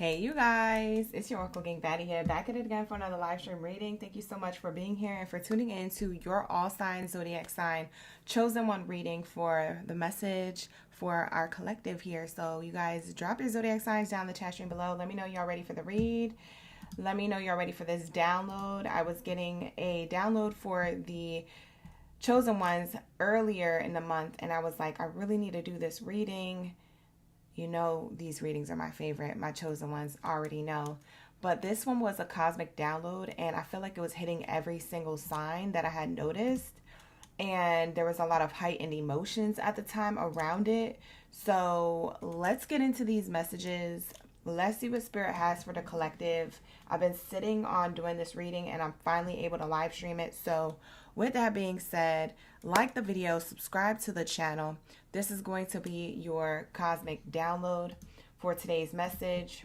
Hey you guys, it's your Oracle Gang Baddie here, back at it again for another live stream reading. Thank you so much for being here and for tuning in to your all sign zodiac sign chosen one reading for the message for our collective here. So you guys drop your zodiac signs down in the chat stream below. Let me know y'all ready for the read. Let me know y'all ready for this download. I was getting a download for the chosen ones earlier in the month and I was like, I really need to do this reading. You know, these readings are my favorite. My chosen ones already know. But this one was a cosmic download, and I feel like it was hitting every single sign that I had noticed. And there was a lot of heightened emotions at the time around it. So let's get into these messages. Let's see what Spirit has for the collective. I've been sitting on doing this reading, and I'm finally able to live stream it. So with that being said, like the video, subscribe to the channel. This is going to be your cosmic download for today's message.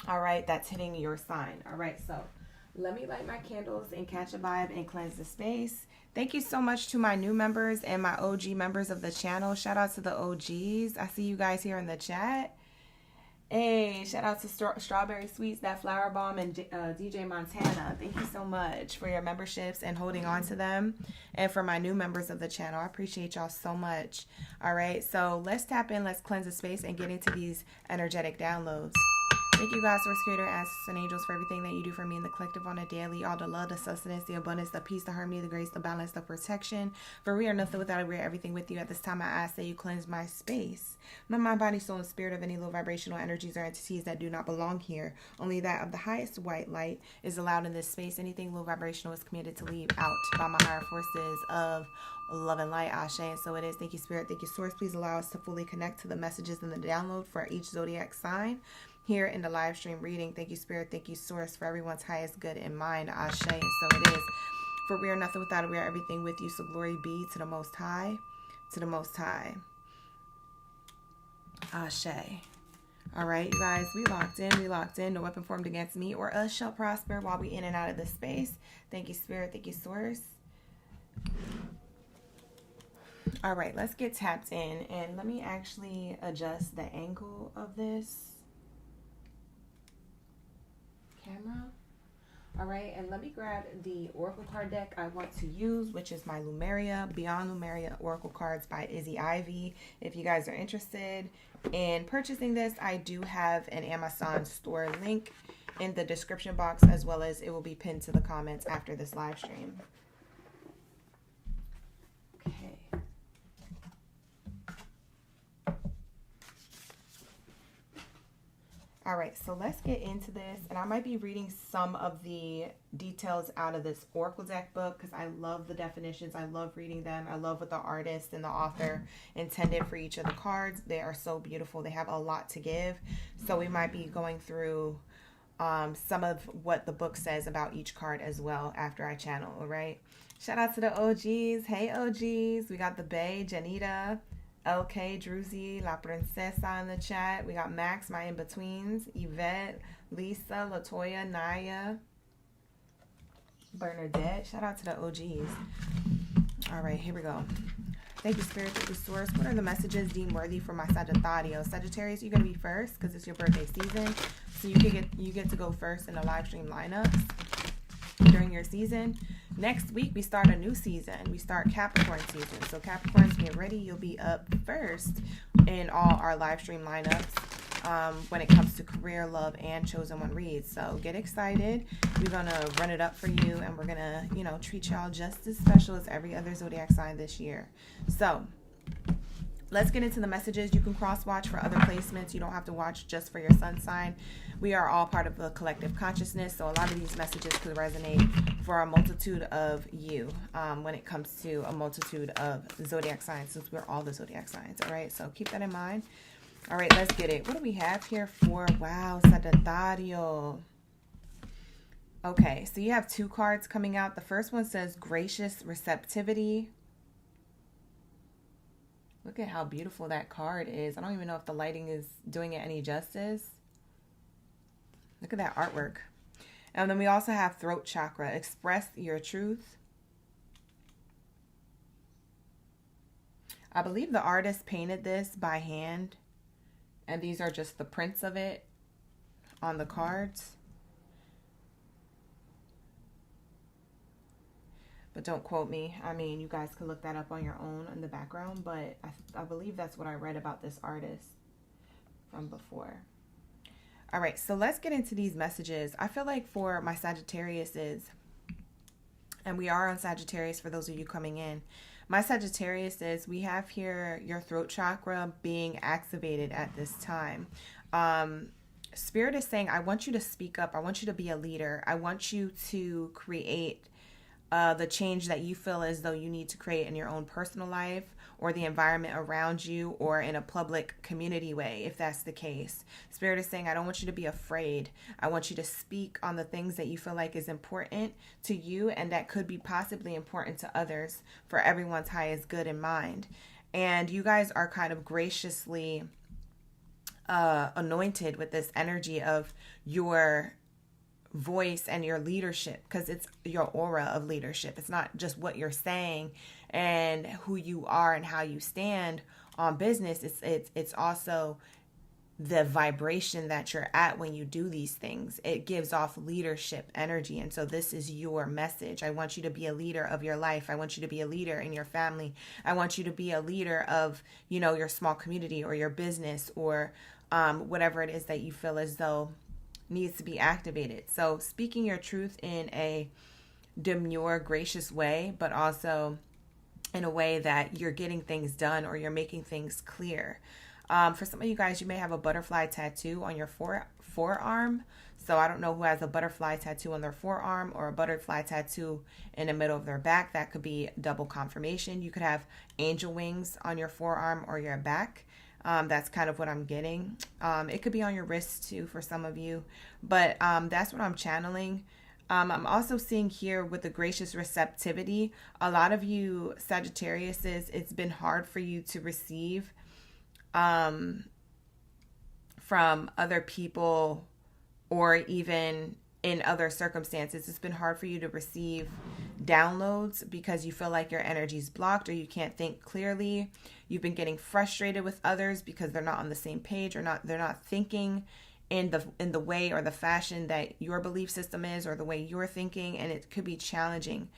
All right, that's hitting your sign. All right, so let me light my candles and catch a vibe and cleanse the space. Thank you so much to my new members and my OG members of the channel. Shout out to the OGs. I see you guys here in the chat. Hey, shout out to Strawberry Sweets, That Flower Bomb, and DJ Montana. Thank you so much for your memberships and holding on to them. And for my new members of the channel, I appreciate y'all so much. All right, so let's tap in, let's cleanse the space and get into these energetic downloads. Thank you, God, Source Creator, ancestors, and angels for everything that you do for me in the collective on a daily. All the love, the sustenance, the abundance, the peace, the harmony, the grace, the balance, the protection. For we are nothing without it. We are everything with you. At this time, I ask that you cleanse my space, my mind, body, soul, and spirit of any low vibrational energies or entities that do not belong here. Only that of the highest white light is allowed in this space. Anything low vibrational is commanded to leave out by my higher forces of love and light. Ashe. And so it is. Thank you, Spirit. Thank you, Source. Please allow us to fully connect to the messages in the download for each zodiac sign here in the live stream reading. Thank you, Spirit. Thank you, Source, for everyone's highest good in mind. Ashe. And so it is. For we are nothing without it. We are everything with you. So glory be to the Most High. To the Most High. Ashe. All right, you guys, we locked in. We locked in. No weapon formed against me or us shall prosper while we in and out of this space. Thank you, Spirit. Thank you, Source. All right, let's get tapped in. And let me actually adjust the angle of this camera. All right, and let me grab the oracle card deck I want to use, which is my Lumeria Beyond Lumeria Oracle Cards by Izzy Ivy. If you guys are interested in purchasing this, I do have an Amazon store link in the description box, as well as it will be pinned to the comments after this live stream. Okay. All right, so let's get into this, and I might be reading some of the details out of this Oracle deck book because I love the definitions. I love reading them. I love what the artist and the author intended for each of the cards. They are so beautiful. They have a lot to give. So we might be going through some of what the book says about each card as well after I channel, all right? Shout out to the OGs. Hey, OGs. We got the Bay, Janita, LK, Druzy, La Princesa in the chat. We got Max, my in-betweens, Yvette, Lisa, Latoya, Naya, Bernadette. Shout out to the OGs. All right, here we go. Thank you, Spirit. Thank you, Source. What are the messages deemed worthy for my Sagittario? Sagittarius, you're going to be first because it's your birthday season. So you get to go first in the live stream lineups during your season. Next week, we start a new season. We start Capricorn season. So Capricorns, get ready. You'll be up first in all our live stream lineups when it comes to career, love, and chosen one reads. So get excited. We're going to run it up for you, and we're going to, treat y'all just as special as every other zodiac sign this year. So let's get into the messages. You can cross-watch for other placements. You don't have to watch just for your sun sign. We are all part of the collective consciousness, so a lot of these messages could resonate for a multitude of you when it comes to a multitude of zodiac signs, since we're all the zodiac signs, all right? So keep that in mind. All right, let's get it. What do we have here for, wow, Sagittario? Okay, so you have two cards coming out. The first one says gracious receptivity. Look at how beautiful that card is. I don't even know if the lighting is doing it any justice. Look at that artwork. And then we also have throat chakra. Express your truth. I believe the artist painted this by hand. And these are just the prints of it. on the cards. But don't quote me. I mean, you guys can look that up on your own in the background, but I believe that's what I read about this artist from before. All right, so let's get into these messages. I feel like for my Sagittariuses, and we are on Sagittarius for those of you coming in, my Sagittariuses, we have here your throat chakra being activated at this time. Spirit is saying, I want you to speak up. I want you to be a leader. I want you to create the change that you feel as though you need to create in your own personal life or the environment around you or in a public community way, if that's the case. Spirit is saying, I don't want you to be afraid. I want you to speak on the things that you feel like is important to you and that could be possibly important to others for everyone's highest good in mind. And you guys are kind of graciously anointed with this energy of your voice and your leadership, because it's your aura of leadership. It's not just what you're saying and who you are and how you stand on business. It's also the vibration that you're at when you do these things. It gives off leadership energy. And so this is your message. I want you to be a leader of your life. I want you to be a leader in your family. I want you to be a leader of, you know, your small community or your business or whatever it is that you feel as though needs to be activated. So speaking your truth in a demure, gracious way, but also in a way that you're getting things done or you're making things clear. For some of you guys, you may have a butterfly tattoo on your forearm. So I don't know who has a butterfly tattoo on their forearm or a butterfly tattoo in the middle of their back. That could be double confirmation. You could have angel wings on your forearm or your back. That's kind of what I'm getting. It could be on your wrist too for some of you, but that's what I'm channeling. I'm also seeing here with the gracious receptivity, a lot of you Sagittariuses, it's been hard for you to receive from other people or even in other circumstances. It's been hard for you to receive downloads because you feel like your energy's blocked or you can't think clearly. You've been getting frustrated with others because they're not on the same page or they're not thinking in the way or the fashion that your belief system is or the way you're thinking, and it could be challenging.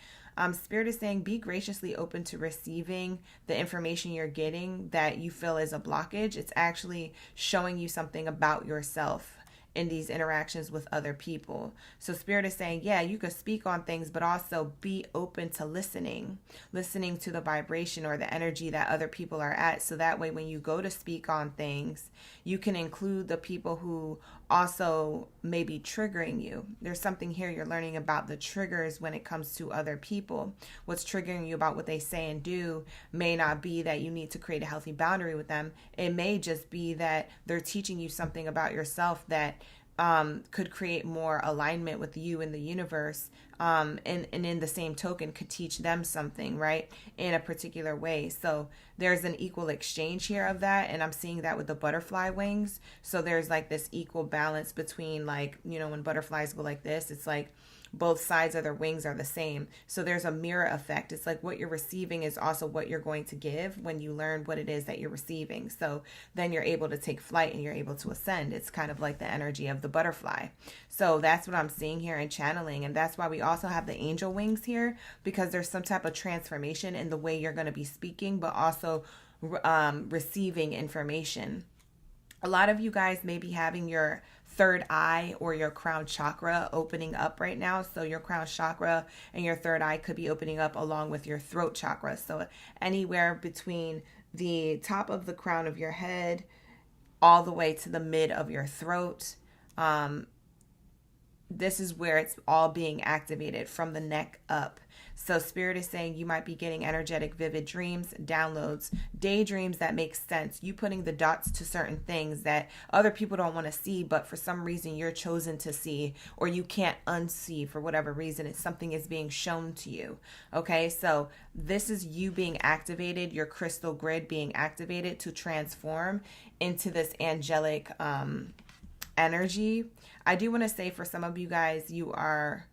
Spirit is saying be graciously open to receiving the information you're getting that you feel is a blockage. It's actually showing you something about yourself in these interactions with other people. So Spirit is saying, yeah, you could speak on things, but also be open to listening to the vibration or the energy that other people are at. So that way, when you go to speak on things, you can include the people who also may be triggering you. There's something here you're learning about the triggers when it comes to other people. What's triggering you about what they say and do may not be that you need to create a healthy boundary with them. It may just be that they're teaching you something about yourself that could create more alignment with you in the universe, and in the same token could teach them something, right, in a particular way. So there's an equal exchange here of that, and I'm seeing that with the butterfly wings. So there's like this equal balance between, like, you know, when butterflies go like this, it's like both sides of their wings are the same. So there's a mirror effect. It's like what you're receiving is also what you're going to give when you learn what it is that you're receiving. So then you're able to take flight and you're able to ascend. It's kind of like the energy of the butterfly. So that's what I'm seeing here in channeling. And that's why we also have the angel wings here, because there's some type of transformation in the way you're going to be speaking, but also receiving information. A lot of you guys may be having your third eye or your crown chakra opening up right now. So your crown chakra and your third eye could be opening up along with your throat chakra. So anywhere between the top of the crown of your head all the way to the mid of your throat. This is where it's all being activated from the neck up. So Spirit is saying you might be getting energetic, vivid dreams, downloads, daydreams that make sense. You putting the dots to certain things that other people don't want to see, but for some reason you're chosen to see, or you can't unsee for whatever reason. It's something is being shown to you. Okay, so this is you being activated, your crystal grid being activated to transform into this angelic energy. I do want to say for some of you guys, you are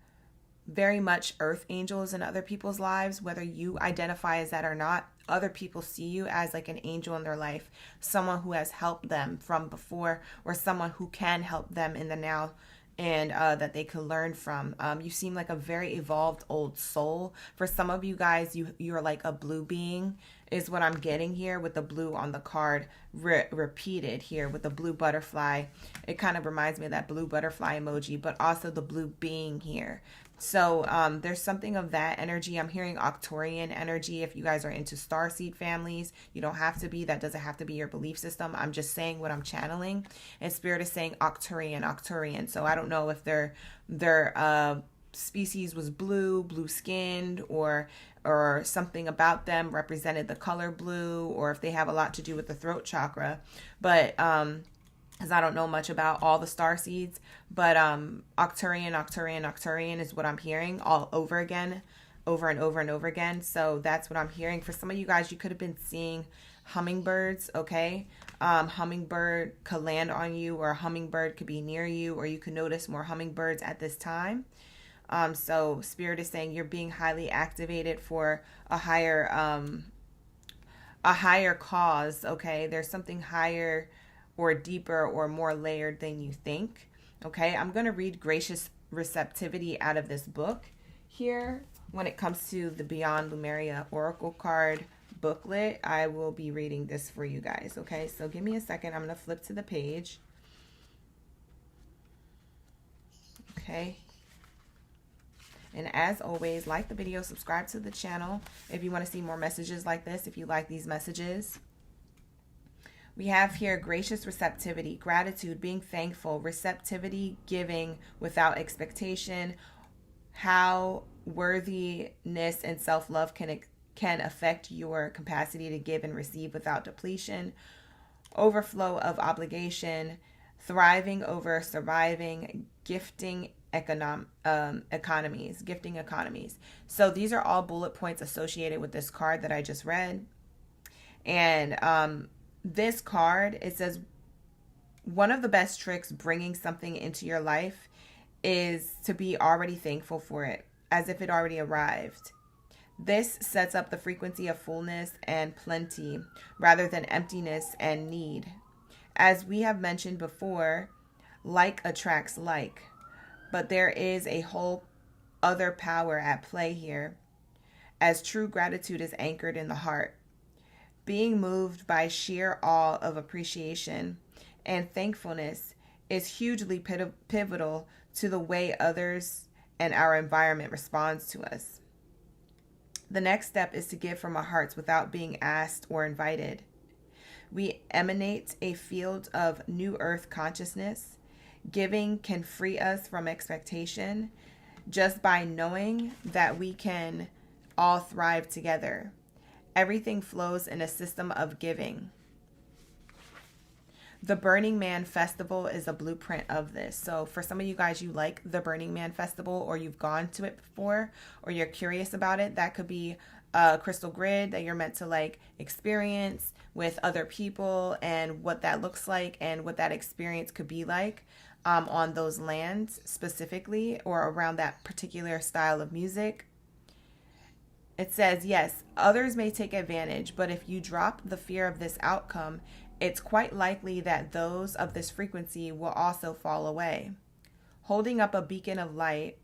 very much earth angels in other people's lives, whether you identify as that or not. other people see you as like an angel in their life, someone who has helped them from before, or someone who can help them in the now, and that they could learn from. You seem like a very evolved old soul. For some of you guys, you're like a blue being, is what I'm getting here with the blue on the card repeated here with the blue butterfly. It kind of reminds me of that blue butterfly emoji, but also the blue being here. So there's something of that energy. I'm hearing Arcturian energy. If you guys are into starseed families, you don't have to be. That doesn't have to be your belief system. I'm just saying what I'm channeling. And Spirit is saying Arcturian. So I don't know if their species was blue skinned, or something about them represented the color blue, or if they have a lot to do with the throat chakra. But because I don't know much about all the star seeds, but Arcturian is what I'm hearing all over again, over and over and over again. So that's what I'm hearing. For some of you guys, you could have been seeing hummingbirds, okay? Hummingbird could land on you, or a hummingbird could be near you, or you could notice more hummingbirds at this time. So Spirit is saying you're being highly activated for a higher cause, okay? There's something higher or deeper or more layered than you think. Okay, I'm going to read Gracious Receptivity out of this book here. When it comes to the Beyond Lemuria Oracle card booklet, I will be reading this for you guys. Okay, so give me a second. I'm going to flip to the page. Okay. And as always, like the video, subscribe to the channel if you want to see more messages like this, if you like these messages. We have here gracious receptivity, gratitude, being thankful, receptivity, giving without expectation, how worthiness and self-love can affect your capacity to give and receive without depletion, overflow of obligation, thriving over surviving, gifting economies. So these are all bullet points associated with this card that I just read. And this card, it says one of the best tricks bringing something into your life is to be already thankful for it, as if it already arrived. This sets up the frequency of fullness and plenty rather than emptiness and need. As we have mentioned before, like attracts like, but there is a whole other power at play here, as true gratitude is anchored in the heart. Being moved by sheer awe of appreciation and thankfulness is hugely pivotal to the way others and our environment responds to us. The next step is to give from our hearts without being asked or invited. We emanate a field of new earth consciousness. Giving can free us from expectation just by knowing that we can all thrive together. Everything flows in a system of giving. The Burning Man Festival is a blueprint of this. So for some of you guys, you like the Burning Man Festival, or you've gone to it before, or you're curious about it. That could be a crystal grid that you're meant to like experience with other people, and what that looks like and what that experience could be like on those lands specifically, or around that particular style of music. It says, yes, others may take advantage, but if you drop the fear of this outcome, it's quite likely that those of this frequency will also fall away. Holding up a beacon of light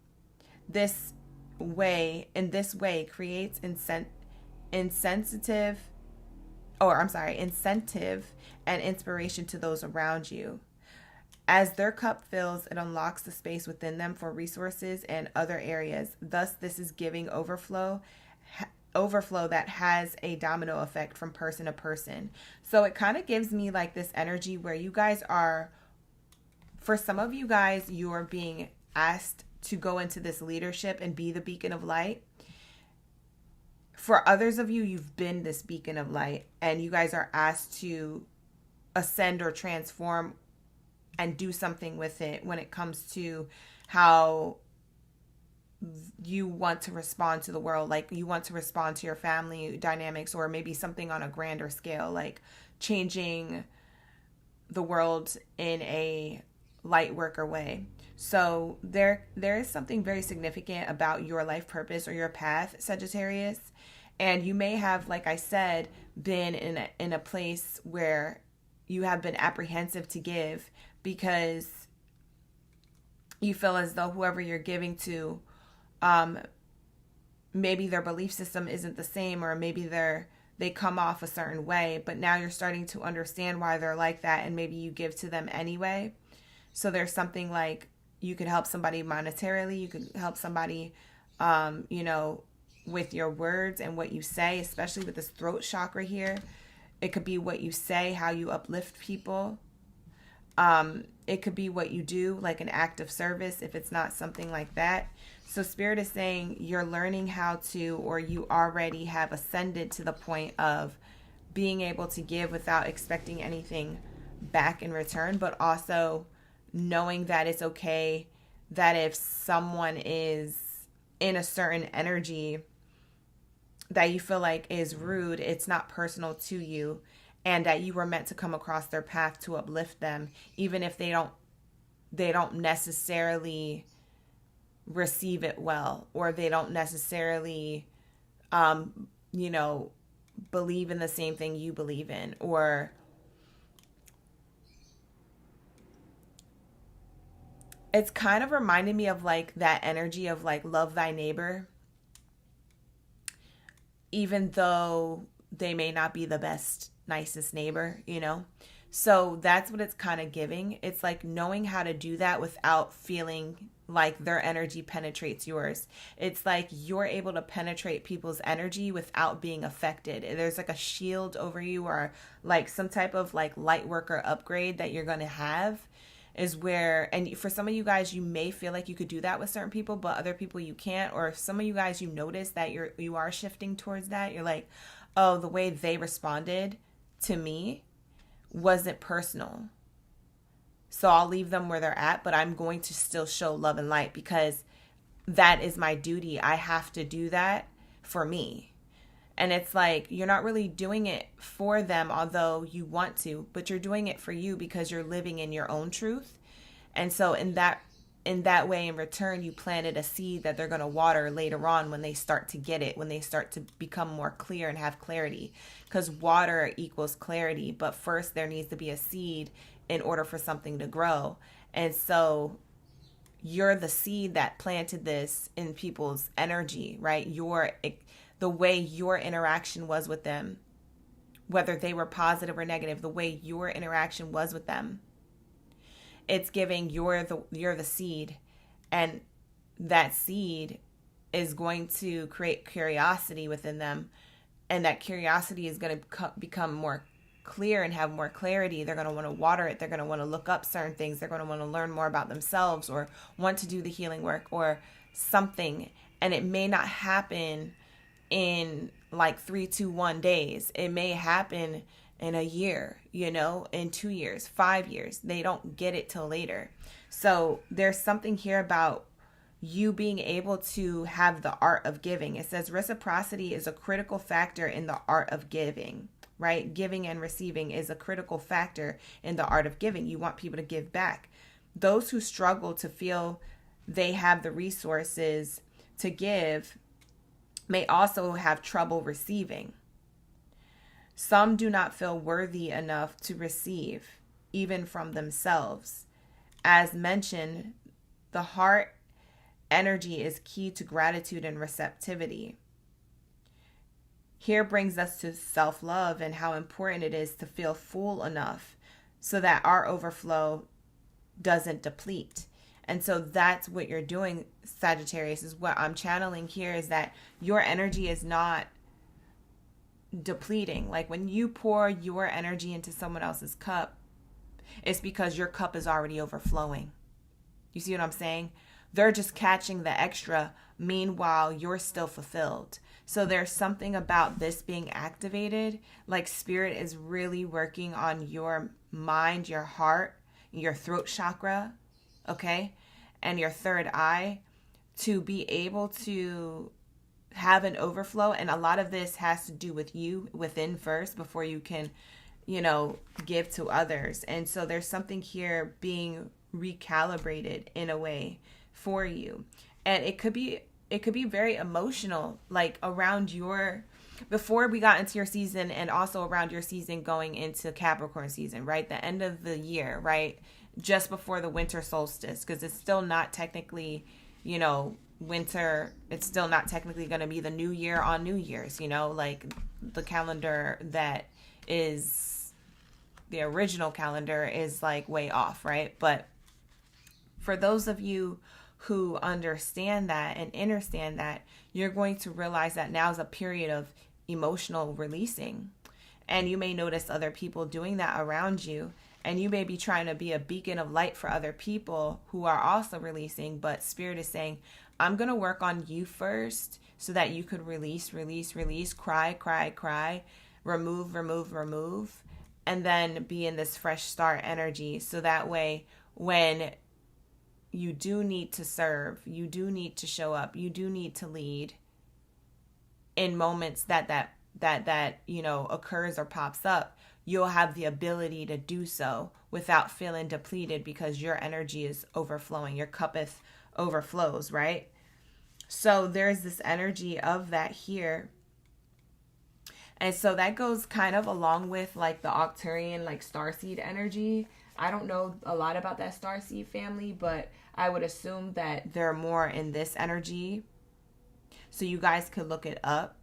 in this way creates incentive and inspiration to those around you. As their cup fills, it unlocks the space within them for resources and other areas. Thus, this is giving overflow that has a domino effect from person to person. So it kind of gives me like this energy where you guys are, for some of you guys, you are being asked to go into this leadership and be the beacon of light. For others of you, you've been this beacon of light, and you guys are asked to ascend or transform and do something with it when it comes to how you want to respond to the world. Like you want to respond to your family dynamics, or maybe something on a grander scale, like changing the world in a light worker way. So there is something very significant about your life purpose or your path, Sagittarius. And you may have, like I said, been in a place where you have been apprehensive to give because you feel as though whoever you're giving to, maybe their belief system isn't the same, or maybe they come off a certain way, but now you're starting to understand why they're like that, and maybe you give to them anyway. So there's something like you could help somebody monetarily, you could help somebody, with your words and what you say, especially with this throat chakra here. It could be what you say, how you uplift people. It could be what you do, like an act of service, if it's not something like that. So Spirit is saying you're learning how to, or you already have ascended to the point of being able to give without expecting anything back in return, but also knowing that it's okay that if someone is in a certain energy that you feel like is rude, it's not personal to you, and that you were meant to come across their path to uplift them, even if they don't necessarily receive it well, or they don't necessarily believe in the same thing you believe in, or it's kind of reminding me of like that energy of like love thy neighbor, even though they may not be the best, nicest neighbor, So that's what it's kind of giving. It's like knowing how to do that without feeling like their energy penetrates yours. It's like you're able to penetrate people's energy without being affected. There's like a shield over you, or like some type of like light worker upgrade that you're going to have, is where, and for some of you guys, you may feel like you could do that with certain people, but other people you can't. Or if some of you guys, you notice that you are shifting towards that. You're like, oh, the way they responded to me wasn't personal, so I'll leave them where they're at, but I'm going to still show love and light because that is my duty. I have to do that for me. And it's like, you're not really doing it for them, although you want to, but you're doing it for you because you're living in your own truth. And so in that way, in return, you planted a seed that they're going to water later on when they start to get it, when they start to become more clear and have clarity, because water equals clarity. But first there needs to be a seed in order for something to grow. And so you're the seed that planted this in people's energy, right? The way your interaction was with them, whether they were positive or negative, the way your interaction was with them, it's giving you're the seed, and that seed is going to create curiosity within them, and that curiosity is going to become more clear and have more clarity. They're going to want to water it. They're going to want to look up certain things. They're going to want to learn more about themselves, or want to do the healing work or something. And it may not happen in like 3, 2, 1 days. It may happen in a year, in 2 years, 5 years. They don't get it till later. So there's something here about you being able to have the art of giving. It says reciprocity is a critical factor in the art of giving, right? Giving and receiving is a critical factor in the art of giving. You want people to give back. Those who struggle to feel they have the resources to give may also have trouble receiving. Some do not feel worthy enough to receive, even from themselves. As mentioned, the heart energy is key to gratitude and receptivity. Here brings us to self-love and how important it is to feel full enough so that our overflow doesn't deplete. And so that's what you're doing, Sagittarius, is what I'm channeling here, is that your energy is not depleting. Like when you pour your energy into someone else's cup, it's because your cup is already overflowing. You see what I'm saying? They're just catching the extra. Meanwhile, you're still fulfilled. So there's something about this being activated. Like Spirit is really working on your mind, your heart, your throat chakra, okay, and your third eye, to be able to have an overflow. And a lot of this has to do with you within first before you can, give to others. And so there's something here being recalibrated in a way for you. And it could be very emotional, like around your before we got into your season, and also around your season going into Capricorn season, right? The end of the year, right? Just before the winter solstice, because it's still not technically, winter. It's still not technically going to be the new year on New Year's, like the calendar that is the original calendar is like way off, right? But for those of you who understand that and understand that, you're going to realize that now is a period of emotional releasing. And you may notice other people doing that around you. And you may be trying to be a beacon of light for other people who are also releasing. But Spirit is saying, I'm going to work on you first so that you could release, cry, remove, and then be in this fresh start energy. So that way, when you do need to serve, you do need to show up, you do need to lead in moments that occurs or pops up, you'll have the ability to do so without feeling depleted because your energy is overflowing. Your cup overflows, right? So there's this energy of that here. And so that goes kind of along with like the Octurian, like starseed energy. I don't know a lot about that starseed family, but I would assume that they're more in this energy. So you guys could look it up.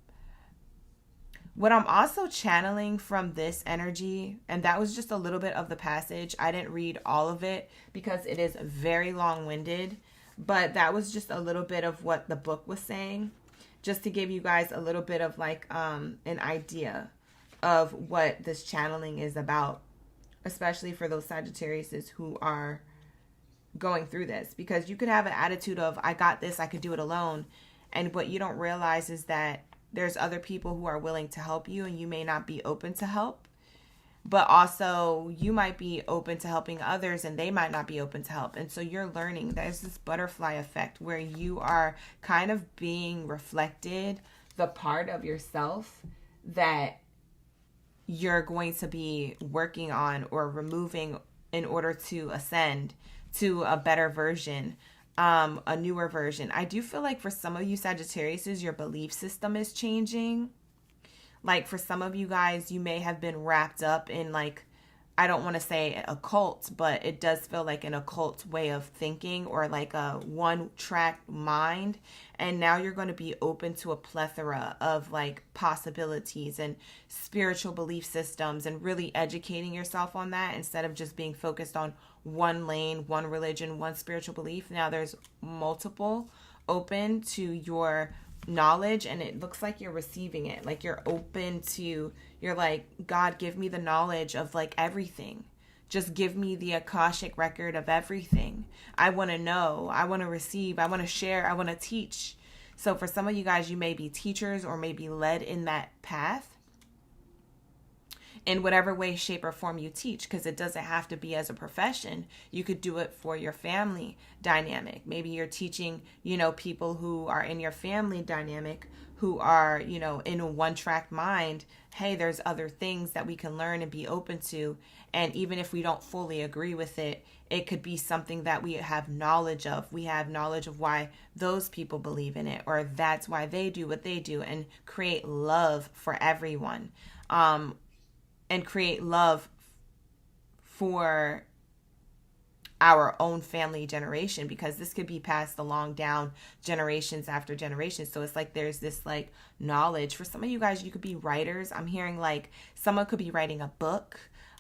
What I'm also channeling from this energy, and that was just a little bit of the passage. I didn't read all of it because it is very long-winded, but that was just a little bit of what the book was saying, just to give you guys a little bit of like an idea of what this channeling is about, especially for those Sagittariuses who are going through this, because you could have an attitude of, I got this, I could do it alone. And what you don't realize is that there's other people who are willing to help you, and you may not be open to help, but also you might be open to helping others and they might not be open to help. And so you're learning. There's this butterfly effect where you are kind of being reflected the part of yourself that you're going to be working on or removing in order to ascend to a better version, a newer version. I do feel like for some of you Sagittariuses, your belief system is changing. Like for some of you guys, you may have been wrapped up in like, I don't want to say a cult, but it does feel like an occult way of thinking or like a one-track mind. And now you're going to be open to a plethora of like possibilities and spiritual belief systems and really educating yourself on that instead of just being focused on one lane, one religion, one spiritual belief. Now there's multiple open to your knowledge, and it looks like you're receiving it. Like you're open to, you're like, God, give me the knowledge of like everything. Just give me the Akashic record of everything. I want to know, I want to receive, I want to share, I want to teach. So for some of you guys, you may be teachers or may be led in that path in whatever way, shape, or form you teach, because it doesn't have to be as a profession. You could do it for your family dynamic. Maybe you're teaching, people who are in your family dynamic, who are, in a one-track mind. Hey, there's other things that we can learn and be open to. And even if we don't fully agree with it, it could be something that we have knowledge of. We have knowledge of why those people believe in it, or that's why they do what they do, and create love for everyone. And create love for our own family generation, because this could be passed along down generations after generations. So it's like there's this like knowledge. For some of you guys, you could be writers. I'm hearing like someone could be writing a book.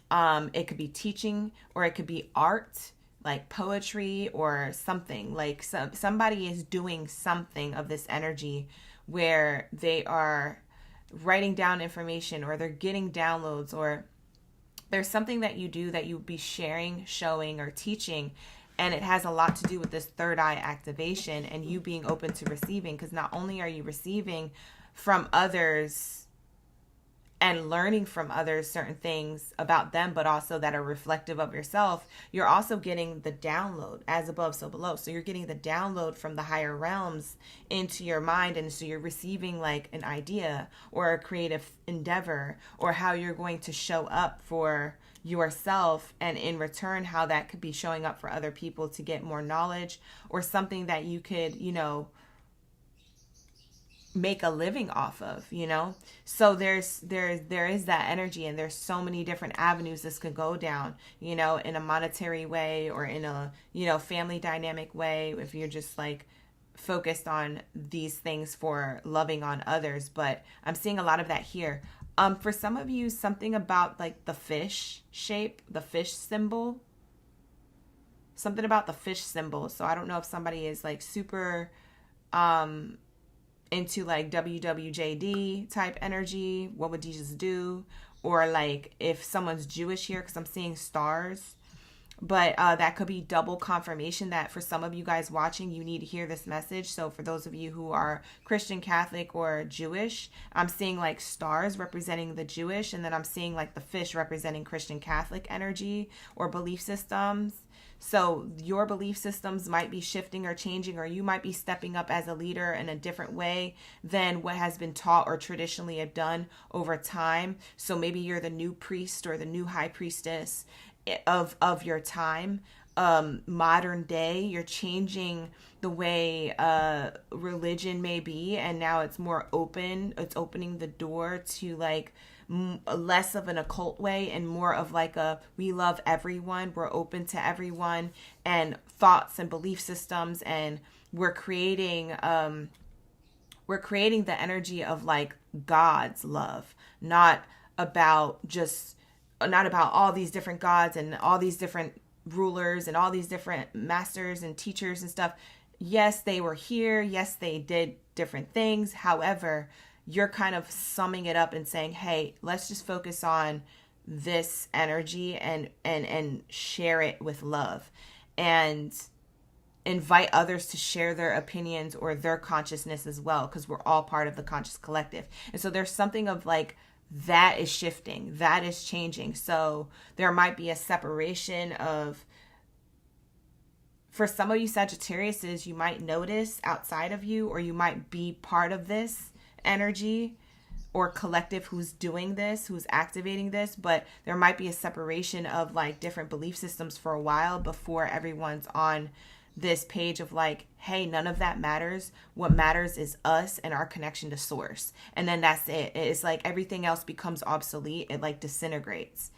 It could be teaching, or it could be art, like poetry or something. Like somebody is doing something of this energy where they are writing down information, or they're getting downloads, or there's something that you do that you'll be sharing, showing, or teaching, and it has a lot to do with this third eye activation and you being open to receiving, because not only are you receiving from others and learning from others certain things about them, but also that are reflective of yourself, you're also getting the download, as above, so below. So you're getting the download from the higher realms into your mind. And so you're receiving like an idea or a creative endeavor, or how you're going to show up for yourself, and in return, how that could be showing up for other people to get more knowledge, or something that you could, make a living off of, you know? So there is that energy, and there's so many different avenues this could go down, you know, in a monetary way or in a, you know, family dynamic way, if you're just like focused on these things for loving on others. But I'm seeing a lot of that here. For some of you, something about like the fish shape, the fish symbol, something about the fish symbol. So I don't know if somebody is like super into like WWJD type energy, what would Jesus do? Or like if someone's Jewish here, because I'm seeing stars. But that could be double confirmation that for some of you guys watching, you need to hear this message. So for those of you who are Christian, Catholic, or Jewish, I'm seeing like stars representing the Jewish, and then I'm seeing like the fish representing Christian, Catholic energy or belief systems. So your belief systems might be shifting or changing, or you might be stepping up as a leader in a different way than what has been taught or traditionally have done over time. So maybe you're the new priest or the new high priestess of your time. Modern day, you're changing the way religion may be, and now it's more open. It's opening the door to like less of an occult way and more of like a we love everyone, we're open to everyone and thoughts and belief systems, and we're creating the energy of like God's love, not about all these different gods and all these different rulers and all these different masters and teachers and stuff. Yes, they were here. Yes, they did different things. However, you're kind of summing it up and saying, hey, let's just focus on this energy and share it with love, and invite others to share their opinions or their consciousness as well, because we're all part of the conscious collective. And so there's something of like, that is shifting, that is changing. So there might be a separation of, for some of you Sagittariuses, you might notice outside of you, or you might be part of this energy or collective who's doing this, who's activating this, but there might be a separation of like different belief systems for a while before everyone's on this page of like, hey, none of that matters. What matters is us and our connection to source. And then that's it. It's like everything else becomes obsolete. It like disintegrates.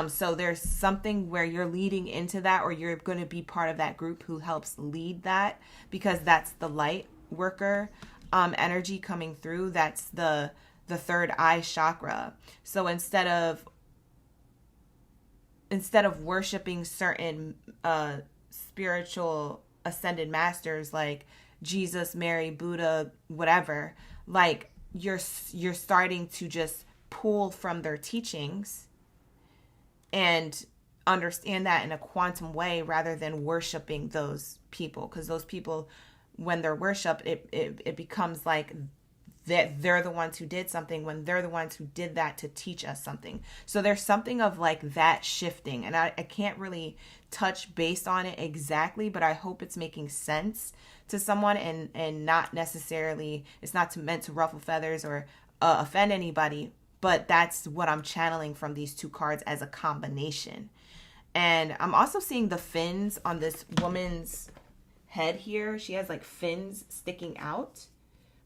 So there's something where you're leading into that, or you're going to be part of that group who helps lead that, because that's the light worker energy coming through. That's the third eye chakra. So instead of worshiping certain spiritual ascended masters like Jesus, Mary, Buddha, whatever, like you're starting to just pull from their teachings and understand that in a quantum way, rather than worshiping those people, because those people, when they're worshiped, it becomes like that they're the ones who did something, when they're the ones who did that to teach us something. So there's something of like that shifting, and I can't really touch base on it exactly, but I hope it's making sense to someone, and not necessarily, it's not meant to ruffle feathers or offend anybody, but that's what I'm channeling from these two cards as a combination. And I'm also seeing the fins on this woman's head here. She has like fins sticking out,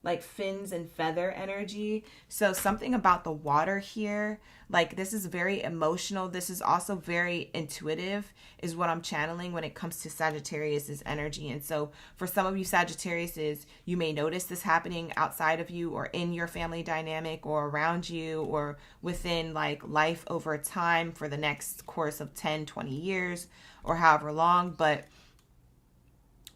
like fins and feather energy. So something about the water here, like this is very emotional. This is also very intuitive, is what I'm channeling when it comes to Sagittarius's energy. And so for some of you Sagittariuses, you may notice this happening outside of you, or in your family dynamic, or around you, or within like life over time for the next course of 10, 20 years, or however long. But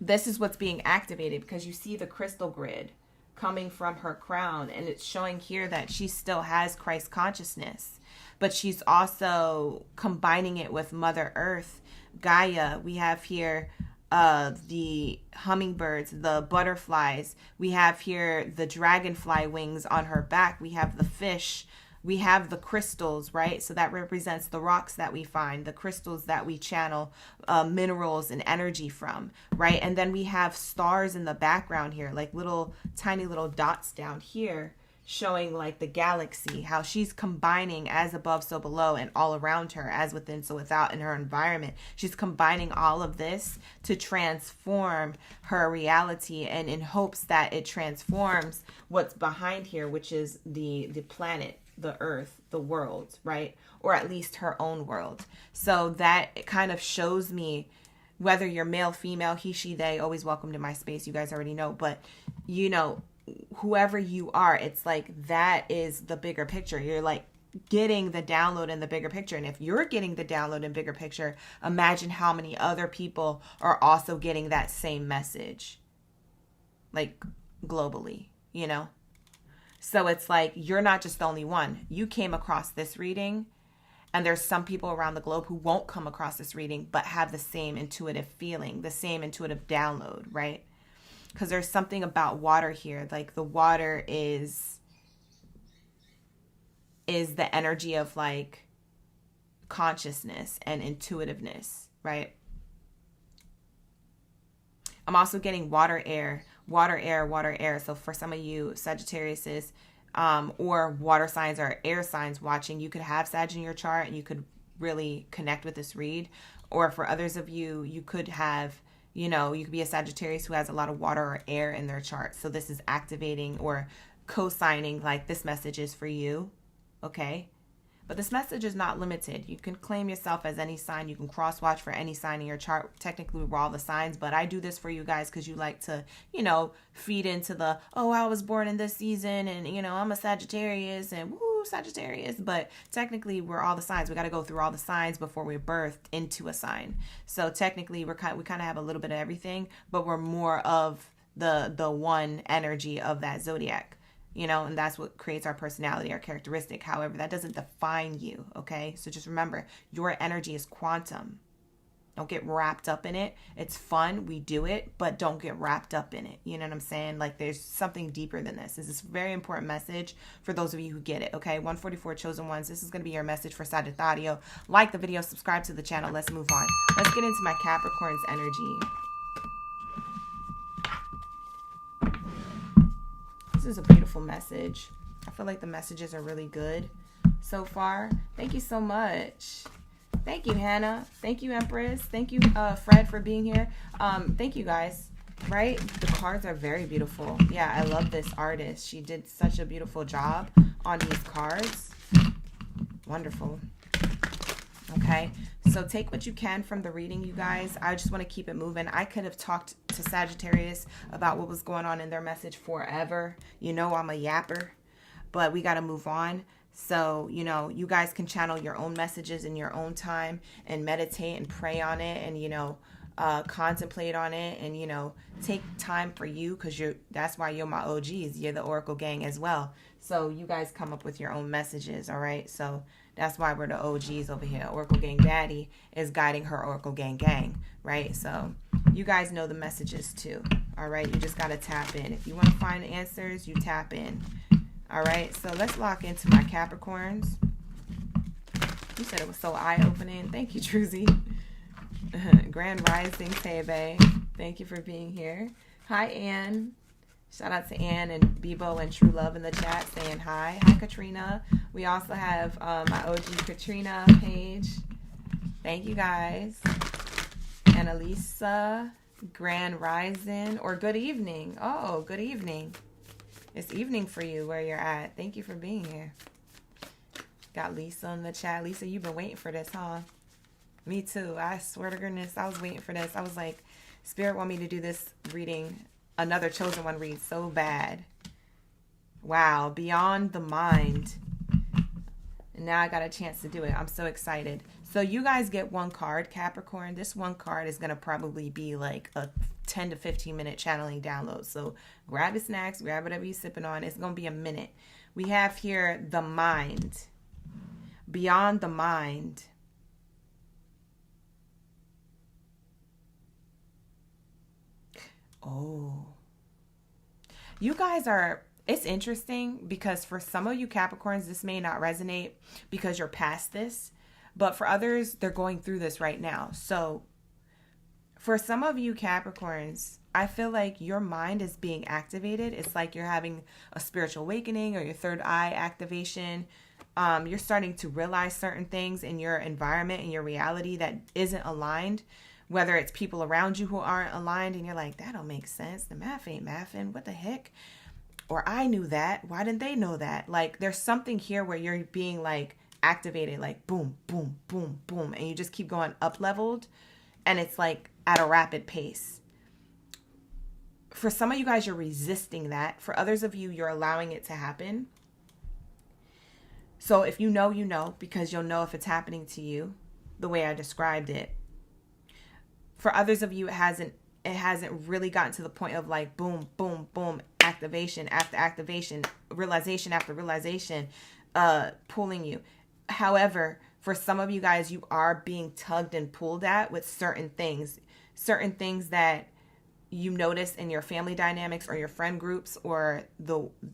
this is what's being activated, because you see the crystal grid coming from her crown, and it's showing here that she still has Christ consciousness, but she's also combining it with Mother Earth, Gaia. We have here the hummingbirds, the butterflies. We have here the dragonfly wings on her back. We have the fish. We have the crystals, right? So that represents the rocks that we find, the crystals that we channel minerals and energy from, right? And then we have stars in the background here, like little tiny little dots down here, showing like the galaxy, how she's combining as above, so below, and all around her, as within, so without, in her environment. She's combining all of this to transform her reality, and in hopes that it transforms what's behind here, which is the planet, the earth, the world, right? Or at least her own world. So that kind of shows me, whether you're male, female, he, she, they, always welcome to my space. You guys already know. But, you know, whoever you are, it's like that is the bigger picture. You're like getting the download in the bigger picture. And if you're getting the download in bigger picture, imagine how many other people are also getting that same message, like globally, you know? So it's like, you're not just the only one. You came across this reading, and there's some people around the globe who won't come across this reading, but have the same intuitive feeling, the same intuitive download, right? Because there's something about water here. Like the water is the energy of like consciousness and intuitiveness, right? I'm also getting water, air, water, air, water, air. So for some of you Sagittariuses, or water signs or air signs watching, you could have Sag in your chart and you could really connect with this read. Or for others of you, you could have, you know, you could be a Sagittarius who has a lot of water or air in their chart. So this is activating or co-signing, like this message is for you. Okay. But this message is not limited. You can claim yourself as any sign. You can cross-watch for any sign in your chart. Technically, we're all the signs, but I do this for you guys because you like to, you know, feed into the, oh, I was born in this season and, you know, I'm a Sagittarius and woo, Sagittarius. But technically, we're all the signs. We got to go through all the signs before we're birthed into a sign. So technically, we kind of have a little bit of everything, but we're more of the one energy of that zodiac. You know, and that's what creates our personality, our characteristic. However, that doesn't define you, okay? So just remember, your energy is quantum. Don't get wrapped up in it. It's fun. We do it, but don't get wrapped up in it. You know what I'm saying? Like there's something deeper than this. This is a very important message for those of you who get it, okay? 144 chosen ones. This is going to be your message for Sagittario. Like the video, subscribe to the channel. Let's move on. Let's get into my Capricorn's energy. This is a beautiful message. I feel like the messages are really good so far. Thank you so much. Thank you, Hannah. Thank you, Empress. Thank you, Fred, for being here. Thank you, guys. Right? The cards are very beautiful. Yeah, I love this artist. She did such a beautiful job on these cards. Wonderful. Okay, so take what you can from the reading, you guys. I just want to keep it moving. I could have talked to Sagittarius about what was going on in their message forever. You know, I'm a yapper, but we got to move on. So, you know, you guys can channel your own messages in your own time and meditate and pray on it and, you know, contemplate on it and, you know, take time for you because that's why you're my OGs. You're the Oracle gang as well. So you guys come up with your own messages, all right? So that's why we're the OGs over here. Oracle Gang Baddie is guiding her Oracle Gang gang, right? So you guys know the messages too, all right? You just got to tap in. If you want to find answers, you tap in, all right? So let's lock into my Capricorns. You said it was so eye-opening. Thank you, Druzy. Grand Rising, Tebe. Thank you for being here. Hi, Ann. Shout out to Ann and Bebo and True Love in the chat saying hi. Hi, Katrina. We also have my OG Katrina page. Thank you, guys. Annalisa, Grand Rising, or good evening. Oh, good evening. It's evening for you where you're at. Thank you for being here. Got Lisa in the chat. Lisa, you've been waiting for this, huh? Me too. I swear to goodness, I was waiting for this. I was like, Spirit want me to do this reading, another chosen one read so bad. Wow, beyond the mind. And now I got a chance to do it. I'm so excited. So you guys get one card, Capricorn. This one card is going to probably be like a 10 to 15 minute channeling download. So grab your snacks, grab whatever you're sipping on. It's going to be a minute. We have here the mind. Beyond the mind. Oh. You guys are... It's interesting because for some of you Capricorns, this may not resonate because you're past this. But for others, they're going through this right now. So for some of you Capricorns, I feel like your mind is being activated. It's like you're having a spiritual awakening or your third eye activation. You're starting to realize certain things in your environment and your reality that isn't aligned, whether it's people around you who aren't aligned and you're like, that don't make sense. The math ain't mathing. What the heck? Or I knew that. Why didn't they know that? Like there's something here where you're being like activated, like boom, boom, boom, boom. And you just keep going up leveled and it's like at a rapid pace. For some of you guys, you're resisting that. For others of you, you're allowing it to happen. So if you know, because you'll know if it's happening to you the way I described it. For others of you, it hasn't really gotten to the point of like boom, boom, boom, activation after activation, realization after realization, pulling you. However, for some of you guys, you are being tugged and pulled at with certain things that you notice in your family dynamics or your friend groups or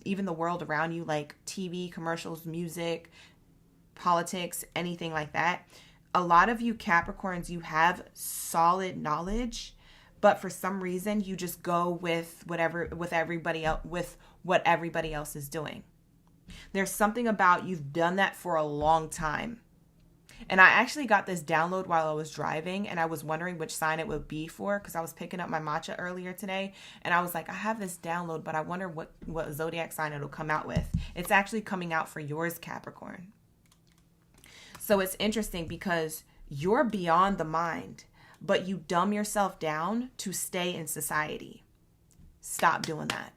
even the world around you, like TV, commercials, music, politics, anything like that. A lot of you Capricorns, you have solid knowledge, but for some reason you just go with what everybody else is doing. There's something about you've done that for a long time. And I actually got this download while I was driving and I was wondering which sign it would be for because I was picking up my matcha earlier today and I was like, I have this download, but I wonder what zodiac sign it'll come out with. It's actually coming out for yours, Capricorn. So it's interesting because you're beyond the mind, but you dumb yourself down to stay in society. Stop doing that.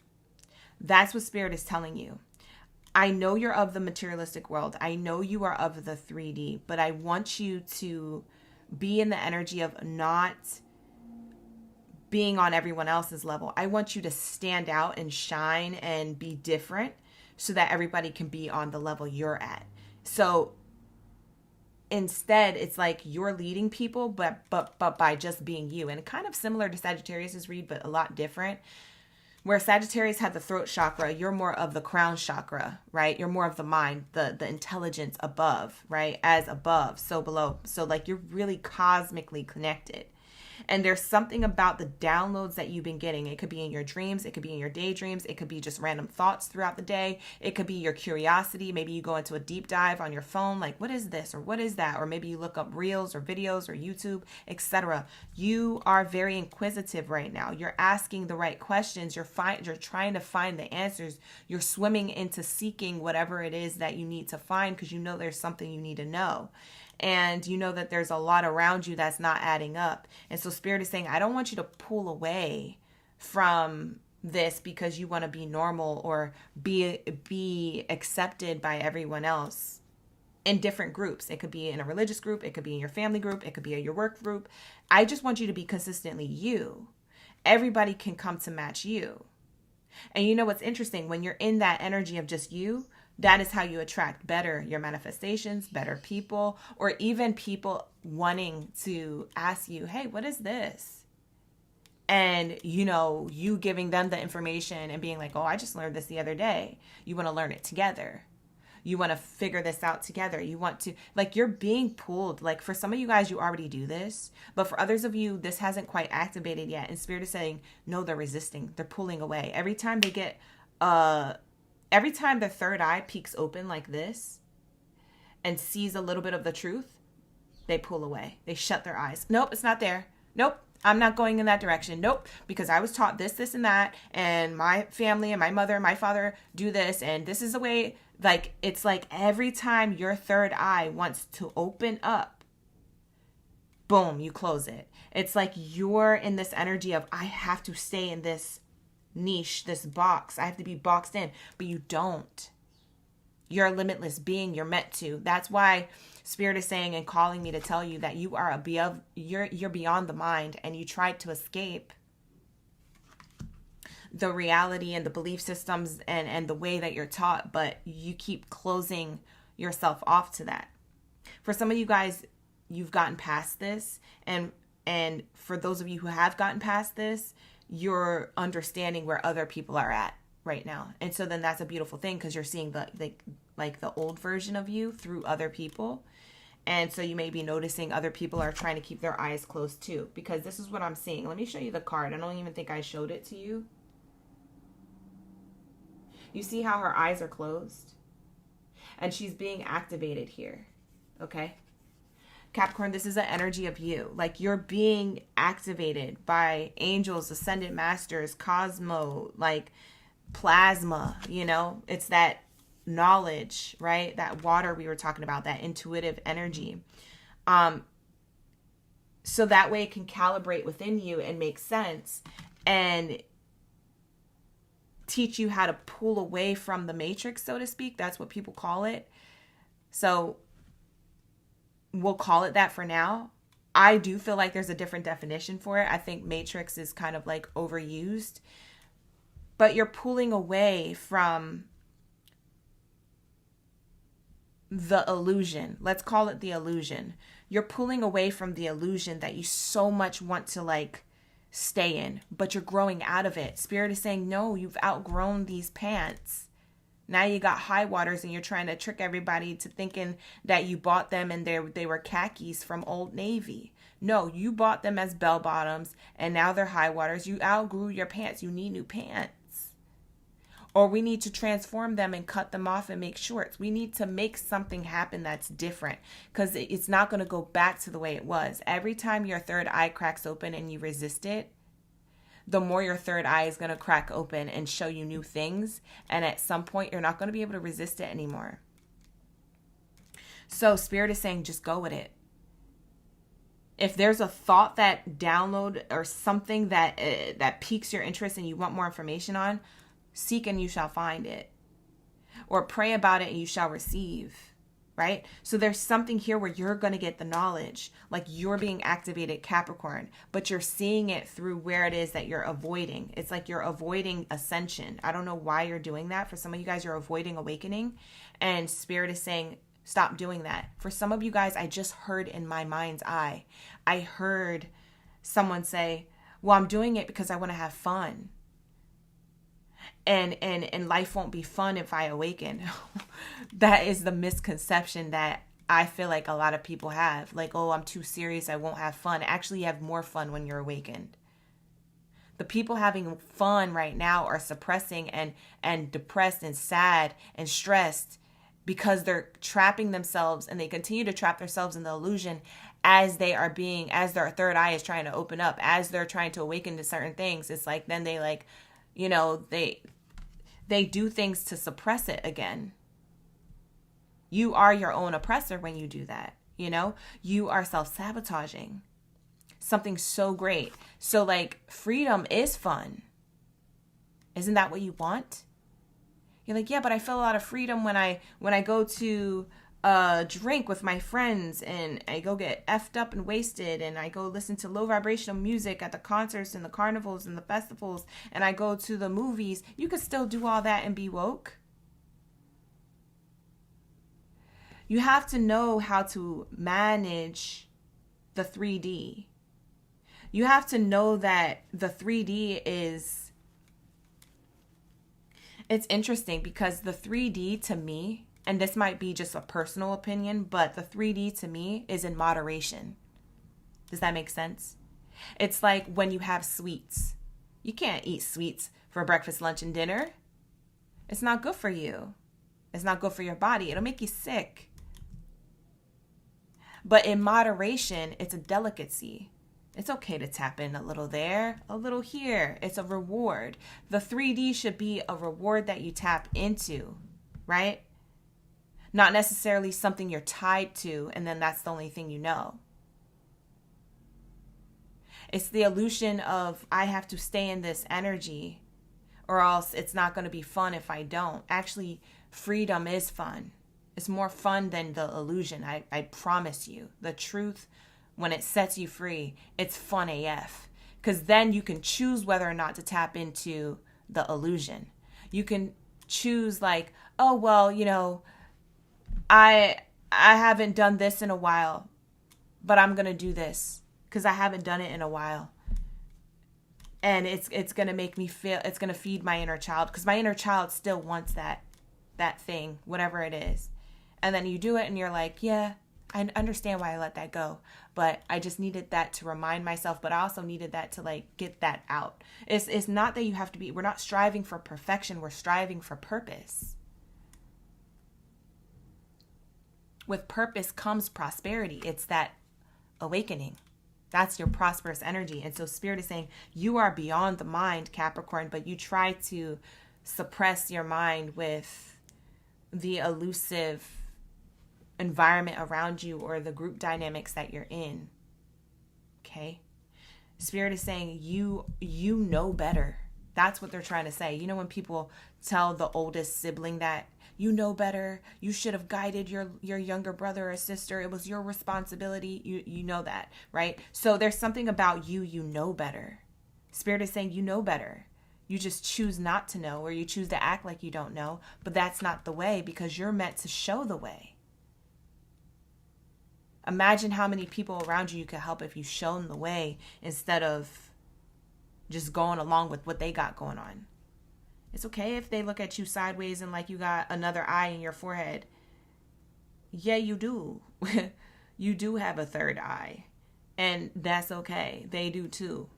That's what Spirit is telling you. I know you're of the materialistic world. I know you are of the 3D, but I want you to be in the energy of not being on everyone else's level. I want you to stand out and shine and be different so that everybody can be on the level you're at. So instead, it's like you're leading people, but by just being you. And kind of similar to Sagittarius's read, but a lot different. Where Sagittarius had the throat chakra, you're more of the crown chakra, right? You're more of the mind, the intelligence above, right? As above, so below. So like you're really cosmically connected. And there's something about the downloads that you've been getting. It could be in your dreams. It could be in your daydreams. It could be just random thoughts throughout the day. It could be your curiosity. Maybe you go into a deep dive on your phone, like, what is this or what is that? Or maybe you look up reels or videos or YouTube, etc. You are very inquisitive right now. You're asking the right questions. You're trying to find the answers. You're swimming into seeking whatever it is that you need to find because you know there's something you need to know. And you know that there's a lot around you that's not adding up. And so Spirit is saying, I don't want you to pull away from this because you want to be normal or be accepted by everyone else in different groups. It could be in a religious group. It could be in your family group. It could be in your work group. I just want you to be consistently you. Everybody can come to match you. And you know what's interesting? When you're in that energy of just you, that is how you attract your manifestations, better people, or even people wanting to ask you, hey, what is this? And, you giving them the information and being like, oh, I just learned this the other day. You want to learn it together. You want to figure this out together. You want to, you're being pulled. Like, for some of you guys, you already do this. But for others of you, this hasn't quite activated yet. And Spirit is saying, no, they're resisting. They're pulling away. Every time the third eye peeks open like this and sees a little bit of the truth, they pull away. They shut their eyes. Nope, it's not there. Nope, I'm not going in that direction. Nope, because I was taught this, and that, and my family and my mother and my father do this, and this is the way. It's like every time your third eye wants to open up, boom, you close it. It's like you're in this energy of, I have to stay in this niche, this box. I have to be boxed in, but you don't. You're a limitless being. You're meant to. That's why Spirit is saying and calling me to tell you that you are you're beyond the mind, and you tried to escape the reality and the belief systems and the way that you're taught, but you keep closing yourself off to that. For some of you guys, you've gotten past this, and for those of you who have gotten past this, you're understanding where other people are at right now. And so then that's a beautiful thing because you're seeing the old version of you through other people. And so you may be noticing other people are trying to keep their eyes closed too, because this is what I'm seeing. Let me show you the card. I don't even think I showed it to you. You see how her eyes are closed? And she's being activated here. Okay? Capricorn, this is an energy of you. Like, you're being activated by angels, ascended masters, cosmo, like plasma, you know? It's that knowledge, right? That water we were talking about, that intuitive energy. So that way it can calibrate within you and make sense and teach you how to pull away from the matrix, so to speak. That's what people call it. So we'll call it that for now. I do feel like there's a different definition for it. I think matrix is kind of like overused, but you're pulling away from the illusion. Let's call it the illusion. You're pulling away from the illusion that you so much want to like stay in, but you're growing out of it. Spirit is saying, no, you've outgrown these pants. Now you got high waters and you're trying to trick everybody to thinking that you bought them and they were khakis from Old Navy. No, you bought them as bell bottoms and now they're high waters. You outgrew your pants. You need new pants. Or we need to transform them and cut them off and make shorts. We need to make something happen that's different, because it's not going to go back to the way it was. Every time your third eye cracks open and you resist it, the more your third eye is going to crack open and show you new things. And at some point, you're not going to be able to resist it anymore. So Spirit is saying, just go with it. If there's a thought that download or something that piques your interest and you want more information on, seek and you shall find it. Or pray about it and you shall receive. Right? So there's something here where you're going to get the knowledge, like you're being activated, Capricorn, but you're seeing it through where it is that you're avoiding. It's like you're avoiding ascension. I don't know why you're doing that. For some of you guys, you're avoiding awakening, and Spirit is saying, stop doing that. For some of you guys, I just heard in my mind's eye, I heard someone say, well, I'm doing it because I want to have fun. And life won't be fun if I awaken. That is the misconception that I feel like a lot of people have. Like, oh, I'm too serious, I won't have fun. Actually, you have more fun when you're awakened. The people having fun right now are suppressing and depressed and sad and stressed because they're trapping themselves, and they continue to trap themselves in the illusion as their third eye is trying to open up, as they're trying to awaken to certain things. It's like, then they like, you know, they do things to suppress it again. You are your own oppressor when you do that. You know, you are self-sabotaging something so great. So like, freedom is fun. Isn't that what you want? You're like, yeah, but I feel a lot of freedom when I go to drink with my friends and I go get effed up and wasted, and I go listen to low vibrational music at the concerts and the carnivals and the festivals, and I go to the movies. You could still do all that and be woke. You have to know how to manage the 3D. You have to know that the 3D is, it's interesting because the 3D to me, and this might be just a personal opinion, but the 3D to me is in moderation. Does that make sense? It's like when you have sweets. You can't eat sweets for breakfast, lunch, and dinner. It's not good for you. It's not good for your body. It'll make you sick. But in moderation, it's a delicacy. It's okay to tap in a little there, a little here. It's a reward. The 3D should be a reward that you tap into, right? Not necessarily something you're tied to, and then that's the only thing you know. It's the illusion of, I have to stay in this energy or else it's not going to be fun if I don't. Actually, freedom is fun. It's more fun than the illusion. I promise you. The truth, when it sets you free, it's fun AF. Because then you can choose whether or not to tap into the illusion. You can choose like, oh, well, you know, I haven't done this in a while, but I'm going to do this because I haven't done it in a while. And it's going to make me feel, it's going to feed my inner child, because my inner child still wants that thing, whatever it is. And then you do it and you're like, yeah, I understand why I let that go, but I just needed that to remind myself, but I also needed that to like get that out. It's not that you have to be, we're not striving for perfection, we're striving for purpose. With purpose comes prosperity. It's that awakening. That's your prosperous energy. And so Spirit is saying you are beyond the mind, Capricorn, but you try to suppress your mind with the elusive environment around you or the group dynamics that you're in. Okay? Spirit is saying you know better. That's what they're trying to say. You know when people tell the oldest sibling that you know better, you should have guided your younger brother or sister, it was your responsibility, you know that, right? So there's something about you know better. Spirit is saying you know better. You just choose not to know, or you choose to act like you don't know, but that's not the way, because you're meant to show the way. Imagine how many people around you could help if you shown the way instead of just going along with what they got going on. It's okay if they look at you sideways and like you got another eye in your forehead. Yeah, you do. You do have a third eye. And that's okay. They do too.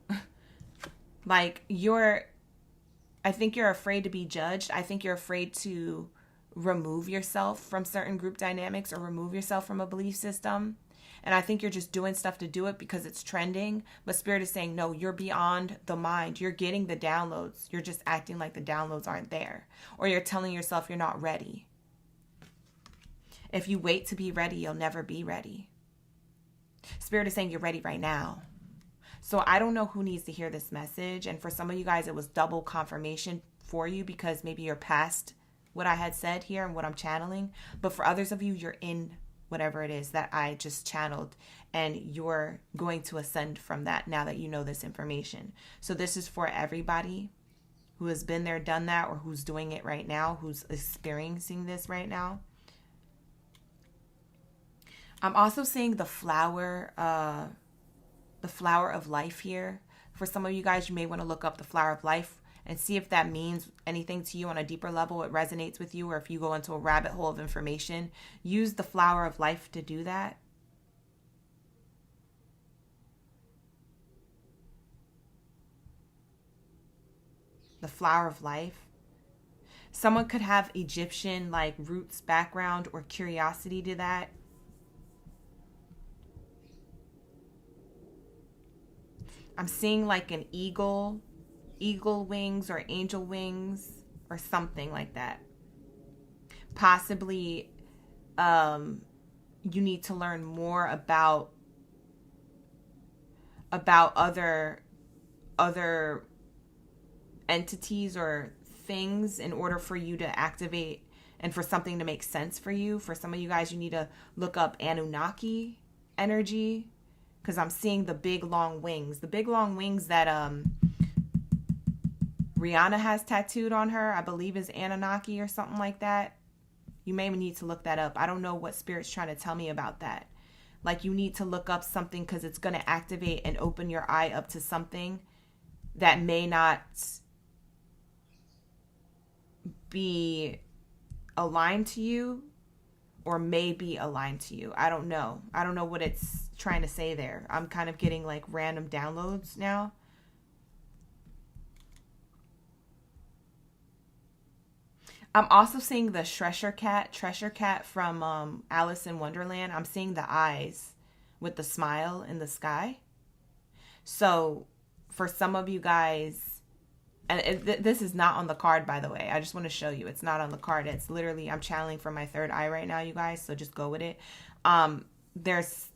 Like I think you're afraid to be judged. I think you're afraid to remove yourself from certain group dynamics or remove yourself from a belief system. And I think you're just doing stuff to do it because it's trending. But Spirit is saying, no, you're beyond the mind. You're getting the downloads. You're just acting like the downloads aren't there. Or you're telling yourself you're not ready. If you wait to be ready, you'll never be ready. Spirit is saying you're ready right now. So I don't know who needs to hear this message. And for some of you guys, it was double confirmation for you because maybe you're past what I had said here and what I'm channeling. But for others of you, you're in whatever it is that I just channeled, and you're going to ascend from that now that you know this information. So this is for everybody who has been there, done that, or who's doing it right now, who's experiencing this right now. I'm also seeing the flower of life here. For some of you guys, you may want to look up the flower of life and see if that means anything to you on a deeper level. It resonates with you, or if you go into a rabbit hole of information, use the flower of life to do that. The flower of life. Someone could have Egyptian like roots background or curiosity to that. I'm seeing like an eagle wings or angel wings or something like that. Possibly you need to learn more about other entities or things in order for you to activate and for something to make sense for you. For some of you guys, you need to look up Anunnaki energy, because I'm seeing the big long wings. The big long wings that Rihanna has tattooed on her, I believe is Anunnaki or something like that. You may need to look that up. I don't know what Spirit's trying to tell me about that. Like you need to look up something because it's going to activate and open your eye up to something that may not be aligned to you or may be aligned to you. I don't know. I don't know what it's trying to say there. I'm kind of getting like random downloads now. I'm also seeing the Treasure Cat from Alice in Wonderland. I'm seeing the eyes with the smile in the sky. So for some of you guys, and this is not on the card, by the way. I just want to show you. It's not on the card. It's literally, I'm channeling from my third eye right now, you guys. So just go with it. This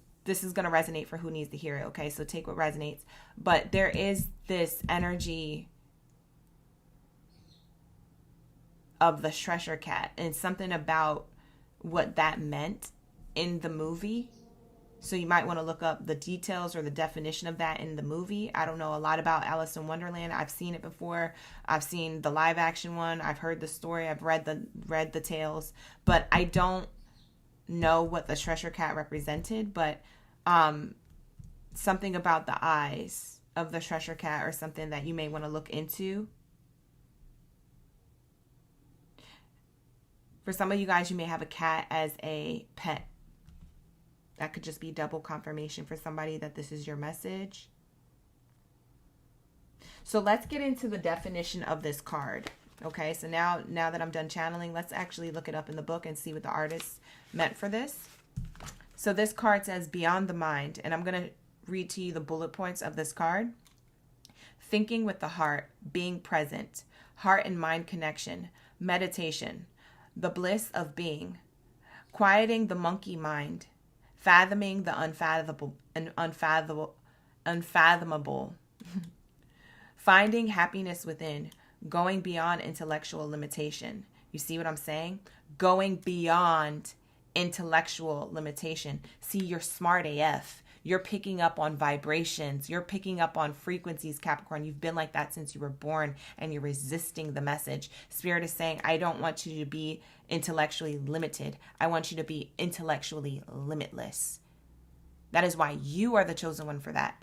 is going to resonate for who needs to hear it. Okay. So take what resonates. But there is this energy of the Treasure Cat and something about what that meant in the movie. So you might want to look up the details or the definition of that in the movie. I don't know a lot about Alice in Wonderland. I've seen it before. I've seen the live action one. I've heard the story. I've read the tales, but I don't know what the Treasure Cat represented. But something about the eyes of the Treasure Cat or something that you may want to look into. For some of you guys, you may have a cat as a pet. That could just be double confirmation for somebody that this is your message. So let's get into the definition of this card. Okay, so now that I'm done channeling, let's actually look it up in the book and see what the artist meant for this. So this card says beyond the mind, and I'm going to read to you the bullet points of this card. Thinking with the heart, being present, heart and mind connection, meditation, the bliss of being, quieting the monkey mind, fathoming the unfathomable, finding happiness within, going beyond intellectual limitation. You see what I'm saying? Going beyond intellectual limitation. See, you're smart AF. You're picking up on vibrations. You're picking up on frequencies, Capricorn. You've been like that since you were born, and you're resisting the message. Spirit is saying, I don't want you to be intellectually limited. I want you to be intellectually limitless. That is why you are the chosen one for that.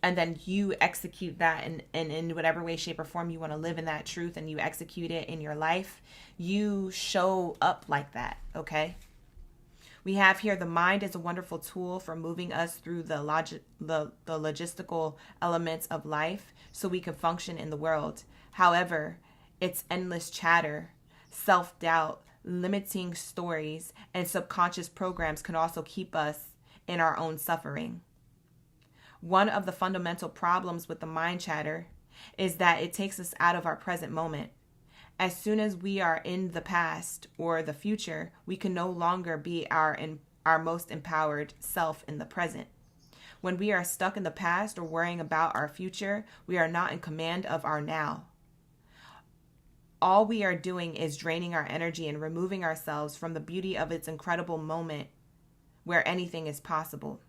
And then you execute that in whatever way, shape, or form you want to live in that truth, and you execute it in your life. You show up like that, okay? We have here the mind is a wonderful tool for moving us through the logistical elements of life so we can function in the world. However, its endless chatter, self-doubt, limiting stories, and subconscious programs can also keep us in our own suffering. One of the fundamental problems with the mind chatter is that it takes us out of our present moment. As soon as we are in the past or the future, we can no longer be our most empowered self in the present. When we are stuck in the past or worrying about our future, we are not in command of our now. All we are doing is draining our energy and removing ourselves from the beauty of its incredible moment where anything is possible.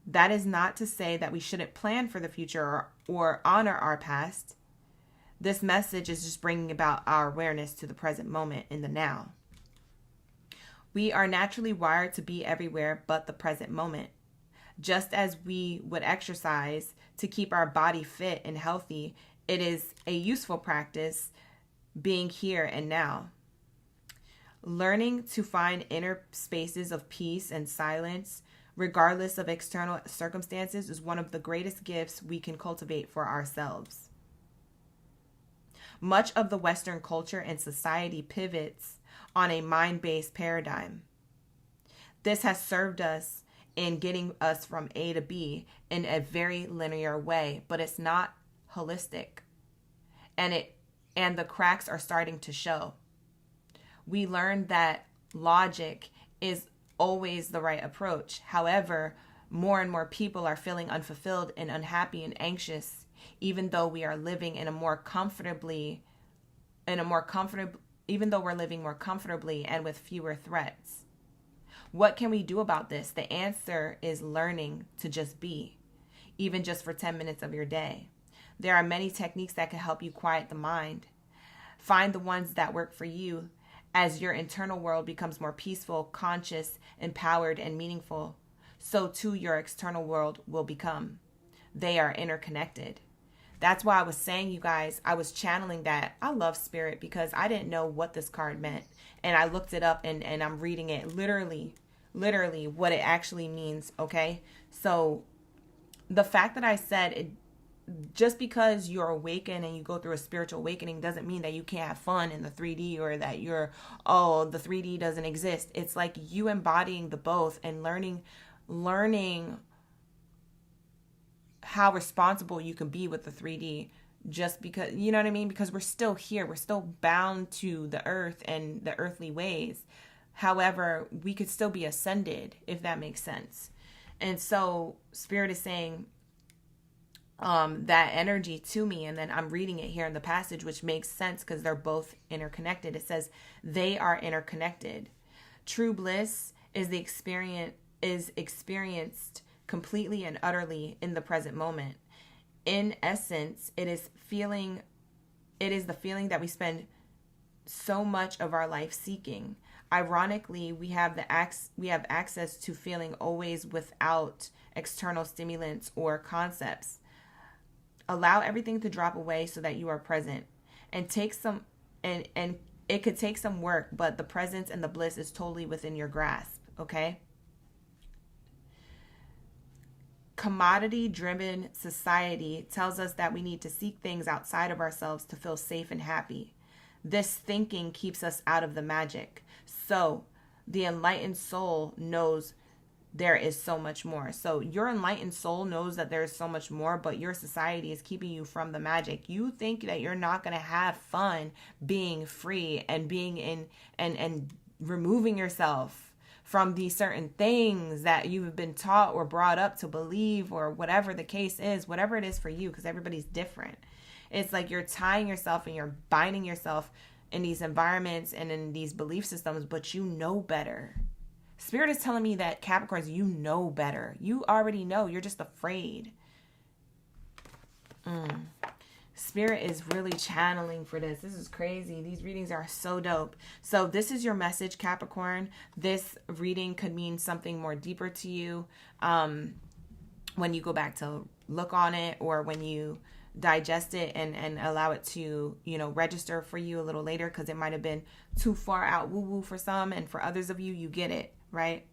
That is not to say that we shouldn't plan for the future or honor our past. This message is just bringing about our awareness to the present moment in the now. We are naturally wired to be everywhere but the present moment. Just as we would exercise to keep our body fit and healthy, it is a useful practice being here and now. Learning to find inner spaces of peace and silence, regardless of external circumstances, is one of the greatest gifts we can cultivate for ourselves. Much of the Western culture and society pivots on a mind-based paradigm. This has served us in getting us from A to B in a very linear way, but it's not holistic. And the cracks are starting to show. We learned that logic is always the right approach. However, more and more people are feeling unfulfilled and unhappy and anxious, even though we are living even though we're living more comfortably and with fewer threats. What can we do about this? The answer is learning to just be, even just for 10 minutes of your day. There are many techniques that can help you quiet the mind. Find the ones that work for you. As your internal world becomes more peaceful, conscious, empowered, and meaningful, so too your external world will become. They are interconnected. That's why I was saying, you guys, I was channeling that. I love spirit because I didn't know what this card meant. And I looked it up and I'm reading it literally what it actually means, okay? So the fact that I said it, just because you're awakened and you go through a spiritual awakening doesn't mean that you can't have fun in the 3D or that the 3D doesn't exist. It's like you embodying the both and learning how responsible you can be with the 3D, just because, you know what I mean? Because we're still here. We're still bound to the earth and the earthly ways. However, we could still be ascended, if that makes sense. And so Spirit is saying that energy to me, and then I'm reading it here in the passage, which makes sense because they're both interconnected. It says they are interconnected. True bliss is experienced completely and utterly in the present moment. In essence, it is the feeling that we spend so much of our life seeking. Ironically, we have access to feeling always without external stimulants or concepts. Allow everything to drop away so that you are present, and take some and it could take some work, but the presence and the bliss is totally within your grasp, okay? Commodity-driven society tells us that we need to seek things outside of ourselves to feel safe and happy. This thinking keeps us out of the magic. So the enlightened soul knows there is so much more. So your enlightened soul knows that there is so much more, but your society is keeping you from the magic. You think that you're not going to have fun being free and being in and removing yourself from these certain things that you've been taught or brought up to believe, or whatever the case is, whatever it is for you, because everybody's different. It's like you're tying yourself and you're binding yourself in these environments and in these belief systems, but you know better. Spirit is telling me that, Capricorns, you know better. You already know. You're just afraid. Spirit is really channeling for this. This is crazy. These readings are so dope. So this is your message, Capricorn. This reading could mean something more deeper to you when you go back to look on it, or when you digest it and allow it to, register for you a little later, because it might have been too far out woo-woo for some, and for others of you, you get it, right?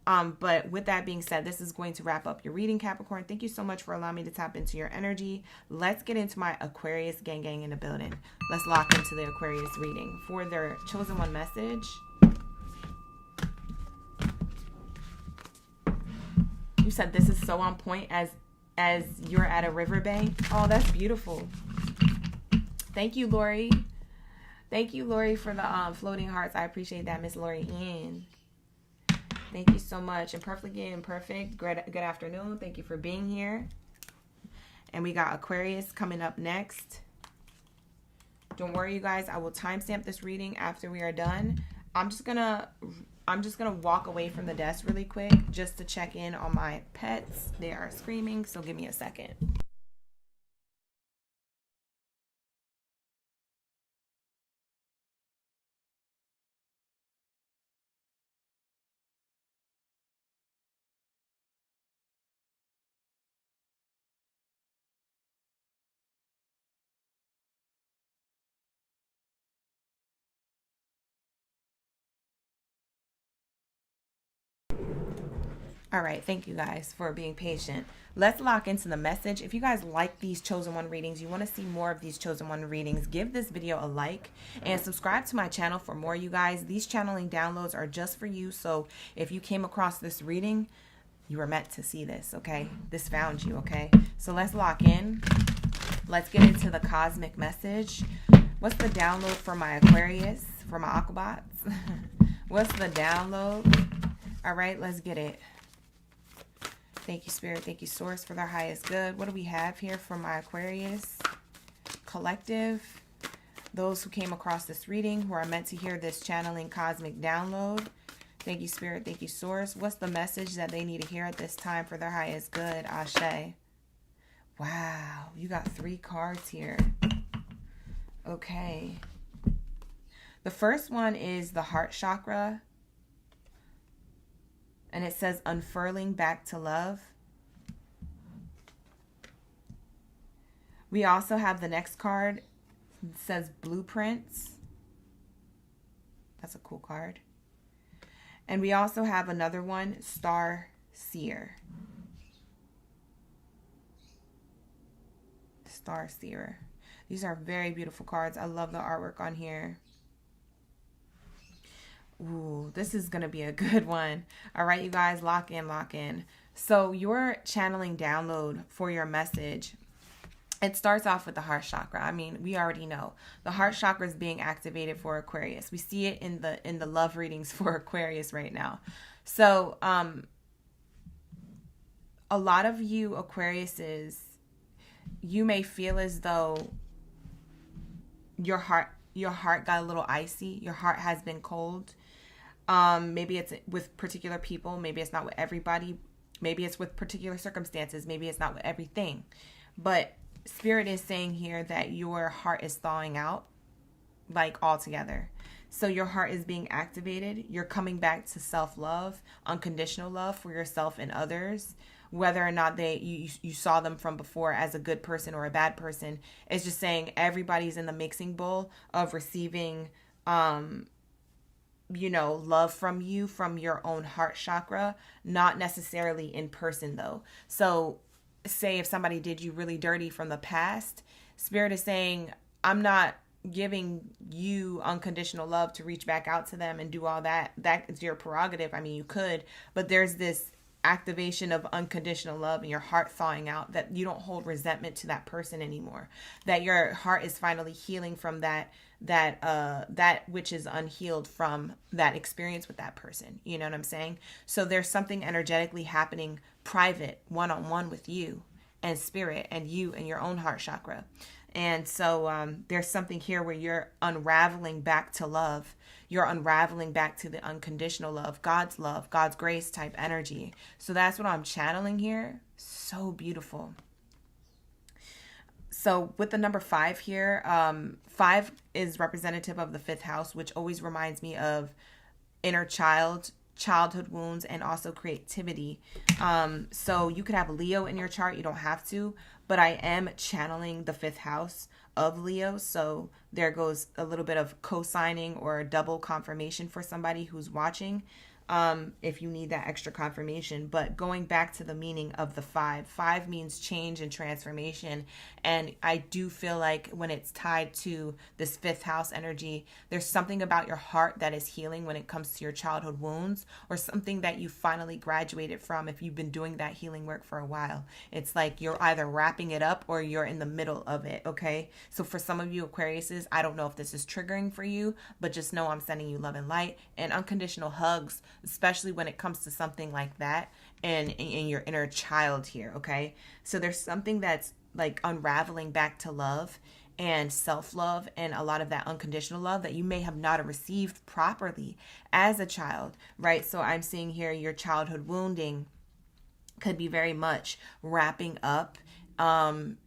But with that being said, this is going to wrap up your reading, Capricorn. Thank you so much for allowing me to tap into your energy. Let's get into my Aquarius gang in the building. Let's lock into the Aquarius reading for their chosen one message. You said this is so on point as you're at a riverbank. Oh, that's beautiful. Thank you, Lori. Thank you, Lori, for the floating hearts. I appreciate that, Miss Lori Ann. Thank you so much. And Perfectly Imperfect, good afternoon. Thank you for being here. And we got Aquarius coming up next. Don't worry, you guys. I will timestamp this reading after we are done. I'm just gonna walk away from the desk really quick just to check in on my pets. They are screaming, so give me a second. All right, thank you guys for being patient. Let's lock into the message. If you guys like these chosen one readings, you want to see more of these chosen one readings, give this video a like and subscribe to my channel for more, you guys. These channeling downloads are just for you. So if you came across this reading, you were meant to see this, okay? This found you, okay? So let's lock in. Let's get into the cosmic message. What's the download for my Aquarius, for my Aquabots? What's the download? All right, let's get it. Thank you, Spirit. Thank you, Source, for their highest good. What do we have here for my Aquarius collective? Those who came across this reading, who are meant to hear this channeling cosmic download. Thank you, Spirit. Thank you, Source. What's the message that they need to hear at this time for their highest good? Ashe. Wow, you got 3 cards here. Okay. The first one is the heart chakra. And it says unfurling back to love. We also have the next card. It says blueprints. That's a cool card. And we also have another one, Star Seer. Star Seer. These are very beautiful cards. I love the artwork on here. Ooh, this is going to be a good one. All right, you guys, lock in, lock in. So your channeling download for your message, it starts off with the heart chakra. I mean, we already know the heart chakra is being activated for Aquarius. We see it in the love readings for Aquarius right now. So a lot of you Aquariuses, you may feel as though your heart got a little icy. Your heart has been cold. Maybe it's with particular people. Maybe it's not with everybody. Maybe it's with particular circumstances. Maybe it's not with everything. But Spirit is saying here that your heart is thawing out, like altogether. So your heart is being activated. You're coming back to self-love, unconditional love for yourself and others. Whether or not you saw them from before as a good person or a bad person, it's just saying everybody's in the mixing bowl of receiving love from you from your own heart chakra, not necessarily in person though. So say if somebody did you really dirty from the past, Spirit is saying, I'm not giving you unconditional love to reach back out to them and do all that. That is your prerogative. I mean, you could, but there's this activation of unconditional love and your heart thawing out, that you don't hold resentment to that person anymore, that your heart is finally healing from that which is unhealed from that experience with that person. You know what I'm saying? So there's something energetically happening private, one-on-one with you and Spirit and you and your own heart chakra. And so there's something here where you're unraveling back to love. You're unraveling back to the unconditional love, God's grace type energy. So that's what I'm channeling here. So beautiful. So with the number 5 here, 5 is representative of the 5th house, which always reminds me of inner childhood wounds, and also creativity. So you could have Leo in your chart. You don't have to, but I am channeling the 5th house of Leo. So there goes a little bit of co-signing or double confirmation for somebody who's watching, if you need that extra confirmation. But going back to the meaning of the 5 means change and transformation. And I do feel like when it's tied to this 5th house energy, there's something about your heart that is healing when it comes to your childhood wounds, or something that you finally graduated from if you've been doing that healing work for a while. It's like you're either wrapping it up or you're in the middle of it, okay? So for some of you Aquariuses, I don't know if this is triggering for you, but just know I'm sending you love and light and unconditional hugs, especially when it comes to something like that and in your inner child here, okay? So there's something that's like unraveling back to love and self-love and a lot of that unconditional love that you may have not received properly as a child, right? So I'm seeing here your childhood wounding could be very much wrapping up and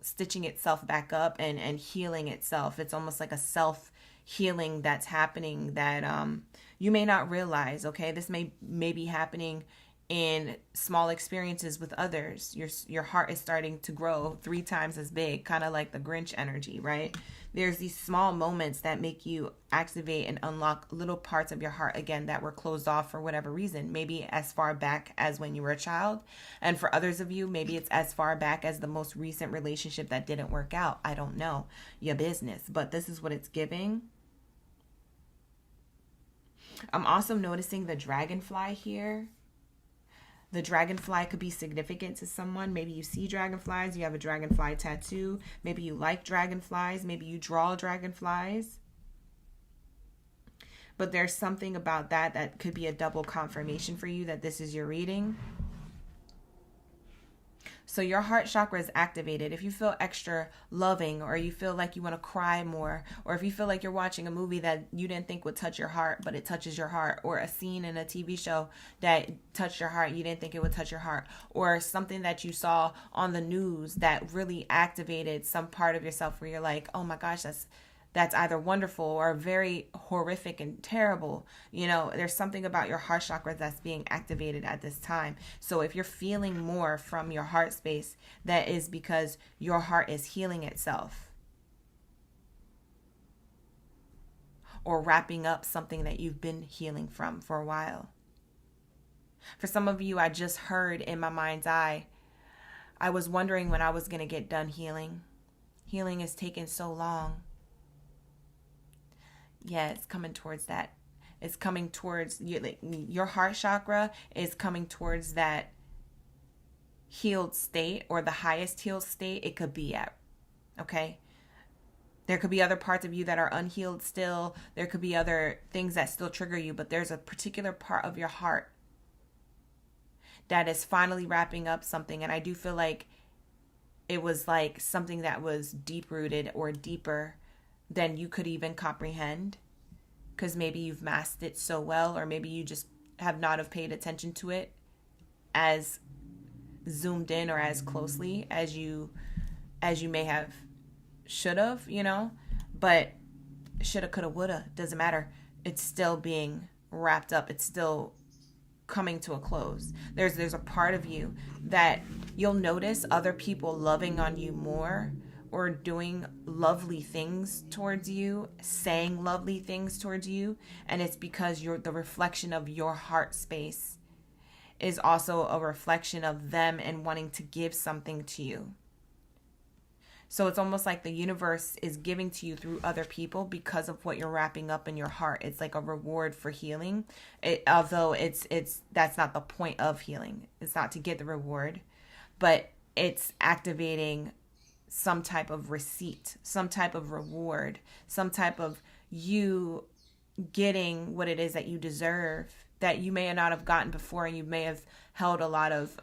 stitching itself back up and healing itself. It's almost like a self healing that's happening that you may not realize, okay? This may be happening in small experiences with others. Your heart is starting to grow 3 times as big, kind of like the Grinch energy, right? There's these small moments that make you activate and unlock little parts of your heart again that were closed off for whatever reason. Maybe as far back as when you were a child. And for others of you, maybe it's as far back as the most recent relationship that didn't work out. I don't know. Your business. But this is what it's giving. I'm also noticing the dragonfly here. The dragonfly could be significant to someone. Maybe you see dragonflies, you have a dragonfly tattoo. Maybe you like dragonflies. Maybe you draw dragonflies. But there's something about that could be a double confirmation for you that this is your reading. So your heart chakra is activated. If you feel extra loving, or you feel like you want to cry more, or if you feel like you're watching a movie that you didn't think would touch your heart, but it touches your heart, or a scene in a TV show that touched your heart, you didn't think it would touch your heart, or something that you saw on the news that really activated some part of yourself where you're like, oh my gosh, that's either wonderful or very horrific and terrible. There's something about your heart chakra that's being activated at this time. So if you're feeling more from your heart space, that is because your heart is healing itself, or wrapping up something that you've been healing from for a while. For some of you, I just heard in my mind's eye, I was wondering when I was going to get done healing. Healing is taking so long. Yeah, it's coming towards that. It's coming towards your heart chakra is coming towards that healed state, or the highest healed state it could be at. Okay? There could be other parts of you that are unhealed still. There could be other things that still trigger you, but there's a particular part of your heart that is finally wrapping up something. And I do feel like it was like something that was deep rooted or deeper than you could even comprehend, because maybe you've masked it so well, or maybe you just have not have paid attention to it as zoomed in or as closely as you may have should have, but shoulda, coulda, woulda, doesn't matter. It's still being wrapped up. It's still coming to a close. There's a part of you that you'll notice other people loving on you more, or doing lovely things towards you, saying lovely things towards you, and it's because you're the reflection of your heart space is also a reflection of them and wanting to give something to you. So it's almost like the universe is giving to you through other people because of what you're wrapping up in your heart. It's like a reward for healing. Although it's that's not the point of healing. It's not to get the reward, but it's activating some type of receipt, some type of reward, some type of you getting what it is that you deserve that you may not have gotten before, and you may have held a lot of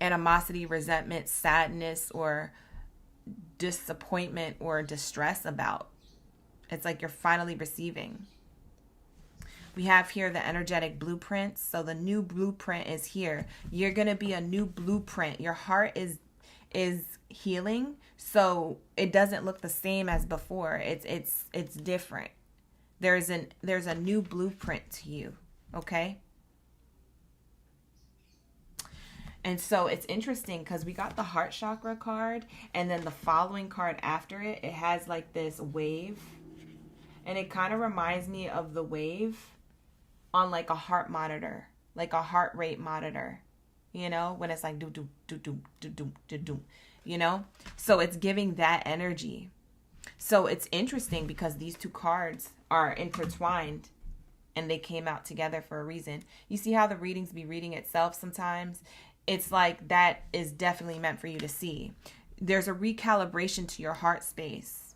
animosity, resentment, sadness, or disappointment or distress about. It's like you're finally receiving. We have here the energetic blueprints. So the new blueprint is here. You're going to be a new blueprint. Your heart is healing, so it doesn't look the same as before. It's different. There's a new blueprint to you, okay? And so it's interesting because we got the heart chakra card, and then the following card after it, it has like this wave, and it kind of reminds me of the wave on like a heart monitor, like a heart rate monitor, you know, when it's like do do do do do do do do, you know. So it's giving that energy. So it's interesting because these two cards are intertwined and they came out together for a reason. You see how the readings be reading itself sometimes? It's like that is definitely meant for you to see. There's a recalibration to your heart space.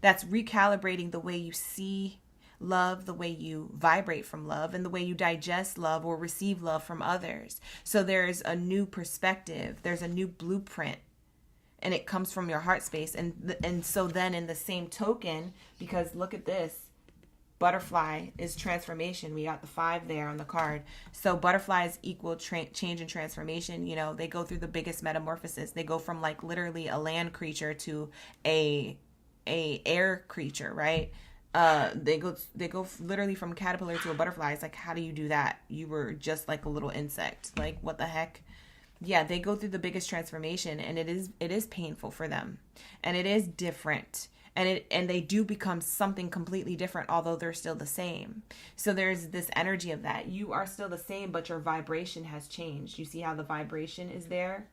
That's recalibrating the way you see love, the way you vibrate from love, and the way you digest love or receive love from others. So there's a new perspective. There's a new blueprint. And it comes from your heart space. And so then in the same token, because look at this, butterfly is transformation. We got the 5 there on the card. So butterflies equal change and transformation. You know, they go through the biggest metamorphosis. They go from like literally a land creature to a air creature, right? They go literally from caterpillar to a butterfly. It's like, how do you do that? You were just like a little insect. Like, what the heck? Yeah, they go through the biggest transformation, and it is painful for them, and it is different, and they do become something completely different, although they're still the same. So there's this energy of that. You are still the same, but your vibration has changed. You see how the vibration is there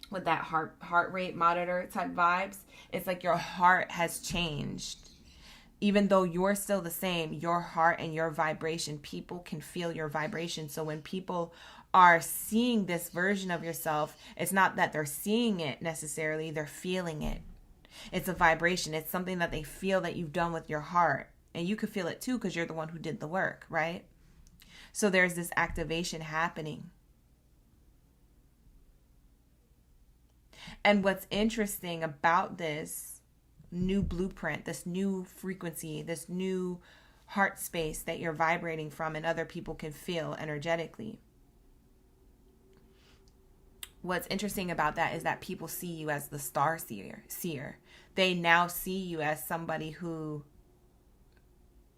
with that heart rate monitor type vibes? It's like your heart has changed. Even though you're still the same, your heart and your vibration, people can feel your vibration. So when people are seeing this version of yourself, it's not that they're seeing it necessarily, they're feeling it. It's a vibration. It's something that they feel that you've done with your heart. And you could feel it too because you're the one who did the work, right? So there's this activation happening. And what's interesting about this new blueprint, this new frequency, this new heart space that you're vibrating from and other people can feel energetically. What's interesting about that is that people see you as the star seer. They now see you as somebody who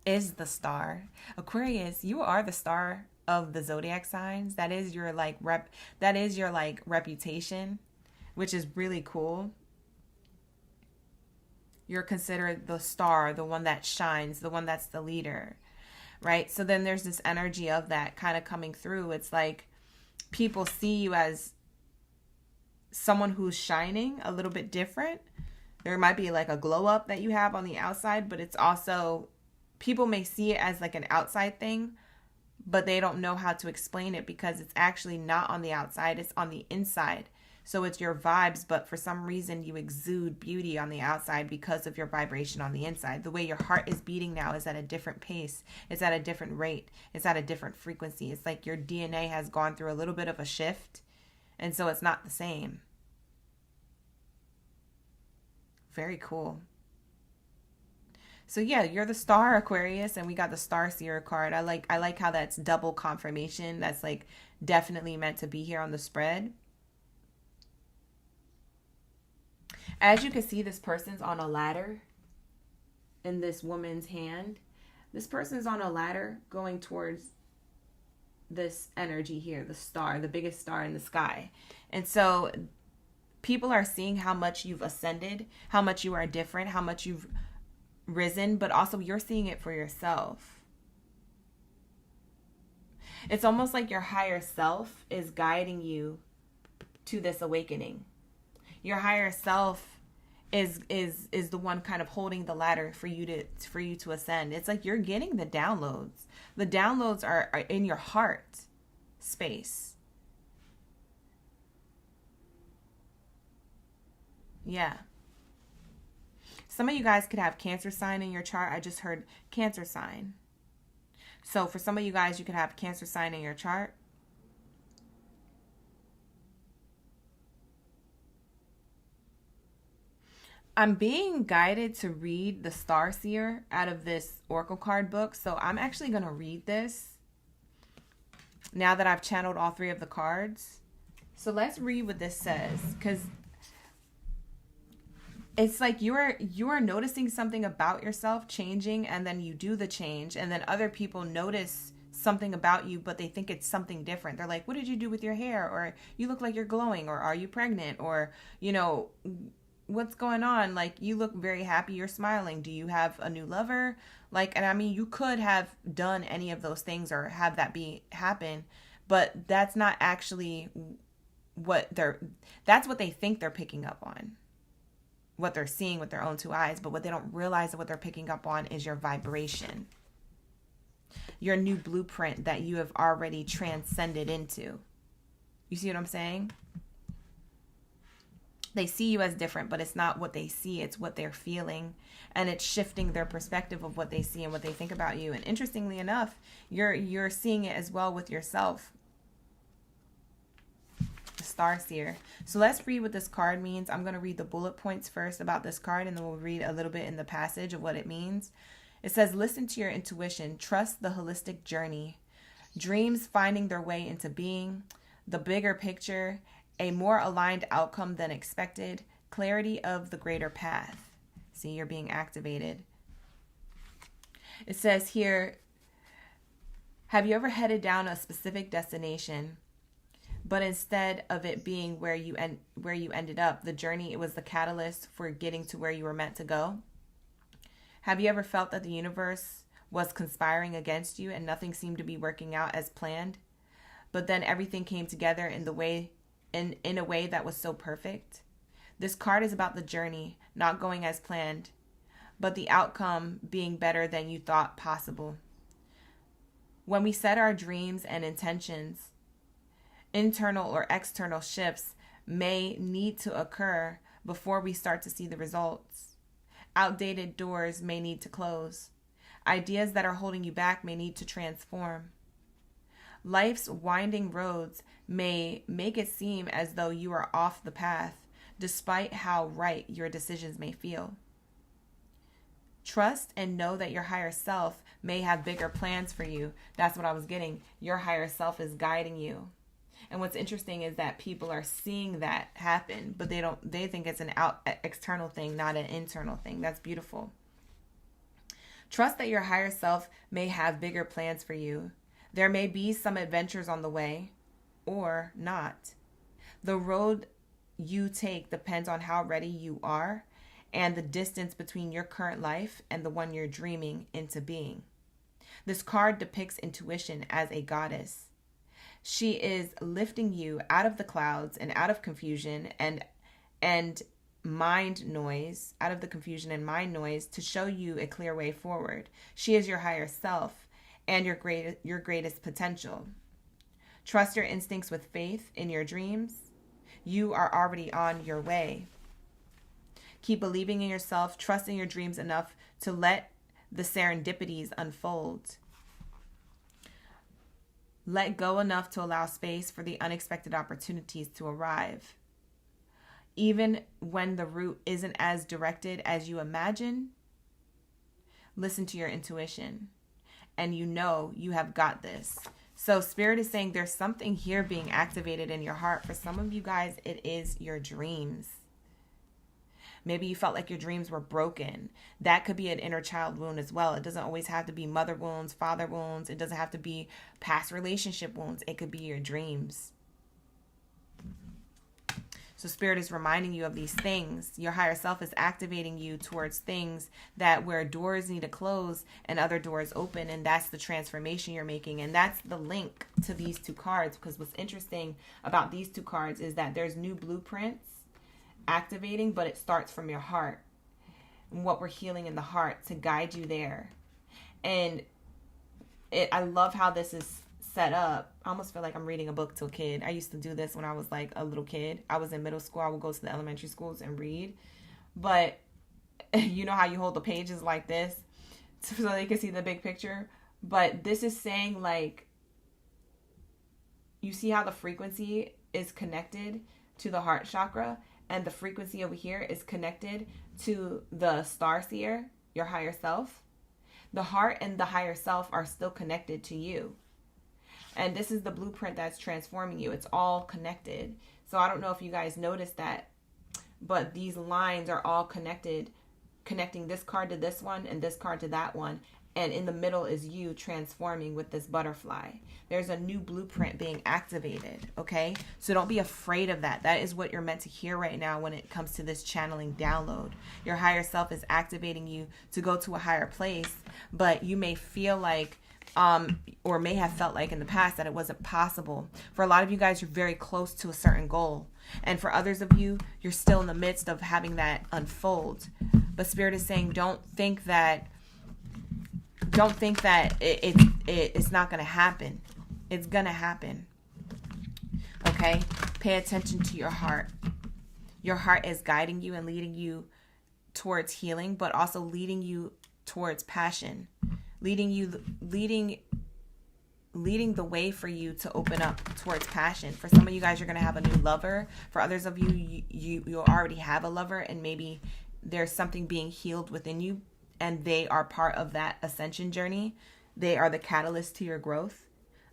is the star. Aquarius, you are the star of the zodiac signs. That is your reputation, which is really cool. You're considered the star, the one that shines, the one that's the leader, right? So then there's this energy of that kind of coming through. It's like people see you as someone who's shining a little bit different. There might be like a glow up that you have on the outside, but it's also, people may see it as like an outside thing, but they don't know how to explain it because it's actually not on the outside, it's on the inside. So it's your vibes, but for some reason you exude beauty on the outside because of your vibration on the inside. The way your heart is beating now is at a different pace. It's at a different rate. It's at a different frequency. It's like your DNA has gone through a little bit of a shift, and so it's not the same. Very cool. So yeah, you're the star, Aquarius, and we got the star seer card. I like how that's double confirmation. That's like definitely meant to be here on the spread. As you can see, this person's on a ladder in this woman's hand. This person's on a ladder going towards energy here, the star, the biggest star in the sky. And so people are seeing how much you've ascended, how much you are different, how much you've risen, but also you're seeing it for yourself. It's almost like your higher self is guiding you to this awakening. Your higher self is the one kind of holding the ladder for you to ascend. It's like you're getting the downloads. The downloads are in your heart space. Yeah. Some of you guys could have Cancer sign in your chart. I just heard Cancer sign. So for some of you guys, you could have Cancer sign in your chart. I'm being guided to read the Star Seer out of this Oracle card book. So I'm actually going to read this now that I've channeled all three of the cards. So let's read what this says, because it's like you are noticing something about yourself changing, and then you do the change, and then other people notice something about you, but they think it's something different. They're like, what did you do with your hair? Or you look like you're glowing, or are you pregnant? Or, you know, what's going on? Like, you look very happy, you're smiling. Do you have a new lover? Like, and I mean, you could have done any of those things or have that happen, but that's not actually that's what they think they're picking up on, what they're seeing with their own two eyes. But what they don't realize that what they're picking up on is your vibration, your new blueprint that you have already transcended into. You see what I'm saying? They see you as different, but it's not what they see, it's what they're feeling. And it's shifting their perspective of what they see and what they think about you. And interestingly enough, you're seeing it as well with yourself. The Star Seer. So let's read what this card means. I'm going to read the bullet points first about this card, and then we'll read a little bit in the passage of what it means. It says, listen to your intuition. Trust the holistic journey. Dreams finding their way into being. The bigger picture. A more aligned outcome than expected. Clarity of the greater path. See, you're being activated. It says here, have you ever headed down a specific destination, but instead of it being where you ended up, the journey, it was the catalyst for getting to where you were meant to go? Have you ever felt that the universe was conspiring against you and nothing seemed to be working out as planned, but then everything came together in a way that was so perfect? This card is about the journey not going as planned, but the outcome being better than you thought possible. When we set our dreams and intentions, internal or external shifts may need to occur before we start to see the results. Outdated doors may need to close. Ideas that are holding you back may need to transform. Life's winding roads may make it seem as though you are off the path, despite how right your decisions may feel. Trust and know that your higher self may have bigger plans for you. That's what I was getting. Your higher self is guiding you. And what's interesting is that people are seeing that happen, but they think it's an external thing, not an internal thing. That's beautiful. Trust that your higher self may have bigger plans for you. There may be some adventures on the way, or not. The road you take depends on how ready you are and the distance between your current life and the one you're dreaming into being. This card depicts intuition as a goddess. She is lifting you out of the clouds and out of confusion and mind noise, out of the confusion and mind noise, to show you a clear way forward. She is your higher self and your greatest potential. Trust your instincts with faith in your dreams. You are already on your way. Keep believing in yourself, trusting your dreams enough to let the serendipities unfold. Let go enough to allow space for the unexpected opportunities to arrive. Even when the route isn't as directed as you imagine, listen to your intuition, and you know you have got this. So Spirit is saying there's something here being activated in your heart. For some of you guys, it is your dreams. Maybe you felt like your dreams were broken. That could be an inner child wound as well. It doesn't always have to be mother wounds, father wounds. It doesn't have to be past relationship wounds. It could be your dreams. So Spirit is reminding you of these things. Your higher self is activating you towards things that where doors need to close and other doors open. And that's the transformation you're making. And that's the link to these two cards. Because what's interesting about these two cards is that there's new blueprints activating, but it starts from your heart. And what we're healing in the heart to guide you there. And I love how this is set up. I almost feel like I'm reading a book to a kid. I used to do this when I was like a little kid. I was in middle school. I would go to the elementary schools and read. But you know how you hold the pages like this so they can see the big picture? But this is saying, like, you see how the frequency is connected to the heart chakra, and the frequency over here is connected to the star seer, your higher self. The heart and the higher self are still connected to you. And this is the blueprint that's transforming you. It's all connected. So I don't know if you guys noticed that, but these lines are all connected, connecting this card to this one and this card to that one. And in the middle is you transforming with this butterfly. There's a new blueprint being activated, okay? So don't be afraid of that. That is what you're meant to hear right now when it comes to this channeling download. Your higher self is activating you to go to a higher place, but you may feel like or may have felt like in the past that it wasn't possible. For a lot of you guys, you're very close to a certain goal. And for others of you, you're still in the midst of having that unfold. But Spirit is saying, don't think that it's not going to happen. It's going to happen. Okay? Pay attention to your heart. Your heart is guiding you and leading you towards healing, but also leading you towards passion. Leading the way for you to open up towards passion. For some of you guys, you're going to have a new lover. For others of you, you already have a lover, and maybe there's something being healed within you, and they are part of that ascension journey. They are the catalyst to your growth.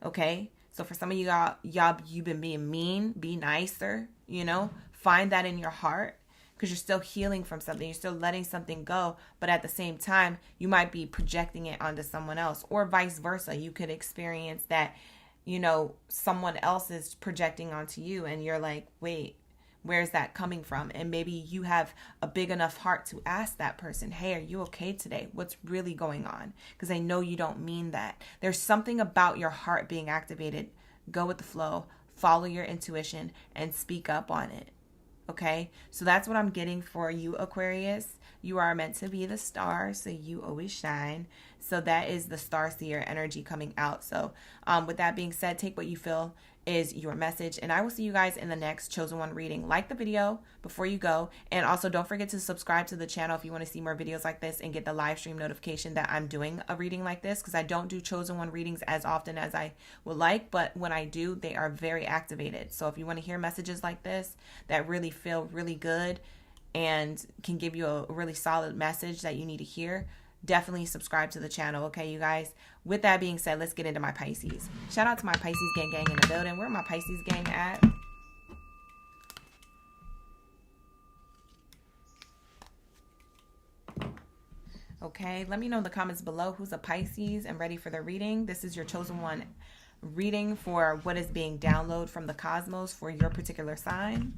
Okay? So for some of you, y'all, you've been being mean. Be nicer, Find that in your heart. Because you're still healing from something. You're still letting something go. But at the same time, you might be projecting it onto someone else. Or vice versa. You could experience that, someone else is projecting onto you. And you're like, wait, where's that coming from? And maybe you have a big enough heart to ask that person, hey, are you okay today? What's really going on? Because I know you don't mean that. There's something about your heart being activated. Go with the flow. Follow your intuition and speak up on it. Okay, so that's what I'm getting for you, Aquarius. You are meant to be the star, so you always shine. So that is the star seer energy coming out. So with that being said, take what you feel is your message. And I will see you guys in the next Chosen One reading. Like the video before you go. And also don't forget to subscribe to the channel if you want to see more videos like this and get the live stream notification that I'm doing a reading like this. Because I don't do Chosen One readings as often as I would like. But when I do, they are very activated. So if you want to hear messages like this that really feel really good and can give you a really solid message that you need to hear, definitely subscribe to the channel, okay, you guys? With that being said, let's get into my Pisces. Shout out to my Pisces gang in the building. Where my Pisces gang at? Okay, let me know in the comments below who's a Pisces and ready for the reading. This is your Chosen One reading for what is being downloaded from the cosmos for your particular sign.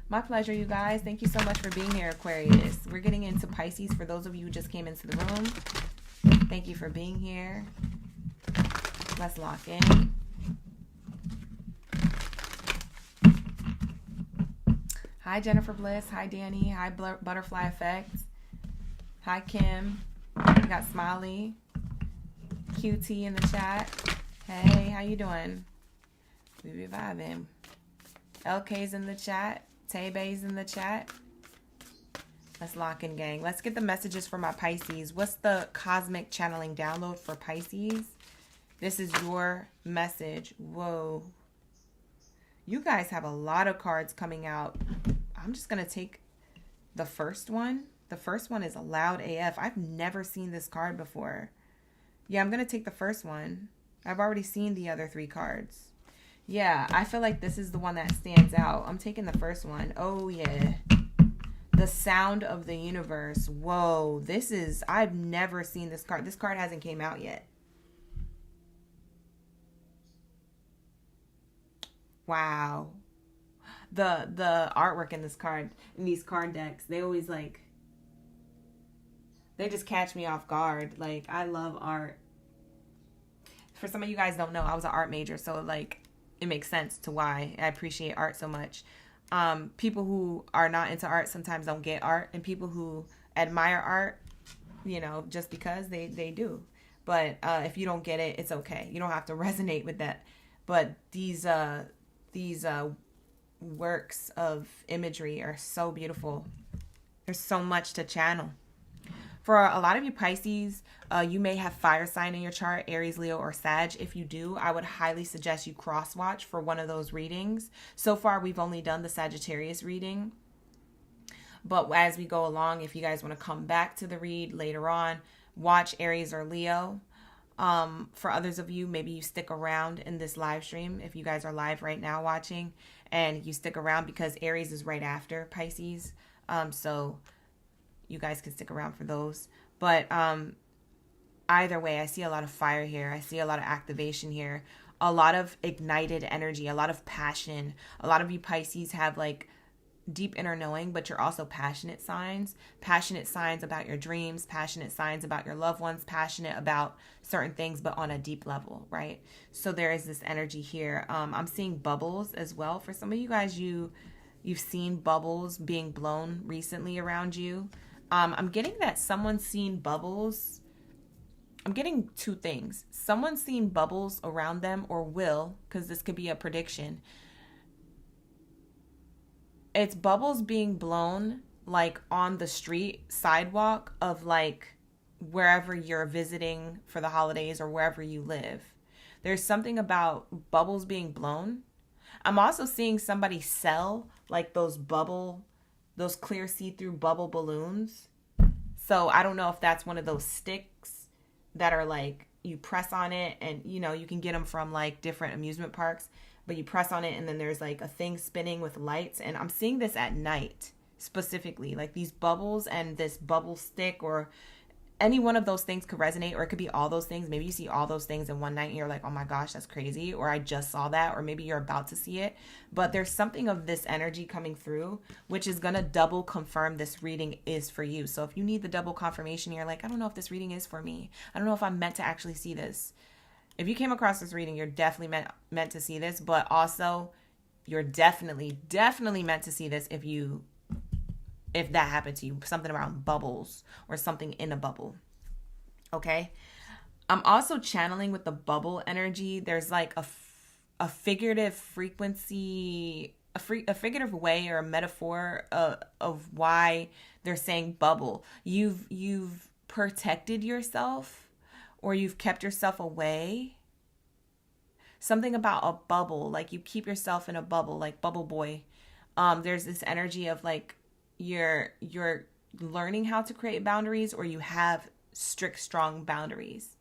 My pleasure, you guys. Thank you so much for being here, Aquarius. We're getting into Pisces for those of you who just came into the room. Thank you for being here. Let's lock in. Hi, Jennifer Bliss. Hi, Danny. Hi, Butterfly Effect. Hi, Kim. We got Smiley. QT in the chat. Hey, how you doing? We reviving. LK's in the chat. Tay-Bay's in the chat. Let's lock in, gang. Let's get the messages for my Pisces. What's the cosmic channeling download for Pisces? This is your message. Whoa. You guys have a lot of cards coming out. I'm just going to take the first one. The first one is a loud AF. I've never seen this card before. Yeah, I'm going to take the first one. I've already seen the other three cards. Yeah, I feel like this is the one that stands out. I'm taking the first one. Oh, yeah. The sound of the universe. Whoa, I've never seen this card. This card hasn't came out yet. Wow. The artwork in these card decks, they just catch me off guard. Like, I love art. For some of you guys don't know, I was an art major, so like it makes sense to why I appreciate art so much. People who are not into art sometimes don't get art, and people who admire art, just because they do. But if you don't get it, it's okay. You don't have to resonate with that. But these works of imagery are so beautiful. There's so much to channel. For a lot of you Pisces, you may have fire sign in your chart, Aries, Leo, or Sag. If you do, I would highly suggest you cross-watch for one of those readings. So far, we've only done the Sagittarius reading. But as we go along, if you guys want to come back to the read later on, watch Aries or Leo. For others of you, maybe you stick around in this live stream. If you guys are live right now watching, and you stick around because Aries is right after Pisces. So you guys can stick around for those. But either way, I see a lot of fire here. I see a lot of activation here. A lot of ignited energy, a lot of passion. A lot of you Pisces have like deep inner knowing, but you're also passionate signs. Passionate signs about your dreams, passionate signs about your loved ones, passionate about certain things, but on a deep level, right? So there is this energy here. I'm seeing bubbles as well. For some of you guys, you've seen bubbles being blown recently around you. I'm getting that someone's seen bubbles. I'm getting two things. Someone's seen bubbles around them, or will, because this could be a prediction. It's bubbles being blown like on the street sidewalk of like wherever you're visiting for the holidays or wherever you live. There's something about bubbles being blown. I'm also seeing somebody sell like those clear see-through bubble balloons. So I don't know if that's one of those sticks that are like you press on it, and you can get them from like different amusement parks, but you press on it and then there's like a thing spinning with lights. And I'm seeing this at night specifically, like these bubbles and this bubble stick, or any one of those things could resonate, or it could be all those things. Maybe you see all those things in one night and you're like, oh my gosh, that's crazy. Or I just saw that, or maybe you're about to see it. But there's something of this energy coming through, which is going to double confirm this reading is for you. So if you need the double confirmation, you're like, I don't know if this reading is for me. I don't know if I'm meant to actually see this. If you came across this reading, you're definitely meant to see this, but also you're definitely meant to see this if that happened to you, something around bubbles or something in a bubble. Okay. I'm also channeling with the bubble energy. There's like a figurative frequency, a figurative way or a metaphor of why they're saying bubble. You've protected yourself, or you've kept yourself away. Something about a bubble, like you keep yourself in a bubble, like bubble boy. There's this energy of like you're learning how to create boundaries, or you have strict, strong boundaries.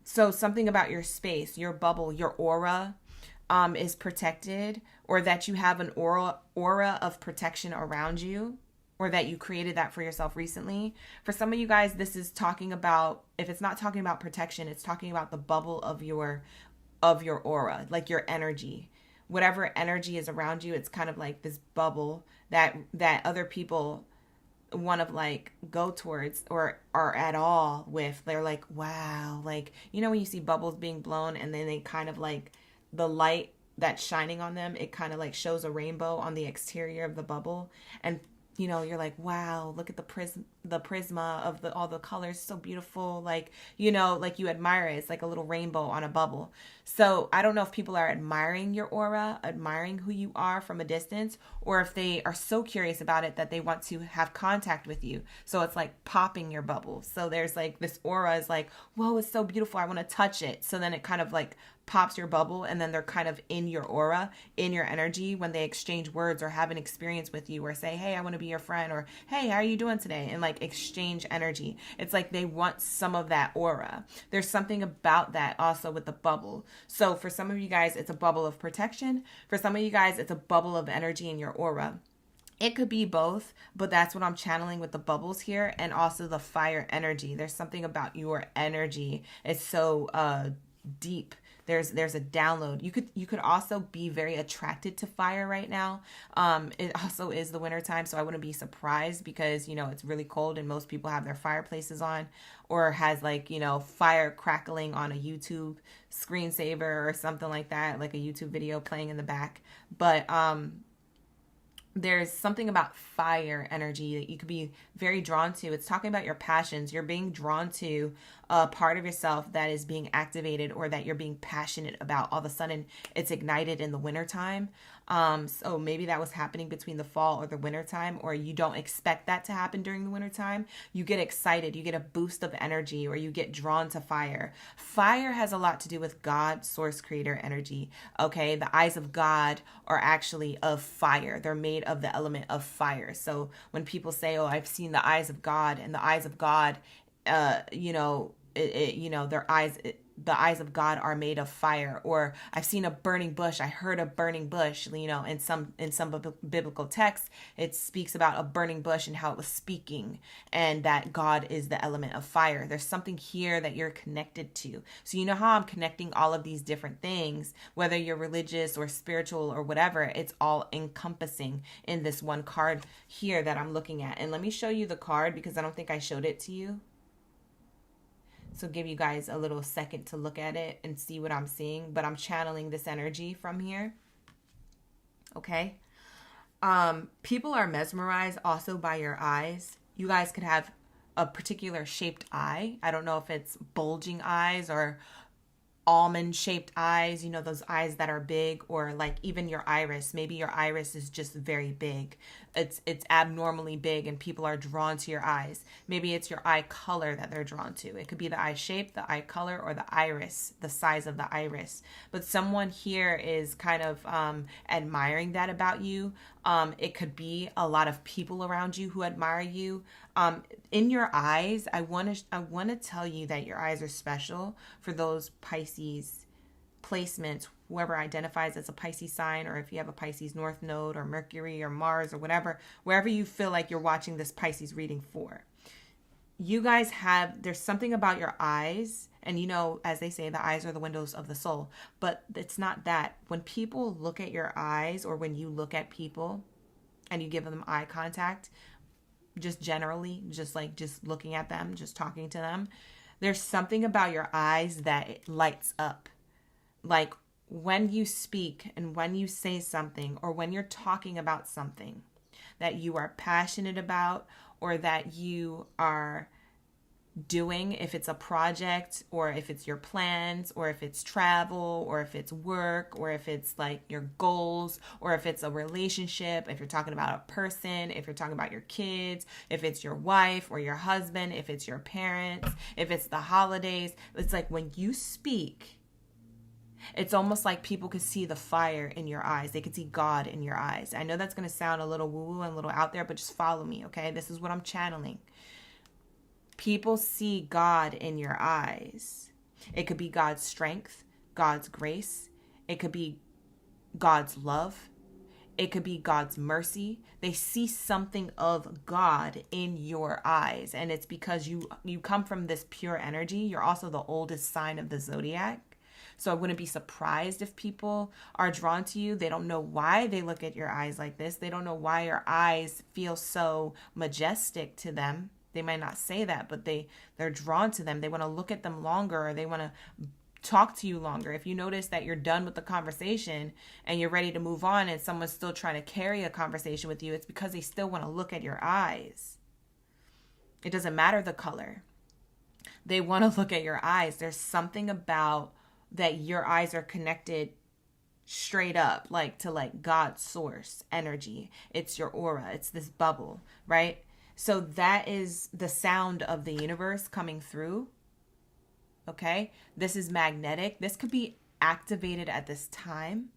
So something about your space, your bubble, your aura is protected, or that you have an aura of protection around you, or that you created that for yourself recently. For some of you guys, this is talking about, if it's not talking about protection, it's talking about the bubble of your aura, like your energy. Whatever energy is around you, it's kind of like this bubble that other people want to like go towards or are at all with. They're like, wow, like, when you see bubbles being blown and then they kind of like the light that's shining on them, it kind of like shows a rainbow on the exterior of the bubble. And you're like, wow, look at the prisma of all the colors, so beautiful. Like, like you admire it. It's like a little rainbow on a bubble. So I don't know if people are admiring your aura, admiring who you are from a distance, or if they are so curious about it that they want to have contact with you. So it's like popping your bubble. So there's like this aura is like, whoa, it's so beautiful. I want to touch it. So then it kind of like pops your bubble, and then they're kind of in your aura, in your energy when they exchange words or have an experience with you, or say, hey, I want to be your friend, or hey, how are you doing today? And like like exchange energy. It's like they want some of that aura. There's something about that also with the bubble. So for some of you guys, it's a bubble of protection. For some of you guys, it's a bubble of energy in your aura. It could be both, but that's what I'm channeling with the bubbles here, and also the fire energy. There's something about your energy. It's so deep. There's a download. You could also be very attracted to fire right now. It also is the winter time, so I wouldn't be surprised because, you know, it's really cold and most people have their fireplaces on, or has like, you know, fire crackling on a YouTube screensaver or something like that, like a YouTube video playing in the back. But there's something about fire energy that you could be very drawn to. It's talking about your passions. You're being drawn to a part of yourself that is being activated, or that you're being passionate about. All of a sudden, it's ignited in the wintertime. So maybe that was happening between the fall or the wintertime, or you don't expect that to happen during the wintertime. You get excited, you get a boost of energy, or you get drawn to fire. Fire has a lot to do with God, source, creator energy. Okay, the eyes of God are actually of fire. They're made of the element of fire. So when people say, oh, I've seen the eyes of God, and the eyes of God, the eyes of God are made of fire, or I've seen a burning bush. I heard a burning bush, you know, in some biblical texts, it speaks about a burning bush and how it was speaking, and that God is the element of fire. There's something here that you're connected to. So you know how I'm connecting all of these different things, whether you're religious or spiritual or whatever, it's all encompassing in this one card here that I'm looking at. And let me show you the card because I don't think I showed it to you. So give you guys a little second to look at it and see what I'm seeing. But I'm channeling this energy from here. Okay. People are mesmerized also by your eyes. You guys could have a particular shaped eye. I don't know if it's bulging eyes or almond shaped eyes, you know, those eyes that are big, or like even your iris. Maybe your iris is just very big. It's abnormally big and people are drawn to your eyes. Maybe it's your eye color that they're drawn to. It could be the eye shape, the eye color, or the iris, the size of the iris. But someone here is kind of admiring that about you. It could be a lot of people around you who admire you. In your eyes, I want to tell you that your eyes are special for those Pisces placements, whoever identifies as a Pisces sign, or if you have a Pisces North Node or Mercury or Mars or whatever, wherever you feel like you're watching this Pisces reading for. You guys there's something about your eyes, and you know, as they say, the eyes are the windows of the soul, but it's not that. When people look at your eyes, or when you look at people and you give them eye contact, just generally, just looking at them, just talking to them, there's something about your eyes that it lights up. Like when you speak and when you say something, or when you're talking about something that you are passionate about, or that you are doing, if it's a project, or if it's your plans, or if it's travel, or if it's work, or if it's like your goals, or if it's a relationship, if you're talking about a person, if you're talking about your kids, if it's your wife or your husband, if it's your parents, if it's the holidays. It's like when you speak, it's almost like people could see the fire in your eyes. They could see God in your eyes. I know that's going to sound a little woo-woo and a little out there, but just follow me, okay? This is what I'm channeling. People see God in your eyes. It could be God's strength, God's grace. It could be God's love. It could be God's mercy. They see something of God in your eyes. And it's because you come from this pure energy. You're also the oldest sign of the Zodiac. So I wouldn't be surprised if people are drawn to you. They don't know why they look at your eyes like this. They don't know why your eyes feel so majestic to them. They might not say that, but they're drawn to them. They want to look at them longer, or they want to talk to you longer. If you notice that you're done with the conversation and you're ready to move on, and someone's still trying to carry a conversation with you, it's because they still want to look at your eyes. It doesn't matter the color. They want to look at your eyes. There's something about that your eyes are connected straight up, like to like God's source energy. It's your aura. It's this bubble, right? So that is the sound of the universe coming through. Okay. This is magnetic. This could be activated at this time.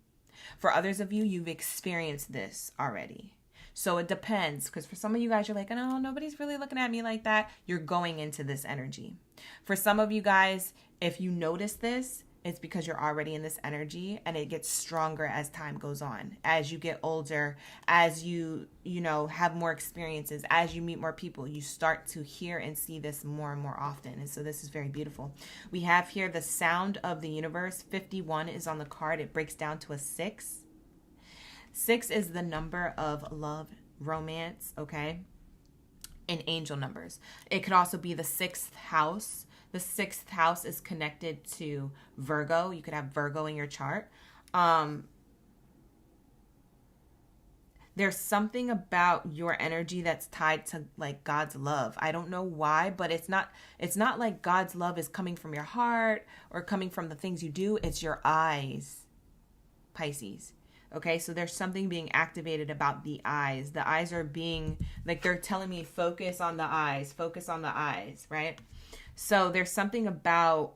For others of you, you've experienced this already. So it depends, because for some of you guys, you're like, no, nobody's really looking at me like that. You're going into this energy. For some of you guys, if you notice this, it's because you're already in this energy, and it gets stronger as time goes on. As you get older, as you have more experiences, as you meet more people, you start to hear and see this more and more often. And so this is very beautiful. We have here the sound of the universe. 51 is on the card. It breaks down to a 6. 6 is the number of love, romance, okay? And angel numbers. It could also be the 6th house. The 6th house is connected to Virgo. You could have Virgo in your chart. There's something about your energy that's tied to like God's love. I don't know why, but it's not like God's love is coming from your heart or coming from the things you do. It's your eyes, Pisces. Okay, so there's something being activated about the eyes. The eyes are being, like, they're telling me, focus on the eyes, right? So there's something about,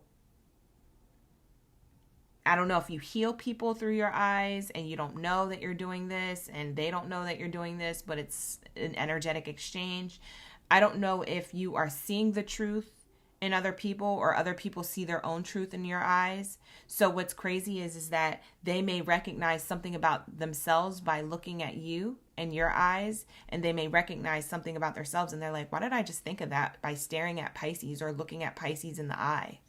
I don't know if you heal people through your eyes and you don't know that you're doing this and they don't know that you're doing this, but it's an energetic exchange. I don't know if you are seeing the truth in other people or other people see their own truth in your eyes. So what's crazy is that they may recognize something about themselves by looking at you and your eyes, and they may recognize something about themselves and they're like, why did I just think of that by staring at Pisces or looking at Pisces in the eye?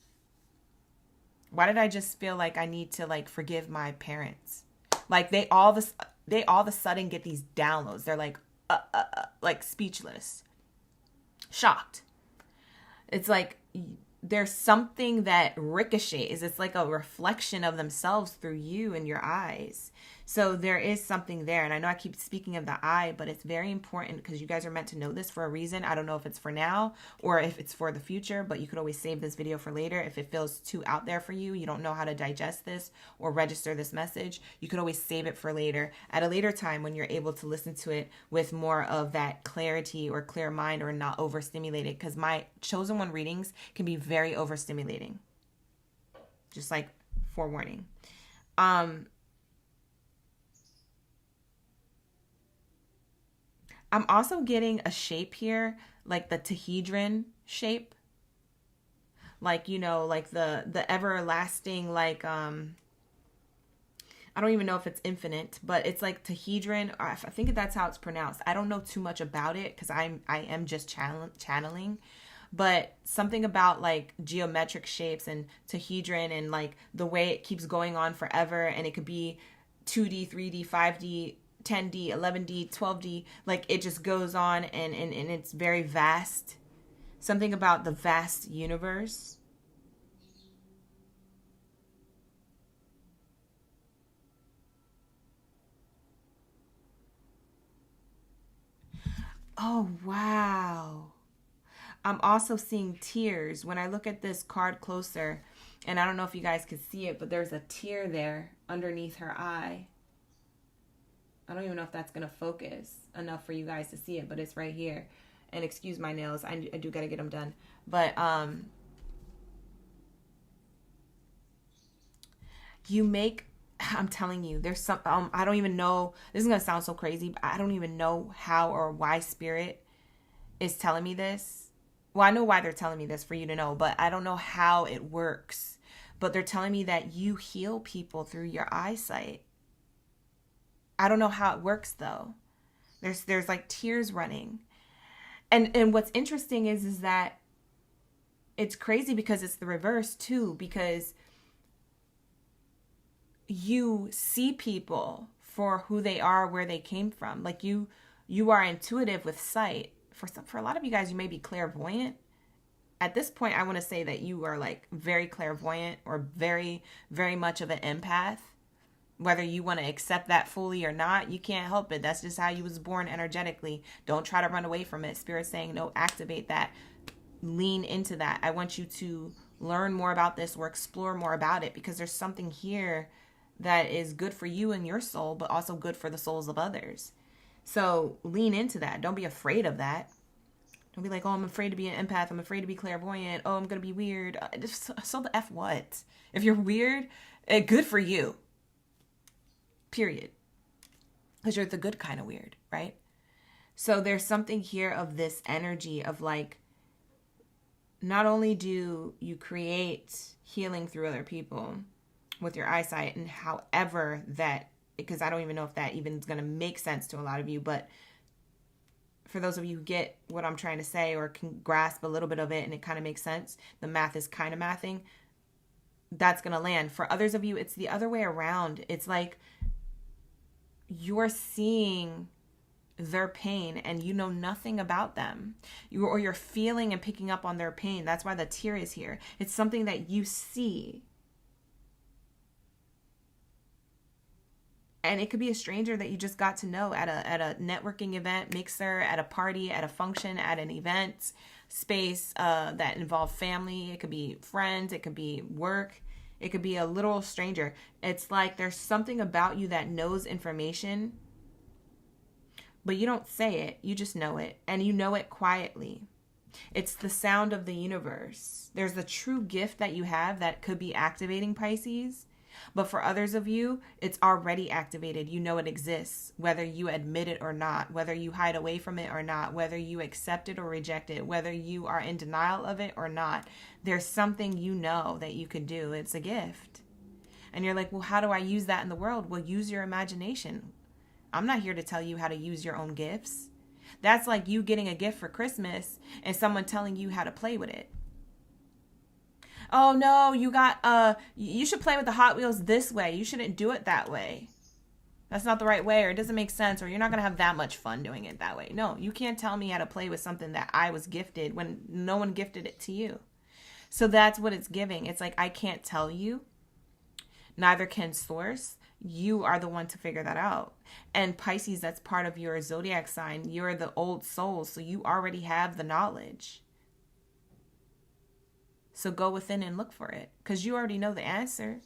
Why did I just feel like I need to like forgive my parents? Like they all of a sudden get these downloads. They're like speechless, shocked. It's like there's something that ricochets. It's like a reflection of themselves through you and your eyes. So there is something there. And I know I keep speaking of the eye, but it's very important because you guys are meant to know this for a reason. I don't know if it's for now or if it's for the future, but you could always save this video for later. If it feels too out there for you, you don't know how to digest this or register this message, you could always save it for later at a later time when you're able to listen to it with more of that clarity or clear mind or not overstimulated, because my chosen one readings can be very overstimulating. Just like forewarning. I'm also getting a shape here, like the Tehedron shape. Like, like the everlasting, like, I don't even know if it's infinite, but it's like Tehedron. I think that's how it's pronounced. I don't know too much about it because I am just channeling. But something about like geometric shapes and Tehedron and like the way it keeps going on forever, and it could be 2D, 3D, 5D, 10D, 11D, 12D, like it just goes on and it's very vast. Something about the vast universe. Oh, wow. I'm also seeing tears. When I look at this card closer, and I don't know if you guys could see it, but there's a tear there underneath her eye. I don't even know if that's going to focus enough for you guys to see it, but it's right here. And excuse my nails. I do got to get them done. But you make, I'm telling you, there's some, I don't even know, this is going to sound so crazy, but I don't even know how or why Spirit is telling me this. Well, I know why they're telling me this for you to know, but I don't know how it works. But they're telling me that you heal people through your eyesight. I don't know how it works though. There's like tears running. And what's interesting is that it's crazy because it's the reverse too, because you see people for who they are, where they came from. Like you are intuitive with sight. For a lot of you guys, you may be clairvoyant. At this point, I want to say that you are like very clairvoyant or very, very much of an empath. Whether you want to accept that fully or not, you can't help it. That's just how you was born energetically. Don't try to run away from it. Spirit's saying, no, activate that. Lean into that. I want you to learn more about this or explore more about it, because there's something here that is good for you and your soul, but also good for the souls of others. So lean into that. Don't be afraid of that. Don't be like, oh, I'm afraid to be an empath. I'm afraid to be clairvoyant. Oh, I'm going to be weird. So the F what? If you're weird, good for you. Period. Because you're the good kind of weird, right? So there's something here of this energy of like, not only do you create healing through other people with your eyesight, and however that, because I don't even know if that even is going to make sense to a lot of you, but for those of you who get what I'm trying to say or can grasp a little bit of it and it kind of makes sense, the math is kind of mathing, that's going to land. For others of you, it's the other way around. It's like you're seeing their pain and you know nothing about them, or you're feeling and picking up on their pain. That's why the tear is here. It's something that you see. And it could be a stranger that you just got to know at a networking event, mixer, at a party, at a function, at an event space that involved family. It could be friends. It could be work. It could be a literal stranger. It's like there's something about you that knows information, but you don't say it. You just know it. And you know it quietly. It's the sound of the universe. There's the true gift that you have that could be activating Pisces. But for others of you, it's already activated. You know it exists, whether you admit it or not, whether you hide away from it or not, whether you accept it or reject it, whether you are in denial of it or not. There's something you know that you can do. It's a gift. And you're like, well, how do I use that in the world? Well, use your imagination. I'm not here to tell you how to use your own gifts. That's like you getting a gift for Christmas and someone telling you how to play with it. Oh no, you should play with the Hot Wheels this way. You shouldn't do it that way. That's not the right way, or it doesn't make sense, or you're not going to have that much fun doing it that way. No, you can't tell me how to play with something that I was gifted when no one gifted it to you. So that's what it's giving. It's like, I can't tell you. Neither can Source. You are the one to figure that out. And Pisces, that's part of your zodiac sign. You're the old soul, so you already have the knowledge. So go within and look for it, because you already know the answer.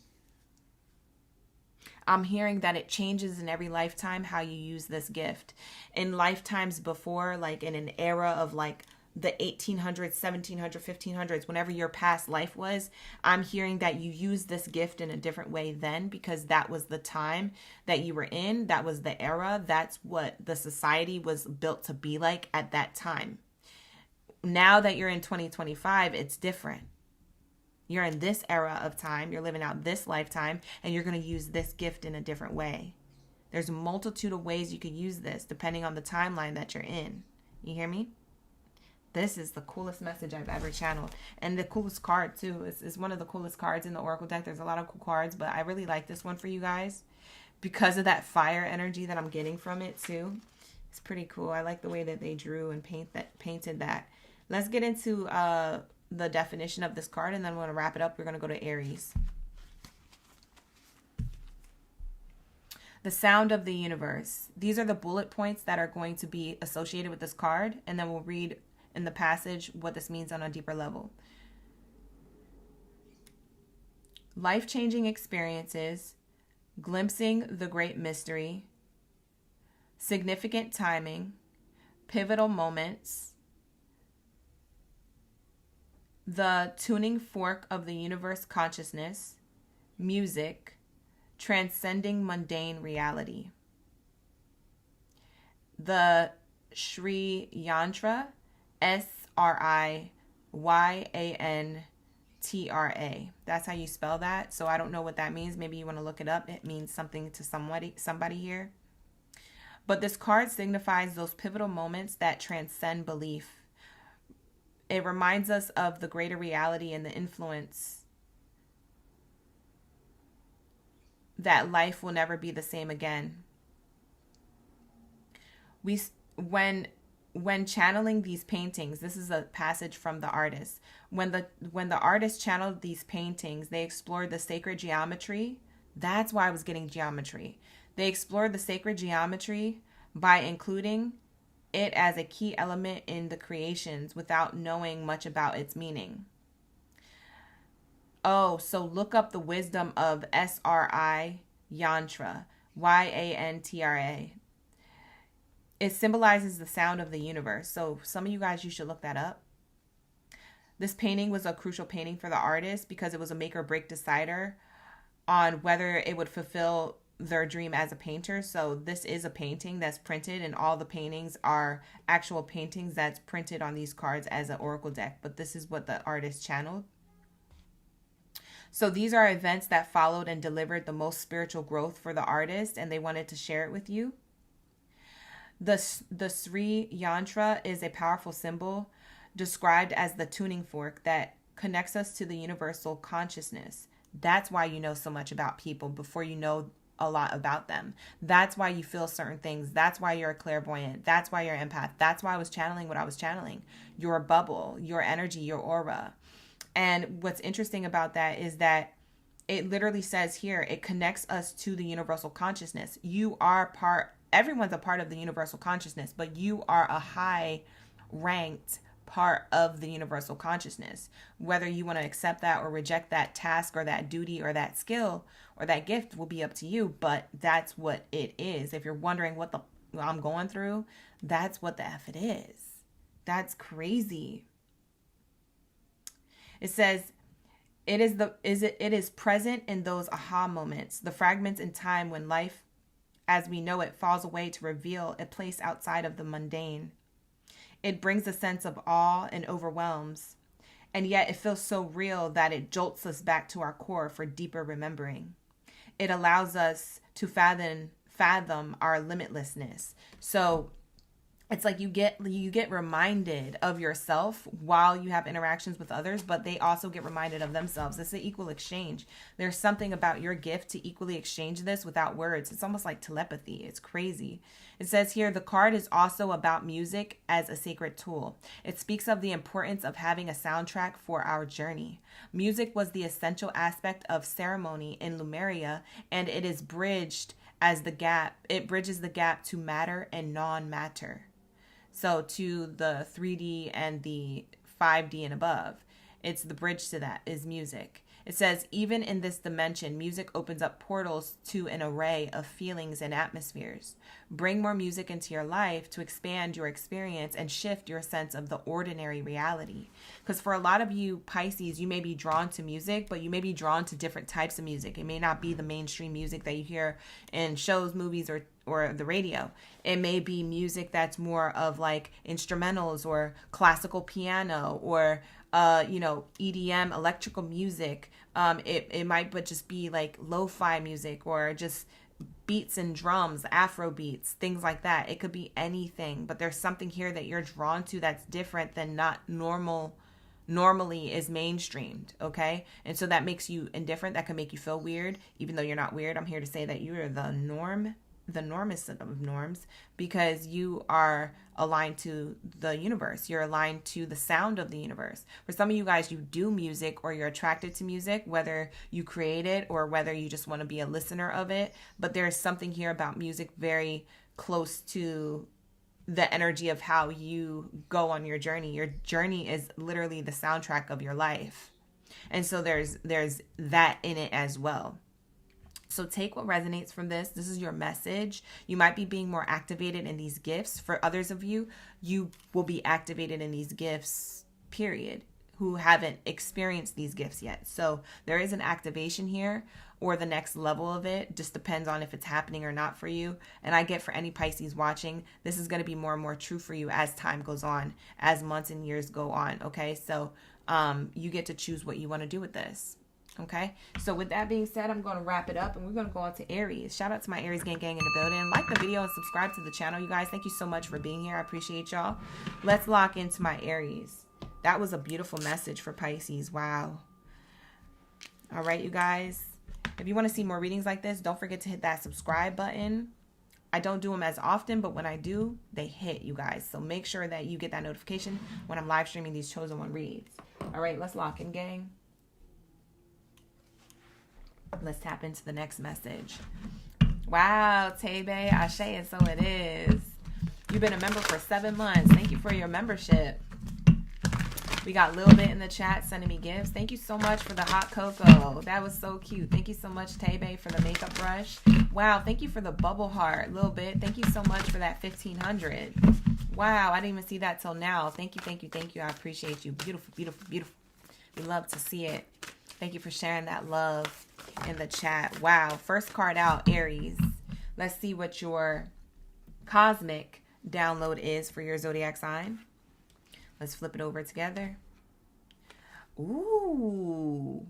I'm hearing that it changes in every lifetime how you use this gift. In lifetimes before, like in an era of like the 1800s, 1700s, 1500s, whenever your past life was, I'm hearing that you use this gift in a different way then, because that was the time that you were in. That was the era. That's what the society was built to be like at that time. Now that you're in 2025, it's different. You're in this era of time, you're living out this lifetime, and you're going to use this gift in a different way. There's a multitude of ways you could use this depending on the timeline that you're in. You hear me? This is the coolest message I've ever channeled. And the coolest card, too. It's one of the coolest cards in the Oracle deck. There's a lot of cool cards, but I really like this one for you guys because of that fire energy that I'm getting from it, too. It's pretty cool. I like the way that they drew and painted that. Let's get into the definition of this card, and then we're going to wrap it up. We're going to go to Aries. The sound of the universe. These are the bullet points that are going to be associated with this card, and then we'll read in the passage what this means on a deeper level. Life-changing experiences, glimpsing the great mystery, significant timing, pivotal moments, the tuning fork of the universe consciousness, music, transcending mundane reality. The Sri Yantra, Sriyantra. That's how you spell that. So I don't know what that means. Maybe you want to look it up. It means something to somebody here. But this card signifies those pivotal moments that transcend belief. It reminds us of the greater reality and the influence that life will never be the same again. When channeling these paintings, this is a passage from the artist. When the artist channeled these paintings, they explored the sacred geometry. That's why I was getting geometry. They explored the sacred geometry by including it as a key element in the creations without knowing much about its meaning. Oh, so look up the wisdom of Sri Yantra, Yantra. It symbolizes the sound of the universe. So some of you guys, you should look that up. This painting was a crucial painting for the artist because it was a make or break decider on whether it would fulfill their dream as a painter. So this is a painting that's printed, and all the paintings are actual paintings that's printed on these cards as an oracle deck. But this is what the artist channeled. So these are events that followed and delivered the most spiritual growth for the artist, and they wanted to share it with you. The Sri Yantra is a powerful symbol described as the tuning fork that connects us to the universal consciousness. That's why you know so much about people before you know a lot about them. That's why you feel certain things. That's why you're a clairvoyant. That's why you're an empath. That's why I was channeling what I was channeling. Your bubble, your energy, your aura. And what's interesting about that is that it literally says here, it connects us to the universal consciousness. You are everyone's a part of the universal consciousness, but you are a high ranked part of the universal consciousness. Whether you want to accept that or reject that task or that duty or that skill or that gift will be up to you, but that's what it is. If you're wondering what I'm going through, that's what the F it is. That's crazy. It says, it is present in those aha moments, the fragments in time when life as we know it falls away to reveal a place outside of the mundane. It brings a sense of awe and overwhelms, and yet it feels so real that it jolts us back to our core for deeper remembering. It allows us to fathom our limitlessness. So it's like you get reminded of yourself while you have interactions with others, but they also get reminded of themselves. It's an equal exchange. There's something about your gift to equally exchange this without words. It's almost like telepathy. It's crazy. It says here, the card is also about music as a sacred tool. It speaks of the importance of having a soundtrack for our journey. Music was the essential aspect of ceremony in Lemuria, and it is bridged as the gap. It bridges the gap to matter and non-matter. So to the 3D and the 5D and above, it's the bridge to that is music. It says, even in this dimension, music opens up portals to an array of feelings and atmospheres. Bring more music into your life to expand your experience and shift your sense of the ordinary reality. Because for a lot of you Pisces, you may be drawn to music, but you may be drawn to different types of music. It may not be the mainstream music that you hear in shows, movies, or the radio. It may be music that's more of like instrumentals or classical piano or EDM, electrical music. It might but just be like lo-fi music or just beats and drums, Afro beats, things like that. It could be anything, but there's something here that you're drawn to that's different than not normally is mainstreamed, okay? And so that makes you indifferent. That can make you feel weird, even though you're not weird. I'm here to say that you are the normest of norms, because you are aligned to the universe. You're aligned to the sound of the universe. For some of you guys, you do music or you're attracted to music, whether you create it or whether you just want to be a listener of it. But there's something here about music very close to the energy of how you go on your journey. Your journey is literally the soundtrack of your life. And so there's that in it as well. So take what resonates from this. This is your message. You might be being more activated in these gifts. For others of you, you will be activated in these gifts, period, who haven't experienced these gifts yet. So there is an activation here, or the next level of it. Just depends on if it's happening or not for you. And I get for any Pisces watching, this is going to be more and more true for you as time goes on, as months and years go on. Okay, so you get to choose what you want to do with this. Okay, so with that being said, I'm going to wrap it up and we're going to go on to Aries. Shout out to my Aries gang in the building. Like the video and subscribe to the channel, you guys. Thank you so much for being here. I appreciate y'all. Let's lock into my Aries. That was a beautiful message for Pisces. Wow. All right, you guys. If you want to see more readings like this, don't forget to hit that subscribe button. I don't do them as often, but when I do, they hit, you guys. So make sure that you get that notification when I'm live streaming these chosen one reads. All right, let's lock in, gang. Let's tap into the next message. Wow, Tebe, Ashe, and so it is. You've been a member for 7 months. Thank you for your membership. We got Lil Bit in the chat sending me gifts. Thank you so much for the hot cocoa. That was so cute. Thank you so much, Tebe, for the makeup brush. Wow, thank you for the bubble heart, Lil Bit. Thank you so much for that 1,500. Wow, I didn't even see that till now. Thank you, thank you, thank you. I appreciate you. Beautiful, beautiful, beautiful. We love to see it. Thank you for sharing that love. in the chat. Wow. First card out, Aries. Let's see what your cosmic download is for your zodiac sign. Let's flip it over together. Ooh.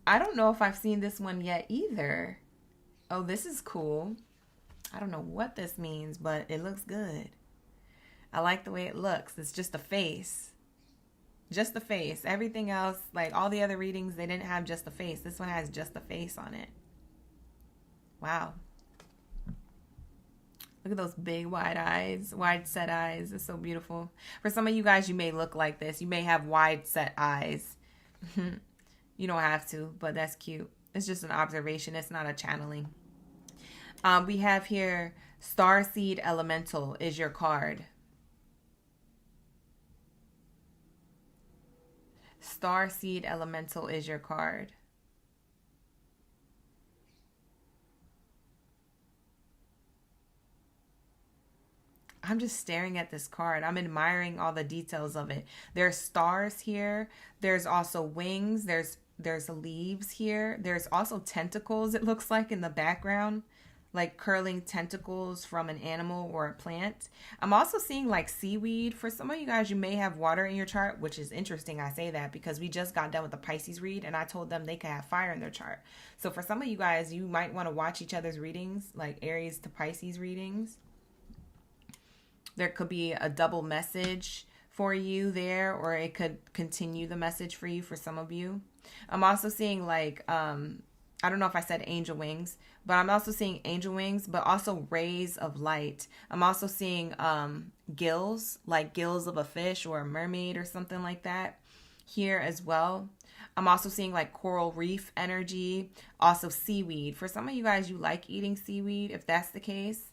I don't know if I've seen this one yet either. Oh, this is cool. I don't know what this means, but it looks good. I like the way it looks. It's just a face. Just the face. Everything else, like all the other readings, they didn't have just the face. This one has just the face on it. Wow. Look at those big wide eyes, wide set eyes. It's so beautiful. For some of you guys, you may look like this. You may have wide set eyes. You don't have to, but that's cute. It's just an observation. It's not a channeling. We have here, Starseed Elemental is your card. Starseed Elemental is your card. I'm just staring at this card. I'm admiring all the details of it. There's stars here. There's also wings. There's leaves here. There's also tentacles, it looks like, in the background. Like curling tentacles from an animal or a plant. I'm also seeing like seaweed. For some of you guys, you may have water in your chart, which is interesting. I say that because we just got done with the Pisces read and I told them they could have fire in their chart. So for some of you guys, you might want to watch each other's readings, like Aries to Pisces readings. There could be a double message for you there, or it could continue the message for you for some of you. I'm also seeing like, I don't know if I said angel wings, but I'm also seeing angel wings, but also rays of light. I'm also seeing gills, like gills of a fish or a mermaid or something like that here as well. I'm also seeing like coral reef energy, also seaweed. For some of you guys, you like eating seaweed, if that's the case.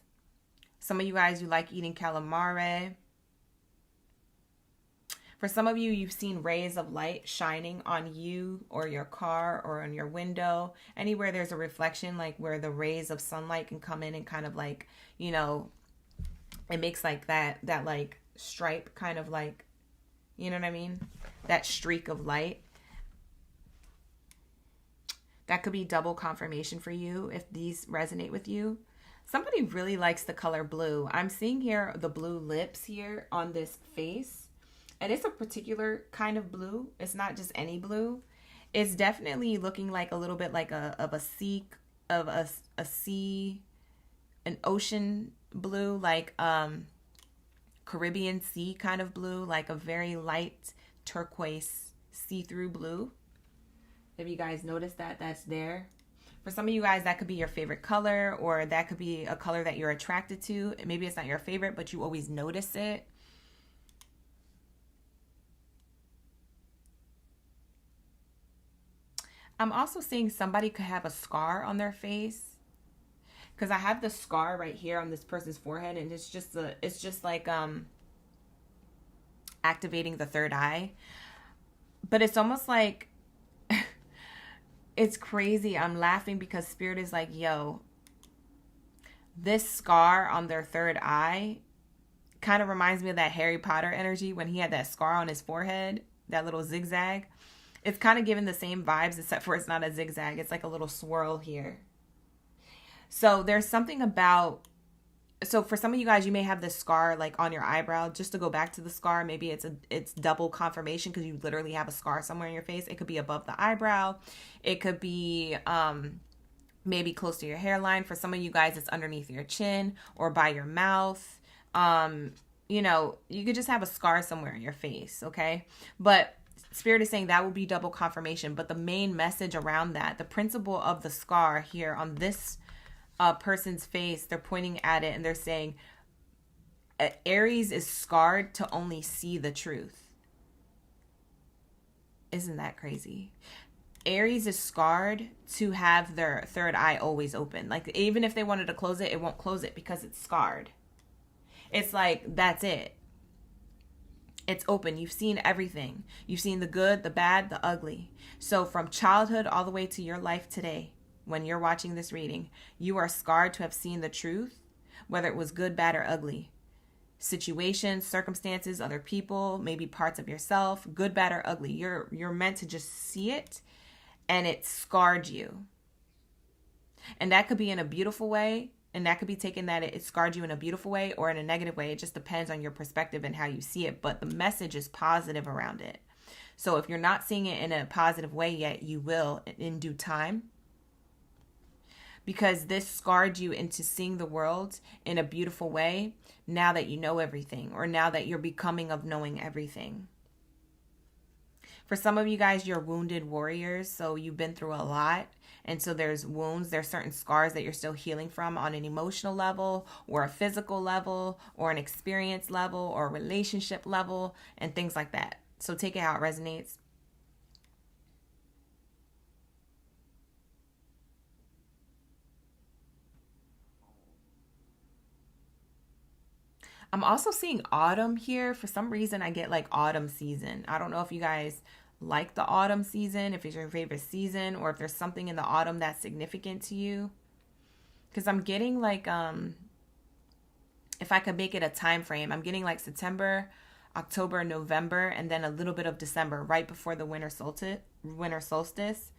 Some of you guys, you like eating calamari. For some of you, you've seen rays of light shining on you or your car or on your window. Anywhere there's a reflection, like where the rays of sunlight can come in and kind of like, you know, it makes like that like stripe kind of like, you know what I mean? That streak of light. That could be double confirmation for you if these resonate with you. Somebody really likes the color blue. I'm seeing here the blue lips here on this face. And it's a particular kind of blue. It's not just any blue. It's definitely looking like a little bit like a sea, an ocean blue, like Caribbean Sea kind of blue, like a very light turquoise see-through blue. If you guys notice that, that's there. For some of you guys, that could be your favorite color, or that could be a color that you're attracted to. Maybe it's not your favorite, but you always notice it. I'm also seeing somebody could have a scar on their face, because I have the scar right here on this person's forehead, and it's just like activating the third eye. But it's almost like it's crazy. I'm laughing because Spirit is like, yo, this scar on their third eye kind of reminds me of that Harry Potter energy when he had that scar on his forehead, that little zigzag. It's kind of giving the same vibes, except for it's not a zigzag. It's like a little swirl here. So there's something about, so for some of you guys, you may have this scar like on your eyebrow. Just to go back to the scar, maybe it's double confirmation because you literally have a scar somewhere in your face. It could be above the eyebrow. It could be maybe close to your hairline. For some of you guys, it's underneath your chin or by your mouth. You know, you could just have a scar somewhere in your face, okay? But Spirit is saying that will be double confirmation. But the main message around that, the principle of the scar here on this person's face, they're pointing at it and they're saying Aries is scarred to only see the truth. Isn't that crazy? Aries is scarred to have their third eye always open. Like even if they wanted to close it, it won't close it because it's scarred. It's like, that's it. It's open. You've seen everything. You've seen the good, the bad, the ugly. So from childhood all the way to your life today, when you're watching this reading, you are scarred to have seen the truth, whether it was good, bad, or ugly. Situations, circumstances, other people, maybe parts of yourself, good, bad, or ugly. You're meant to just see it, and it scarred you. And that could be in a beautiful way. And that could be taken that it scarred you in a beautiful way or in a negative way. It just depends on your perspective and how you see it. But the message is positive around it. So if you're not seeing it in a positive way yet, you will in due time. Because this scarred you into seeing the world in a beautiful way now that you know everything, or now that you're becoming of knowing everything. For some of you guys, you're wounded warriors, so you've been through a lot. And so there's wounds, there's certain scars that you're still healing from on an emotional level or a physical level or an experience level or a relationship level and things like that. So take it how it resonates. I'm also seeing autumn here. For some reason, I get like autumn season. I don't know if you guys like the autumn season, if it's your favorite season, or if there's something in the autumn that's significant to you. Because I'm getting like, if I could make it a time frame, I'm getting like September, October, November, and then a little bit of December, right before the winter solstice.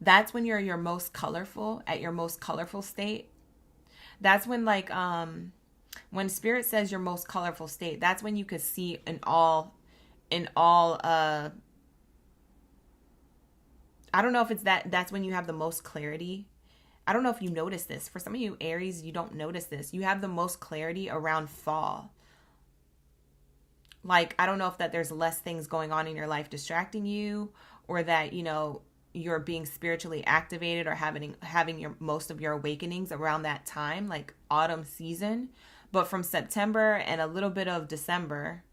That's when you're your most colorful, at your most colorful state. That's when like when spirit says your most colorful state, that's when you could see I don't know if it's that's when you have the most clarity. I don't know if you notice this. For some of you Aries, you don't notice this. You have the most clarity around fall. Like, I don't know if that there's less things going on in your life distracting you, or that, you know, you're being spiritually activated or having your most of your awakenings around that time, like autumn season. But from September and a little bit of December,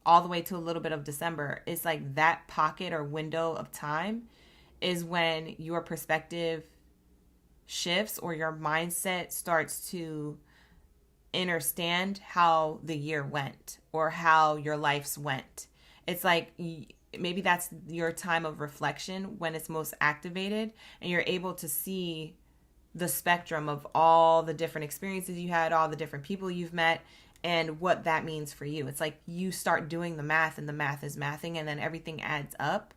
all the way to a little bit of December, it's like that pocket or window of time is when your perspective shifts or your mindset starts to understand how the year went or how your lives went. It's like maybe that's your time of reflection when it's most activated, and you're able to see the spectrum of all the different experiences you had, all the different people you've met, and what that means for you. It's like you start doing the math, and the math is mathing, and then everything adds up.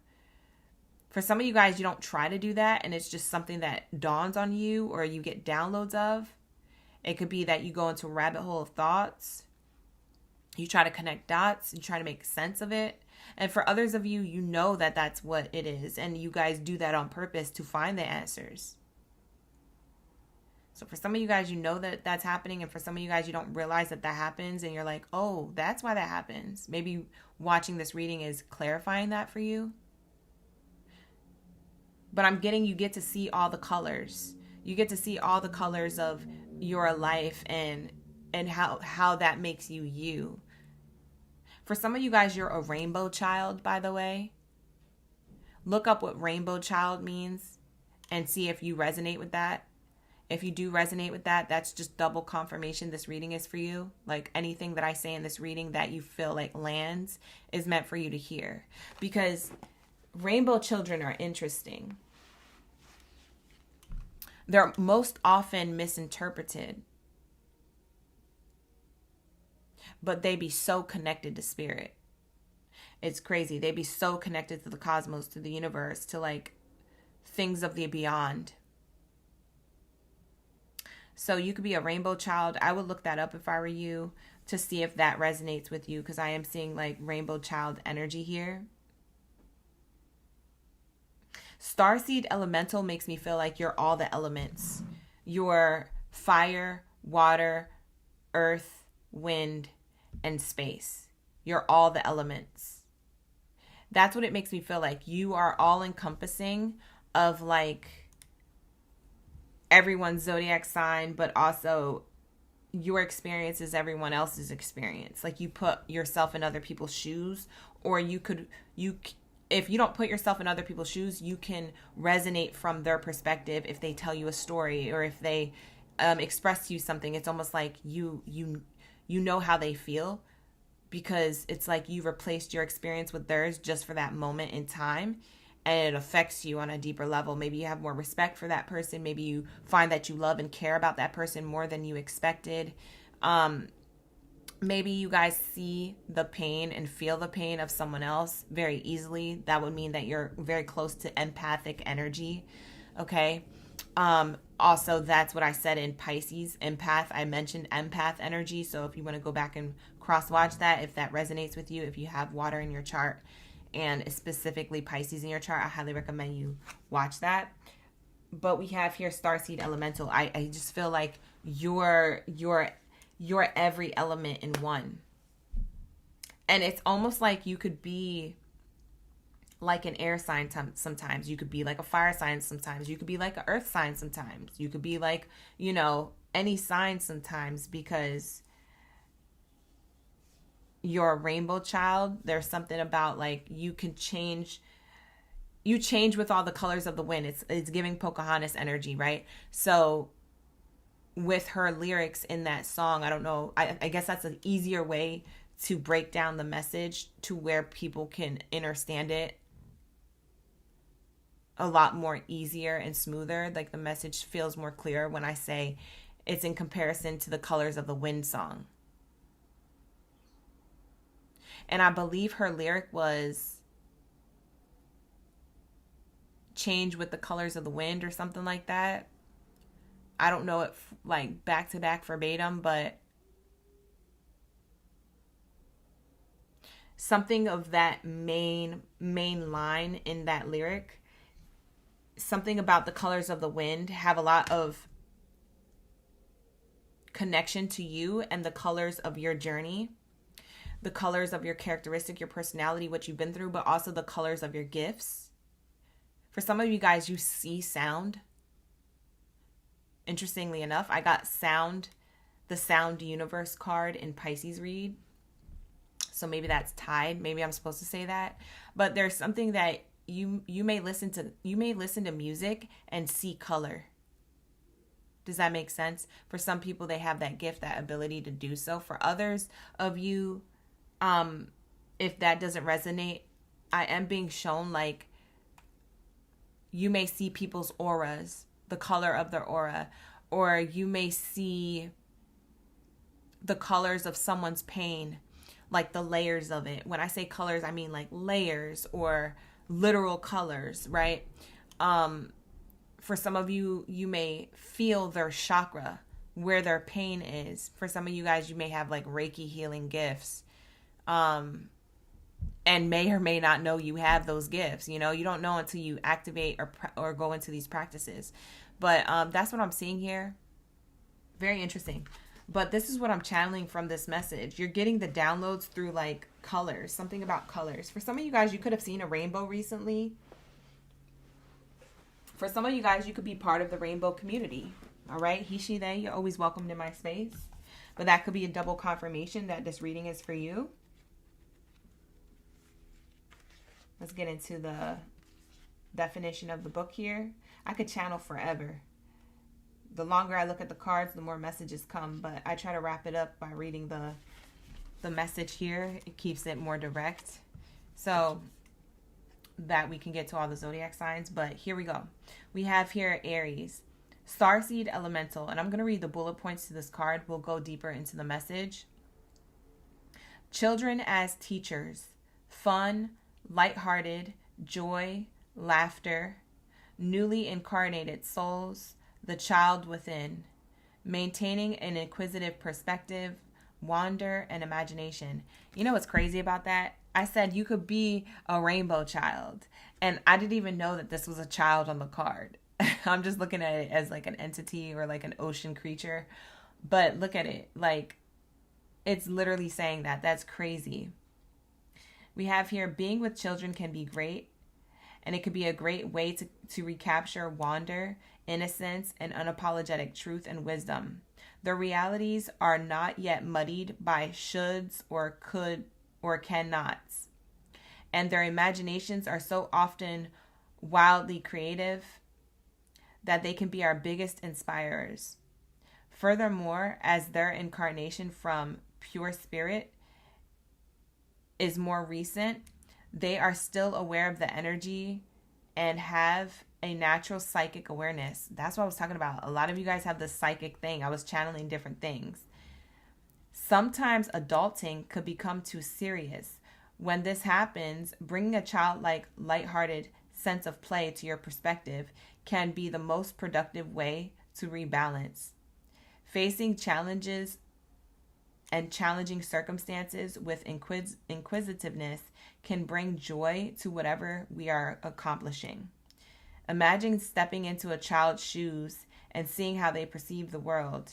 For some of you guys, you don't try to do that, and it's just something that dawns on you or you get downloads of. It could be that you go into a rabbit hole of thoughts. You try to connect dots. You try to make sense of it. And for others of you, you know that that's what it is. And you guys do that on purpose to find the answers. So for some of you guys, you know that that's happening. And for some of you guys, you don't realize that that happens. And you're like, oh, that's why that happens. Maybe watching this reading is clarifying that for you. But I'm getting, you get to see all the colors. You get to see all the colors of your life and how that makes you you. For some of you guys, you're a rainbow child, by the way. Look up what rainbow child means and see if you resonate with that. If you do resonate with that, that's just double confirmation this reading is for you. Like anything that I say in this reading that you feel like lands is meant for you to hear. Because rainbow children are interesting. They're most often misinterpreted. But they be so connected to spirit. It's crazy. They be so connected to the cosmos, to the universe, to like things of the beyond. So you could be a rainbow child. I would look that up if I were you to see if that resonates with you, because I am seeing like rainbow child energy here. Starseed elemental makes me feel like you're all the elements. You're fire, water, earth, wind, and space. You're all the elements. That's what it makes me feel like. You are all encompassing of like everyone's zodiac sign, but also your experience is everyone else's experience. Like you put yourself in other people's shoes, or if you don't put yourself in other people's shoes, you can resonate from their perspective. If they tell you a story or if they express to you something, it's almost like you know how they feel, because it's like you replaced your experience with theirs just for that moment in time, and it affects you on a deeper level. Maybe you have more respect for that person. Maybe you find that you love and care about that person more than you expected. maybe you guys see the pain and feel the pain of someone else very easily. That would mean that you're very close to empathic energy. Okay. Also, that's what I said in Pisces, empath. I mentioned empath energy. So if you want to go back and cross watch that, if that resonates with you, if you have water in your chart and specifically Pisces in your chart, I highly recommend you watch that. But we have here starseed elemental. I just feel like you're every element in one. And it's almost like you could be like an air sign sometimes. You could be like a fire sign sometimes. You could be like an earth sign sometimes. You could be like, any sign sometimes, because you're a rainbow child. There's something about like you change with all the colors of the wind. It's giving Pocahontas energy, right? So with her lyrics in that song, I don't know, I guess that's an easier way to break down the message to where people can understand it a lot more easier and smoother. Like the message feels more clear when I say it's in comparison to the colors of the wind song. And I believe her lyric was change with the colors of the wind or something like that. I don't know it like back to back verbatim, but something of that main line in that lyric, something about the colors of the wind have a lot of connection to you and the colors of your journey, the colors of your characteristic, your personality, what you've been through, but also the colors of your gifts. For some of you guys, you see sound. Interestingly enough, I got the sound universe card in Pisces read. So maybe that's tied. Maybe I'm supposed to say that. But there's something that you may listen to music and see color. Does that make sense? For some people, they have that gift, that ability to do so. For others of you, if that doesn't resonate, I am being shown like you may see people's auras, the color of their aura, or you may see the colors of someone's pain, like the layers of it. When I say colors, I mean like layers or literal colors, right? For some of you, you may feel their chakra, where their pain is. For some of you guys, you may have like Reiki healing gifts, and may or may not know you have those gifts. You don't know until you activate or go into these practices. But that's what I'm seeing here. Very interesting. But this is what I'm channeling from this message. You're getting the downloads through like colors, something about colors. For some of you guys, you could have seen a rainbow recently. For some of you guys, you could be part of the rainbow community. All right. He, she, they, you're always welcomed in my space. But that could be a double confirmation that this reading is for you. Let's get into the definition of the book here. I could channel forever. The longer I look at the cards, the more messages come. But I try to wrap it up by reading the message here. It keeps it more direct, so that we can get to all the zodiac signs. But here we go. We have here Aries, starseed elemental. And I'm going to read the bullet points to this card. We'll go deeper into the message. Children as teachers. Fun, lighthearted, joy, laughter, newly incarnated souls, the child within, maintaining an inquisitive perspective, wonder, and imagination. You know what's crazy about that? I said you could be a rainbow child, and I didn't even know that this was a child on the card. I'm just looking at it as like an entity or like an ocean creature, but look at it, like it's literally saying that. That's crazy. We have here, being with children can be great, and it could be a great way to recapture wonder, innocence, and unapologetic truth and wisdom. The realities are not yet muddied by shoulds or could or cannots, and their imaginations are so often wildly creative that they can be our biggest inspirers. Furthermore, as their incarnation from pure spirit is more recent, they are still aware of the energy and have a natural psychic awareness. That's what I was talking about. A lot of you guys have this psychic thing. I was channeling different things. Sometimes adulting could become too serious. When this happens, bringing a childlike, lighthearted sense of play to your perspective can be the most productive way to rebalance. Facing challenges and challenging circumstances with inquisitiveness can bring joy to whatever we are accomplishing. Imagine stepping into a child's shoes and seeing how they perceive the world.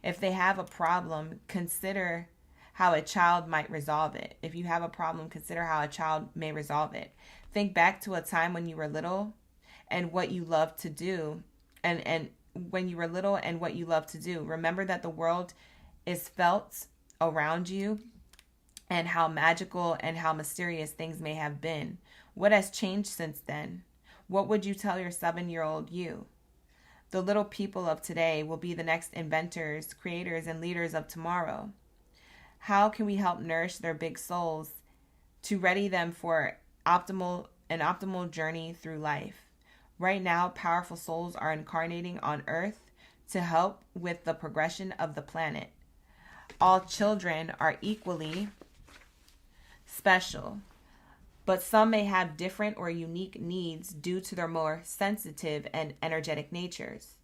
If they have a problem, consider how a child might resolve it. If you have a problem, consider how a child may resolve it. Think back to a time when you were little and what you loved to do. And when you were little and what you loved to do. Remember that the world is felt around you and how magical and how mysterious things may have been. What has changed since then? What would you tell your 7-year-old you? The little people of today will be the next inventors, creators, and leaders of tomorrow. How can we help nourish their big souls to ready them for an optimal journey through life? Right now, powerful souls are incarnating on Earth to help with the progression of the planet. All children are equally special, but some may have different or unique needs due to their more sensitive and energetic natures.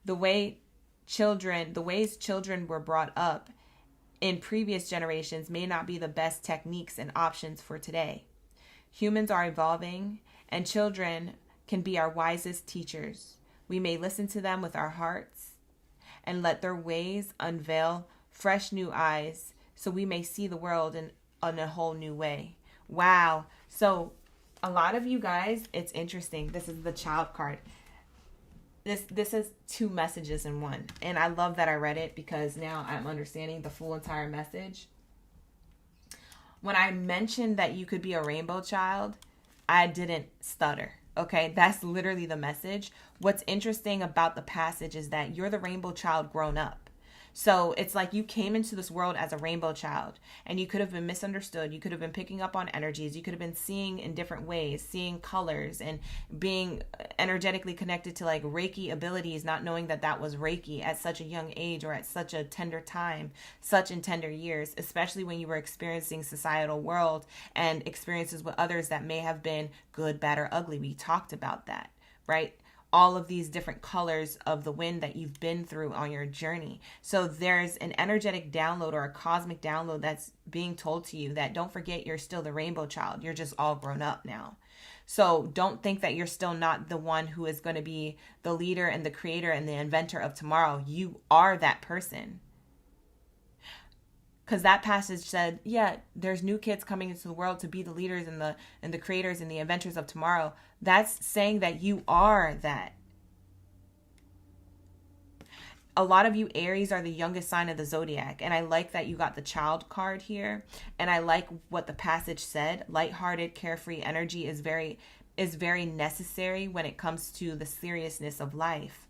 The ways children were brought up in previous generations may not be the best techniques and options for today. Humans are evolving, and children can be our wisest teachers. We may listen to them with our hearts and let their ways unveil fresh new eyes so we may see the world in a whole new way. Wow. So a lot of you guys, it's interesting. This is the child card. This is 2 messages in one. And I love that I read it because now I'm understanding the full entire message. When I mentioned that you could be a rainbow child, I didn't stutter. Okay, that's literally the message. What's interesting about the passage is that you're the rainbow child grown up. So it's like you came into this world as a rainbow child and you could have been misunderstood. You could have been picking up on energies. You could have been seeing in different ways, seeing colors and being energetically connected to like Reiki abilities, not knowing that that was Reiki at such a young age or at such a tender time, such in tender years, especially when you were experiencing societal world and experiences with others that may have been good, bad, or ugly. We talked about that, right? All of these different colors of the wind that you've been through on your journey. So there's an energetic download or a cosmic download that's being told to you that don't forget you're still the rainbow child. You're just all grown up now. So don't think that you're still not the one who is going to be the leader and the creator and the inventor of tomorrow. You are that person. Because that passage said, yeah, there's new kids coming into the world to be the leaders and the creators and the inventors of tomorrow. That's saying that you are that. A lot of you Aries are the youngest sign of the Zodiac. And I like that you got the child card here. And I like what the passage said. Lighthearted, carefree energy is very necessary when it comes to the seriousness of life.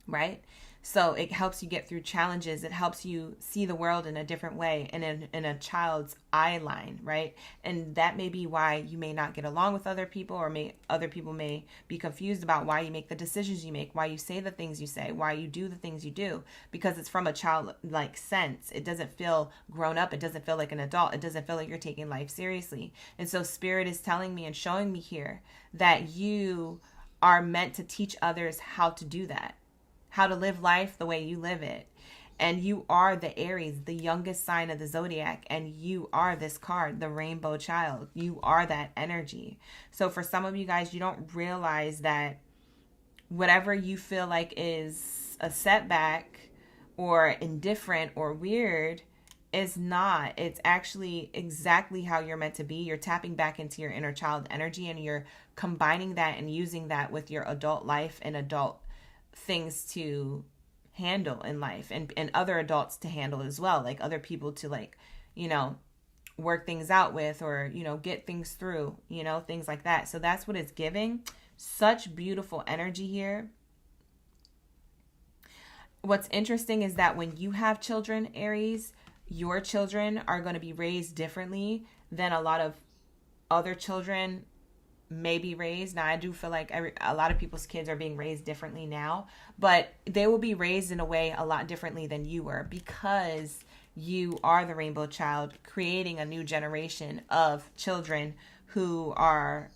Right? So it helps you get through challenges. It helps you see the world in a different way and in a child's eye line, right? And that may be why you may not get along with other people, or other people may be confused about why you make the decisions you make, why you say the things you say, why you do the things you do, because it's from a childlike sense. It doesn't feel grown up. It doesn't feel like an adult. It doesn't feel like you're taking life seriously. And so Spirit is telling me and showing me here that you are meant to teach others how to do that. How to live life the way you live it. And you are the Aries, the youngest sign of the Zodiac. And you are this card, the rainbow child. You are that energy. So for some of you guys, you don't realize that whatever you feel like is a setback or indifferent or weird is not. It's actually exactly how you're meant to be. You're tapping back into your inner child energy and you're combining that and using that with your adult life and adult things to handle in life and other adults to handle as well, like other people to like, work things out with or, get things through, things like that. So that's what it's giving. Such beautiful energy here. What's interesting is that when you have children, Aries, your children are going to be raised differently than a lot of other children may be raised. Now, I do feel like a lot of people's kids are being raised differently now, but they will be raised in a way a lot differently than you were, because you are the rainbow child, creating a new generation of children who are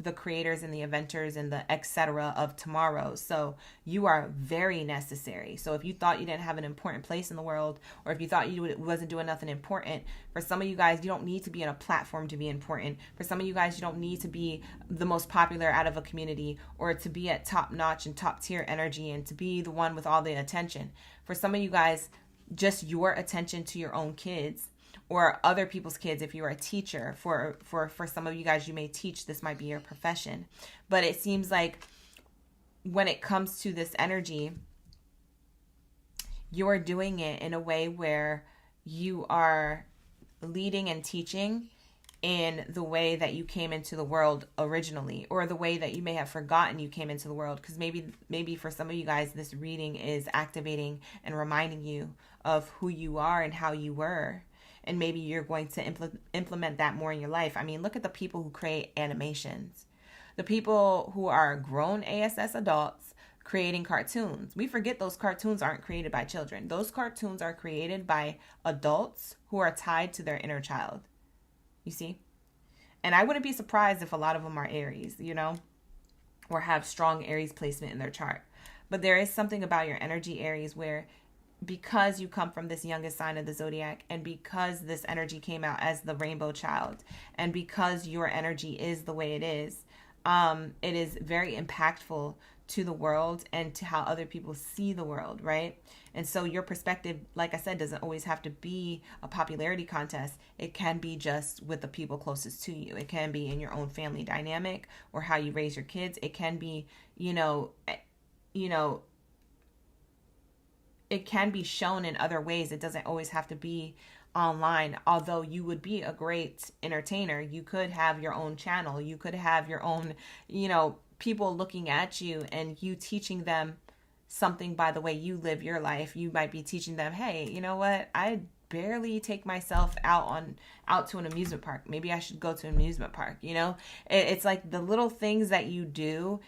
the creators and the inventors and the etc. of tomorrow. So you are very necessary. So if you thought you didn't have an important place in the world, or if you thought you wasn't doing nothing important, for some of you guys, you don't need to be on a platform to be important. For some of you guys, you don't need to be the most popular out of a community, or to be at top notch and top tier energy and to be the one with all the attention. For some of you guys, just your attention to your own kids or other people's kids, if you're a teacher. For some of you guys, you may teach. This might be your profession. But it seems like when it comes to this energy, you're doing it in a way where you are leading and teaching in the way that you came into the world originally, or the way that you may have forgotten you came into the world. Because maybe for some of you guys, this reading is activating and reminding you of who you are and how you were. And maybe you're going to implement that more in your life. I mean, look at the people who create animations. The people who are grown ASS adults creating cartoons. We forget those cartoons aren't created by children. Those cartoons are created by adults who are tied to their inner child. You see? And I wouldn't be surprised if a lot of them are Aries, you know, or have strong Aries placement in their chart. But there is something about your energy, Aries, where because you come from this youngest sign of the zodiac, and because this energy came out as the rainbow child, and because your energy is the way it is very impactful to the world and to how other people see the world, right? And so your perspective, like I said, doesn't always have to be a popularity contest. It can be just with the people closest to you. It can be in your own family dynamic or how you raise your kids. It can be, it can be shown in other ways. It doesn't always have to be online. Although you would be a great entertainer, you could have your own channel. You could have your own, people looking at you and you teaching them something by the way you live your life. You might be teaching them, hey, you know what? I barely take myself out to an amusement park. Maybe I should go to an amusement park. It's like the little things that you do.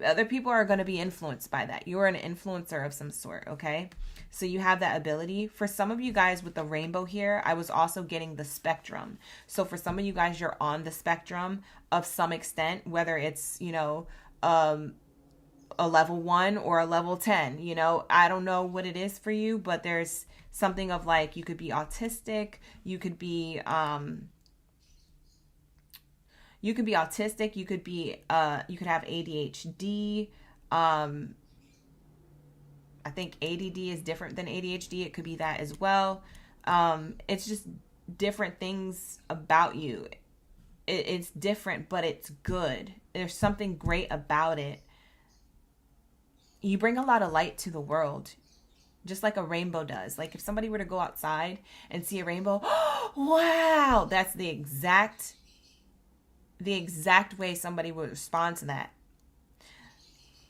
Other people are going to be influenced by that. You're an influencer of some sort, okay? So you have that ability. For some of you guys with the rainbow here, I was also getting the spectrum. So for some of you guys, you're on the spectrum of some extent, whether it's, a level 1 or a level 10, I don't know what it is for you, but there's something of like, you could be autistic, you could be, you could have ADHD. I think ADD is different than ADHD. It could be that as well. It's just different things about you. It's different, but it's good. There's something great about it. You bring a lot of light to the world, just like a rainbow does. Like if somebody were to go outside and see a rainbow, wow, that's the exact way somebody would respond to that.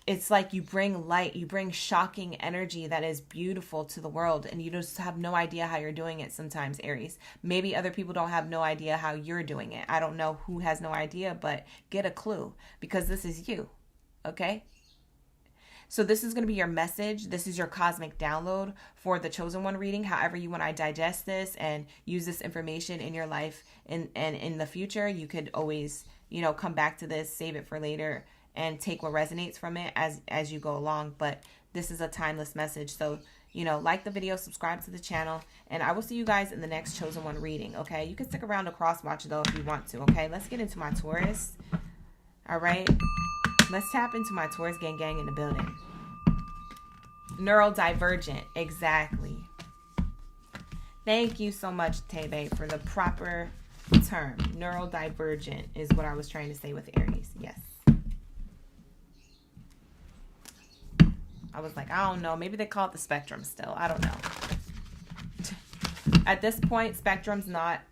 It's like you bring light, you bring shocking energy that is beautiful to the world, and you just have no idea how you're doing it sometimes, Aries. Maybe other people don't have no idea how you're doing it. I don't know who has no idea, but get a clue, because this is you, okay? So this is going to be your message. This is your cosmic download for the Chosen One reading. However you want to digest this and use this information in your life and in the future, you could always, come back to this, save it for later, and take what resonates from it as you go along. But this is a timeless message. So, like the video, subscribe to the channel, and I will see you guys in the next Chosen One reading, okay? You can stick around to cross watch though if you want to, okay? Let's get into my Taurus. All right. Let's tap into my Taurus gang in the building. Neurodivergent. Exactly. Thank you so much, Tebe, for the proper term. Neurodivergent is what I was trying to say with Aries. Yes. I was like, I don't know. Maybe they call it the spectrum still. I don't know. At this point, spectrum's not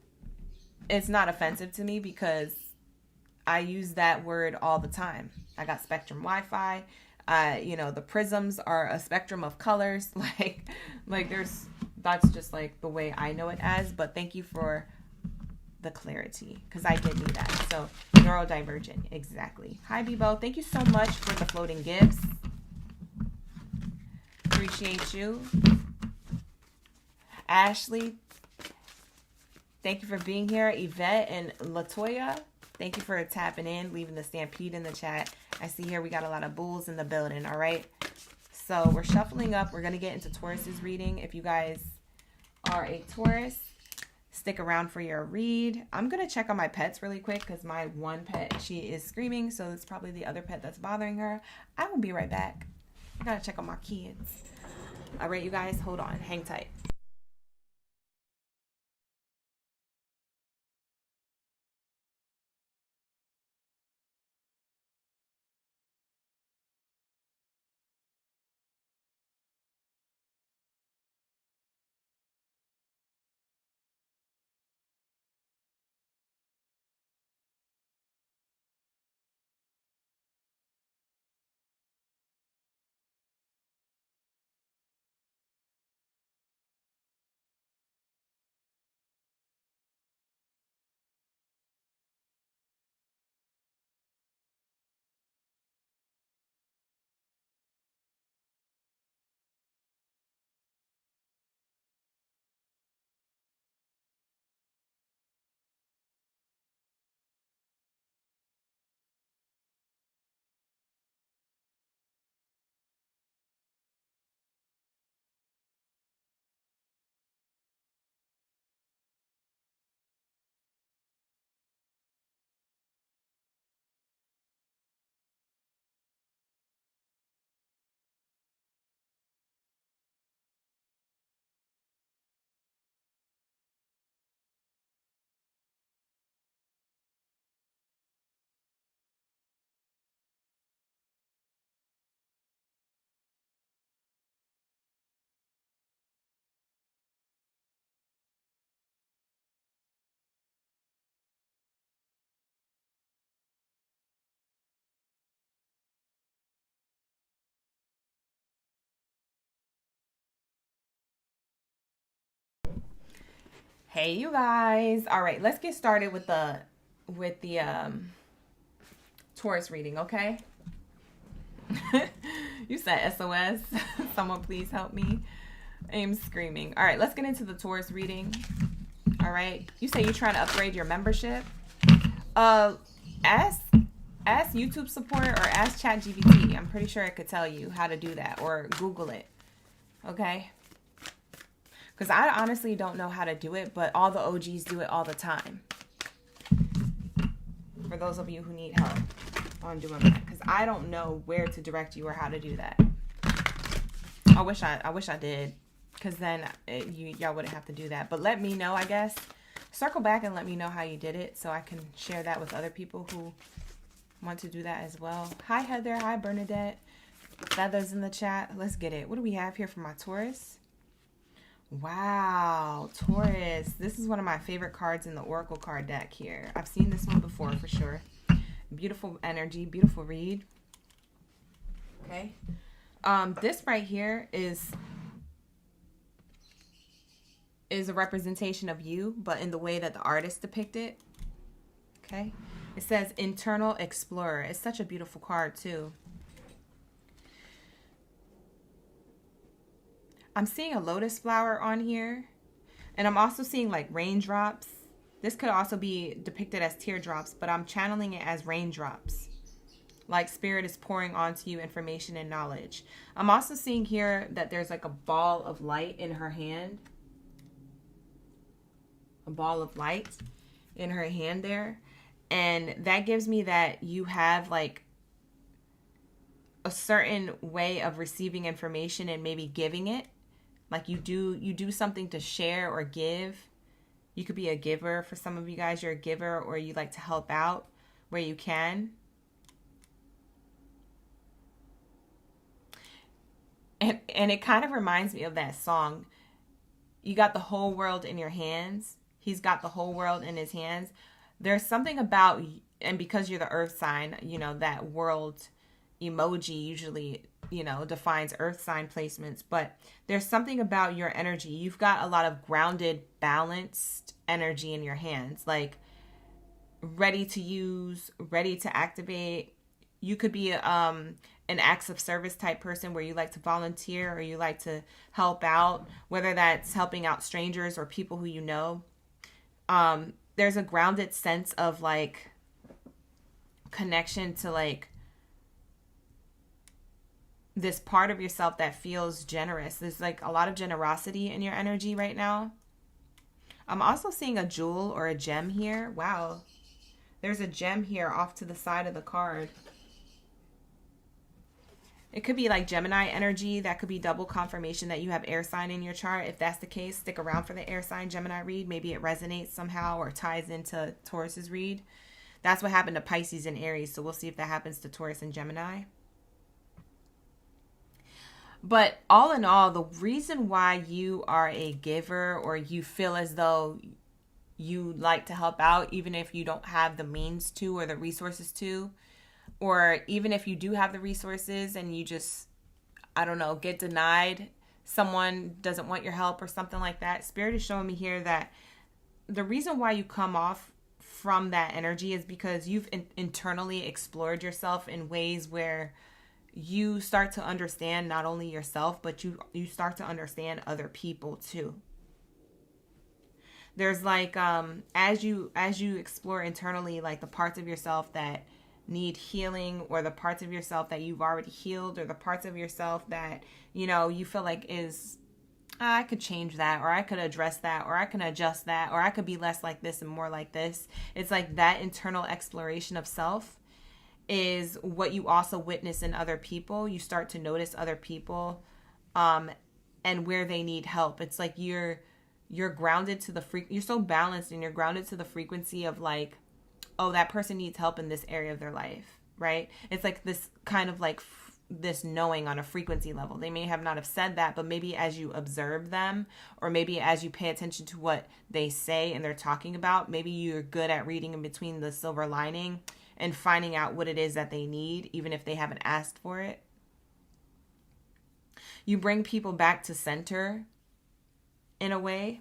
offensive to me because I use that word all the time. I got Spectrum Wi-Fi. The prisms are a spectrum of colors. That's just like the way I know it as. But thank you for the clarity, because I did need that. So neurodivergent, exactly. Hi, Bebo. Thank you so much for the floating gifts. Appreciate you. Ashley, thank you for being here. Yvette and Latoya, thank you for tapping in, leaving the stampede in the chat. I see here we got a lot of bulls in the building, all right? So we're shuffling up. We're going to get into Taurus's reading. If you guys are a Taurus, stick around for your read. I'm going to check on my pets really quick because my one pet, she is screaming. So it's probably the other pet that's bothering her. I will be right back. I got to check on my kids. All right, you guys, hold on. Hang tight. Hey, you guys. All right, let's get started with the Taurus reading, okay? You said SOS. Someone please help me. I'm screaming. All right, let's get into the Taurus reading. All right. You say you're trying to upgrade your membership. Ask YouTube support or ask ChatGPT. I'm pretty sure it could tell you how to do that, or Google it. Okay? Because I honestly don't know how to do it, but all the OGs do it all the time. For those of you who need help on doing that, because I don't know where to direct you or how to do that. I wish I did, because then y'all wouldn't have to do that. But let me know, I guess. Circle back and let me know how you did it, so I can share that with other people who want to do that as well. Hi Heather, hi Bernadette. Feathers in the chat. Let's get it. What do we have here for my Taurus? Wow, Taurus. This is one of my favorite cards in the Oracle card deck here. I've seen this one before for sure. Beautiful energy, beautiful read. Okay. This right here is a representation of you, but in the way that the artist depicted it. Okay. It says Internal Explorer. It's such a beautiful card too. I'm seeing a lotus flower on here, and I'm also seeing like raindrops. This could also be depicted as teardrops, but I'm channeling it as raindrops. Like spirit is pouring onto you information and knowledge. I'm also seeing here that there's like a ball of light in her hand. A ball of light in her hand there. And that gives me that you have like a certain way of receiving information and maybe giving it. Like you do something to share or give. You could be a giver. For some of you guys, you're a giver, or you like to help out where you can. And it kind of reminds me of that song. You got the whole world in your hands. He's got the whole world in his hands. There's something about, and because you're the earth sign, you know, that world emoji usually, you know, defines earth sign placements, but there's something about your energy. You've got a lot of grounded, balanced energy in your hands, like ready to use, ready to activate. You could be an acts of service type person where you like to volunteer or you like to help out, whether that's helping out strangers or people who you know. There's a grounded sense of like connection to like this part of yourself that feels generous. There's like a lot of generosity in your energy right now. I'm also seeing a jewel or a gem here. Wow. There's a gem here off to the side of the card. It could be like Gemini energy. That could be double confirmation that you have air sign in your chart. If that's the case, stick around for the air sign Gemini read. Maybe it resonates somehow or ties into Taurus's read. That's what happened to Pisces and Aries. So we'll see if that happens to Taurus and Gemini. But all in all, the reason why you are a giver or you feel as though you like to help out, even if you don't have the means to or the resources to, or even if you do have the resources and you just, I don't know, get denied, someone doesn't want your help or something like that. Spirit is showing me here that the reason why you come off from that energy is because you've internally explored yourself in ways where you start to understand not only yourself, but you start to understand other people too. There's like, as you explore internally, like the parts of yourself that need healing, or the parts of yourself that you've already healed, or the parts of yourself that, you know, you feel like is, I could change that, or I could address that, or I can adjust that, or I could be less like this and more like this. It's like that internal exploration of self is what you also witness in other people. You start to notice other people and where they need help. It's like you're grounded to the you're so balanced and you're grounded to the frequency of like, oh, that person needs help in this area of their life, right? It's like this kind of like this knowing on a frequency level. They may have not have said that, but maybe as you observe them, or maybe as you pay attention to what they say and they're talking about, maybe you're good at reading in between the silver lining and finding out what it is that they need, even if they haven't asked for it. You bring people back to center in a way.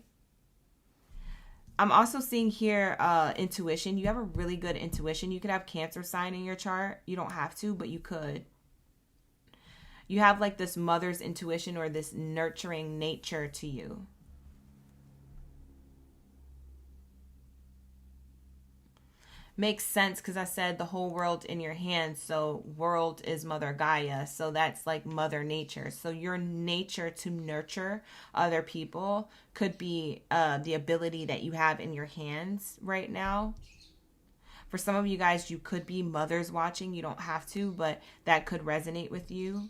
I'm also seeing here intuition. You have a really good intuition. You could have Cancer sign in your chart. You don't have to, but you could. You have like this mother's intuition or this nurturing nature to you. Makes sense because I said the whole world in your hands. So world is Mother Gaia. So that's like Mother Nature. So your nature to nurture other people could be the ability that you have in your hands right now. For some of you guys, you could be mothers watching. You don't have to, but that could resonate with you.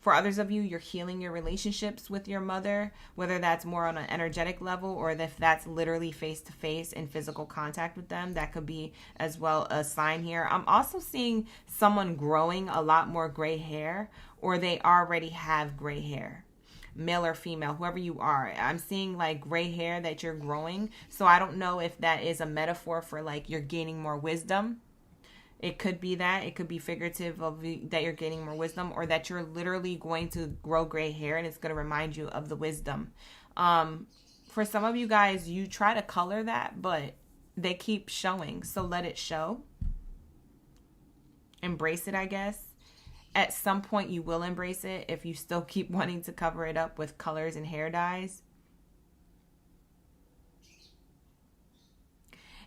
For others of you, you're healing your relationships with your mother, whether that's more on an energetic level or if that's literally face-to-face and physical contact with them. That could be as well a sign here. I'm also seeing someone growing a lot more gray hair, or they already have gray hair. Male or female, whoever you are. I'm seeing like gray hair that you're growing. So I don't know if that is a metaphor for like you're gaining more wisdom. It could be that. It could be figurative of that you're gaining more wisdom, or that you're literally going to grow gray hair and it's going to remind you of the wisdom. For some of you guys, you try to color that, but they keep showing. So let it show. Embrace it, I guess. At some point, you will embrace it if you still keep wanting to cover it up with colors and hair dyes.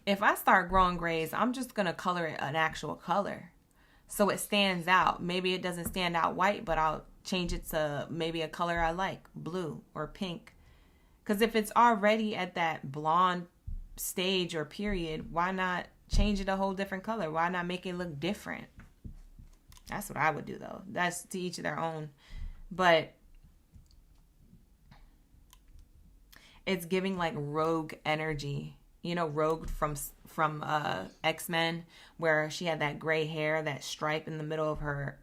If I start growing grays, I'm just going to color it an actual color so it stands out. Maybe it doesn't stand out white, but I'll change it to maybe a color I like, blue or pink. Because if it's already at that blonde stage or period, why not change it a whole different color? Why not make it look different? That's what I would do, though. That's to each of their own. But it's giving like rogue energy. You know, Rogue from X-Men, where she had that gray hair, that stripe in the middle of her,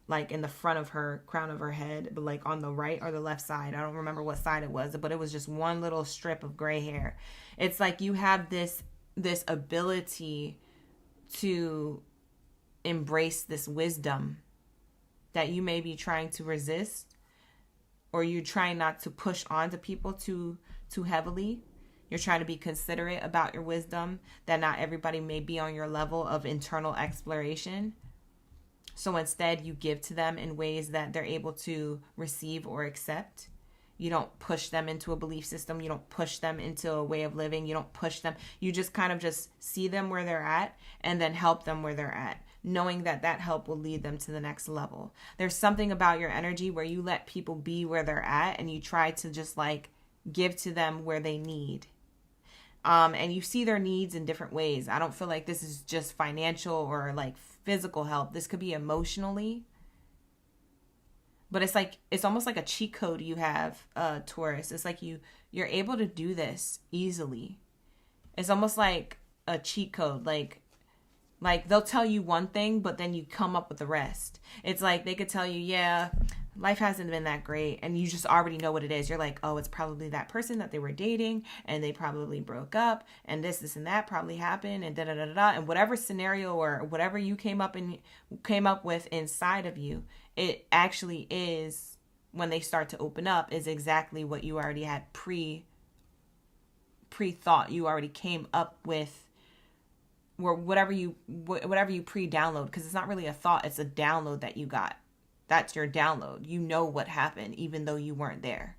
like in the front of her crown of her head, but like on the right or the left side. I don't remember what side it was, but it was just one little strip of gray hair. It's like you have this ability to embrace this wisdom that you may be trying to resist, or you trying not to push onto people too heavily. You're trying to be considerate about your wisdom, that not everybody may be on your level of internal exploration. So instead, you give to them in ways that they're able to receive or accept. You don't push them into a belief system. You don't push them into a way of living. You don't push them. You just kind of just see them where they're at and then help them where they're at, knowing that that help will lead them to the next level. There's something about your energy where you let people be where they're at and you try to just like give to them where they need. And you see their needs in different ways. I don't feel like this is just financial or like physical help. This could be emotionally. But it's like, it's almost like a cheat code you have, Taurus. It's like you're able to do this easily. It's almost like a cheat code. Like they'll tell you one thing, but then you come up with the rest. It's like they could tell you, yeah, life hasn't been that great. And you just already know what it is. You're like, oh, it's probably that person that they were dating and they probably broke up and this and that probably happened and da-da-da-da. And whatever scenario or whatever you came up with inside of you, it actually is, when they start to open up, is exactly what you already had pre-thought. You already came up with, or whatever you pre-download, because it's not really a thought, it's a download that you got. That's your download. You know what happened, even though you weren't there.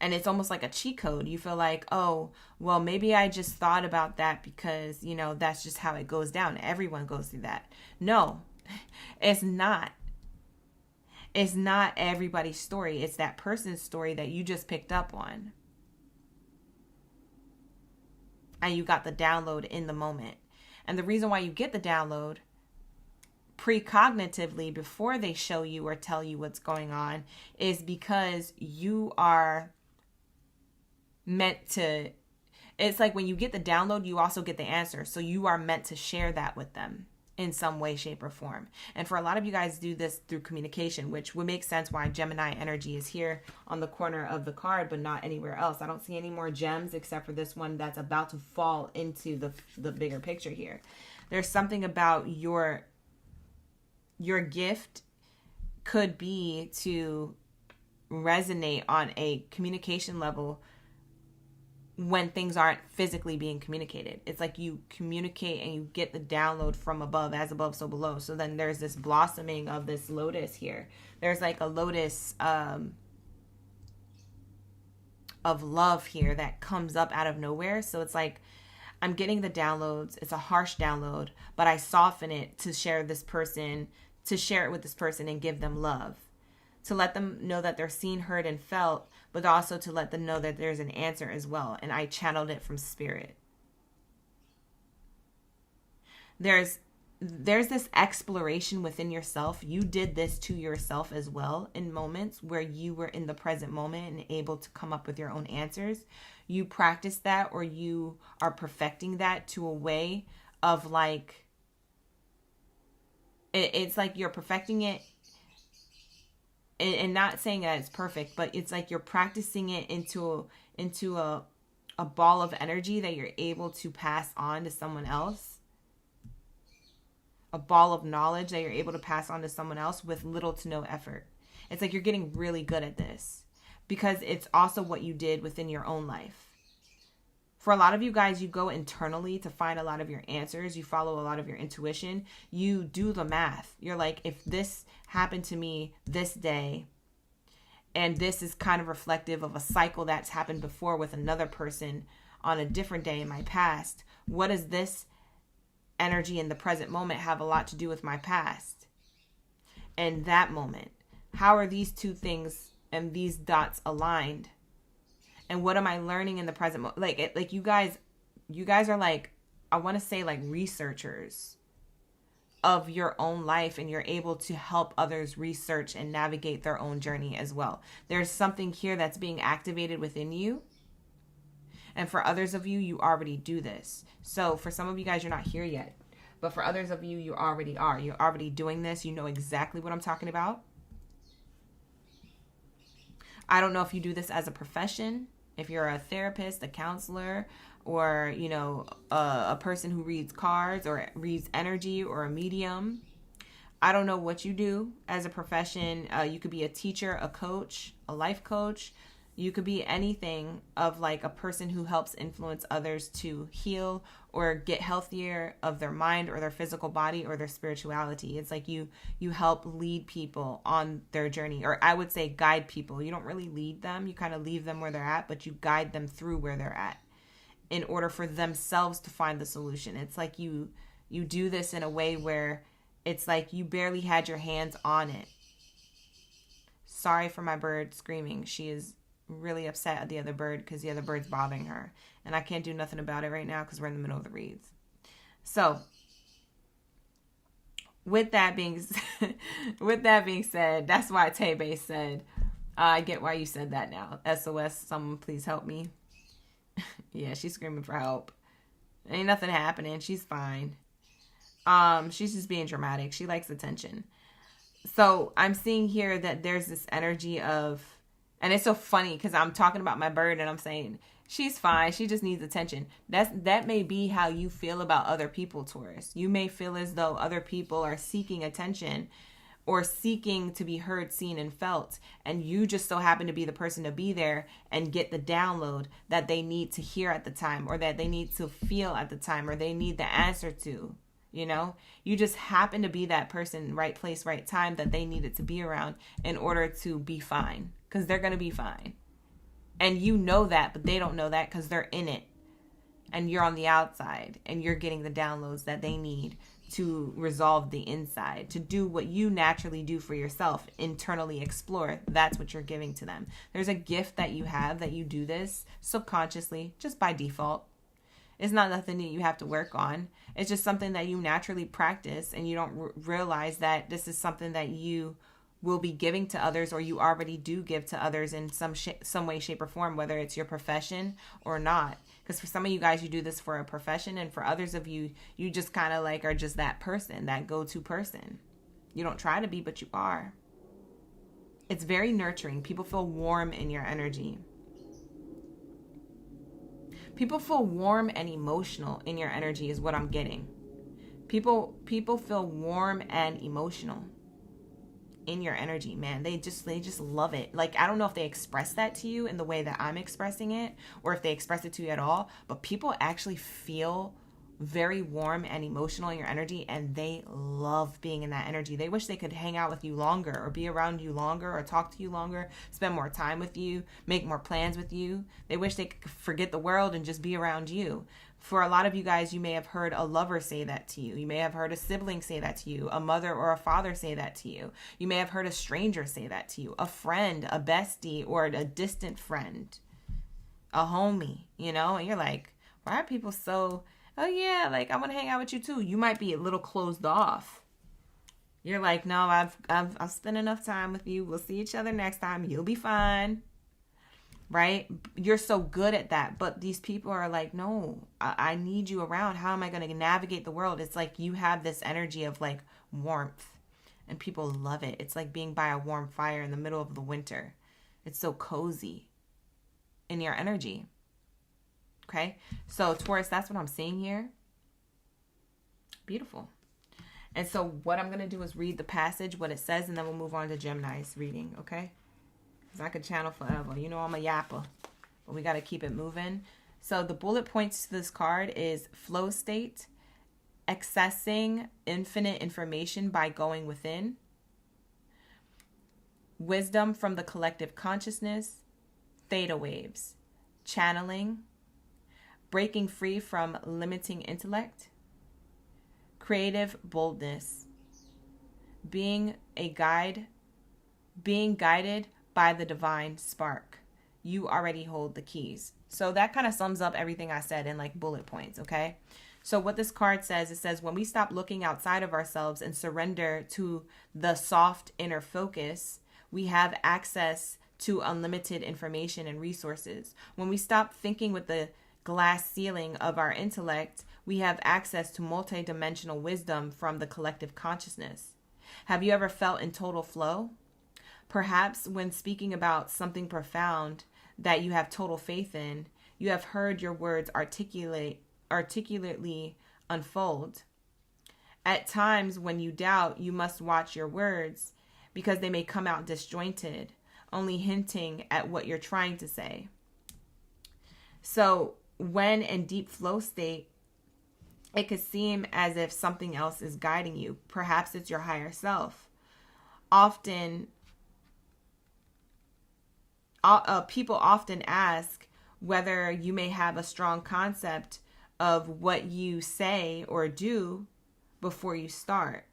And it's almost like a cheat code. You feel like, oh, well, maybe I just thought about that because, you know, that's just how it goes down. Everyone goes through that. No, it's not. It's not everybody's story. It's that person's story that you just picked up on. And you got the download in the moment. And the reason why you get the download precognitively before they show you or tell you what's going on is because you are meant to, it's like when you get the download, you also get the answer. So you are meant to share that with them in some way, shape, or form. And for a lot of you guys do this through communication, which would make sense why Gemini energy is here on the corner of the card, but not anywhere else. I don't see any more gems except for this one that's about to fall into the bigger picture here. There's something about your gift could be to resonate on a communication level when things aren't physically being communicated. It's like you communicate and you get the download from above, as above, so below. So then there's this blossoming of this lotus here. There's like a lotus of love here that comes up out of nowhere. So it's like, I'm getting the downloads. It's a harsh download, but I soften it to share it with this person and give them love. To let them know that they're seen, heard, and felt, but also to let them know that there's an answer as well. And I channeled it from spirit. There's this exploration within yourself. You did this to yourself as well in moments where you were in the present moment and able to come up with your own answers. You practice that, or you are perfecting that to a way of like, it's like you're perfecting it and not saying that it's perfect, but it's like you're practicing it into a ball of energy that you're able to pass on to someone else. A ball of knowledge that you're able to pass on to someone else with little to no effort. It's like you're getting really good at this because it's also what you did within your own life. For a lot of you guys, you go internally to find a lot of your answers. You follow a lot of your intuition. You do the math. You're like, if this happened to me this day, and this is kind of reflective of a cycle that's happened before with another person on a different day in my past, what does this energy in the present moment have a lot to do with my past? And that moment, how are these two things and these dots aligned? And what am I learning in the present moment? Like you guys are like, I want to say like researchers of your own life, and you're able to help others research and navigate their own journey as well. There's something here that's being activated within you. And for others of you, you already do this. So for some of you guys, you're not here yet. But for others of you, you already are. You're already doing this. You know exactly what I'm talking about. I don't know if you do this as a profession. If you're a therapist, a counselor, or, you know, a person who reads cards or reads energy, or a medium. I don't know what you do as a profession. You could be a teacher, a coach, a life coach. You could be anything of like a person who helps influence others to heal or get healthier of their mind or their physical body or their spirituality. It's like you help lead people on their journey, or I would say guide people. You don't really lead them. You kind of leave them where they're at, but you guide them through where they're at in order for themselves to find the solution. It's like you do this in a way where it's like you barely had your hands on it. Sorry for my bird screaming. She is really upset at the other bird because the other bird's bothering her. And I can't do nothing about it right now because we're in the middle of the reads. So, with that being said, that's why Tebe said, I get why you said that now. SOS, someone please help me. Yeah, she's screaming for help. Ain't nothing happening. She's fine. She's just being dramatic. She likes attention. So I'm seeing here that there's this energy of, and it's so funny because I'm talking about my bird and I'm saying she's fine. She just needs attention. That may be how you feel about other people, Taurus. You may feel as though other people are seeking attention or seeking to be heard, seen, and felt. And you just so happen to be the person to be there and get the download that they need to hear at the time, or that they need to feel at the time, or they need the answer to. You know, you just happen to be that person, right place, right time that they needed to be around in order to be fine, because they're going to be fine. And you know that, but they don't know that because they're in it. And you're on the outside and you're getting the downloads that they need to resolve the inside, to do what you naturally do for yourself, internally explore. That's what you're giving to them. There's a gift that you have that you do this subconsciously, just by default. It's not nothing that you have to work on. It's just something that you naturally practice, and you don't realize that this is something that you will be giving to others, or you already do give to others in some way, shape, or form, whether it's your profession or not. Because for some of you guys, you do this for a profession, and for others of you, you just kind of like are just that person, that go-to person. You don't try to be, but you are. It's very nurturing. People feel warm in your energy. People feel warm and emotional in your energy is what I'm getting. People feel warm and emotional in your energy, man. They just love it. Like, I don't know if they express that to you in the way that I'm expressing it, or if they express it to you at all, but people actually feel very warm and emotional in your energy, and they love being in that energy. They wish they could hang out with you longer, or be around you longer, or talk to you longer, spend more time with you, make more plans with you. They wish they could forget the world and just be around you. For a lot of you guys, you may have heard a lover say that to you. You may have heard a sibling say that to you, a mother or a father say that to you. You may have heard a stranger say that to you, a friend, a bestie, or a distant friend, a homie, you know? And you're like, why are people so, oh yeah, like I want to hang out with you too. You might be a little closed off. You're like, no, I've spent enough time with you. We'll see each other next time. You'll be fine. Right? You're so good at that. But these people are like, no, I need you around. How am I going to navigate the world? It's like you have this energy of like warmth, and people love it. It's like being by a warm fire in the middle of the winter. It's so cozy in your energy. Okay? So Taurus, that's what I'm seeing here. Beautiful. And so what I'm going to do is read the passage, what it says, and then we'll move on to Gemini's reading. Okay? I could channel forever. You know I'm a yapper. But we got to keep it moving. So the bullet points to this card is flow state, accessing infinite information by going within, wisdom from the collective consciousness, theta waves, channeling, breaking free from limiting intellect, creative boldness, being guided by the divine spark. You already hold the keys. So that kind of sums up everything I said in like bullet points, okay? So what this card says, it says when we stop looking outside of ourselves and surrender to the soft inner focus, we have access to unlimited information and resources. When we stop thinking with the glass ceiling of our intellect, we have access to multidimensional wisdom from the collective consciousness. Have you ever felt in total flow? Perhaps when speaking about something profound that you have total faith in, you have heard your words articulately unfold. At times when you doubt, you must watch your words because they may come out disjointed. only hinting at what you're trying to say. So when in deep flow state, it could seem as if something else is guiding you. Perhaps it's your higher self. Often, people often ask whether you may have a strong concept of what you say or do before you start.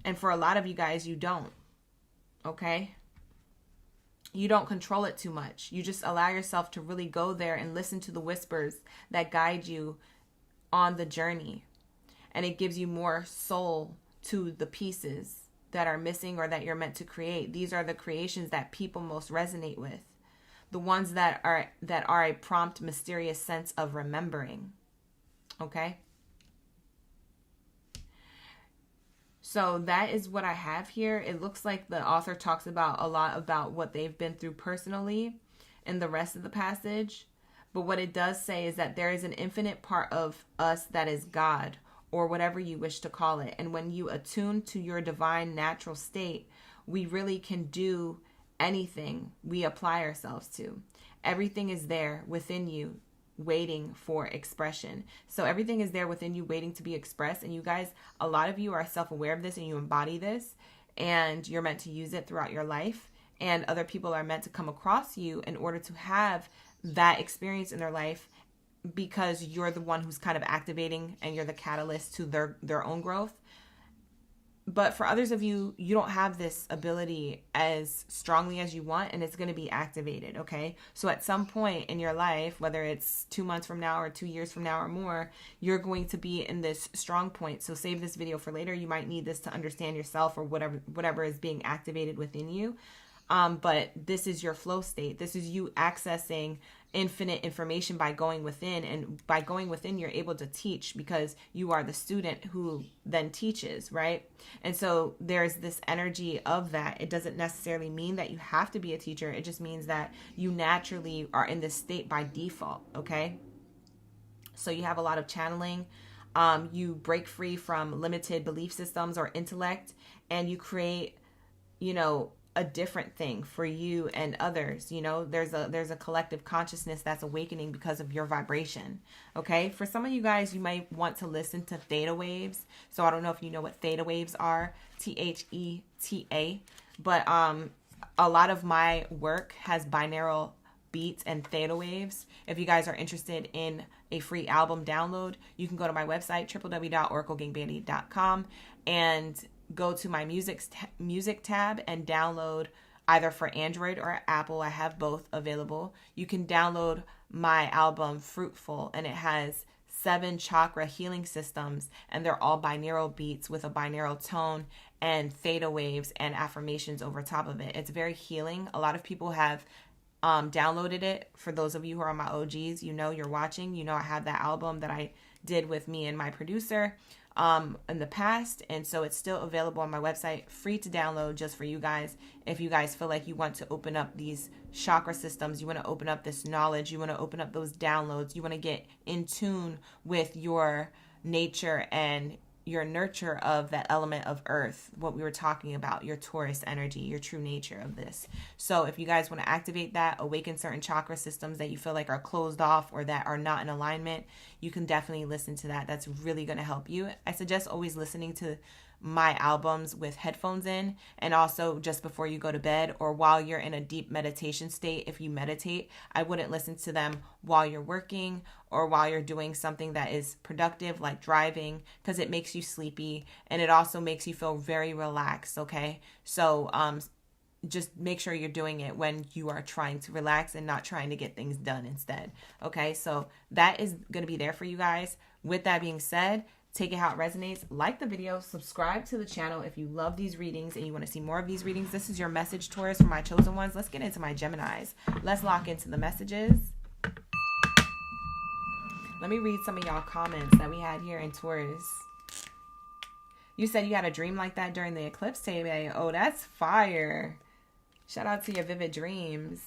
And for a lot of you guys, you don't. Okay? You don't control it too much. You just allow yourself to really go there and listen to the whispers that guide you on the journey. And it gives you more soul to the pieces that are missing or that you're meant to create. These are the creations that people most resonate with. The ones that are a prompt, mysterious sense of remembering. Okay? So that is what I have here. It looks like the author talks about a lot about what they've been through personally in the rest of the passage. But what it does say is that there is an infinite part of us that is God, or whatever you wish to call it. And when you attune to your divine natural state, we really can do anything we apply ourselves to. Everything is there within you, waiting for expression. So everything is there within you waiting to be expressed. And you guys, a lot of you are self-aware of this and you embody this, and you're meant to use it throughout your life. And other people are meant to come across you in order to have that experience in their life, because you're the one who's kind of activating and you're the catalyst to their own growth. But for others of you, you don't have this ability as strongly as you want, and it's going to be activated, okay? So at some point in your life, whether it's 2 months from now or 2 years from now or more, you're going to be in this strong point. So save this video for later. You might need this to understand yourself or whatever is being activated within you. But this is your flow state. This is you accessing infinite information by going within, and by going within, you're able to teach because you are the student who then teaches, right? And so there's this energy of that. It doesn't necessarily mean that you have to be a teacher. It just means that you naturally are in this state by default, okay? So you have a lot of channeling. You break free from limited belief systems or intellect, and you create, a different thing for you and others. There's a collective consciousness that's awakening because of your vibration. Okay. For some of you guys, you might want to listen to theta waves. So I don't know if you know what theta waves are, THETA, but a lot of my work has binaural beats and theta waves. If you guys are interested in a free album download, you can go to my website, www.oraclegangbaddie.com, and go to my music tab and download, either for Android or Apple. I have both available. You can download my album Fruitful, and it has 7 chakra healing systems, and they're all binaural beats with a binaural tone and theta waves and affirmations over top of it. It's very healing. A lot of people have downloaded it. For those of you who are my OGs, you're watching, I have that album that I did with me and my producer in the past, and so it's still available on my website, free to download, just for you guys. If you guys feel like you want to open up these chakra systems, you want to open up this knowledge, you want to open up those downloads, you want to get in tune with your nature and your nurture of that element of earth, what we were talking about, your Taurus energy, your true nature of this. So if you guys want to activate that, awaken certain chakra systems that you feel like are closed off or that are not in alignment, you can definitely listen to that. That's really going to help you. I suggest always listening to my albums with headphones in, and also just before you go to bed or while you're in a deep meditation state. If you meditate, I wouldn't listen to them while you're working or while you're doing something that is productive, like driving, because it makes you sleepy, and it also makes you feel very relaxed. Okay, so just make sure you're doing it when you are trying to relax and not trying to get things done instead. Okay, so that is going to be there for you guys. With that being said, take it how it resonates. Like the video, subscribe to the channel if you love these readings and you want to see more of these readings. This is your message, Taurus, for my chosen ones. Let's get into my Geminis. Let's lock into the messages. Let me read some of y'all comments that we had here in Taurus. You said you had a dream like that during the eclipse today. Oh, that's fire. Shout out to your vivid dreams.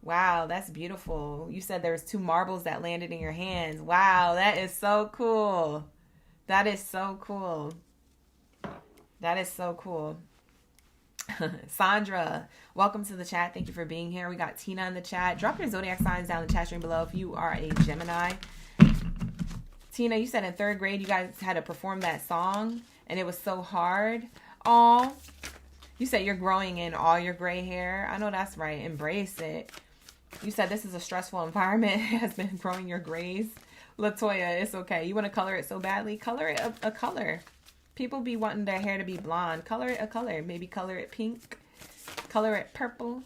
Wow, that's beautiful. You said there was 2 marbles that landed in your hands. Wow, that is so cool. That is so cool. That is so cool. Sandra, welcome to the chat. Thank you for being here. We got Tina in the chat. Drop your zodiac signs down in the chat stream below if you are a Gemini. Tina, you said in 3rd grade you guys had to perform that song and it was so hard. Oh, you said you're growing in all your gray hair. I know that's right. Embrace it. You said this is a stressful environment. It has been growing your grays. Latoya, it's okay. You want to color it so badly? Color it a color. People be wanting their hair to be blonde. Color it a color. Maybe color it pink. Color it purple.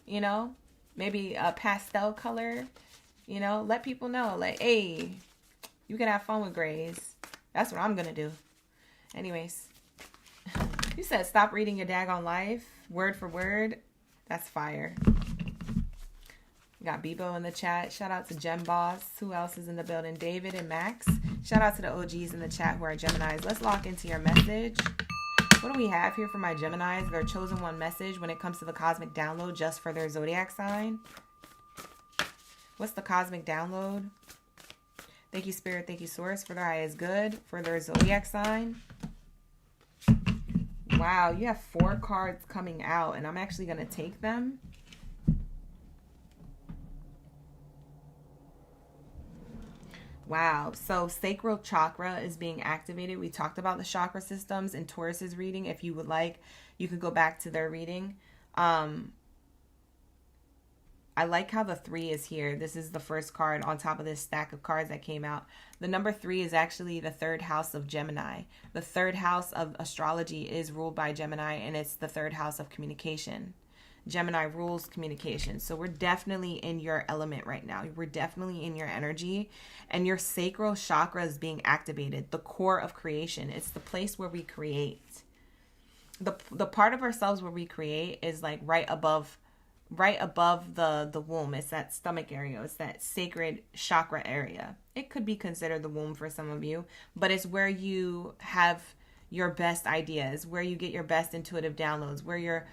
You know? Maybe a pastel color. You know? Let people know. Like, hey, you can have fun with grays. That's what I'm going to do. Anyways. You said stop reading your daggone life. Word for word. That's fire. Got Bebo in the chat. Shout out to Gem Boss. Who else is in the building? David and Max. Shout out to the OGs in the chat who are Geminis. Let's lock into your message. What do we have here for my Geminis? Their chosen one message when it comes to the cosmic download just for their zodiac sign. What's the cosmic download? Thank you, Spirit. Thank you, Source. For their eye is good. For their zodiac sign. Wow, you have 4 cards coming out, and I'm actually going to take them. Wow. So sacral chakra is being activated. We talked about the chakra systems in Taurus's reading. If you would like, you could go back to their reading. I like how the 3 is here. This is the first card on top of this stack of cards that came out. The number 3 is actually the 3rd house of Gemini. The 3rd house of astrology is ruled by Gemini, and it's the 3rd house of communication. Gemini rules communication. So we're definitely in your element right now. We're definitely in your energy, and your sacral chakra is being activated. The core of creation. It's the place where we create. The part of ourselves where we create is like right above the womb. It's that stomach area. It's that sacred chakra area. It could be considered the womb for some of you, but it's where you have your best ideas, where you get your best intuitive downloads, where you're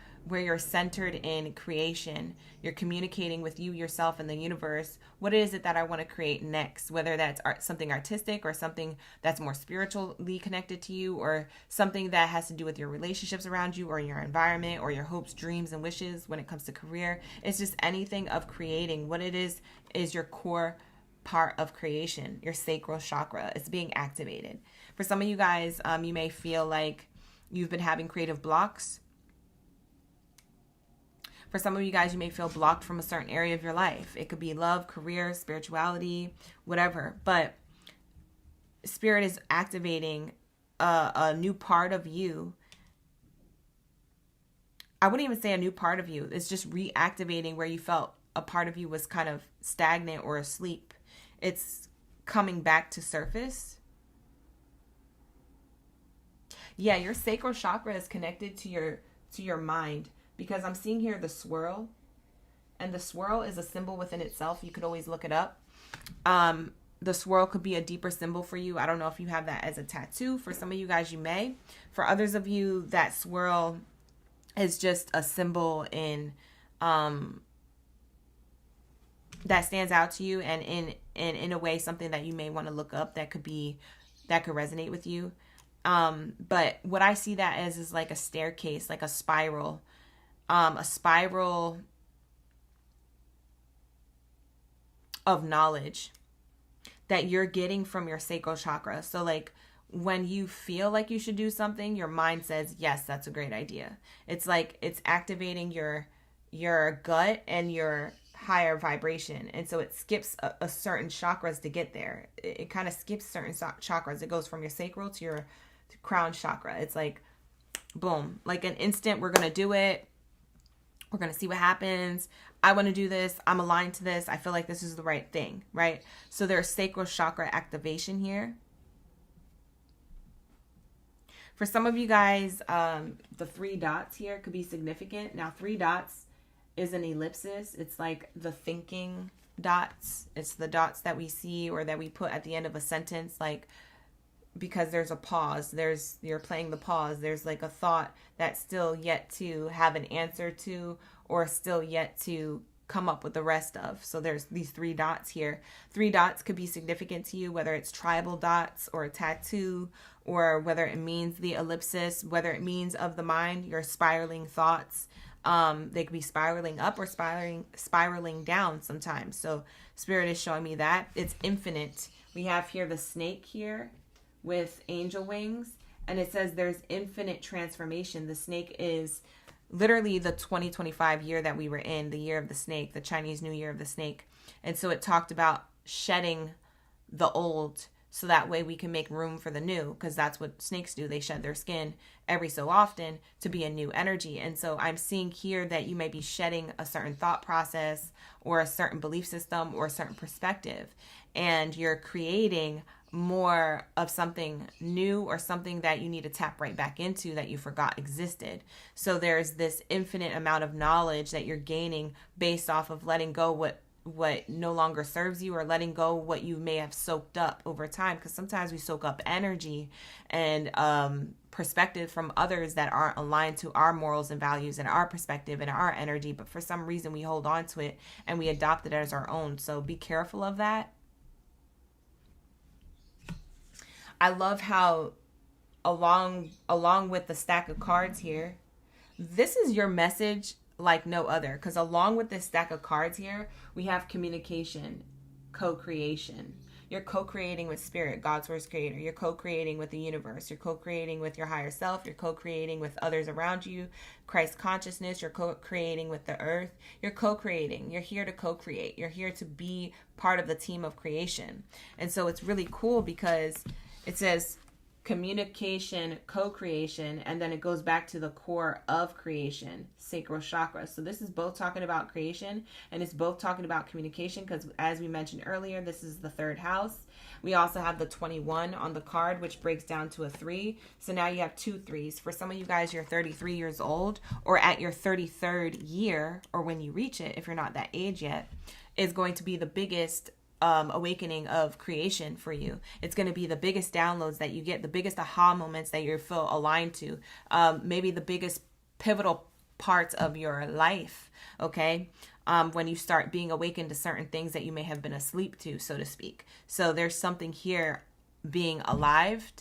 centered in creation. You're communicating with you, yourself, and the universe. What is it that I want to create next? Whether that's something artistic or something that's more spiritually connected to you, or something that has to do with your relationships around you or your environment or your hopes, dreams, and wishes when it comes to career. It's just anything of creating. What it is your core part of creation, your sacral chakra. It's being activated. For some of you guys, you may feel like you've been having creative blocks. For some of you guys, you may feel blocked from a certain area of your life. It could be love, career, spirituality, whatever. But Spirit is activating a new part of you. I wouldn't even say a new part of you. It's just reactivating where you felt a part of you was kind of stagnant or asleep. It's coming back to surface. Yeah, your sacral chakra is connected to your mind. Because I'm seeing here the swirl, and the swirl is a symbol within itself. You could always look it up. The swirl could be a deeper symbol for you. I don't know if you have that as a tattoo. For some of you guys, you may. For others of you, that swirl is just a symbol in that stands out to you, and in a way, something that you may want to look up that could resonate with you. But what I see that as is like a staircase, like a spiral. A spiral of knowledge that you're getting from your sacral chakra. So like when you feel like you should do something, your mind says, yes, that's a great idea. It's like it's activating your gut and your higher vibration. And so it skips a certain chakras to get there. It kind of skips certain chakras. It goes from your sacral to your crown chakra. It's like, boom, like an instant, we're going to do it. We're going to see what happens. I want to do this. I'm aligned to this. I feel like this is the right thing, right? So there's sacral chakra activation here. For some of you guys, the 3 dots here could be significant. Now, 3 dots is an ellipsis. It's like the thinking dots. It's the dots that we see or that we put at the end of a sentence, like because there's a pause. You're playing the pause. There's like a thought that's still yet to have an answer to, or still yet to come up with the rest of. So there's these 3 dots here. 3 dots could be significant to you, whether it's tribal dots or a tattoo, or whether it means the ellipsis, whether it means of the mind, your spiraling thoughts. They could be spiraling up or spiraling down sometimes. So Spirit is showing me that. It's infinite. We have here the snake here with angel wings, and it says there's infinite transformation. The snake is literally the 2025 year that we were in, the year of the snake, the Chinese New Year of the snake. And so it talked about shedding the old so that way we can make room for the new, because that's what snakes do. They shed their skin every so often to be a new energy. And so I'm seeing here that you may be shedding a certain thought process or a certain belief system or a certain perspective, and you're creating more of something new or something that you need to tap right back into that you forgot existed. So there's this infinite amount of knowledge that you're gaining based off of letting go what no longer serves you, or letting go what you may have soaked up over time, because sometimes we soak up energy and perspective from others that aren't aligned to our morals and values and our perspective and our energy, but for some reason we hold on to it and we adopt it as our own. So be careful of that. I love how along with the stack of cards here, this is your message like no other, because along with this stack of cards here, we have communication, co-creation. You're co-creating with Spirit, God's first creator. You're co-creating with the universe. You're co-creating with your higher self. You're co-creating with others around you, Christ consciousness. You're co-creating with the earth. You're co-creating. You're here to co-create. You're here to be part of the team of creation. And so it's really cool because it says communication, co-creation, and then it goes back to the core of creation, sacral chakra. So this is both talking about creation and it's both talking about communication, because as we mentioned earlier, this is the 3rd house. We also have the 21 on the card, which breaks down to a 3. So now you have 2 3s. For some of you guys, you're 33 years old, or at your 33rd year, or when you reach it, if you're not that age yet, is going to be the biggest awakening of creation for you. It's going to be the biggest downloads that you get, the biggest aha moments that you feel aligned to, maybe the biggest pivotal parts of your life, okay? When you start being awakened to certain things that you may have been asleep to, so to speak. So there's something here being alive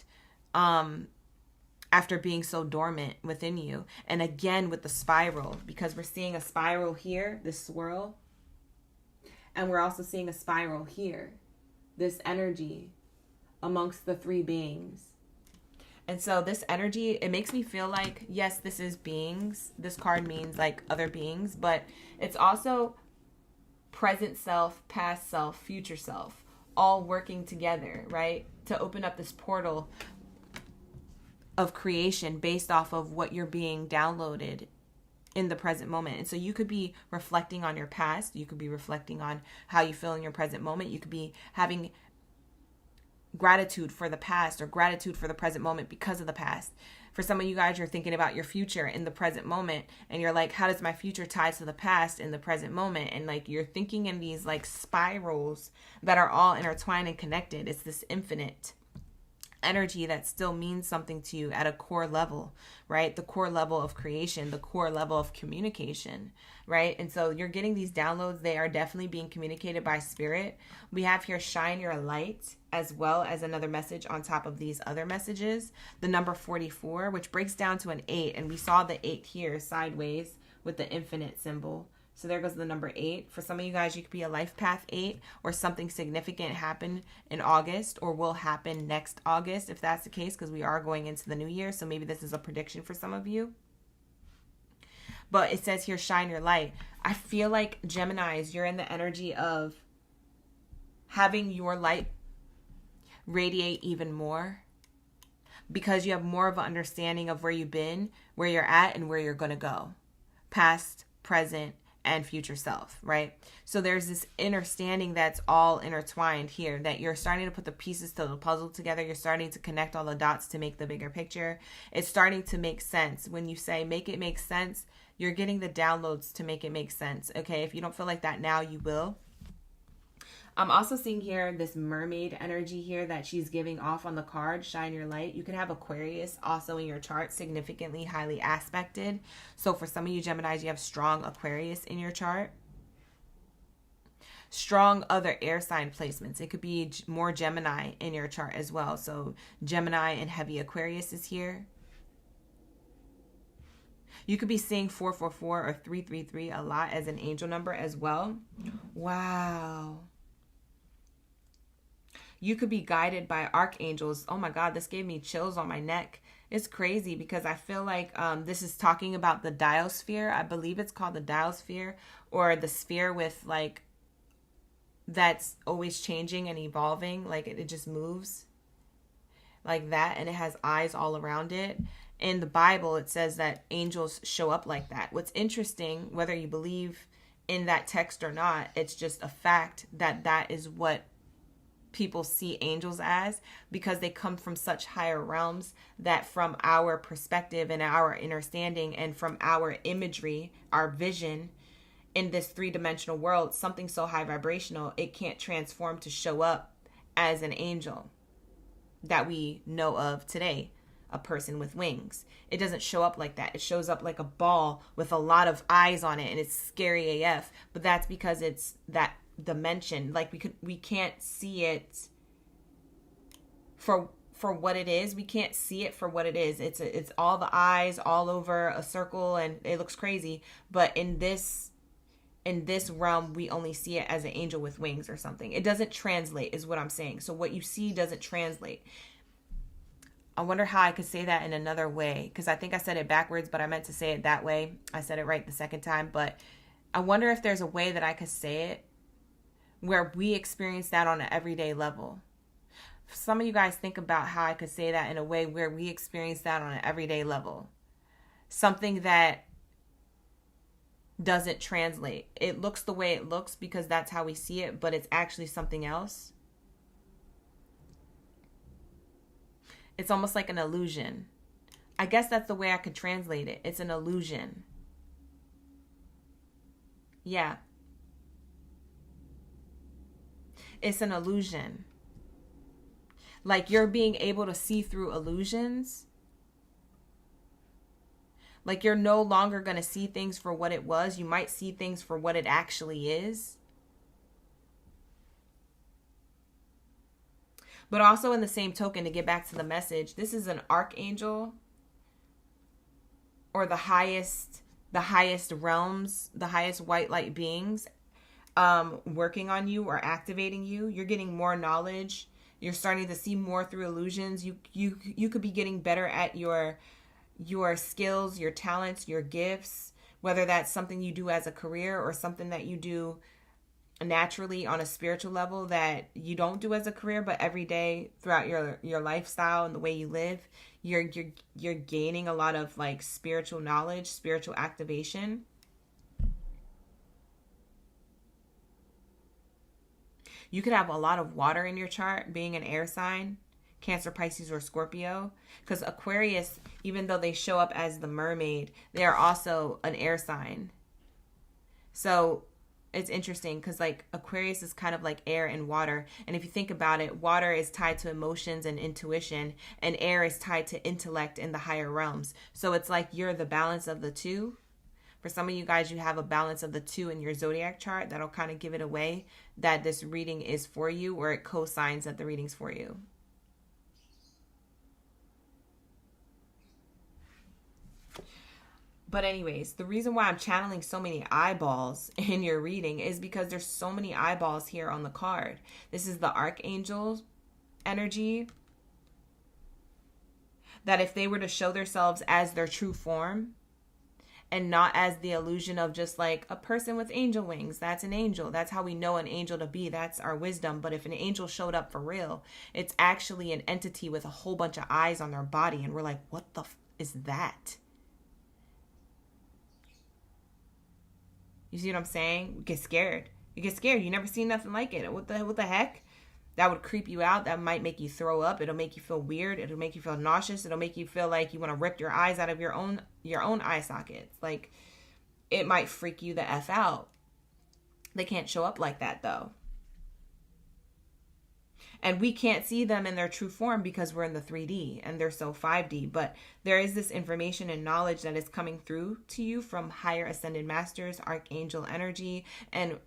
after being so dormant within you. And again with the spiral, because we're seeing a spiral here, this swirl, and we're also seeing a spiral here, this energy amongst the 3 beings. And so this energy, it makes me feel like, yes, this is beings. This card means like other beings, but it's also present self, past self, future self, all working together, right? To open up this portal of creation based off of what you're being downloaded in the present moment. And so you could be reflecting on your past. You could be reflecting on how you feel in your present moment. You could be having gratitude for the past or gratitude for the present moment because of the past. For some of you guys, you're thinking about your future in the present moment, and you're like, how does my future tie to the past in the present moment? And like, you're thinking in these like spirals that are all intertwined and connected. It's this infinite energy that still means something to you at a core level, right? The core level of creation, the core level of communication, right? And so you're getting these downloads. They are definitely being communicated by Spirit. We have here shine your light, as well as another message on top of these other messages. The number 44, which breaks down to an 8. And we saw the 8 here sideways with the infinite symbol. So there goes the number 8. For some of you guys, you could be a life path 8, or something significant happened in August or will happen next August, if that's the case, because we are going into the new year. So maybe this is a prediction for some of you. But it says here, shine your light. I feel like Geminis, you're in the energy of having your light radiate even more, because you have more of an understanding of where you've been, where you're at, and where you're going to go. Past, present, and future self, right? So there's this understanding that's all intertwined here, that you're starting to put the pieces to the puzzle together. You're starting to connect all the dots to make the bigger picture. It's starting to make sense. When you say make it make sense, you're getting the downloads to make it make sense, okay? If you don't feel like that now, you will. I'm also seeing here this mermaid energy here that she's giving off on the card, shine your light. You could have Aquarius also in your chart, significantly highly aspected. So for some of you Geminis, you have strong Aquarius in your chart. strong other air sign placements. It could be more Gemini in your chart as well. So Gemini and heavy Aquarius is here. You could be seeing 444 or 333 a lot as an angel number as well. Wow. You could be guided by archangels. Oh my God, this gave me chills on my neck. It's crazy because I feel like this is talking about the diosphere. I believe it's called the diosphere, or the sphere with like, that's always changing and evolving. Like it just moves like that, and it has eyes all around it. In the Bible, it says that angels show up like that. What's interesting, whether you believe in that text or not, it's just a fact that that is what people see angels as, because they come from such higher realms that from our perspective and our understanding and from our imagery, our vision in this three-dimensional world, something so high vibrational, it can't transform to show up as an angel that we know of today. A person with wings. It doesn't show up like that. It shows up like a ball with a lot of eyes on it, and it's scary AF. But that's because it's that dimension. Like we can't see it for what it is. We can't see it for what it is. It's all the eyes all over a circle, and it looks crazy. But in this realm, we only see it as an angel with wings or something. It doesn't translate, is what I'm saying. So what you see doesn't translate. I wonder how I could say that in another way, because I think I said it backwards, but I meant to say it that way. I said it right the second time, but I wonder if there's a way that I could say it where we experience that on an everyday level. Some of you guys think about how I could say that in a way where we experience that on an everyday level. Something that doesn't translate. It looks the way it looks because that's how we see it, but it's actually something else. It's almost like an illusion. I guess that's the way I could translate it. It's an illusion. Yeah. It's an illusion. Like you're being able to see through illusions. Like you're no longer going to see things for what it was. You might see things for what it actually is. But also in the same token, to get back to the message, this is an archangel, or the highest realms, the highest white light beings working on you or activating you. You're getting more knowledge. You're starting to see more through illusions. You could be getting better at your skills, your talents, your gifts, whether that's something you do as a career or something that you do naturally on a spiritual level that you don't do as a career, but every day throughout your lifestyle and the way you live, you're gaining a lot of like spiritual knowledge, spiritual activation. You could have a lot of water in your chart, being an air sign, Cancer, Pisces, or Scorpio, because Aquarius, even though they show up as the mermaid, they are also an air sign. So it's interesting because like Aquarius is kind of like air and water. And if you think about it, water is tied to emotions and intuition, and air is tied to intellect in the higher realms. So it's like you're the balance of the two. For some of you guys, you have a balance of the two in your zodiac chart. That'll kind of give it away that this reading is for you, or it co-signs that the reading's for you. But anyways, the reason why I'm channeling so many eyeballs in your reading is because there's so many eyeballs here on the card. This is the archangel energy. That if they were to show themselves as their true form and not as the illusion of just like a person with angel wings, that's an angel. That's how we know an angel to be. That's our wisdom. But if an angel showed up for real, it's actually an entity with a whole bunch of eyes on their body. And we're like, what the is that? You see what I'm saying? You get scared. You get scared. You never seen nothing like it. What the heck? That would creep you out. That might make you throw up. It'll make you feel weird. It'll make you feel nauseous. It'll make you feel like you want to rip your eyes out of your own eye sockets. Like, it might freak you the F out. They can't show up like that, though. And we can't see them in their true form because we're in the 3D and they're so 5D. But there is this information and knowledge that is coming through to you from higher ascended masters, archangel energy, and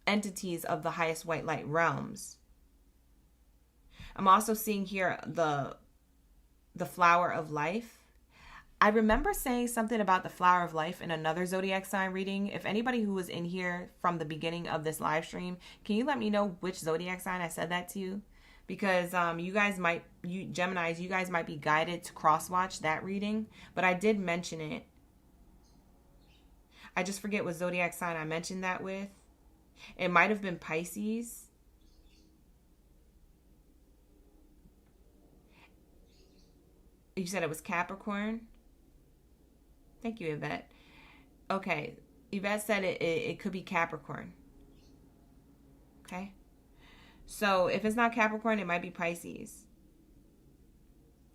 entities of the highest white light realms. I'm also seeing here the flower of life. I remember saying something about the flower of life in another zodiac sign reading. If anybody who was in here from the beginning of this live stream, can you let me know which zodiac sign I said that to? Because Geminis, you guys might be guided to cross-watch that reading. But I did mention it. I just forget what zodiac sign I mentioned that with. It might have been Pisces. You said it was Capricorn? Thank you, Yvette. Okay. Yvette said it could be Capricorn. Okay. So if it's not Capricorn, it might be Pisces.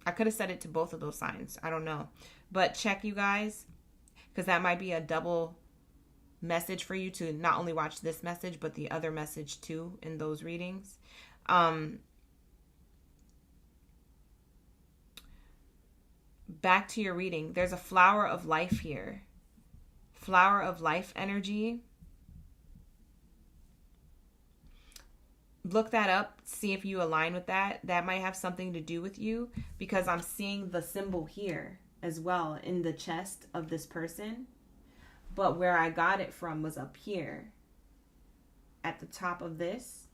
I could have said it to both of those signs. I don't know. But check, you guys, because that might be a double message for you to not only watch this message, but the other message too in those readings. Back to your reading. There's a flower of life here. Flower of life energy. Look that up. See if you align with that. That might have something to do with you, because I'm seeing the symbol here as well in the chest of this person. But where I got it from was up here at the top of this.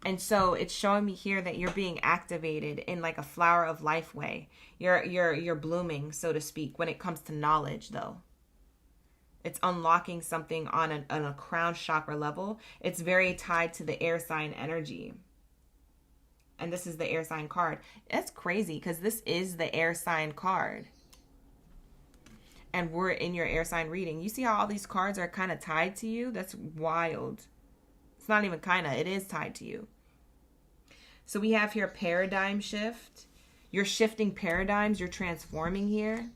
And so it's showing me here that you're being activated in like a flower of life way. You're blooming, so to speak, when it comes to knowledge, though. It's unlocking something on a crown chakra level. It's very tied to the air sign energy. And this is the air sign card. That's crazy, because this is the air sign card. And we're in your air sign reading. You see how all these cards are kind of tied to you? That's wild. It's not even kind of. It is tied to you. So we have here paradigm shift. You're shifting paradigms. You're transforming here.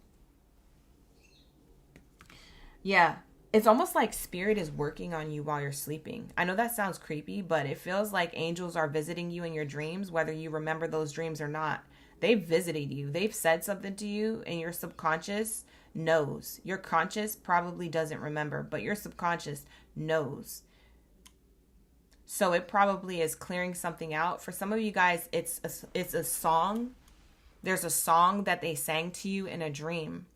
Yeah. It's almost like spirit is working on you while you're sleeping. I know that sounds creepy, but it feels like angels are visiting you in your dreams, whether you remember those dreams or not. They've visited you. They've said something to you, and your subconscious knows. Your conscious probably doesn't remember, but your subconscious knows. So it probably is clearing something out. For some of you guys, it's a song. There's a song that they sang to you in a dream.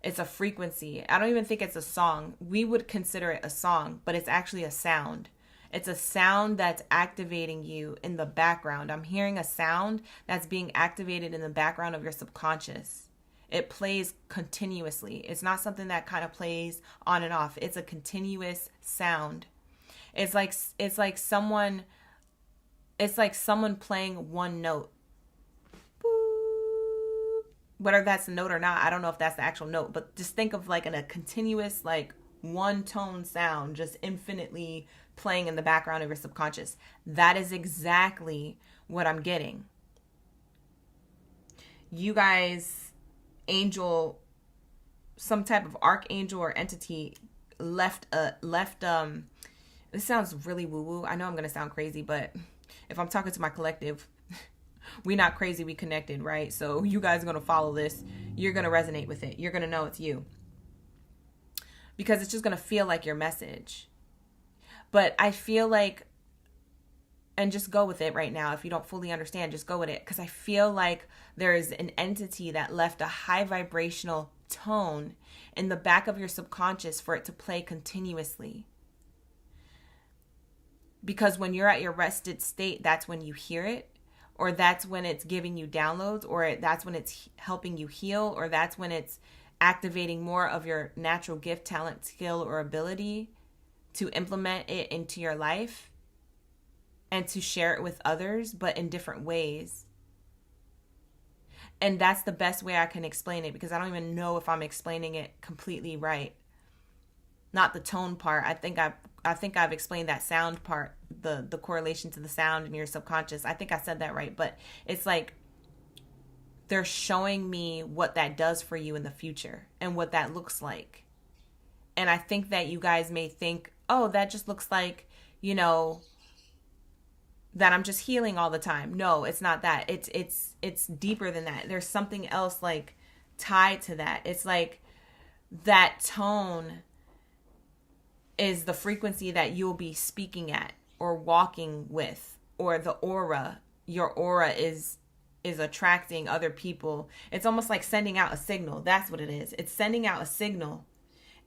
It's a frequency. I don't even think it's a song. We would consider it a song, but it's actually a sound. It's a sound that's activating you in the background. I'm hearing a sound that's being activated in the background of your subconscious. It plays continuously. It's not something that kind of plays on and off. It's a continuous sound. It's like someone playing one note. Boop. Whether that's a note or not, I don't know if that's the actual note, but just think of like in a continuous, like one tone sound, just infinitely playing in the background of your subconscious. That is exactly what I'm getting. You guys, angel, some type of archangel or entity left this sounds really woo-woo. I know I'm going to sound crazy, but if I'm talking to my collective, we not crazy, we connected, right? So you guys are going to follow this. You're going to resonate with it. You're going to know it's you. Because it's just going to feel like your message. But I feel like, and just go with it right now. If you don't fully understand, just go with it. Because I feel like there is an entity that left a high vibrational tone in the back of your subconscious for it to play continuously. Because when you're at your rested state, that's when you hear it, or that's when it's giving you downloads, or that's when it's helping you heal, or that's when it's activating more of your natural gift, talent, skill, or ability to implement it into your life and to share it with others, but in different ways. And that's the best way I can explain it, because I don't even know if I'm explaining it completely right. Not the tone part. I think I've explained that sound part, the correlation to the sound in your subconscious. I think I said that right, but it's like they're showing me what that does for you in the future and what that looks like. And I think that you guys may think, oh, that just looks like, that I'm just healing all the time. No, it's not that. It's deeper than that. There's something else like tied to that. It's like that tone is the frequency that you'll be speaking at or walking with, or the aura. Your aura is attracting other people. It's almost like sending out a signal. That's what it is. It's sending out a signal,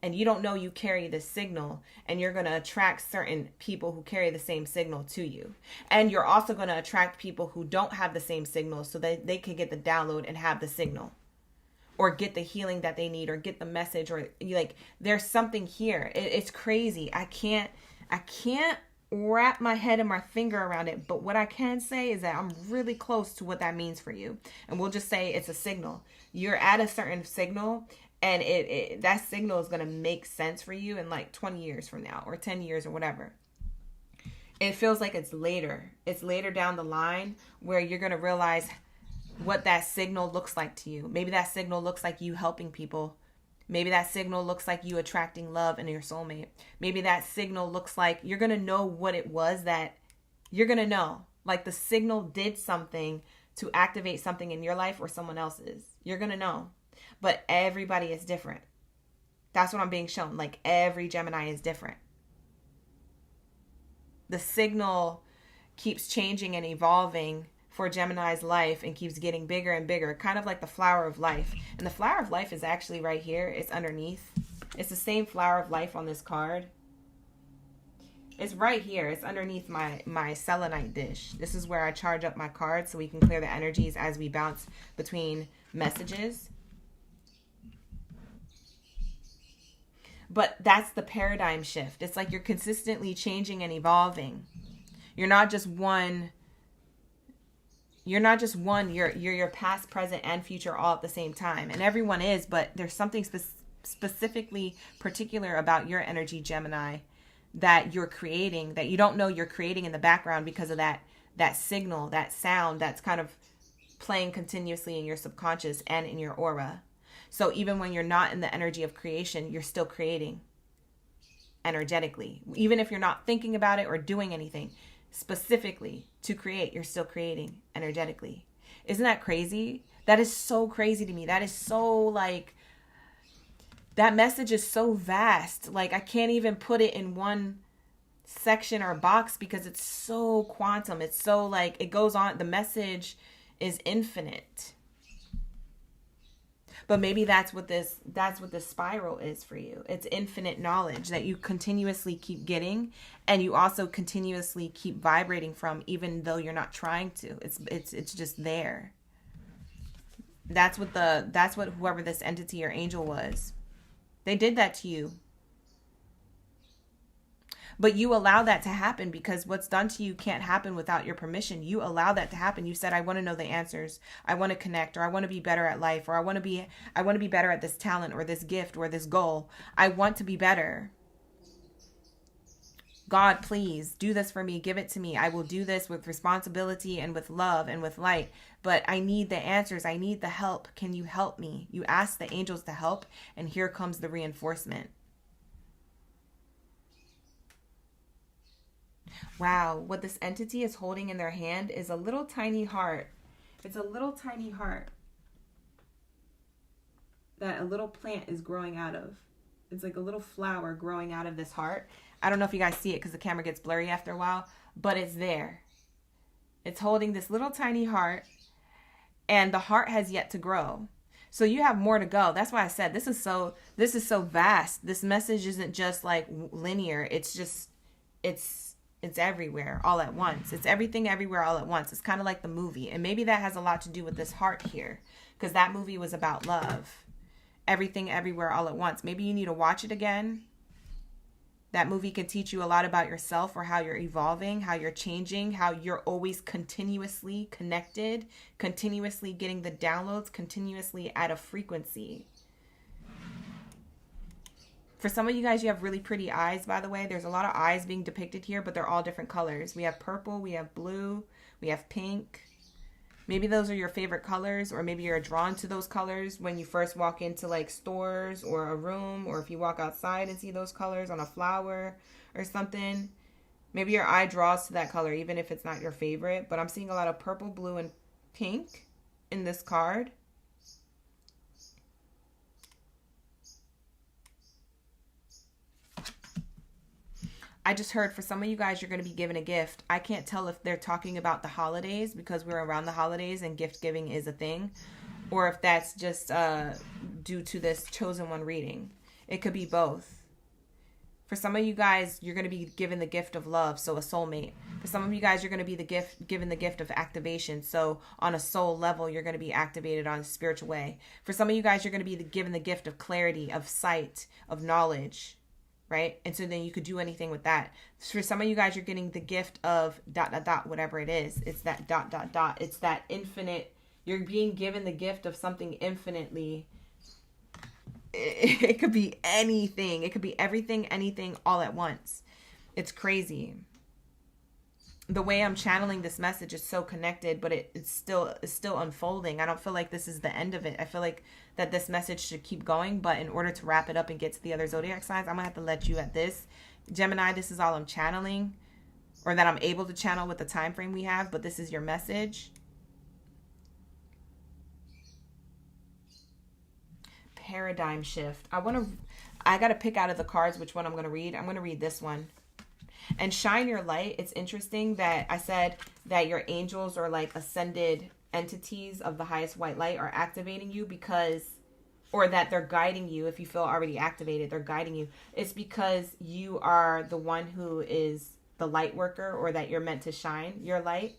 and you don't know you carry this signal, and you're going to attract certain people who carry the same signal to you. And you're also going to attract people who don't have the same signal, so that they can get the download and have the signal, or get the healing that they need, or get the message, or like there's something here. It's crazy. I can't wrap my head and my finger around it, but what I can say is that I'm really close to what that means for you. And we'll just say it's a signal. You're at a certain signal, and that signal is going to make sense for you in like 20 years from now, or 10 years, or whatever. It feels like it's later down the line where you're going to realize what that signal looks like to you. Maybe that signal looks like you helping people. Maybe that signal looks like you attracting love in your soulmate. Maybe that signal looks like you're going to know what it was that you're going to know. Like the signal did something to activate something in your life or someone else's. You're going to know. But everybody is different. That's what I'm being shown. Like every Gemini is different. The signal keeps changing and evolving for Gemini's life, and keeps getting bigger and bigger, kind of like the flower of life. And the flower of life is actually right here. It's underneath. It's the same flower of life on this card. It's right here. It's underneath my selenite dish. This is where I charge up my cards so we can clear the energies as we bounce between messages. But that's the paradigm shift. It's like you're consistently changing and evolving. You're not just one. You're your past, present, and future all at the same time. And everyone is, but there's something specifically particular about your energy, Gemini, that you're creating, that you don't know you're creating in the background because of that signal, that sound that's kind of playing continuously in your subconscious and in your aura. So even when you're not in the energy of creation, you're still creating energetically. Even if you're not thinking about it or doing anything specifically to create, you're still creating energetically. Isn't that crazy? That is so crazy to me. That is so like, that message is so vast. Like I can't even put it in one section or box because it's so quantum. It's so like, it goes on. The message is infinite. But maybe that's what this spiral is for you. It's infinite knowledge that you continuously keep getting, and you also continuously keep vibrating from, even though you're not trying to. It's just there. That's what whoever this entity or angel was. They did that to you. But you allow that to happen because what's done to you can't happen without your permission. You allow that to happen. You said, I want to know the answers. I want to connect, or I want to be better at life, or I want to be better at this talent or this gift or this goal. I want to be better. God, please do this for me. Give it to me. I will do this with responsibility and with love and with light. But I need the answers. I need the help. Can you help me? You ask the angels to help, and here comes the reinforcement. Wow, what this entity is holding in their hand is a little tiny heart. It's a little tiny heart that a little plant is growing out of. It's like a little flower growing out of this heart. I don't know if you guys see it because the camera gets blurry after a while, but it's there. It's holding this little tiny heart, and the heart has yet to grow. So you have more to go. That's why I said this is so vast. This message isn't just like linear. It's everywhere all at once. It's everything everywhere all at once. It's kind of like the movie. And maybe that has a lot to do with this heart here, because that movie was about love. Everything everywhere all at once. Maybe you need to watch it again. That movie can teach you a lot about yourself, or how you're evolving, how you're changing, how you're always continuously connected, continuously getting the downloads, continuously at a frequency. For some of you guys, you have really pretty eyes, by the way. There's a lot of eyes being depicted here, but they're all different colors. We have purple, we have blue, we have pink. Maybe those are your favorite colors, or maybe you're drawn to those colors when you first walk into like stores or a room, or if you walk outside and see those colors on a flower or something. Maybe your eye draws to that color, even if it's not your favorite. But I'm seeing a lot of purple, blue, and pink in this card. I just heard for some of you guys, you're going to be given a gift. I can't tell if they're talking about the holidays because we're around the holidays and gift giving is a thing, or if that's just due to this chosen one reading. It could be both. For some of you guys, you're going to be given the gift of love, so a soulmate. For some of you guys, you're going to be given the gift of activation. So on a soul level, you're going to be activated on a spiritual way. For some of you guys, you're going to be given the gift of clarity, of sight, of knowledge, right? And so then you could do anything with that. For some of you guys, you're getting the gift of ... whatever it is. It's that ... It's that infinite. You're being given the gift of something infinitely. It could be anything. It could be everything, anything, all at once. It's crazy. The way I'm channeling this message is so connected, but it's still unfolding. I don't feel like this is the end of it. I feel like that this message should keep going, but in order to wrap it up and get to the other zodiac signs, I'm gonna have to let you at this. Gemini, this is all I'm channeling, or that I'm able to channel with the time frame we have, but this is your message. Paradigm shift. I got to pick out of the cards which one I'm going to read. I'm going to read this one. And shine your light. It's interesting that I said that your angels or like ascended entities of the highest white light are activating you because, or that they're guiding you. If you feel already activated, they're guiding you. It's because you are the one who is the light worker, or that you're meant to shine your light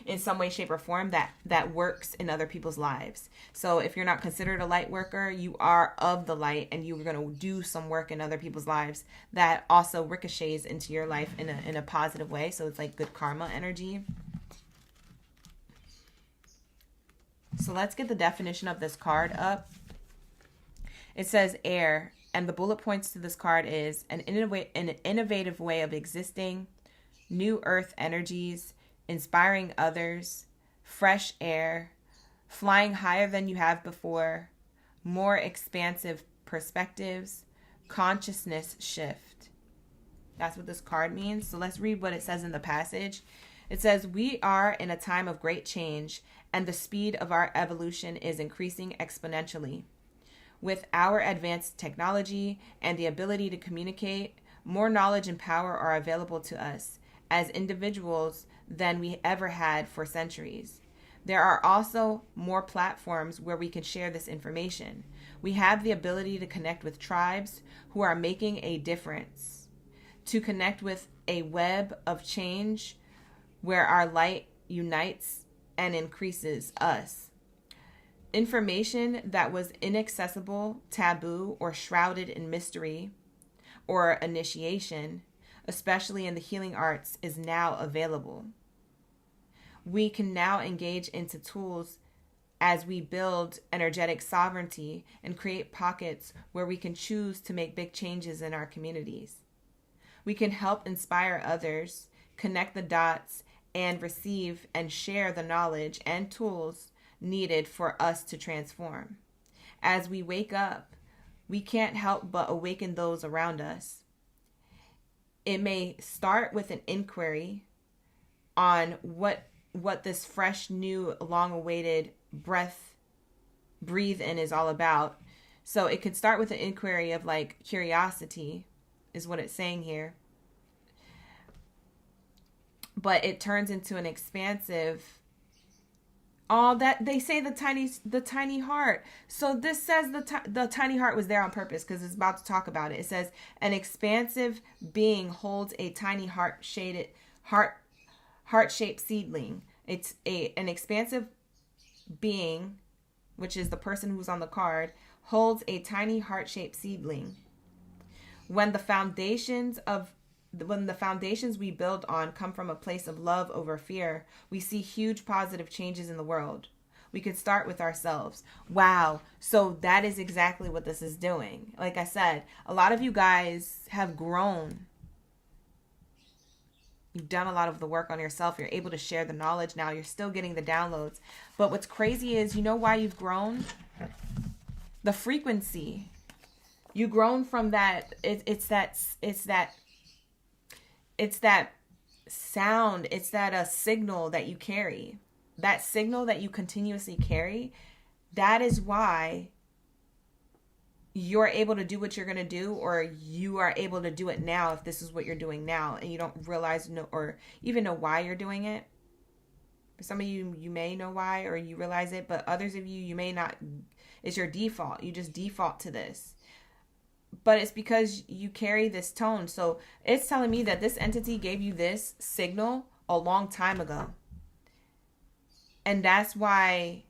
in some way, shape, or form that works in other people's lives. So if you're not considered a light worker, you are of the light, and you're going to do some work in other people's lives that also ricochets into your life in a positive way. So it's like good karma energy. So let's get the definition of this card up. It says air, and the bullet points to this card is an innovative way of existing, new earth energies, inspiring others, fresh air, flying higher than you have before, more expansive perspectives, consciousness shift. That's what this card means. So let's read what it says in the passage. It says, we are in a time of great change, and the speed of our evolution is increasing exponentially. With our advanced technology and the ability to communicate, more knowledge and power are available to us as individuals than we ever had for centuries. There are also more platforms where we can share this information. We have the ability to connect with tribes who are making a difference, to connect with a web of change where our light unites and increases us. Information that was inaccessible, taboo, or shrouded in mystery or initiation, especially in the healing arts, is now available. We can now engage into tools as we build energetic sovereignty and create pockets where we can choose to make big changes in our communities. We can help inspire others, connect the dots, and receive and share the knowledge and tools needed for us to transform. As we wake up, we can't help but awaken those around us. It may start with an inquiry on what this fresh, new, long-awaited breathe in is all about. So it could start with an inquiry of like curiosity, is what it's saying here. But it turns into an expansive. Oh, that they say the tiny heart. So this says the tiny heart was there on purpose because it's about to talk about it. It says an expansive being holds a tiny heart-shaped seedling. It's an expansive being, which is the person who's on the card, holds a tiny heart-shaped seedling. When the foundations we build on come from a place of love over fear, we see huge positive changes in the world. We could start with ourselves. Wow. So that is exactly what this is doing. Like I said, a lot of you guys have grown. You've done a lot of the work on yourself. You're able to share the knowledge now. You're still getting the downloads. But what's crazy is, you know why you've grown? The frequency. You've grown from that. It's that sound. It's that signal that you carry. That signal that you continuously carry. That is why you're able to do what you're going to do, or you are able to do it now if this is what you're doing now and you don't realize or even know why you're doing it. For some of you, you may know why or you realize it, but others of you, you may not. It's your default. You just default to this. But it's because you carry this tone. So it's telling me that this entity gave you this signal a long time ago. And that's why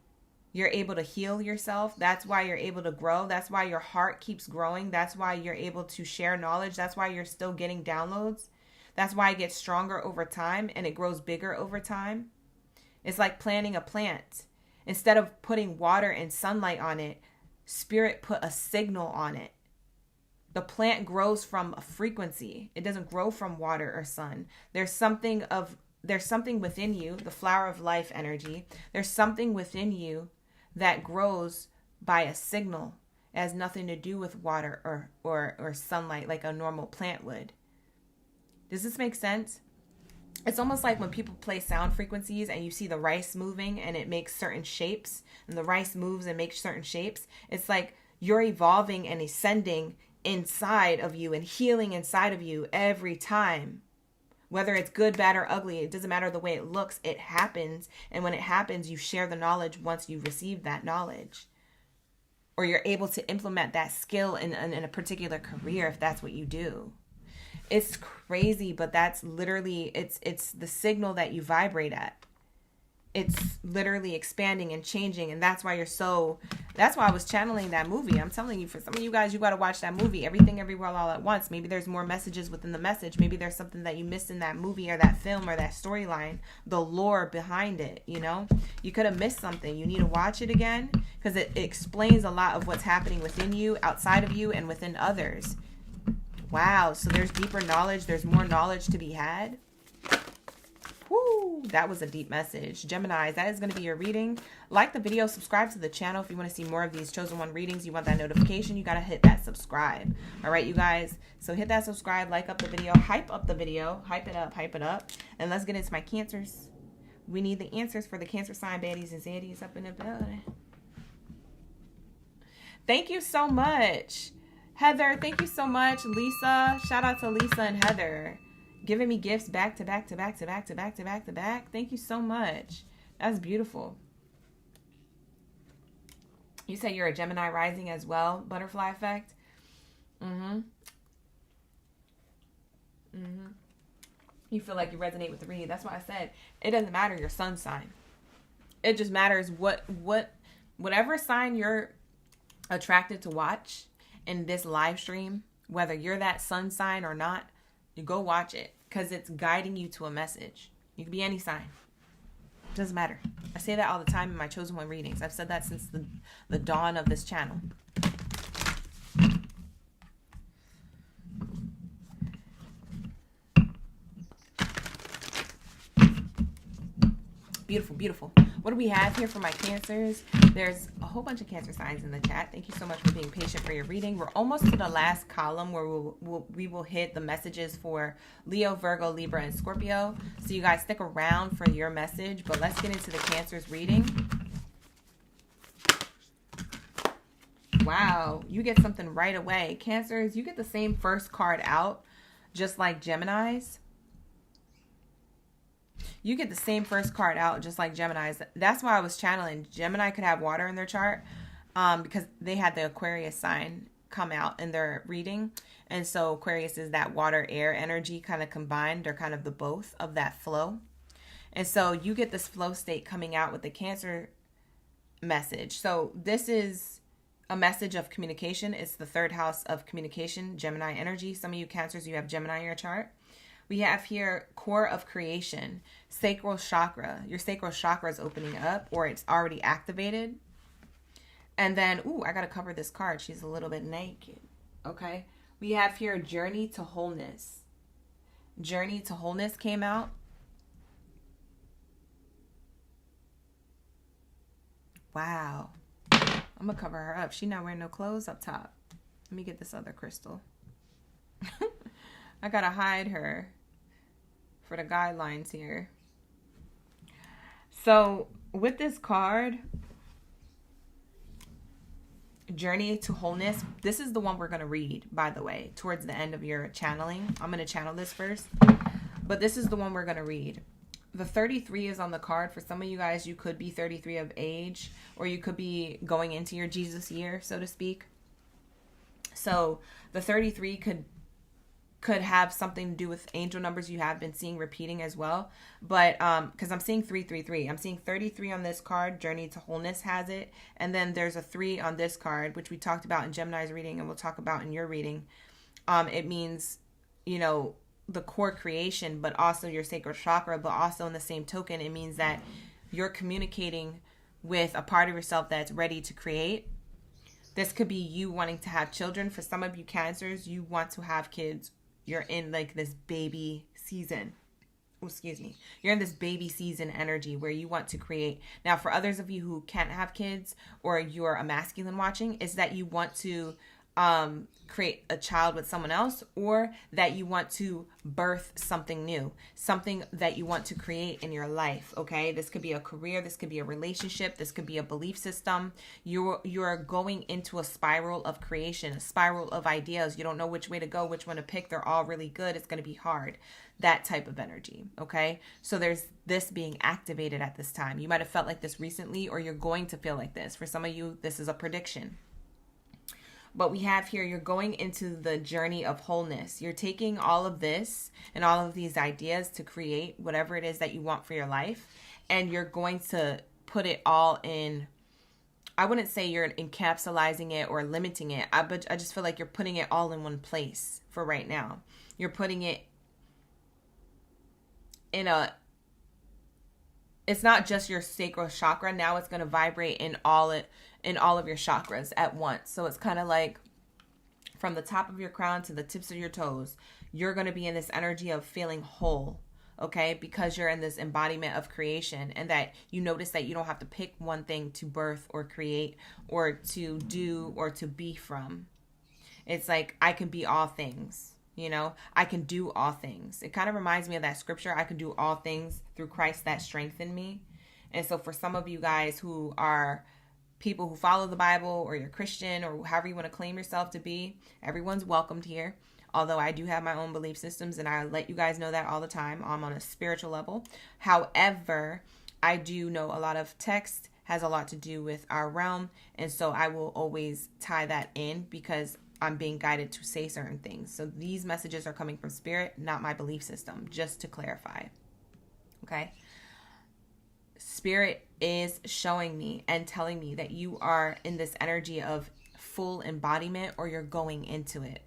you're able to heal yourself. That's why you're able to grow. That's why your heart keeps growing. That's why you're able to share knowledge. That's why you're still getting downloads. That's why it gets stronger over time and it grows bigger over time. It's like planting a plant. Instead of putting water and sunlight on it, Spirit put a signal on it. The plant grows from a frequency. It doesn't grow from water or sun. There's something within you, the flower of life energy. There's something within you that grows by a signal. It has nothing to do with water or sunlight like a normal plant would. Does this make sense? It's almost like when people play sound frequencies and you see the rice moving and it makes certain shapes, and the rice moves and makes certain shapes. It's like you're evolving and ascending inside of you and healing inside of you every time. Whether it's good, bad, or ugly, it doesn't matter the way it looks, it happens. And when it happens, you share the knowledge once you receive that knowledge. Or you're able to implement that skill in a particular career if that's what you do. It's crazy, but that's literally, it's the signal that you vibrate at. It's literally expanding and changing. And that's why that's why I was channeling that movie. I'm telling you, for some of you guys, you got to watch that movie, Everything Everywhere All at Once. Maybe there's more messages within the message. Maybe there's something that you missed in that movie or that film or that storyline, the lore behind it. You know, you could have missed something. You need to watch it again because it explains a lot of what's happening within you, outside of you, and within others. Wow. So there's deeper knowledge. There's more knowledge to be had. Woo, that was a deep message. Geminis, that is going to be your reading. Like the video, subscribe to the channel if you want to see more of these chosen one readings. You want that notification, you got to hit that subscribe. All right, you guys. So hit that subscribe, like up the video, hype up the video, hype it up. And let's get into my Cancers. We need the answers for the Cancer sign baddies and zaddies up in the building. Thank you so much. Heather, thank you so much. Lisa, shout out to Lisa and Heather. Giving me gifts back to back. Thank you so much. That's beautiful. You said you're a Gemini rising as well. Butterfly effect. You feel like you resonate with the read. That's why I said it doesn't matter your sun sign. It just matters whatever sign you're attracted to watch in this live stream, whether you're that sun sign or not. You go watch it because it's guiding you to a message. You can be any sign. Doesn't matter. I say that all the time in my chosen one readings. I've said that since the dawn of this channel. Beautiful, beautiful. What do we have here for my Cancers? There's a whole bunch of Cancer signs in the chat. Thank you so much for being patient for your reading. We're almost to the last column where we will hit the messages for Leo, Virgo, Libra, and Scorpio. So you guys stick around for your message, but let's get into the Cancers reading. Wow, you get something right away. Cancers, you get the same first card out, just like Geminis. You get the same first card out just like Geminis. That's why I was channeling. Gemini could have water in their chart because they had the Aquarius sign come out in their reading. And so Aquarius is that water air energy kind of combined. They're kind of the both of that flow. And so you get this flow state coming out with the Cancer message. So this is a message of communication. It's the third house of communication, Gemini energy. Some of you Cancers, you have Gemini in your chart. We have here core of creation, sacral chakra. Your sacral chakra is opening up or it's already activated. And then, I got to cover this card. She's a little bit naked. Okay. We have here journey to wholeness. Journey to wholeness came out. Wow. I'm going to cover her up. She's not wearing no clothes up top. Let me get this other crystal. I got to hide her for the guidelines here. So with this card, Journey to Wholeness. This is the one we're going to read, by the way, towards the end of your channeling. I'm going to channel this first, but this is the one we're going to read. The 33 is on the card. For some of you guys, you could be 33 of age, or you could be going into your Jesus year, so to speak. So the 33 could have something to do with angel numbers you have been seeing repeating as well. But because I'm seeing 333. I'm seeing 33 on this card. Journey to Wholeness has it. And then there's a 3 on this card, which we talked about in Gemini's reading and we'll talk about in your reading. It means, you know, the core creation, but also your sacral chakra. But also in the same token, it means that you're communicating with a part of yourself that's ready to create. This could be you wanting to have children. For some of you Cancers, you want to have kids. You're in like this baby season. Oh, excuse me. You're in this baby season energy where you want to create. Now, for others of you who can't have kids, or you're a masculine watching, is that you want to create a child with someone else, or that you want to birth something new, something that you want to create in your life. Okay, this could be a career, this could be a relationship, this could be a belief system. You're going into a spiral of creation, a spiral of ideas. You don't know which way to go, which one to pick. They're all really good. It's going to be hard. That type of energy. Okay, so there's this being activated at this time. You might have felt like this recently, or you're going to feel like this. For some of you, this is a prediction. But we have here, you're going into the journey of wholeness. You're taking all of this and all of these ideas to create whatever it is that you want for your life. And you're going to put it all in, I wouldn't say you're encapsulating it or limiting it. But I just feel like you're putting it all in one place for right now. You're putting it in it's not just your sacral chakra. Now it's going to vibrate in all of your chakras at once. So it's kind of like from the top of your crown to the tips of your toes, you're going to be in this energy of feeling whole, okay? Because you're in this embodiment of creation, and that you notice that you don't have to pick one thing to birth or create or to do or to be from. It's like, I can be all things. You know, I can do all things. It kind of reminds me of that scripture. I can do all things through Christ that strengthen me. And so for some of you guys who are people who follow the Bible, or you're Christian, or however you want to claim yourself to be, everyone's welcomed here. Although I do have my own belief systems, and I let you guys know that all the time. I'm on a spiritual level. However, I do know a lot of text has a lot to do with our realm. And so I will always tie that in, because I'm being guided to say certain things. So these messages are coming from spirit, not my belief system, just to clarify. Okay. Spirit is showing me and telling me that you are in this energy of full embodiment, or you're going into it.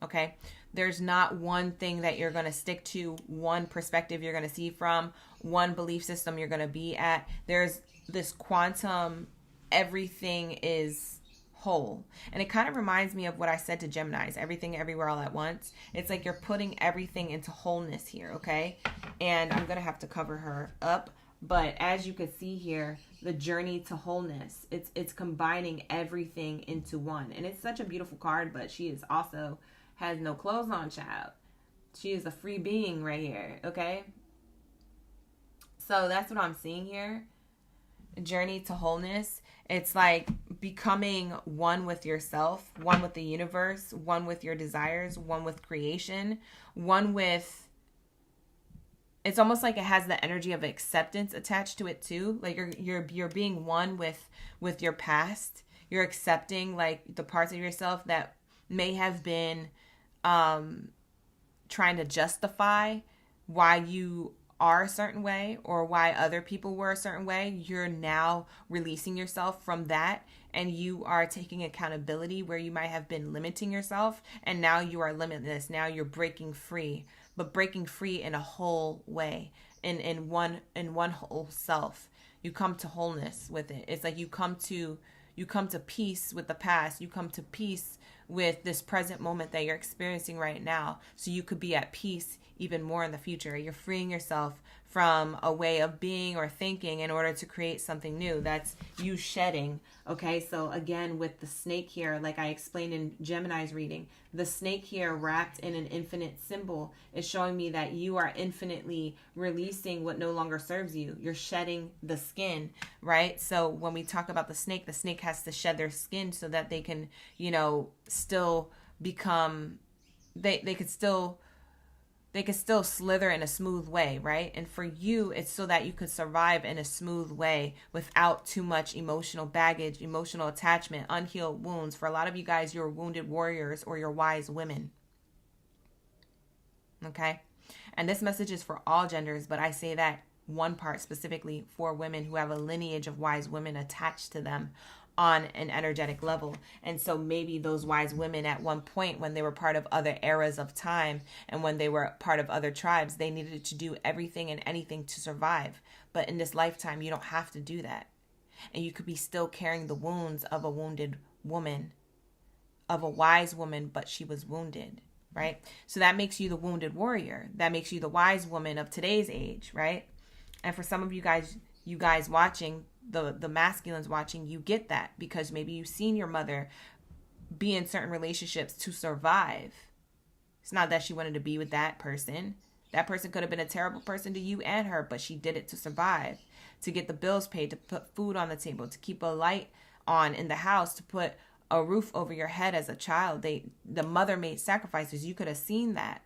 Okay. There's not one thing that you're going to stick to, one perspective you're going to see from, one belief system you're going to be at. There's this quantum, everything is whole. And it kind of reminds me of what I said to Geminis, everything everywhere all at once. It's like you're putting everything into wholeness here, okay? And I'm going to have to cover her up. But as you can see here, the journey to wholeness, it's combining everything into one. And it's such a beautiful card, but she is also has no clothes on, child. She is a free being right here, okay? So that's what I'm seeing here. Journey to wholeness. It's like becoming one with yourself, one with the universe, one with your desires, one with creation, one with, it's almost like it has the energy of acceptance attached to it too. Like you're being one with your past. You're accepting like the parts of yourself that may have been trying to justify why you are a certain way, or why other people were a certain way. You're now releasing yourself from that, and you are taking accountability where you might have been limiting yourself, and now you are limitless. Now you're breaking free, but breaking free in a whole way, in one whole self. You come to wholeness with it. It's like you come to peace with the past. You come to peace with this present moment that you're experiencing right now, so you could be at peace even more in the future. You're freeing yourself from a way of being or thinking in order to create something new. That's you shedding. Okay, so again, with the snake here, like I explained in Gemini's reading, the snake here wrapped in an infinite symbol is showing me that you are infinitely releasing what no longer serves you. You're shedding the skin, right? So when we talk about the snake has to shed their skin so that they can, still become, they could still slither in a smooth way, right? And for you, it's so that you could survive in a smooth way without too much emotional baggage, emotional attachment, unhealed wounds. For a lot of you guys, you're wounded warriors or you're wise women. Okay? And this message is for all genders, but I say that one part specifically for women who have a lineage of wise women attached to them on an energetic level. And so maybe those wise women at one point, when they were part of other eras of time and when they were part of other tribes, they needed to do everything and anything to survive. But in this lifetime, you don't have to do that. And you could be still carrying the wounds of a wounded woman, of a wise woman, but she was wounded, right? So that makes you the wounded warrior. That makes you the wise woman of today's age, right? And for some of you guys watching, the masculines watching, you get that because maybe you've seen your mother be in certain relationships to survive. It's not that she wanted to be with that person. That person could have been a terrible person to you and her, but she did it to survive, to get the bills paid, to put food on the table, to keep a light on in the house, to put a roof over your head as a child. The mother made sacrifices. You could have seen that.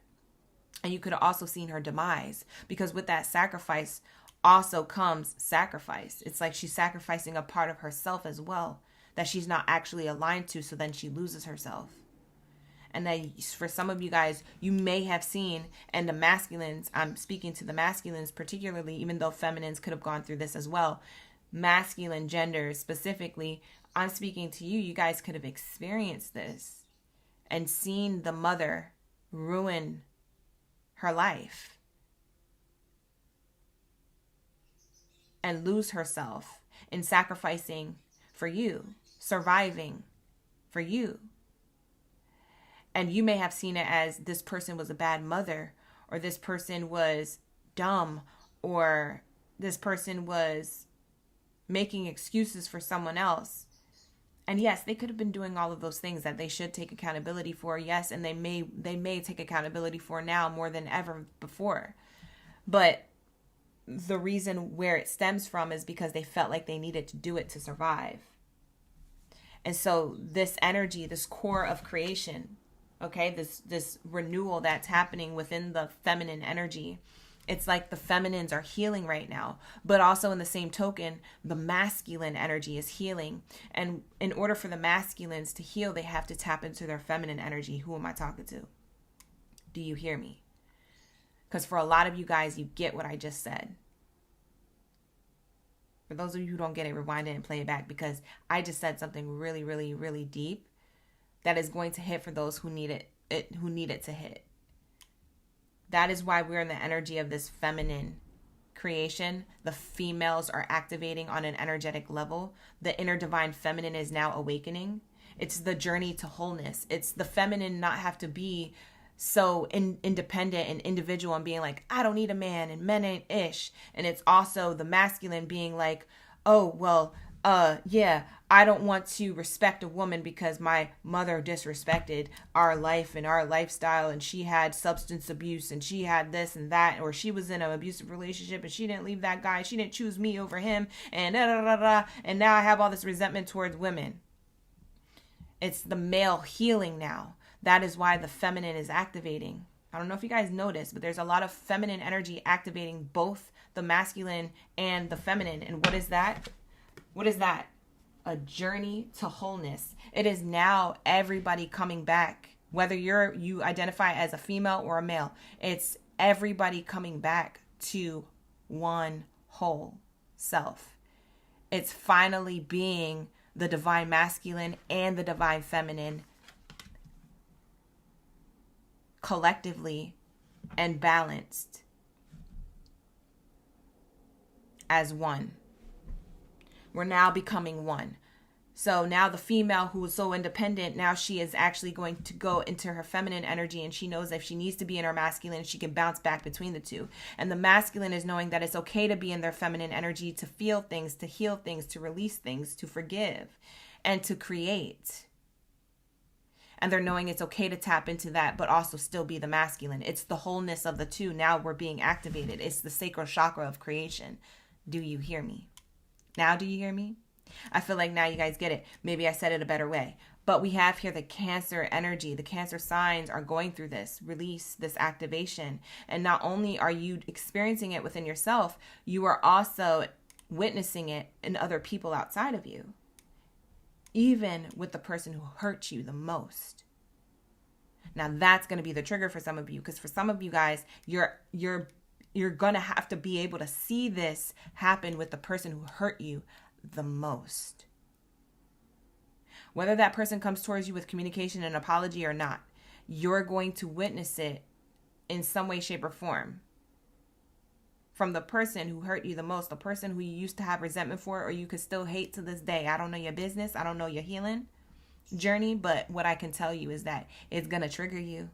And you could have also seen her demise, because with that sacrifice also comes sacrifice. It's like she's sacrificing a part of herself as well that she's not actually aligned to, so then she loses herself. And then for some of you guys, you may have seen, and the masculines, I'm speaking to the masculines particularly, even though feminines could have gone through this as well, masculine genders specifically, I'm speaking to you. You guys could have experienced this and seen the mother ruin her life and lose herself in sacrificing for you, surviving for you. And you may have seen it as this person was a bad mother, or this person was dumb, or this person was making excuses for someone else. And yes, they could have been doing all of those things that they should take accountability for. Yes, and they may take accountability for now more than ever before. But the reason where it stems from is because they felt like they needed to do it to survive. And so this energy, this core of creation, okay, this renewal that's happening within the feminine energy, it's like the feminines are healing right now, but also in the same token, the masculine energy is healing. And in order for the masculines to heal, they have to tap into their feminine energy. Who am I talking to? Do you hear me? Because for a lot of you guys, you get what I just said. For those of you who don't get it, rewind it and play it back, because I just said something really, really, really deep that is going to hit for those who need it to hit. That is why we're in the energy of this feminine creation. The females are activating on an energetic level. The inner divine feminine is now awakening. It's the journey to wholeness. It's the feminine not have to be so independent and individual and being like, I don't need a man and men ain't ish. And it's also the masculine being like, oh, well, yeah, I don't want to respect a woman because my mother disrespected our life and our lifestyle, and she had substance abuse and she had this and that, or she was in an abusive relationship and she didn't leave that guy, she didn't choose me over him, and and now I have all this resentment towards women. It's the male healing now. That is why the feminine is activating. I don't know if you guys noticed, but there's a lot of feminine energy activating both the masculine and the feminine. And what is that? What is that? A journey to wholeness. It is now everybody coming back. Whether you identify as a female or a male, it's everybody coming back to one whole self. It's finally being the divine masculine and the divine feminine collectively and balanced as one. We're now becoming one. So now the female who is so independent, now she is actually going to go into her feminine energy, and she knows if she needs to be in her masculine, she can bounce back between the two. And the masculine is knowing that it's okay to be in their feminine energy, to feel things, to heal things, to release things, to forgive, and to create. And they're knowing it's okay to tap into that, but also still be the masculine. It's the wholeness of the two. Now we're being activated. It's the sacral chakra of creation. Do you hear me? Now do you hear me? I feel like now you guys get it. Maybe I said it a better way. But we have here the Cancer energy. The Cancer signs are going through this release, this activation. And not only are you experiencing it within yourself, you are also witnessing it in other people outside of you. Even with the person who hurt you the most. Now that's going to be the trigger for some of you, because for some of you guys, you're going to have to be able to see this happen with the person who hurt you the most. Whether that person comes towards you with communication and apology or not, you're going to witness it in some way, shape, or form. From the person who hurt you the most, the person who you used to have resentment for, or you could still hate to this day. I don't know your business. I don't know your healing journey, but what I can tell you is that it's going to trigger you.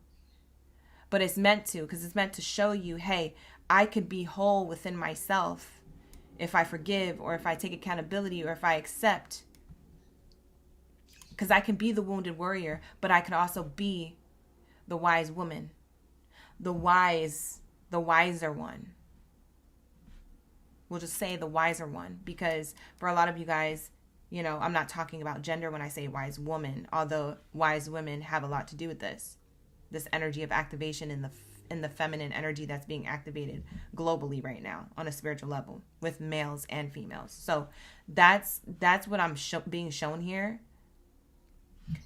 But it's meant to, because it's meant to show you, hey, I could be whole within myself if I forgive, or if I take accountability, or if I accept. Because I can be the wounded warrior, but I can also be the wise woman, the wiser one. We'll just say the wiser one, because for a lot of you guys, you know, I'm not talking about gender when I say wise woman, although wise women have a lot to do with this energy of activation in the feminine energy that's being activated globally right now on a spiritual level with males and females. So that's what I'm being shown here,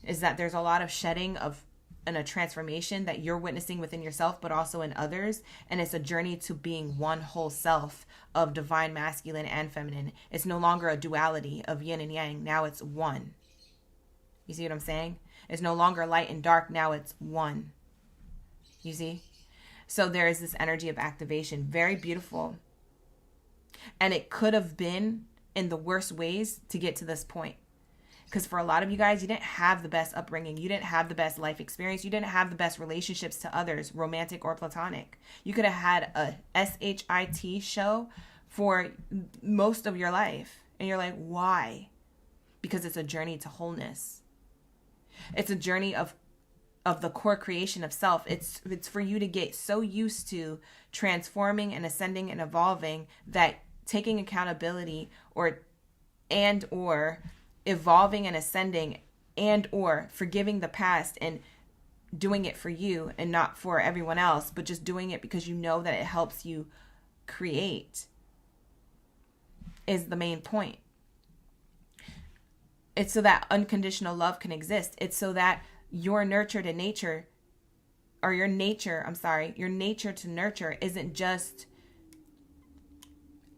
is that there's a lot of shedding of and a transformation that you're witnessing within yourself, but also in others. And it's a journey to being one whole self of divine masculine and feminine. It's no longer a duality of yin and yang. Now it's one. You see what I'm saying? It's no longer light and dark. Now it's one. You see? So there is this energy of activation. Very beautiful. And it could have been in the worst ways to get to this point. Because for a lot of you guys, you didn't have the best upbringing. You didn't have the best life experience. You didn't have the best relationships to others, romantic or platonic. You could have had a SHIT show for most of your life. And you're like, why? Because it's a journey to wholeness. It's a journey of the core creation of self. It's for you to get so used to transforming and ascending and evolving that taking accountability or evolving and ascending and or forgiving the past and doing it for you and not for everyone else, but just doing it because you know that it helps you create is the main point. It's so that unconditional love can exist. It's so that your nature to nurture isn't just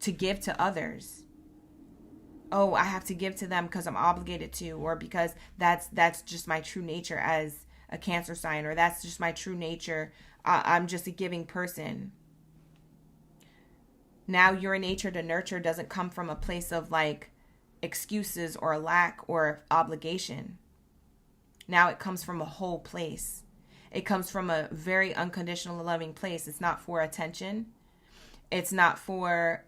to give to others. Oh, I have to give to them because I'm obligated to, or because that's just my true nature as a Cancer sign, or that's just my true nature. I'm just a giving person. Now your nature to nurture doesn't come from a place of like excuses or lack or obligation. Now it comes from a whole place. It comes from a very unconditional loving place. It's not for attention. It's not for,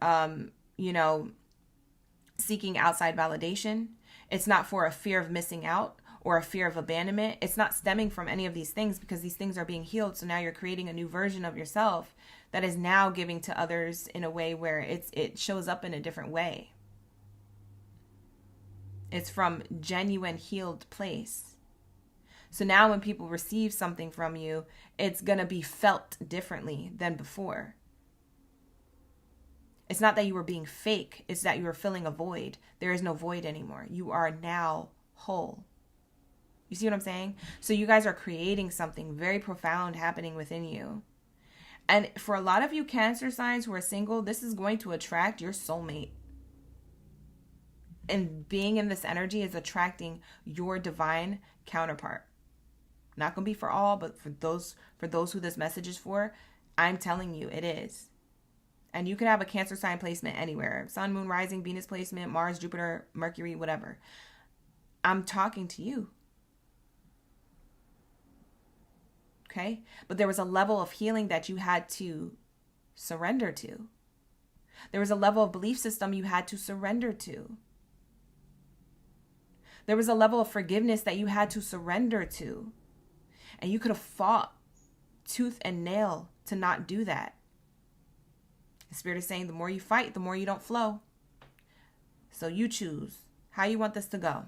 seeking outside validation. It's not for a fear of missing out or a fear of abandonment. It's not stemming from any of these things, because these things are being healed. So now you're creating a new version of yourself that is now giving to others in a way where it shows up in a different way. It's from genuine healed place. So now when people receive something from you, it's going to be felt differently than before. It's not that you were being fake. It's that you were filling a void. There is no void anymore. You are now whole. You see what I'm saying? So you guys are creating something very profound happening within you. And for a lot of you Cancer signs who are single, this is going to attract your soulmate. And being in this energy is attracting your divine counterpart. Not going to be for all, but for those who this message is for, I'm telling you it is. And you could have a Cancer sign placement anywhere. Sun, Moon, Rising, Venus placement, Mars, Jupiter, Mercury, whatever. I'm talking to you. Okay? But there was a level of healing that you had to surrender to. There was a level of belief system you had to surrender to. There was a level of forgiveness that you had to surrender to. And you could have fought tooth and nail to not do that. The Spirit is saying the more you fight, the more you don't flow. So you choose how you want this to go.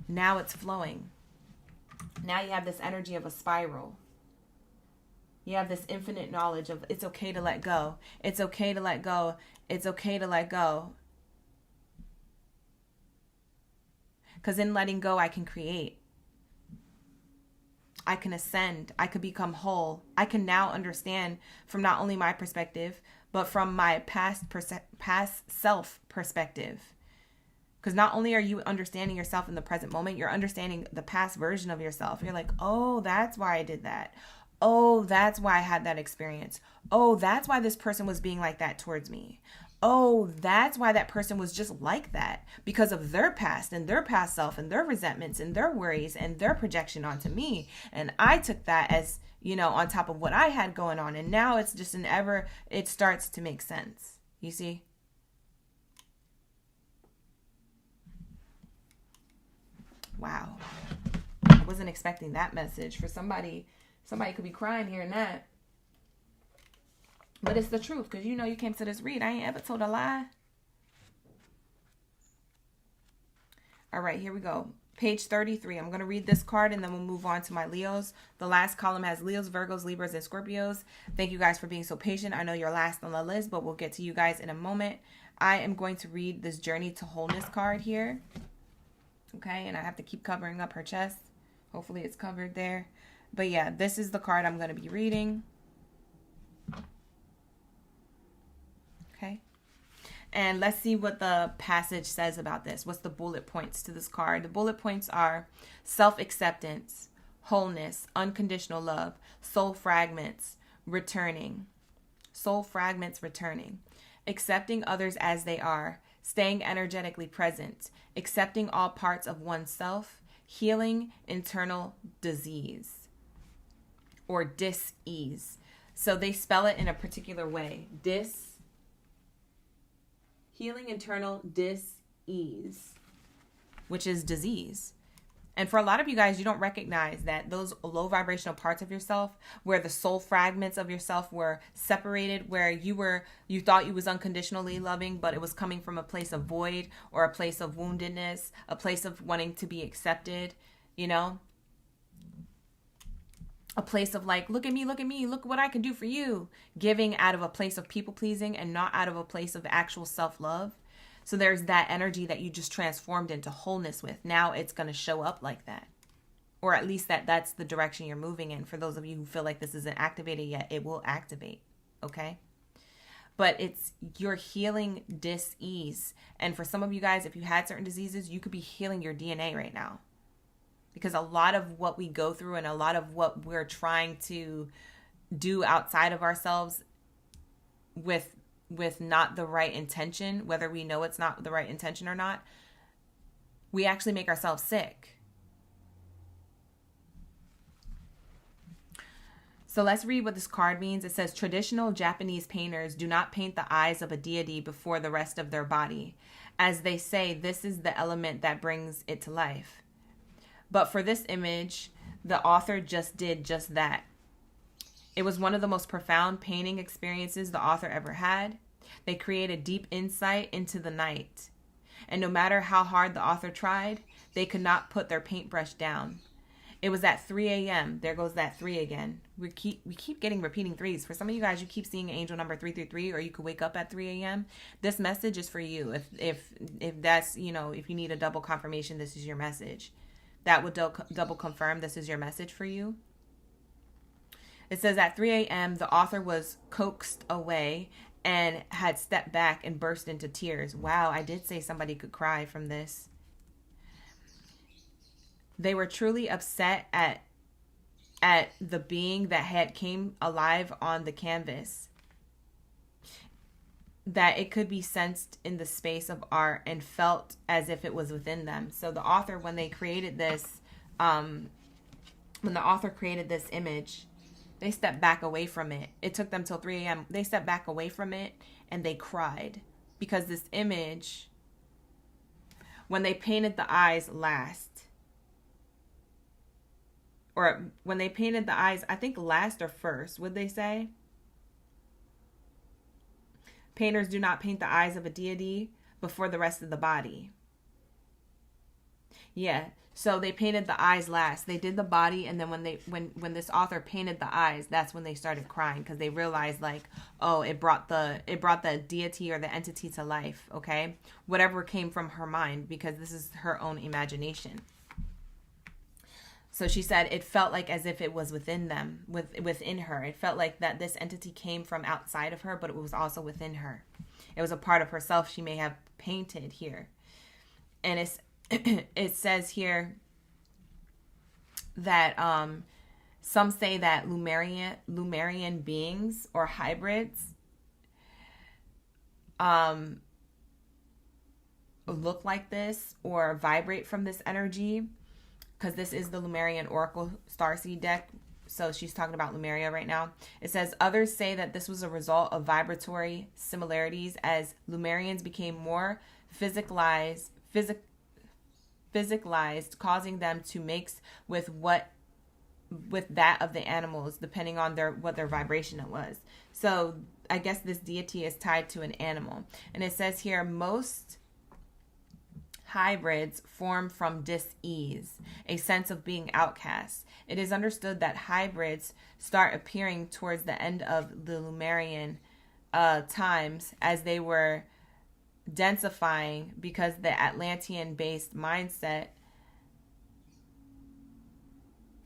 Now it's flowing. Now you have this energy of a spiral. You have this infinite knowledge of it's okay to let go. It's okay to let go. It's okay to let go. Because in letting go, I can create. I can ascend. I could become whole. I can now understand from not only my perspective, but from my past self perspective. Because not only are you understanding yourself in the present moment, you're understanding the past version of yourself. You're like, oh, that's why I did that. Oh, that's why I had that experience. Oh, that's why this person was being like that towards me. Oh, that's why that person was just like that, because of their past and their past self and their resentments and their worries and their projection onto me. And I took that as, on top of what I had going on. And now it's just it starts to make sense. You see? Wow. I wasn't expecting that message for somebody. Somebody could be crying hearing that. But it's the truth, because you came to this read. I ain't ever told a lie. All right, here we go. Page 33. I'm going to read this card and then we'll move on to my Leos. The last column has Leos, Virgos, Libras, and Scorpios. Thank you guys for being so patient. I know you're last on the list, but we'll get to you guys in a moment. I am going to read this Journey to Wholeness card here. Okay, and I have to keep covering up her chest. Hopefully it's covered there. But yeah, this is the card I'm going to be reading. Okay. And let's see what the passage says about this. What's the bullet points to this card? The bullet points are self-acceptance, wholeness, unconditional love, soul fragments, returning. Soul fragments returning. Accepting others as they are. Staying energetically present. Accepting all parts of oneself. Healing internal disease. Or dis-ease. So they spell it in a particular way. Healing internal dis-ease, which is disease. And for a lot of you guys, you don't recognize that those low vibrational parts of yourself, where the soul fragments of yourself were separated, where you thought you was unconditionally loving, but it was coming from a place of void or a place of woundedness, a place of wanting to be accepted, a place of like, look at me, look what I can do for you. Giving out of a place of people pleasing and not out of a place of actual self-love. So there's that energy that you just transformed into wholeness with. Now it's going to show up like that. Or at least that's the direction you're moving in. For those of you who feel like this isn't activated yet, it will activate. Okay? But you're healing dis-ease. And for some of you guys, if you had certain diseases, you could be healing your DNA right now. Because a lot of what we go through and a lot of what we're trying to do outside of ourselves with not the right intention, whether we know it's not the right intention or not, we actually make ourselves sick. So let's read what this card means. It says, traditional Japanese painters do not paint the eyes of a deity before the rest of their body. As they say, this is the element that brings it to life. But for this image, the author just did just that. It was one of the most profound painting experiences the author ever had. They created deep insight into the night. And no matter how hard the author tried, they could not put their paintbrush down. It was at 3 a.m. There goes that 3 again. We keep getting repeating threes. For some of you guys, you keep seeing angel number 333, or you could wake up at 3 a.m. This message is for you. If that's, if you need a double confirmation, this is your message. That would double confirm this is your message for you. It says at 3 a.m., the author was coaxed away and had stepped back and burst into tears. Wow, I did say somebody could cry from this. They were truly upset at the being that had came alive on the canvas. that it could be sensed in the space of art and felt as if it was within them. So the author, when they created this, when the author created this image, they stepped back away from it. It took them till 3 a.m. They stepped back away from it and they cried because this image, when they painted the eyes last, or when they painted the eyes, I think last or first, would they say? Painters do not paint the eyes of a deity before the rest of the body. Yeah, so they painted the eyes last. They did the body, and then when this author painted the eyes, that's when they started crying, because they realized, like, oh, it brought the deity or the entity to life. Okay, whatever came from her mind, because this is her own imagination. So she said it felt like as if it was within them, within her. It felt like that this entity came from outside of her, but it was also within her. It was a part of herself she may have painted here. And it says here that some say that Lemurian beings or hybrids look like this or vibrate from this energy, because this is the Lemurian Oracle Starseed deck. So she's talking about Lemuria right now. It says others say that this was a result of vibratory similarities as Lemurians became more physicalized, causing them to mix with that of the animals, depending on what their vibration it was. So I guess this deity is tied to an animal. And it says here, most hybrids form from dis-ease, a sense of being outcast. It is understood that hybrids start appearing towards the end of the Lemurian times as they were densifying, because the Atlantean-based mindset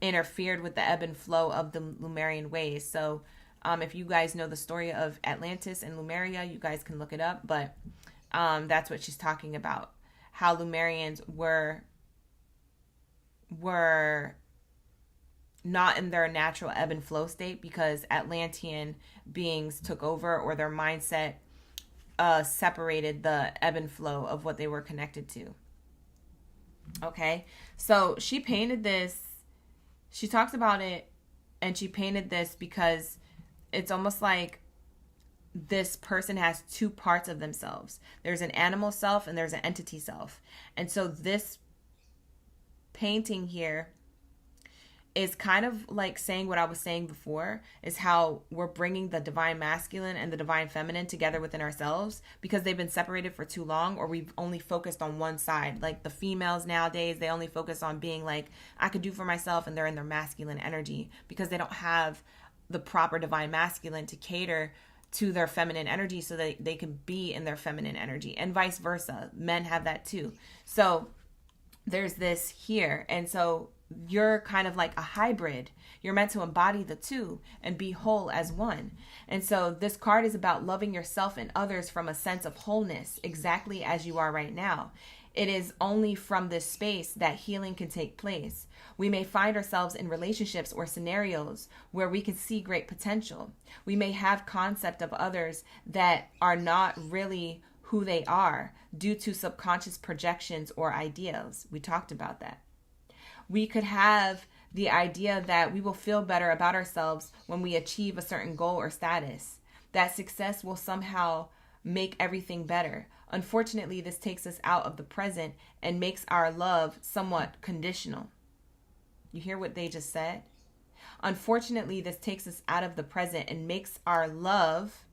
interfered with the ebb and flow of the Lemurian ways. So if you guys know the story of Atlantis and Lemuria, you guys can look it up, but that's what she's talking about. How Lemurians were not in their natural ebb and flow state because Atlantean beings took over, or their mindset separated the ebb and flow of what they were connected to. Okay, so she painted this. She talks about it, and she painted this because it's almost like this person has two parts of themselves. There's an animal self and there's an entity self. And so this painting here is kind of like saying what I was saying before, is how we're bringing the divine masculine and the divine feminine together within ourselves, because they've been separated for too long, or we've only focused on one side. Like the females nowadays, they only focus on being like, I could do for myself, and they're in their masculine energy because they don't have the proper divine masculine to cater to their feminine energy so that they can be in their feminine energy, and vice versa. Men have that too. So there's this here. And so you're kind of like a hybrid. You're meant to embody the two and be whole as one. And so this card is about loving yourself and others from a sense of wholeness, exactly as you are right now. It is only from this space that healing can take place. We may find ourselves in relationships or scenarios where we can see great potential. We may have concept of others that are not really who they are due to subconscious projections or ideas. We talked about that. We could have the idea that we will feel better about ourselves when we achieve a certain goal or status, that success will somehow make everything better. Unfortunately, this takes us out of the present and makes our love somewhat conditional. You hear what they just said? Unfortunately, this takes us out of the present and makes our love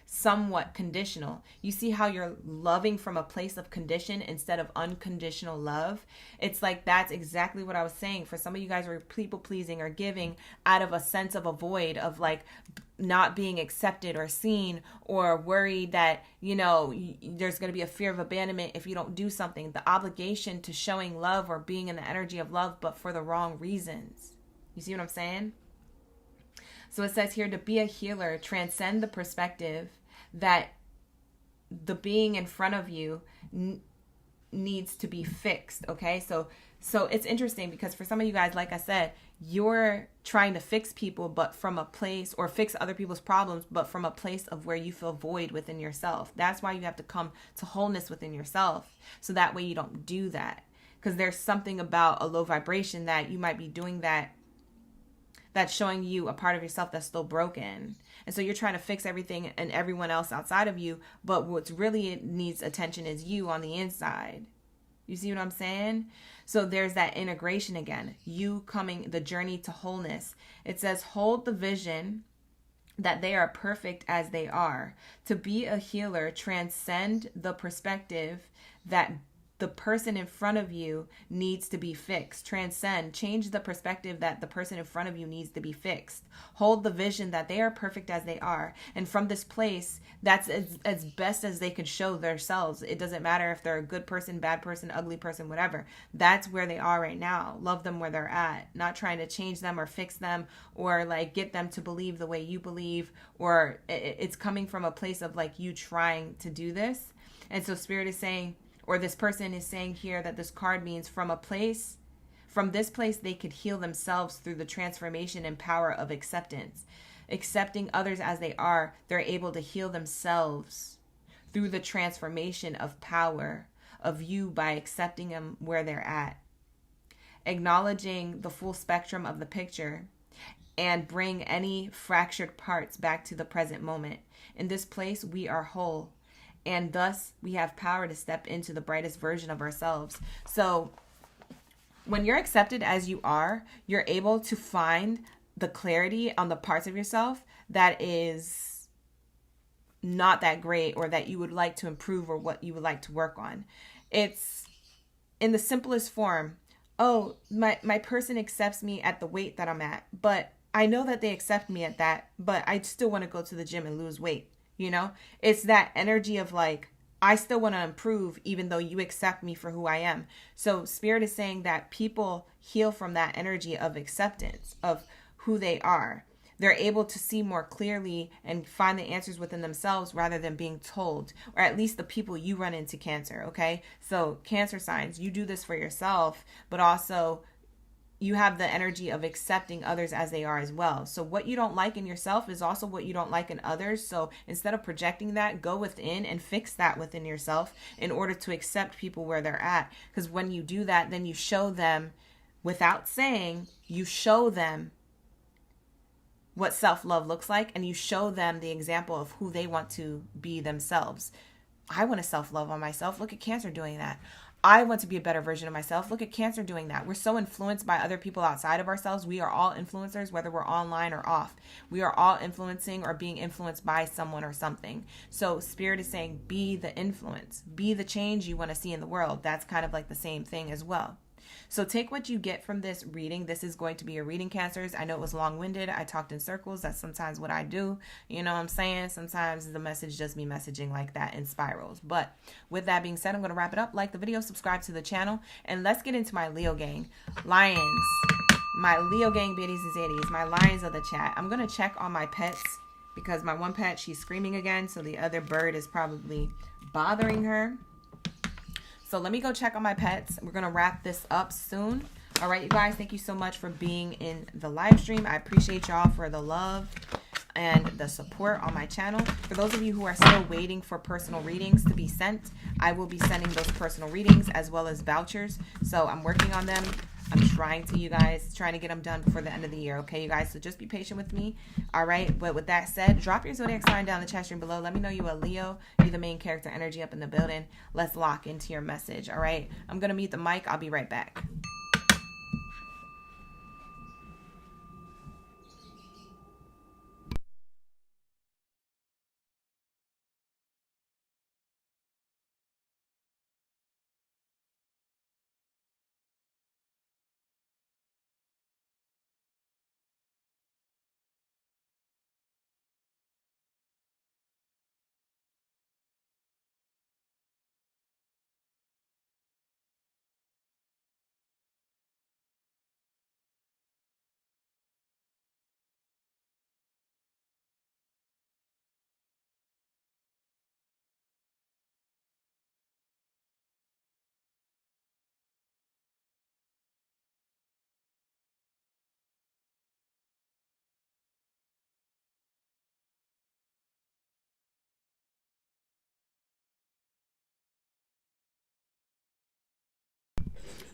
somewhat conditional. You see how you're loving from a place of condition instead of unconditional love? It's like that's exactly what I was saying. For some of you guys who are people pleasing or giving out of a sense of a void of like not being accepted or seen, or worried that, there's going to be a fear of abandonment if you don't do something. The obligation to showing love or being in the energy of love, but for the wrong reasons. You see what I'm saying? So it says here, to be a healer, transcend the perspective that the being in front of you needs to be fixed. Okay, so So it's interesting because for some of you guys, like I said, you're trying to fix people, but from a place, or fix other people's problems, but from a place of where you feel void within yourself. That's why you have to come to wholeness within yourself. So that way you don't do that. Because there's something about a low vibration that you might be doing that's showing you a part of yourself that's still broken. And so you're trying to fix everything and everyone else outside of you, but what's really needs attention is you on the inside. You see what I'm saying? So there's that integration again. You coming, the journey to wholeness. It says, hold the vision that they are perfect as they are. To be a healer, transcend the perspective that the person in front of you needs to be fixed. Transcend, change the perspective that the person in front of you needs to be fixed. Hold the vision that they are perfect as they are. And from this place, that's as best as they can show themselves. It doesn't matter if they're a good person, bad person, ugly person, whatever. That's where they are right now. Love them where they're at. Not trying to change them or fix them or like get them to believe the way you believe, or it's coming from a place of like you trying to do this. And so Spirit is saying, or this person is saying here that this card means from this place, they could heal themselves through the transformation and power of acceptance. Accepting others as they are, they're able to heal themselves through the transformation of power of you by accepting them where they're at. Acknowledging the full spectrum of the picture and bring any fractured parts back to the present moment. In this place, we are whole. And thus, we have power to step into the brightest version of ourselves. So when you're accepted as you are, you're able to find the clarity on the parts of yourself that is not that great, or that you would like to improve, or what you would like to work on. It's in the simplest form. Oh, my person accepts me at the weight that I'm at, but I know that they accept me at that, but I still want to go to the gym and lose weight. You know, it's that energy of like, I still want to improve even though you accept me for who I am. So Spirit is saying that people heal from that energy of acceptance of who they are. They're able to see more clearly and find the answers within themselves rather than being told, or at least the people you run into, Cancer. Okay. So Cancer signs, you do this for yourself, but also you have the energy of accepting others as they are as well. So what you don't like in yourself is also what you don't like in others. So instead of projecting that, go within and fix that within yourself in order to accept people where they're at. Because when you do that, then you show them, without saying, you show them what self-love looks like, and you show them the example of who they want to be themselves. I want to self-love on myself. Look at Cancer doing that. I want to be a better version of myself. Look at Cancer doing that. We're so influenced by other people outside of ourselves. We are all influencers, whether we're online or off. We are all influencing or being influenced by someone or something. So Spirit is saying, be the influence. Be the change you want to see in the world. That's kind of like the same thing as well. So take what you get from this reading. This is going to be a reading, Cancers. I know it was long-winded. I talked in circles. That's sometimes what I do. You know what I'm saying? Sometimes the message just me messaging like that in spirals. But with that being said, I'm going to wrap it up. Like the video, subscribe to the channel, and let's get into my Leo gang. Lions. My Leo gang, biddies and zaddies. My lions of the chat. I'm going to check on my pets because my one pet, she's screaming again. So the other bird is probably bothering her. So let me go check on my pets. We're going to wrap this up soon. All right, you guys, thank you so much for being in the live stream. I appreciate y'all for the love and the support on my channel. For those of you who are still waiting for personal readings to be sent, I will be sending those personal readings as well as vouchers. So I'm working on them. I'm trying to get them done before the end of the year. Okay, you guys, so just be patient with me. All right, but with that said, drop your zodiac sign down in the chat stream below. Let me know you a Leo. You're the main character energy up in the building. Let's lock into your message. All right, I'm going to mute the mic. I'll be right back.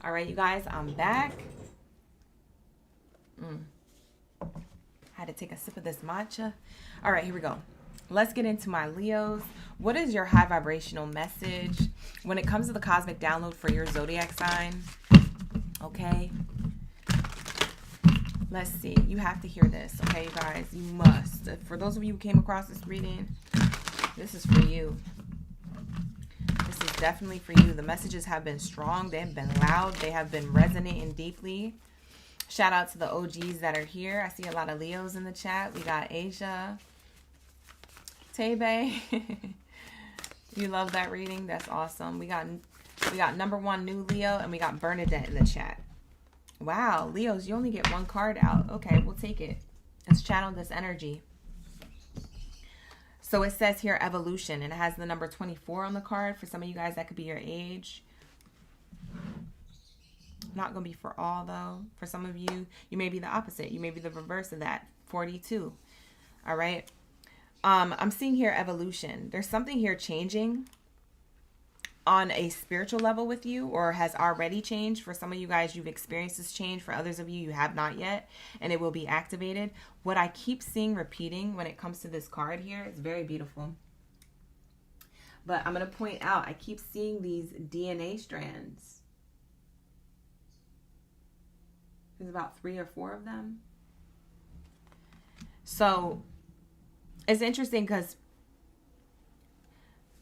All right, you guys, I'm back. Had to take a sip of this matcha. All right, here we go. Let's get into my Leos. What is your high vibrational message when it comes to the cosmic download for your zodiac sign? Okay. Let's see. You have to hear this, okay, you guys? You must. For those of you who came across this reading, this is for you. This is definitely for you. The messages have been strong. They have been loud. They have been resonating deeply. Shout out to the OGs that are here. I see a lot of Leos in the chat. We got Asia. Tebe. You love that reading? That's awesome. We got number one new Leo, and we got Bernadette in the chat. Wow, Leos, you only get one card out. Okay, we'll take it. Let's channel this energy. So it says here evolution, and it has the number 24 on the card. For some of you guys, that could be your age. Not going to be for all, though. For some of you, you may be the opposite. You may be the reverse of that, 42. All right. I'm seeing here evolution. There's something here changing on a spiritual level with you, or has already changed. For some of you guys, you've experienced this change. For others of you, you have not yet, and it will be activated. What I keep seeing repeating when it comes to this card here, it's very beautiful. But I'm going to point out, I keep seeing these DNA strands. There's about 3 or 4 of them. So it's interesting because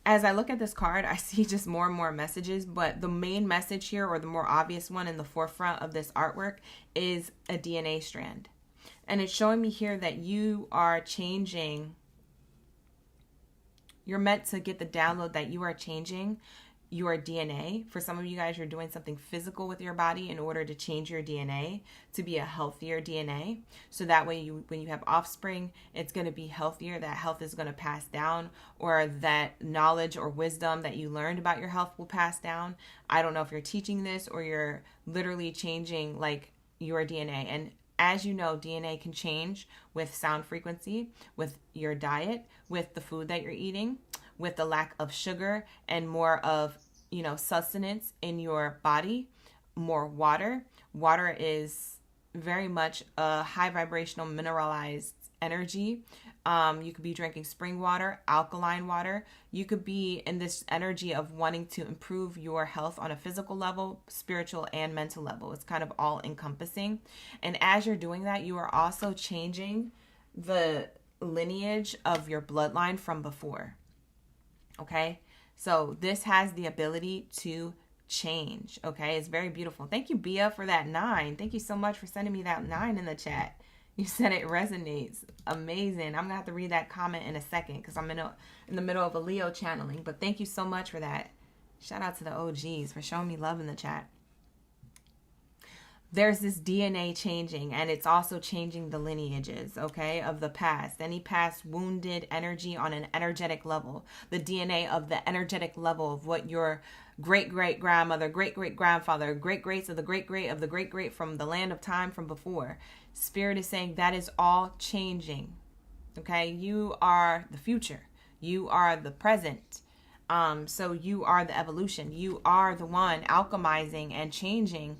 as I look at this card, I see just more and more messages, but the main message here, or the more obvious one in the forefront of this artwork, is a DNA strand. And it's showing me here that you are changing. You're meant to get the download that you are changing your DNA. For some of you guys, you're doing something physical with your body in order to change your DNA to be a healthier DNA. So that way, when you have offspring, it's going to be healthier. That health is going to pass down, or that knowledge or wisdom that you learned about your health will pass down. I don't know if you're teaching this or you're literally changing like your DNA. And as you know, DNA can change with sound frequency, with your diet, with the food that you're eating, with the lack of sugar and more of, sustenance in your body, more water. Water is very much a high vibrational mineralized energy. You could be drinking spring water, alkaline water. You could be in this energy of wanting to improve your health on a physical level, spiritual and mental level. It's kind of all encompassing. And as you're doing that, you are also changing the lineage of your bloodline from before. Okay, so this has the ability to change. Okay, it's very beautiful. Thank you, Bia, for that 9. Thank you so much for sending me that 9 in the chat. You said it resonates. Amazing. I'm gonna have to read that comment in a second because I'm in the middle of a Leo channeling. But thank you so much for that. Shout out to the OGs for showing me love in the chat. There's this DNA changing, and it's also changing the lineages, okay, of the past. Any past wounded energy on an energetic level. The DNA of the energetic level of what your great-great-grandmother, great-great-grandfather, great-greats of the great-great of the great-great from the land of time from before. Spirit is saying that is all changing, okay? You are the future. You are the present. So you are the evolution. You are the one alchemizing and changing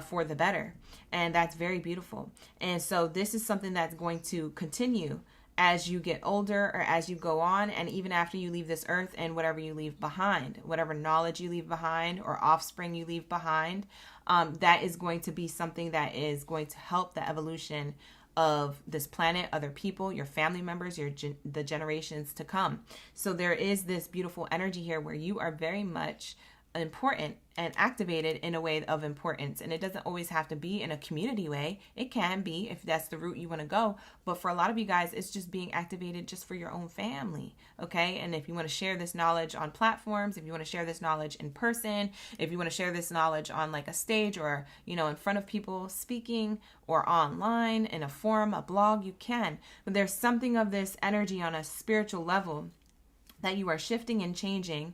for the better. And that's very beautiful. And so this is something that's going to continue as you get older or as you go on, and even after you leave this earth, and whatever you leave behind, whatever knowledge you leave behind or offspring you leave behind, that is going to be something that is going to help the evolution of this planet, other people, your family members, the generations to come. So there is this beautiful energy here where you are very much important and activated in a way of importance. And it doesn't always have to be in a community way. It can be if that's the route you want to go. But for a lot of you guys, it's just being activated just for your own family. Okay. And if you want to share this knowledge on platforms, if you want to share this knowledge in person, if you want to share this knowledge on like a stage or, in front of people speaking, or online in a forum, a blog, you can. But there's something of this energy on a spiritual level that you are shifting and changing.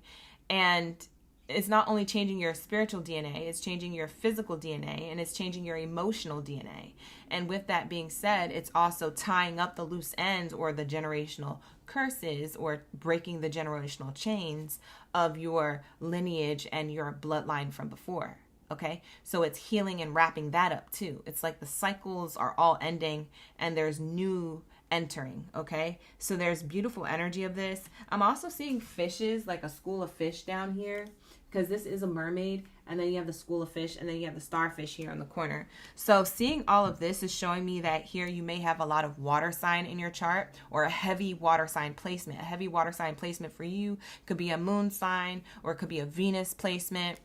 And it's not only changing your spiritual DNA, it's changing your physical DNA, and it's changing your emotional DNA. And with that being said, it's also tying up the loose ends or the generational curses, or breaking the generational chains of your lineage and your bloodline from before. Okay, so it's healing and wrapping that up too. It's like the cycles are all ending and there's new entering. Okay, so there's beautiful energy of this. I'm also seeing fishes, like a school of fish down here, because this is a mermaid, and then you have the school of fish, and then you have the starfish here in the corner. So seeing all of this is showing me that here you may have a lot of water sign in your chart, or a heavy water sign placement. A heavy water sign placement for you could be a moon sign, or it could be a Venus placement.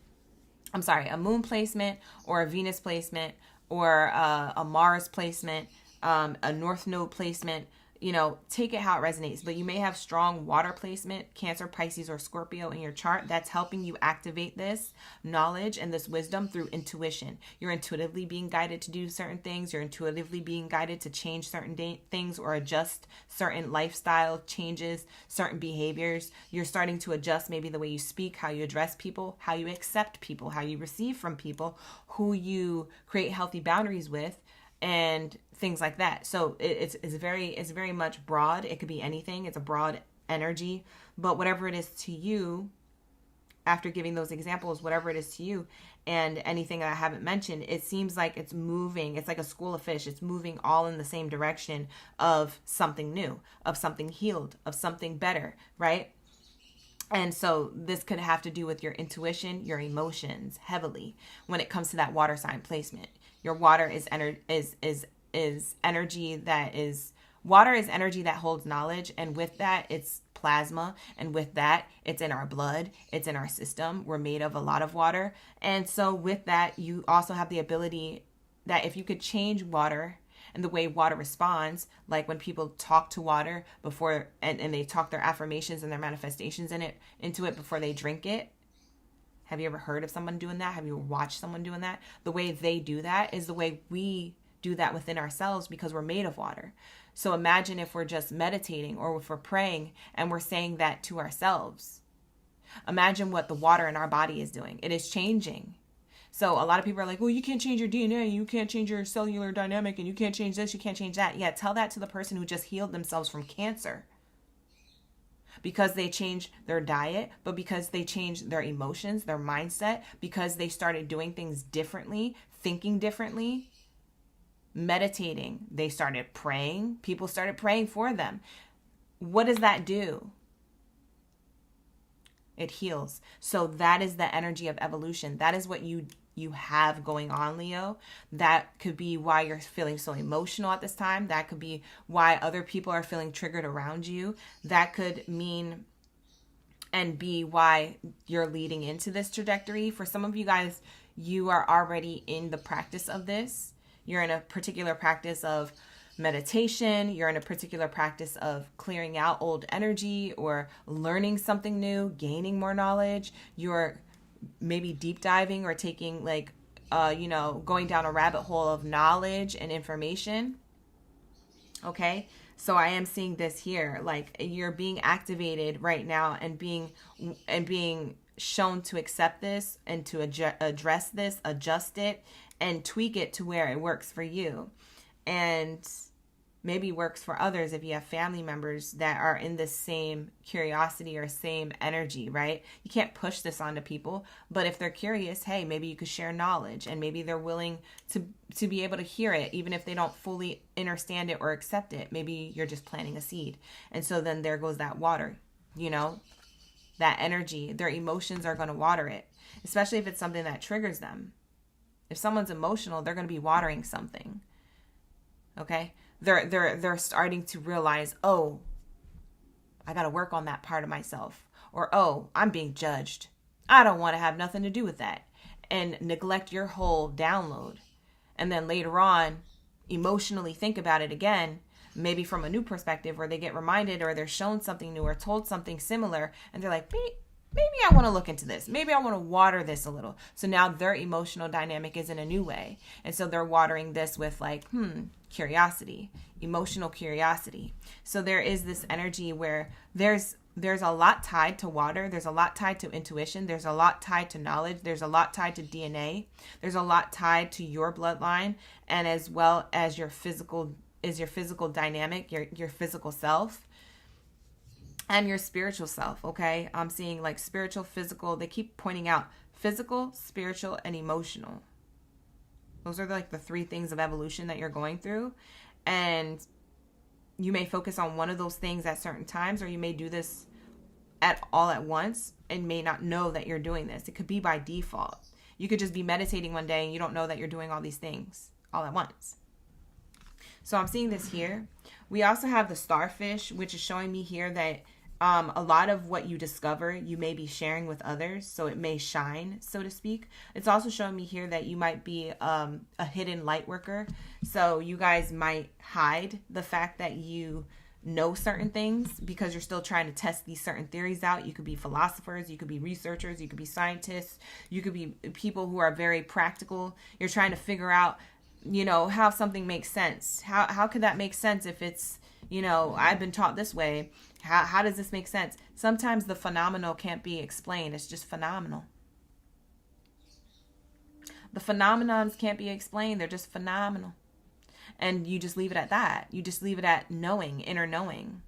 I'm sorry, a moon placement, or a Venus placement, or a Mars placement, a North Node placement. You know, take it how it resonates. But you may have strong water placement, Cancer, Pisces, or Scorpio in your chart. That's helping you activate this knowledge and this wisdom through intuition. You're intuitively being guided to do certain things. You're intuitively being guided to change certain things or adjust certain lifestyle changes, certain behaviors. You're starting to adjust maybe the way you speak, how you address people, how you accept people, how you receive from people, who you create healthy boundaries with, and things like that. So it's very much broad. It could be anything. It's a broad energy, but whatever it is to you, after giving those examples, whatever it is to you, and anything that I haven't mentioned, it seems like it's moving. It's like a school of fish. It's moving all in the same direction of something new, of something healed, of something better, right? And so this could have to do with your intuition, your emotions heavily when it comes to that water sign placement. Your water is energy that is, water is energy that holds knowledge, and with that it's plasma, and with that it's in our blood, it's in our system. We're made of a lot of water. And so with that, you also have the ability that if you could change water and the way water responds, like when people talk to water before and they talk their affirmations and their manifestations into it before they drink it. Have you ever heard of someone doing that? Have you watched someone doing that? The way they do that is the way we do that within ourselves, because we're made of water. So imagine if we're just meditating, or if we're praying and we're saying that to ourselves. Imagine what the water in our body is doing. It is changing. So a lot of people are like, well, you can't change your DNA, you can't change your cellular dynamic, and you can't change this, you can't change that. Yeah, tell that to the person who just healed themselves from cancer. Because they changed their diet, but because they changed their emotions, their mindset, because they started doing things differently, thinking differently, meditating. They started praying. People started praying for them. What does that do? It heals. So that is the energy of evolution. That is what you have going on, Leo. That could be why you're feeling so emotional at this time. That could be why other people are feeling triggered around you. That could mean and be why you're leading into this trajectory. For some of you guys, you are already in the practice of this. You're in a particular practice of meditation. You're in a particular practice of clearing out old energy or learning something new, gaining more knowledge. You're maybe deep diving or taking going down a rabbit hole of knowledge and information. Okay. So I am seeing this here, like you're being activated right now and being shown to accept this and to address this, adjust it, and tweak it to where it works for you. And maybe works for others if you have family members that are in the same curiosity or same energy, right? You can't push this onto people, but if they're curious, hey, maybe you could share knowledge, and maybe they're willing to be able to hear it, even if they don't fully understand it or accept it. Maybe you're just planting a seed. And so then there goes that water, that energy. Their emotions are going to water it, especially if it's something that triggers them. If someone's emotional, they're going to be watering something. Okay? They're starting to realize, oh, I got to work on that part of myself. Or, oh, I'm being judged. I don't want to have nothing to do with that. And neglect your whole download. And then later on, emotionally think about it again, maybe from a new perspective, where they get reminded or they're shown something new or told something similar. And they're like, maybe I want to look into this. Maybe I want to water this a little. So now their emotional dynamic is in a new way. And so they're watering this with curiosity, emotional curiosity. So there is this energy where there's a lot tied to water. There's a lot tied to intuition. There's a lot tied to knowledge. There's a lot tied to DNA. There's a lot tied to your bloodline, and as well as your physical dynamic, your physical self. And your spiritual self, okay? I'm seeing like spiritual, physical. They keep pointing out physical, spiritual, and emotional. Those are like the 3 things of evolution that you're going through. And you may focus on one of those things at certain times, or you may do this all at once and may not know that you're doing this. It could be by default. You could just be meditating one day and you don't know that you're doing all these things all at once. So I'm seeing this here. We also have the starfish, which is showing me here that a lot of what you discover, you may be sharing with others. So it may shine, so to speak. It's also showing me here that you might be a hidden light worker. So you guys might hide the fact that you know certain things because you're still trying to test these certain theories out. You could be philosophers, you could be researchers, you could be scientists, you could be people who are very practical. You're trying to figure out, you know, how something makes sense. How could that make sense if it's, you know, I've been taught this way. How does this make sense? Sometimes the phenomenal can't be explained. It's just phenomenal. The phenomenons can't be explained. They're just phenomenal. And you just leave it at that. You just leave it at knowing, inner knowing.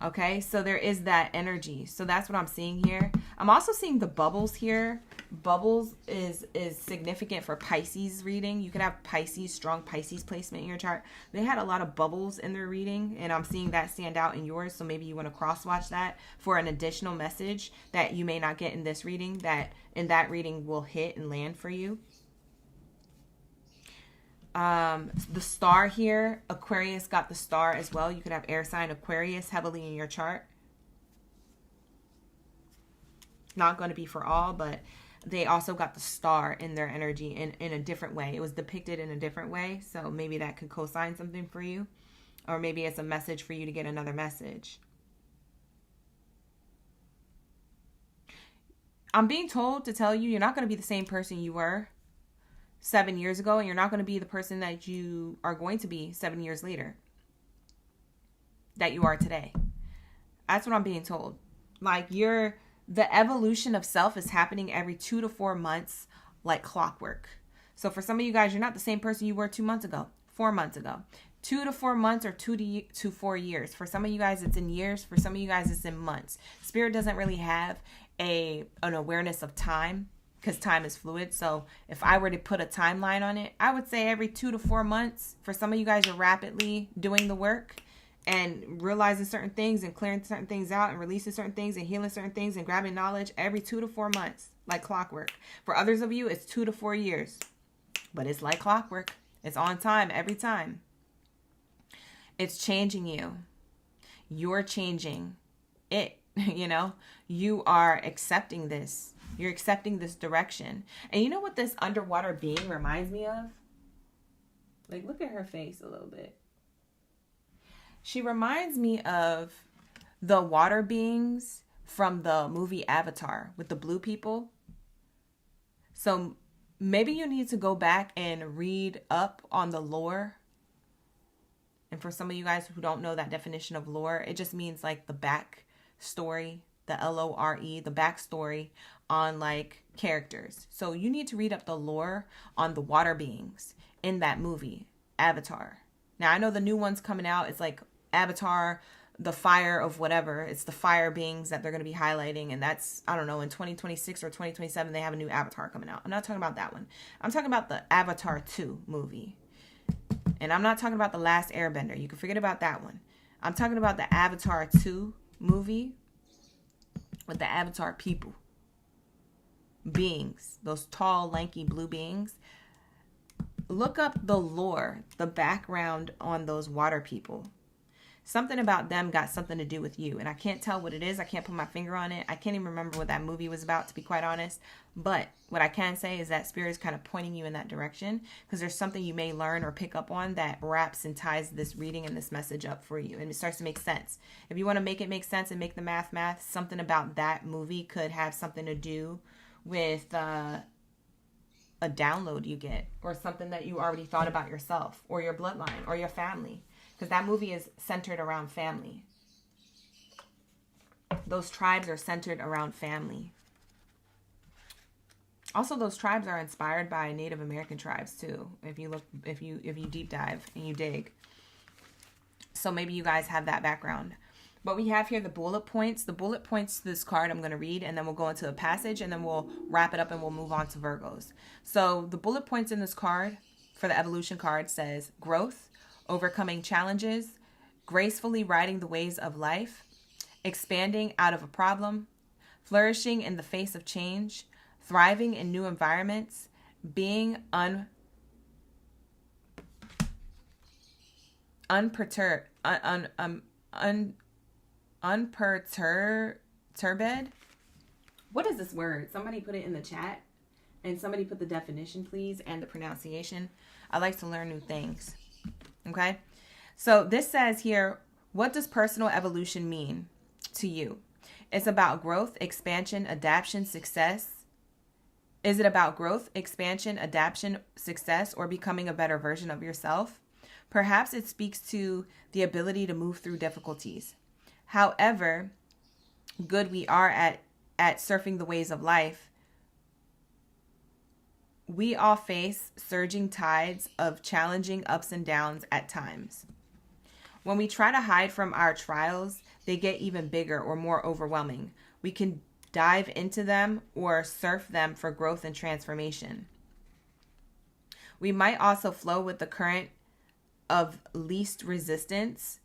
Okay, so there is that energy. So that's what I'm seeing here. I'm also seeing the bubbles here. Bubbles is significant for Pisces reading. You could have Pisces, strong Pisces placement in your chart. They had a lot of bubbles in their reading, and I'm seeing that stand out in yours. So maybe you want to cross-watch that for an additional message that you may not get in this reading, that in that reading will hit and land for you. The star here, Aquarius got the star as well. You could have air sign Aquarius heavily in your chart. Not going to be for all, but they also got the star in their energy in a different way. It was depicted in a different way. So maybe that could co-sign something for you. Or maybe it's a message for you to get another message. I'm being told to tell you, you're not going to be the same person you were 7 years ago, and you're not going to be the person that you are going to be 7 years later that you are today. That's what I'm being told. Like, the evolution of self is happening every 2 to 4 months, like clockwork. So for some of you guys, you're not the same person you were 2 months ago, 4 months ago. 2 to 4 months or 2 to 4 years. For some of you guys, it's in years. For some of you guys, it's in months. Spirit doesn't really have an awareness of time, because time is fluid. So if I were to put a timeline on it, I would say every 2 to 4 months. For some of you guys, you're rapidly doing the work and realizing certain things and clearing certain things out and releasing certain things and healing certain things and grabbing knowledge every 2 to 4 months, like clockwork. For others of you, it's 2 to 4 years, but it's like clockwork. It's on time every time. It's changing you. You're changing it. You know, you are accepting this. You're accepting this direction. And you know what this underwater being reminds me of? Like, look at her face a little bit. She reminds me of the water beings from the movie Avatar with the blue people. So maybe you need to go back and read up on the lore. And for some of you guys who don't know that definition of lore, it just means like the back story, the LORE, the backstory on like characters. So you need to read up the lore on the water beings in that movie, Avatar. Now I know the new one's coming out. It's like Avatar, the fire of whatever. It's the fire beings that they're going to be highlighting. And that's, I don't know, in 2026 or 2027, they have a new Avatar coming out. I'm not talking about that one. I'm talking about the Avatar 2 movie. And I'm not talking about The Last Airbender. You can forget about that one. I'm talking about the Avatar 2 movie with the Avatar people. Beings. Those tall, lanky blue beings. Look up the lore, the background on those water people. Something about them got something to do with you. And I can't tell what it is. I can't put my finger on it. I can't even remember what that movie was about, to be quite honest. But what I can say is that Spirit is kind of pointing you in that direction, because there's something you may learn or pick up on that wraps and ties this reading and this message up for you. And it starts to make sense. If you want to make it make sense and make the math, something about that movie could have something to do with a download you get, or something that you already thought about yourself or your bloodline or your family. Because that movie is centered around family. Those tribes are centered around family. Also, those tribes are inspired by Native American tribes too. If you deep dive and you dig. So maybe you guys have that background. But we have here the bullet points. The bullet points to this card I'm going to read, and then we'll go into a passage, and then we'll wrap it up and we'll move on to Virgos. So the bullet points in this card for the evolution card says growth, overcoming challenges, gracefully riding the waves of life, expanding out of a problem, flourishing in the face of change, thriving in new environments, being unperturbed. What is this word? Somebody put it in the chat, and somebody put the definition, please, and the pronunciation. I like to learn new things. Okay? So this says here, what does personal evolution mean to you? It's about growth, expansion, adaptation, success. Is it about growth, expansion, adaptation, success, or becoming a better version of yourself? Perhaps it speaks to the ability to move through difficulties. However good we are at surfing the waves of life, we all face surging tides of challenging ups and downs at times. When we try to hide from our trials, they get even bigger or more overwhelming. We can dive into them or surf them for growth and transformation. We might also flow with the current of least resistance,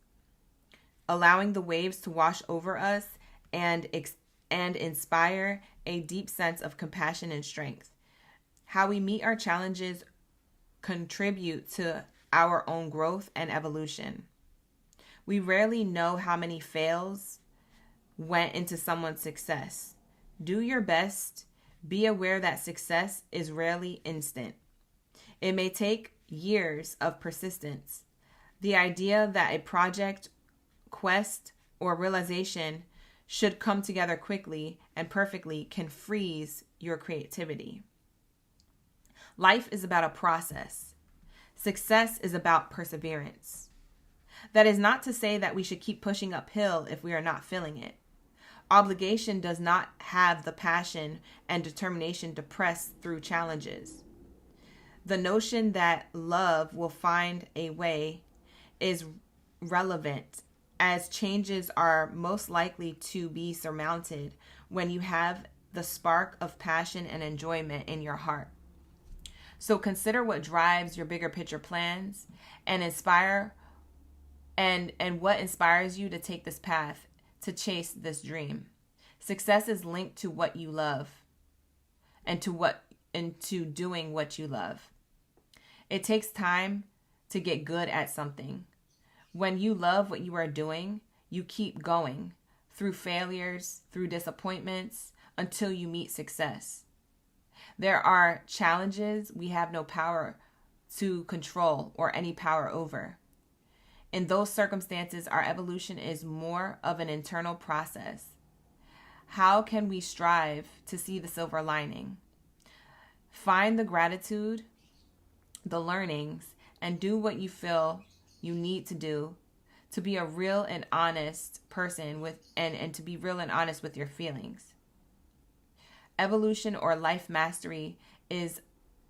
allowing the waves to wash over us and inspire a deep sense of compassion and strength. How we meet our challenges contribute to our own growth and evolution. We rarely know how many fails went into someone's success. Do your best. Be aware that success is rarely instant. It may take years of persistence. The idea that a project, quest, or realization should come together quickly and perfectly can freeze your creativity. Life is about a process. Success is about perseverance. That is not to say that we should keep pushing uphill if we are not feeling it. Obligation does not have the passion and determination to press through challenges. The notion that love will find a way is relevant, as changes are most likely to be surmounted when you have the spark of passion and enjoyment in your heart. So consider what drives your bigger picture plans and what inspires you to take this path, to chase this dream. Success is linked to what you love and to doing what you love. It takes time to get good at something. When you love what you are doing, you keep going through failures, through disappointments, until you meet success. There are challenges we have no power to control or any power over. In those circumstances, our evolution is more of an internal process. How can we strive to see the silver lining? Find the gratitude, the learnings, and do what you feel you need to do to be a real and honest person and to be real and honest with your feelings. Evolution or life mastery is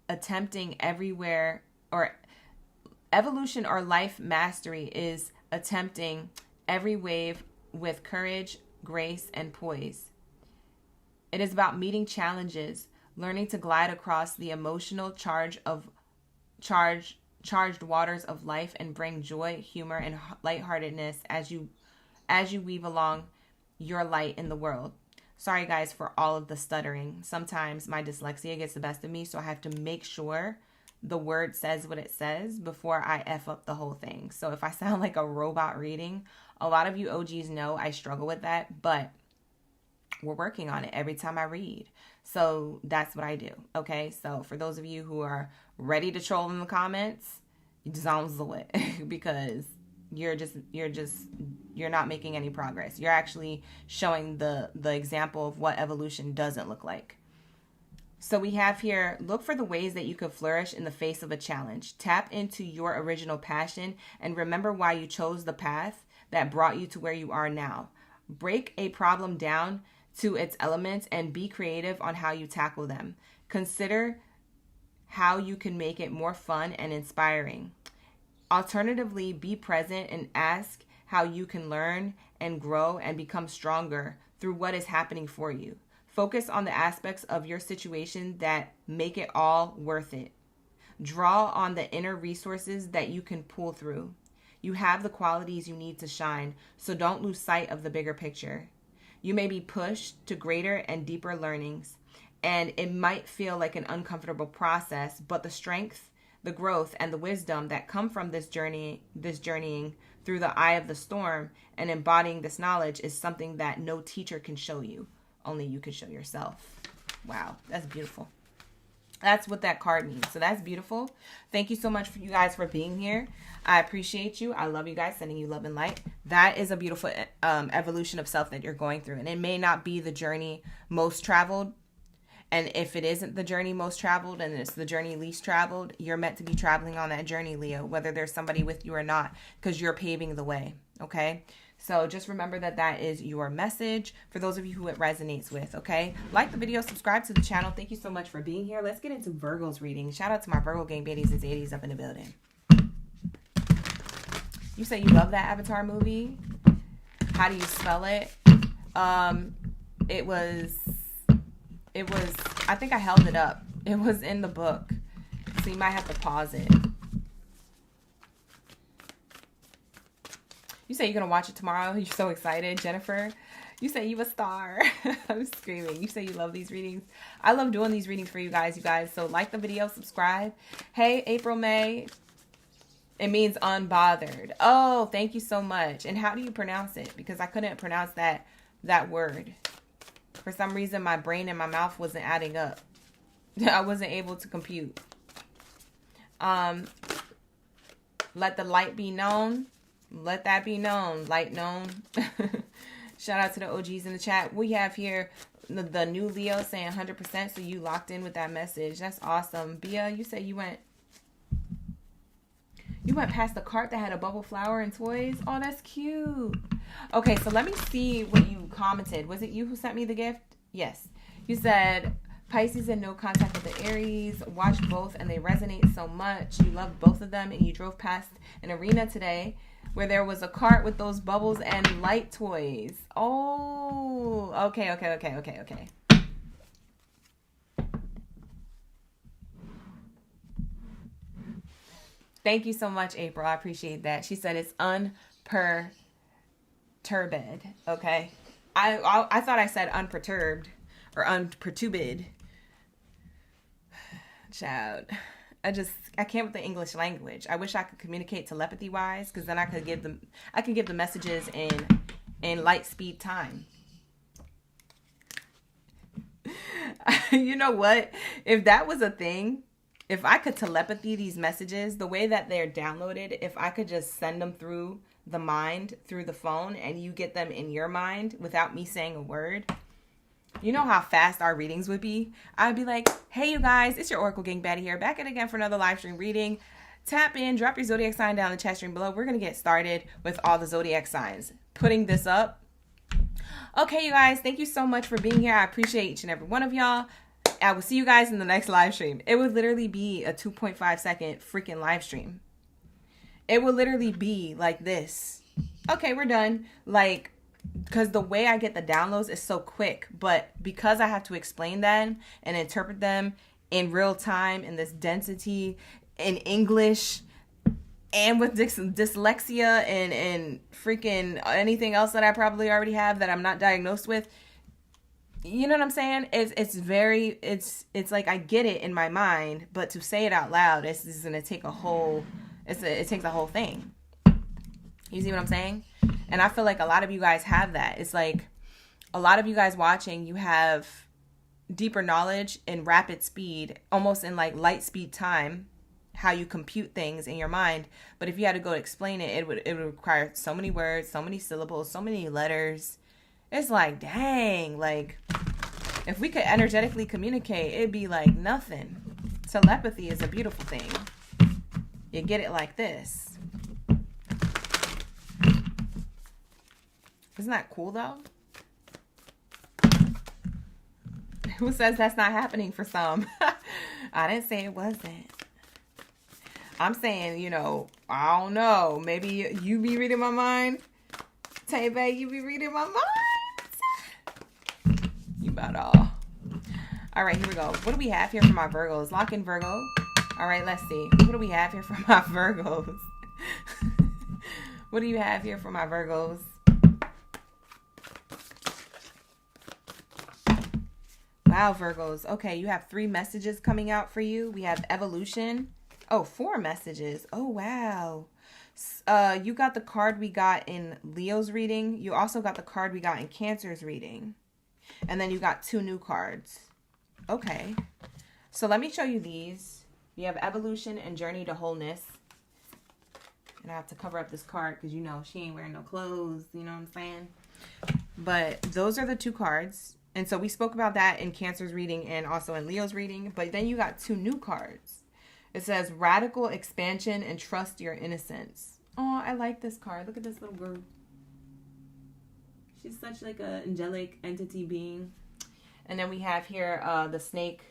attempting every wave with courage, grace, and poise. It is about meeting challenges, learning to glide across the emotional charged waters of life and bring joy, humor, and lightheartedness as you weave along your light in the world. Sorry guys for all of the stuttering. Sometimes my dyslexia gets the best of me, so I have to make sure the word says what it says before I F up the whole thing. So if I sound like a robot reading, a lot of you OGs know I struggle with that, but we're working on it every time I read. So that's what I do. Okay. So for those of you who are ready to troll in the comments, zones the way because you're not making any progress. You're actually showing the example of what evolution doesn't look like. So we have here, look for the ways that you could flourish in the face of a challenge. Tap into your original passion and remember why you chose the path that brought you to where you are now. Break a problem down to its elements and be creative on how you tackle them. Consider how you can make it more fun and inspiring. Alternatively, be present and ask how you can learn and grow and become stronger through what is happening for you. Focus on the aspects of your situation that make it all worth it. Draw on the inner resources that you can pull through. You have the qualities you need to shine, so don't lose sight of the bigger picture. You may be pushed to greater and deeper learnings, and it might feel like an uncomfortable process, but the strength, the growth, and the wisdom that come from this journeying through the eye of the storm and embodying this knowledge is something that no teacher can show you. Only you can show yourself. Wow, that's beautiful. That's what that card means. So that's beautiful. Thank you so much for you guys for being here. I appreciate you. I love you guys. Sending you love and light. That is a beautiful evolution of self that you're going through. And it may not be the journey most traveled. And if it isn't the journey most traveled and it's the journey least traveled, you're meant to be traveling on that journey, Leo, whether there's somebody with you or not, because you're paving the way. Okay? So just remember that that is your message for those of you who it resonates with, okay? Like the video, subscribe to the channel. Thank you so much for being here. Let's get into Virgo's reading. Shout out to my Virgo gang baddies and zaddies up in the building. You say you love that Avatar movie. How do you spell it? It was, I think I held it up. It was in the book. So you might have to pause it. You say you're going to watch it tomorrow. You're so excited, Jennifer. You say you a star. I'm screaming. You say you love these readings. I love doing these readings for you guys, So like the video, subscribe. Hey, April May. It means unbothered. Oh, thank you so much. And how do you pronounce it? Because I couldn't pronounce that word. For some reason, my brain and my mouth wasn't adding up. I wasn't able to compute. Let the light be known. Let that be known. Light known. Shout out to the OGs in the chat. We have here the new Leo saying 100%. So you locked in with that message. That's awesome. Bia, you said you went past the cart that had a bubble flower and toys. Oh, that's cute. Okay, so let me see what you commented. Was it you who sent me the gift? Yes. You said Pisces and no contact with the Aries. Watch both and they resonate so much. You love both of them and you drove past an arena today where there was a cart with those bubbles and light toys. Oh, okay. Thank you so much, April. I appreciate that. She said it's unperturbed. Okay. I thought I said unperturbed or unperturbed. Child. I can't with the English language. I wish I could communicate telepathy wise, because then I can give the messages in light speed time. You know what? If that was a thing, if I could telepathy these messages, the way that they're downloaded, if I could just send them through the mind, through the phone, and you get them in your mind without me saying a word, you know how fast our readings would be? I'd be like, hey, you guys, it's your Oracle Gang Baddie here, back in again for another live stream reading. Tap in, drop your Zodiac sign down in the chat stream below. We're going to get started with all the Zodiac signs. Putting this up. Okay, you guys, thank you so much for being here. I appreciate each and every one of y'all. I will see you guys in the next live stream. It would literally be a 2.5 second freaking live stream. It would literally be like this. Okay, we're done. Like, because the way I get the downloads is so quick, but because I have to explain them and interpret them in real time in this density in English and with dyslexia and freaking anything else that I probably already have that I'm not diagnosed with, you know what I'm saying? It's like I get it in my mind, but to say it out loud, it's gonna take it takes a whole thing. You see what I'm saying? And I feel like a lot of you guys have that. It's like a lot of you guys watching, you have deeper knowledge in rapid speed, almost in like light speed time, how you compute things in your mind. But if you had to go explain it, it would require so many words, so many syllables, so many letters. It's like, dang, like if we could energetically communicate, it'd be like nothing. Telepathy is a beautiful thing. You get it like this. Isn't that cool though? Who says that's not happening for some? I didn't say it wasn't. I'm saying, I don't know. Maybe you be reading my mind Tay Bay, you be reading my mind. You about all. All right, here we go. What do we have here for my Virgos? Lock in Virgo. All right, let's see. What do we have here for my Virgos? What do you have here for my Virgos? Wow, Virgos. Okay, you have 3 messages coming out for you. We have evolution. Oh, 4 messages. Oh, wow. You got the card we got in Leo's reading. You also got the card we got in Cancer's reading. And then you got 2 new cards. Okay. So let me show you these. You have evolution and journey to wholeness. And I have to cover up this card because, you know, she ain't wearing no clothes. You know what I'm saying? But those are the 2 cards. And so we spoke about that in Cancer's reading and also in Leo's reading. But then you got 2 new cards. It says radical expansion and trust your innocence. Oh, I like this card. Look at this little girl. She's such like an angelic entity being. And then we have here the snake.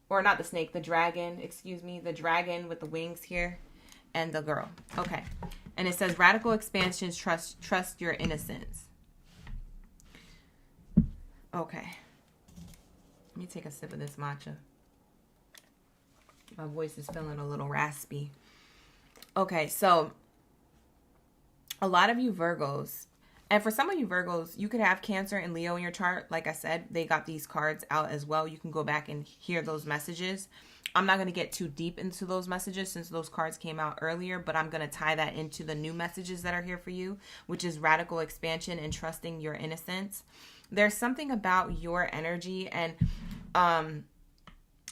Or not the snake, the dragon. Excuse me. The dragon with the wings here. And the girl. Okay. And it says radical expansion, trust your innocence. Okay. Let me take a sip of this matcha. My voice is feeling a little raspy. Okay, so a lot of you Virgos, and for some of you Virgos, you could have Cancer and Leo in your chart. Like I said, they got these cards out as well. You can go back and hear those messages. I'm not going to get too deep into those messages since those cards came out earlier, but I'm going to tie that into the new messages that are here for you, which is radical expansion and trusting your innocence. There's something about your energy, and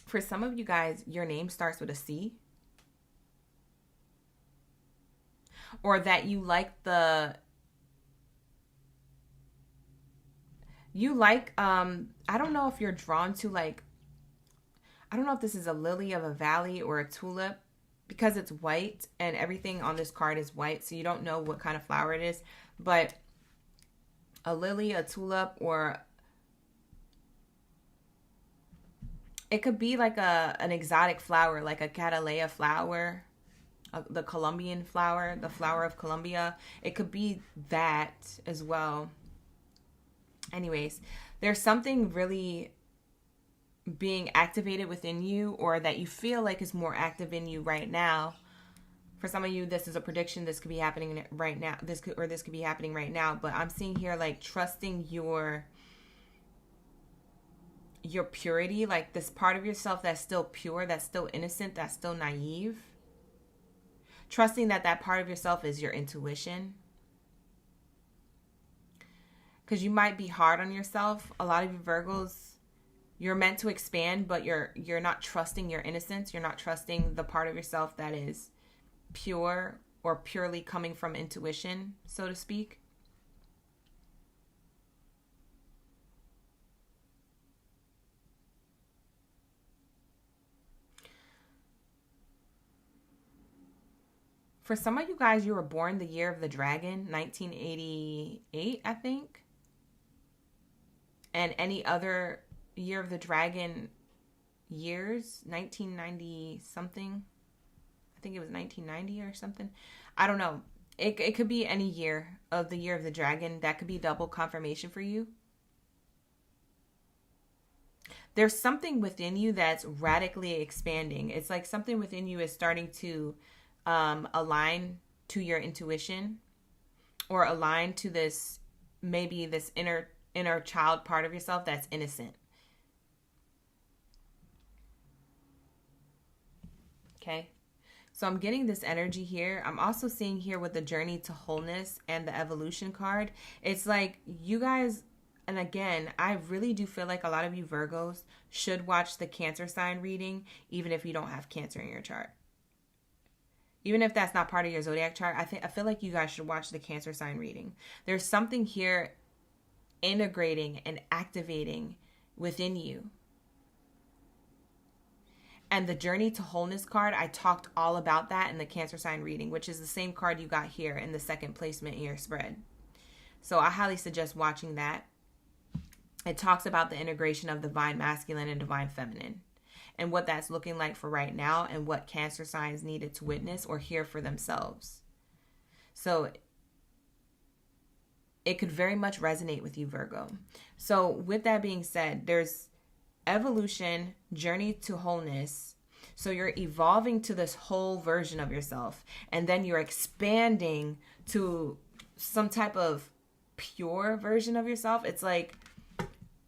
for some of you guys, your name starts with a C. Or that you like I don't know if you're drawn to like, I don't know if this is a lily of a valley or a tulip because it's white and everything on this card is white. So you don't know what kind of flower it is, but a lily, a tulip, or it could be like an exotic flower, like a Cattleya flower, the Colombian flower, the flower of Colombia. It could be that as well. Anyways, there's something really being activated within you, or that you feel like is more active in you right now. For some of you, this is a prediction. This could be happening right now. This could be happening right now. But I'm seeing here like trusting your purity, like this part of yourself that's still pure, that's still innocent, that's still naive. Trusting that part of yourself is your intuition. Because you might be hard on yourself. A lot of you Virgos, you're meant to expand, but you're not trusting your innocence. You're not trusting the part of yourself that is pure or purely coming from intuition, so to speak. For some of you guys, you were born the year of the dragon, 1988, I think. And any other year of the dragon years, 1990 something. I think it was 1990 or something. I don't know. It could be any year of the year of the dragon. That could be double confirmation for you. There's something within you that's radically expanding. It's like something within you is starting to align to your intuition, or align to this, maybe this inner child part of yourself that's innocent. Okay. So I'm getting this energy here. I'm also seeing here with the journey to wholeness and the evolution card. It's like you guys, and again, I really do feel like a lot of you Virgos should watch the Cancer sign reading, even if you don't have Cancer in your chart. Even if that's not part of your zodiac chart, I feel like you guys should watch the Cancer sign reading. There's something here integrating and activating within you. And the journey to wholeness card, I talked all about that in the Cancer sign reading, which is the same card you got here in the second placement in your spread. So I highly suggest watching that. It talks about the integration of divine masculine and divine feminine, and what that's looking like for right now, and what Cancer signs needed to witness or hear for themselves. So it could very much resonate with you, Virgo. So with that being said, there's evolution, journey to wholeness. So you're evolving to this whole version of yourself, and then you're expanding to some type of pure version of yourself. It's like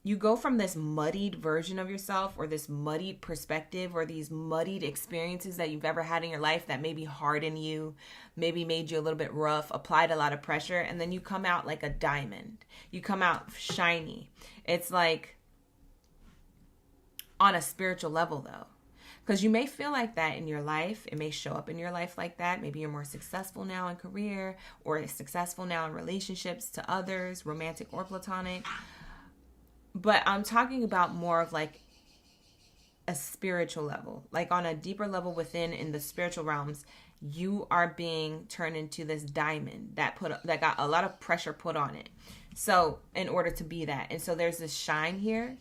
you go from this muddied version of yourself, or this muddied perspective, or these muddied experiences that you've ever had in your life that maybe hardened you, maybe made you a little bit rough, applied a lot of pressure, and then you come out like a diamond. You come out shiny. It's like on a spiritual level, though. Because you may feel like that in your life. It may show up in your life like that. Maybe you're more successful now in career, or successful now in relationships to others, romantic or platonic. But I'm talking about more of like a spiritual level, like on a deeper level within, in the spiritual realms. You are being turned into this diamond that got a lot of pressure put on it. So in order to be that, and so there's this shine here.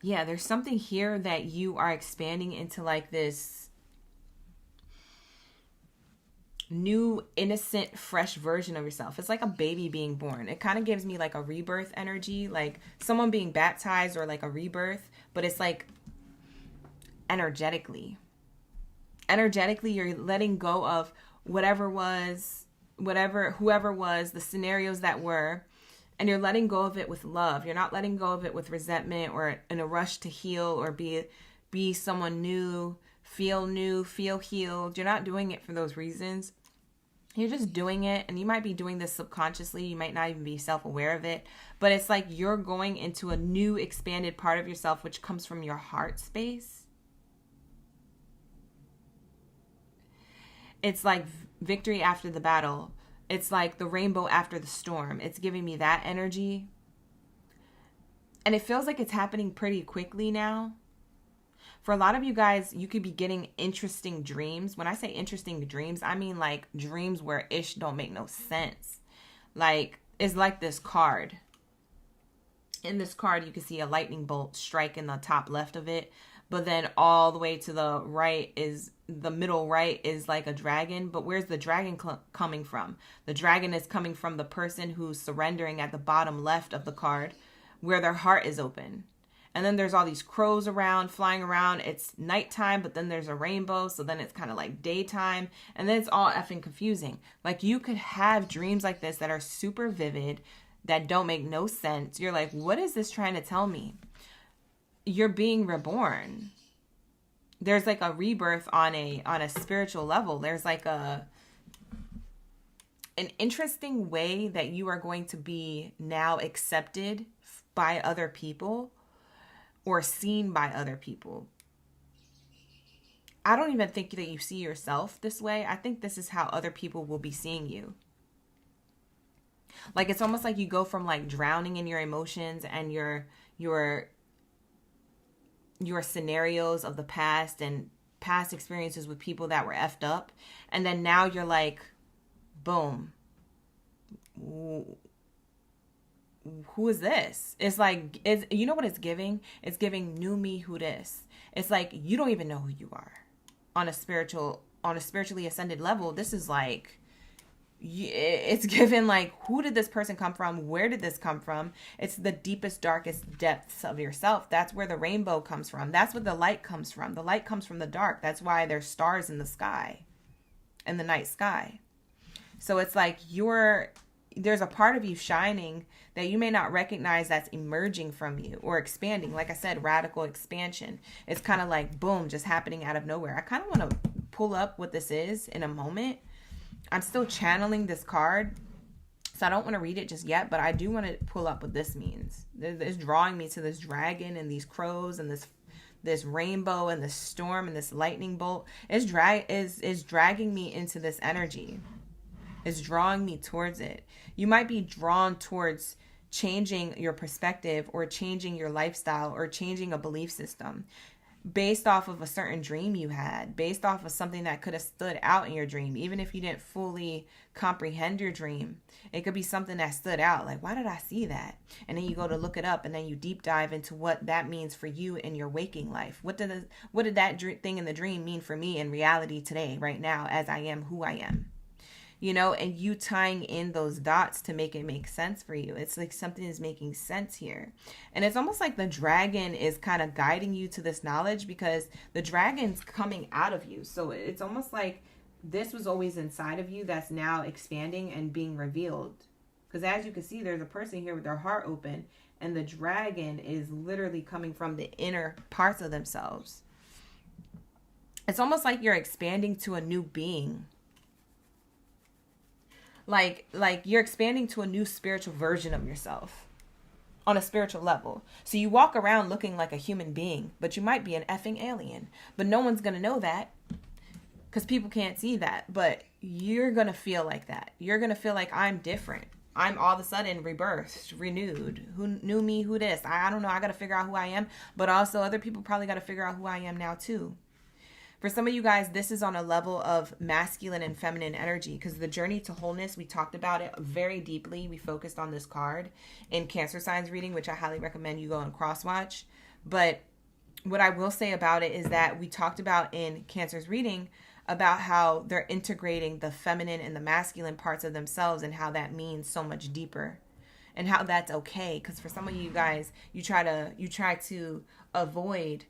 Yeah, there's something here that you are expanding into, like this new, innocent, fresh version of yourself. It's like a baby being born. It kind of gives me like a rebirth energy, like someone being baptized, or like a rebirth, but it's like energetically, you're letting go of whoever was, the scenarios that were, and you're letting go of it with love. You're not letting go of it with resentment, or in a rush to heal, or be someone new, feel healed. You're not doing it for those reasons. You're just doing it, and you might be doing this subconsciously. You might not even be self-aware of it, but it's like you're going into a new, expanded part of yourself, which comes from your heart space. It's like victory after the battle. It's like the rainbow after the storm. It's giving me that energy. And it feels like it's happening pretty quickly now. For a lot of you guys, you could be getting interesting dreams. When I say interesting dreams, I mean like dreams where ish don't make no sense. Like, it's like this card. In this card, you can see a lightning bolt strike in the top left of it. But then all the way to the right is, the middle right is like a dragon. But where's the dragon coming from? The dragon is coming from the person who's surrendering at the bottom left of the card, where their heart is open. And then there's all these crows around, flying around. It's nighttime, but then there's a rainbow. So then it's kind of like daytime. And then it's all effing confusing. Like, you could have dreams like this that are super vivid, that don't make no sense. You're like, what is this trying to tell me? You're being reborn. There's like a rebirth on a spiritual level. There's like an interesting way that you are going to be now accepted by other people, or seen by other people. I don't even think that you see yourself this way. I think this is how other people will be seeing you. Like, it's almost like you go from like drowning in your emotions and your scenarios of the past and past experiences with people that were effed up. And then now you're like, boom. Who is this? It's like, you know what it's giving? It's giving new me who this. It's like, you don't even know who you are on a spiritually ascended level. This is like, it's given like, who did this person come from? Where did this come from? It's the deepest, darkest depths of yourself. That's where the rainbow comes from. That's where the light comes from. The light comes from the dark. That's why there's stars in the sky, in the night sky. So it's like there's a part of you shining that you may not recognize, that's emerging from you or expanding. Like I said, radical expansion. It's kind of like, boom, just happening out of nowhere. I kind of want to pull up what this is in a moment. I'm still channeling this card, so I don't want to read it just yet, but I do want to pull up what this means. It's drawing me to this dragon and these crows and this rainbow and this storm and this lightning bolt. It's dragging me into this energy. It's drawing me towards it. You might be drawn towards changing your perspective, or changing your lifestyle, or changing a belief system. based off of a certain dream you had, based off of something that could have stood out in your dream, even if you didn't fully comprehend your dream. It could be something that stood out, like, why did I see that? And then you go to look it up, and then you deep dive into what that means for you in your waking life. What did that thing in the dream mean for me in reality today, right now, as I am who I am? And you tying in those dots to make it make sense for you. It's like something is making sense here. And it's almost like the dragon is kind of guiding you to this knowledge, because the dragon's coming out of you. So it's almost like this was always inside of you that's now expanding and being revealed. Because as you can see, there's a person here with their heart open, and the dragon is literally coming from the inner parts of themselves. It's almost like you're expanding to a new being. Like you're expanding to a new spiritual version of yourself on a spiritual level. So you walk around looking like a human being, but you might be an effing alien. But no one's going to know that, because people can't see that. But you're going to feel like that. You're going to feel like, I'm different. I'm all of a sudden rebirthed, renewed. Who knew me? Who this? I don't know. I got to figure out who I am. But also other people probably got to figure out who I am now too. For some of you guys, this is on a level of masculine and feminine energy, because the journey to wholeness, we talked about it very deeply. We focused on this card in Cancer signs reading, which I highly recommend you go and cross-watch. But what I will say about it is that we talked about in Cancer's reading about how they're integrating the feminine and the masculine parts of themselves, and how that means so much deeper, and how that's okay. Because for some of you guys, you try to avoid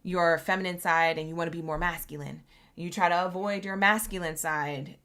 your feminine side and you want to be more masculine. You try to avoid your masculine side,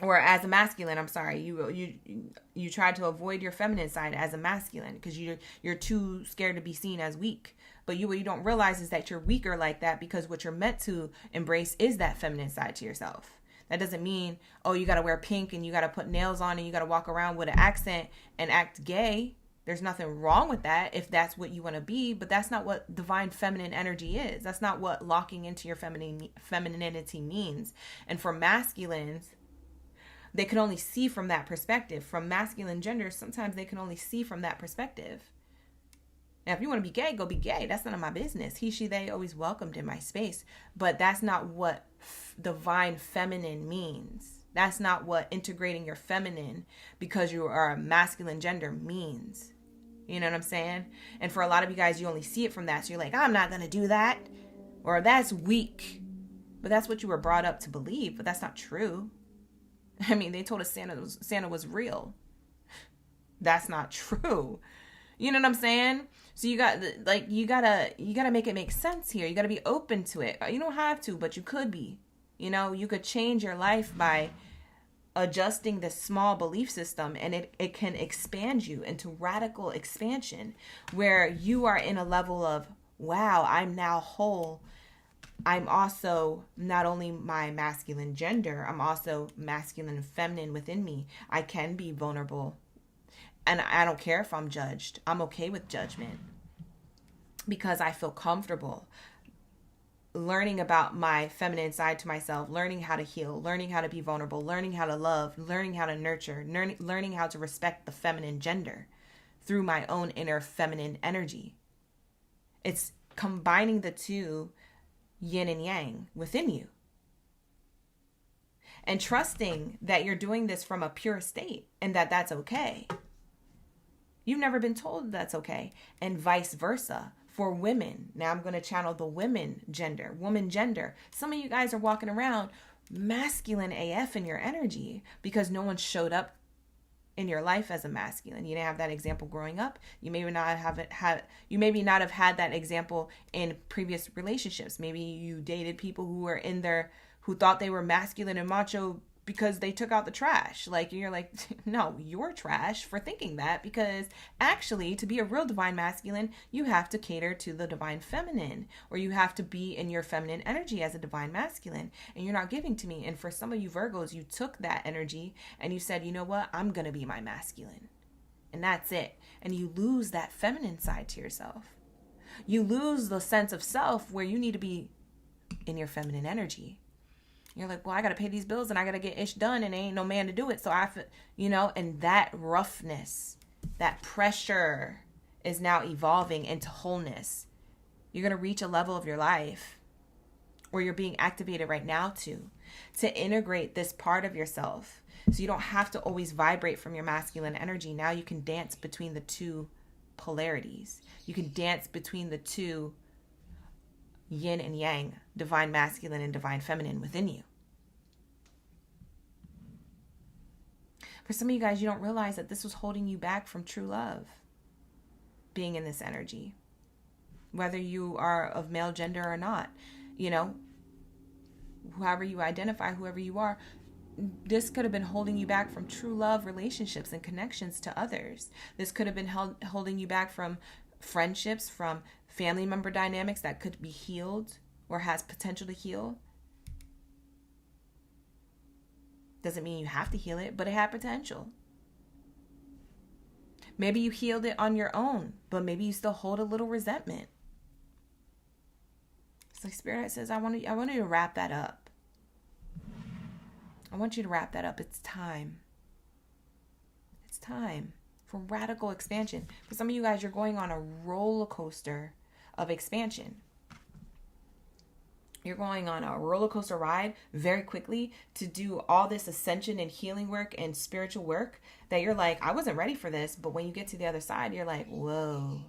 or as a masculine, I'm sorry, you try to avoid your feminine side as a masculine because you're too scared to be seen as weak. But what you don't realize is that you're weaker like that because what you're meant to embrace is that feminine side to yourself. That doesn't mean, oh, you got to wear pink and you got to put nails on and you got to walk around with an accent and act gay. There's nothing wrong with that if that's what you want to be, but that's not what divine feminine energy is. That's not what locking into your femininity means. And for masculines, they can only see from that perspective. From masculine genders, sometimes they can only see from that perspective. Now, if you want to be gay, go be gay. That's none of my business. He, she, they always welcomed in my space. But that's not what divine feminine means. That's not what integrating your feminine because you are a masculine gender means. You know what I'm saying? And for a lot of you guys, you only see it from that. So you're like, I'm not going to do that. Or that's weak. But that's what you were brought up to believe. But that's not true. I mean, they told us Santa was real. That's not true. You know what I'm saying? So you gotta make it make sense here. You gotta be open to it. You don't have to, but you could be. You could change your life by adjusting this small belief system, and it can expand you into radical expansion where you are in a level of, wow, I'm now whole. I'm also not only my masculine gender, I'm also masculine and feminine within me. I can be vulnerable. And I don't care if I'm judged. I'm okay with judgment because I feel comfortable learning about my feminine side to myself, learning how to heal, learning how to be vulnerable, learning how to love, learning how to nurture, learning how to respect the feminine gender through my own inner feminine energy. It's combining the two yin and yang within you. And trusting that you're doing this from a pure state and that that's okay. You've never been told that's okay. And vice versa for women. Now I'm going to channel the woman gender. Some of you guys are walking around masculine AF in your energy because no one showed up in your life as a masculine. You didn't have that example growing up. You maybe not have had that example in previous relationships. Maybe you dated people who thought they were masculine and macho because they took out the trash. You're like, no, you're trash for thinking that, because actually to be a real divine masculine, you have to cater to the divine feminine, or you have to be in your feminine energy as a divine masculine, and you're not giving to me. And for some of you Virgos, you took that energy and you said, you know what, I'm going to be my masculine. And that's it. And you lose that feminine side to yourself. You lose the sense of self where you need to be in your feminine energy. You're like, well, I got to pay these bills and I got to get ish done and ain't no man to do it. So and that roughness, that pressure is now evolving into wholeness. You're going to reach a level of your life where you're being activated right now to integrate this part of yourself. So you don't have to always vibrate from your masculine energy. Now you can dance between the two polarities. You can dance between the two yin and yang, divine masculine and divine feminine within you. For some of you guys, you don't realize that this was holding you back from true love, being in this energy. Whether you are of male gender or not, however you identify, whoever you are, this could have been holding you back from true love relationships and connections to others. This could have been holding you back from friendships, from family member dynamics that could be healed or has potential to heal. Doesn't mean you have to heal it, but it had potential. Maybe you healed it on your own, but maybe you still hold a little resentment. It's like Spirit says, I want you to wrap that up. I want you to wrap that up. It's time. It's time for radical expansion. For some of you guys, you're going on a roller coaster of expansion. You're going on a roller coaster ride very quickly to do all this ascension and healing work and spiritual work that you're like, I wasn't ready for this. But when you get to the other side, you're like, whoa.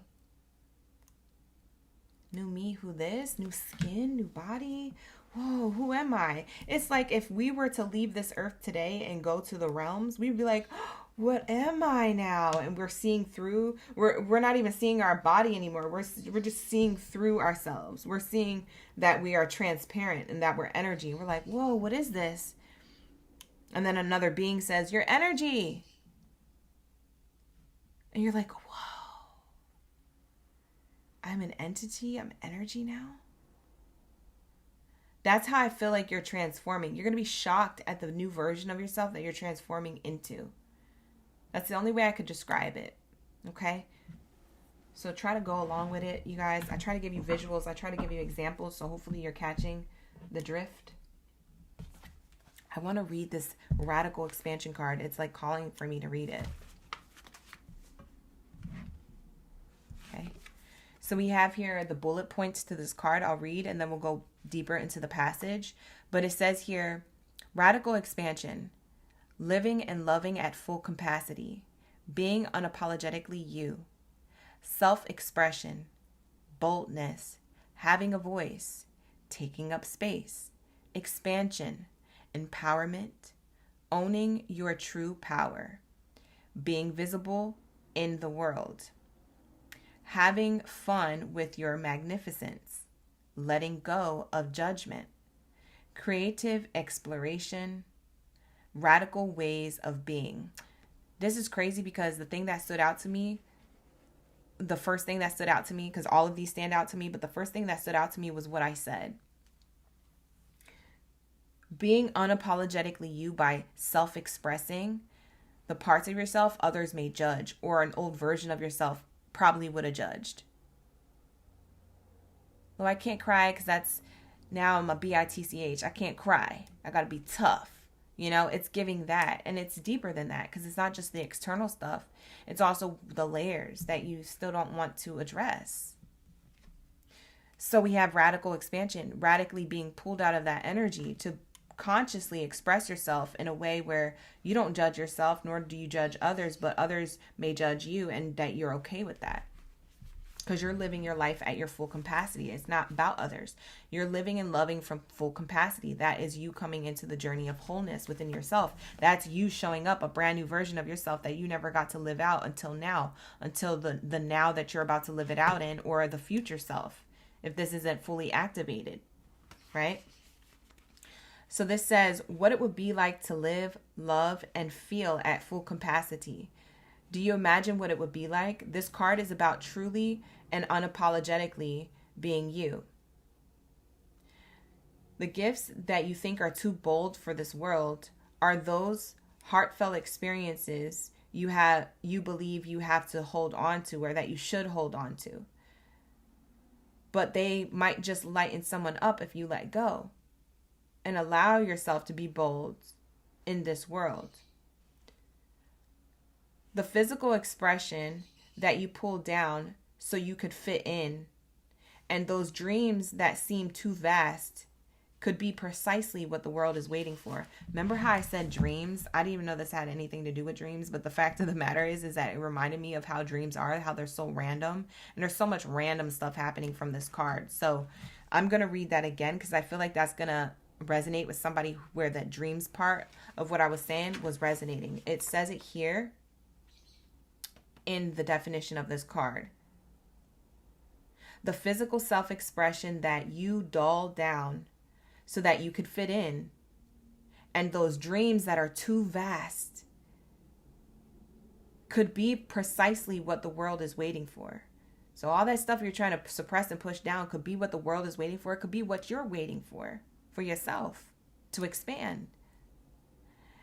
New me, who this? New skin, new body. Whoa, who am I? It's like if we were to leave this earth today and go to the realms, we'd be like, what am I now? And we're seeing through, we're not even seeing our body anymore. We're just seeing through ourselves. We're seeing that we are transparent and that we're energy. We're like, whoa, what is this? And then another being says, you're energy. And you're like, whoa, I'm an entity. I'm energy now. That's how I feel like you're transforming. You're going to be shocked at the new version of yourself that you're transforming into. That's the only way I could describe it. Okay? So try to go along with it, you guys. I try to give you visuals. I try to give you examples. So hopefully you're catching the drift. I want to read this radical expansion card. It's like calling for me to read it. Okay? So we have here the bullet points to this card. I'll read and then we'll go deeper into the passage. But it says here, radical expansion. Living and loving at full capacity, being unapologetically you, self-expression, boldness, having a voice, taking up space, expansion, empowerment, owning your true power, being visible in the world, having fun with your magnificence, letting go of judgment, creative exploration, radical ways of being. This is crazy because the thing that stood out to me, the first thing that stood out to me, because all of these stand out to me, but the first thing that stood out to me was what I said. Being unapologetically you by self-expressing the parts of yourself others may judge, or an old version of yourself probably would have judged. Well, I can't cry because now I'm a bitch. I can't cry. I got to be tough. It's giving that. And it's deeper than that because it's not just the external stuff. It's also the layers that you still don't want to address. So we have radical expansion, radically being pulled out of that energy to consciously express yourself in a way where you don't judge yourself, nor do you judge others, but others may judge you, and that you're okay with that. Because you're living your life at your full capacity. It's not about others. You're living and loving from full capacity. That is you coming into the journey of wholeness within yourself. That's you showing up a brand new version of yourself that you never got to live out until now. Until the now that you're about to live it out in, or the future self, if this isn't fully activated. Right? So this says what it would be like to live, love, and feel at full capacity. Do you imagine what it would be like? This card is about truly and unapologetically being you. The gifts that you think are too bold for this world are those heartfelt experiences you believe you have to hold on to, or that you should hold on to. But they might just lighten someone up if you let go and allow yourself to be bold in this world. The physical expression that you pulled down so you could fit in. And those dreams that seem too vast could be precisely what the world is waiting for. Remember how I said dreams? I didn't even know this had anything to do with dreams, but the fact of the matter is that it reminded me of how dreams are, how they're so random. And there's so much random stuff happening from this card. So I'm going to read that again because I feel like that's going to resonate with somebody where that dreams part of what I was saying was resonating. It says it here in the definition of this card. The physical self-expression that you dull down so that you could fit in, and those dreams that are too vast could be precisely what the world is waiting for. So all that stuff you're trying to suppress and push down could be what the world is waiting for. It could be what you're waiting for yourself to expand.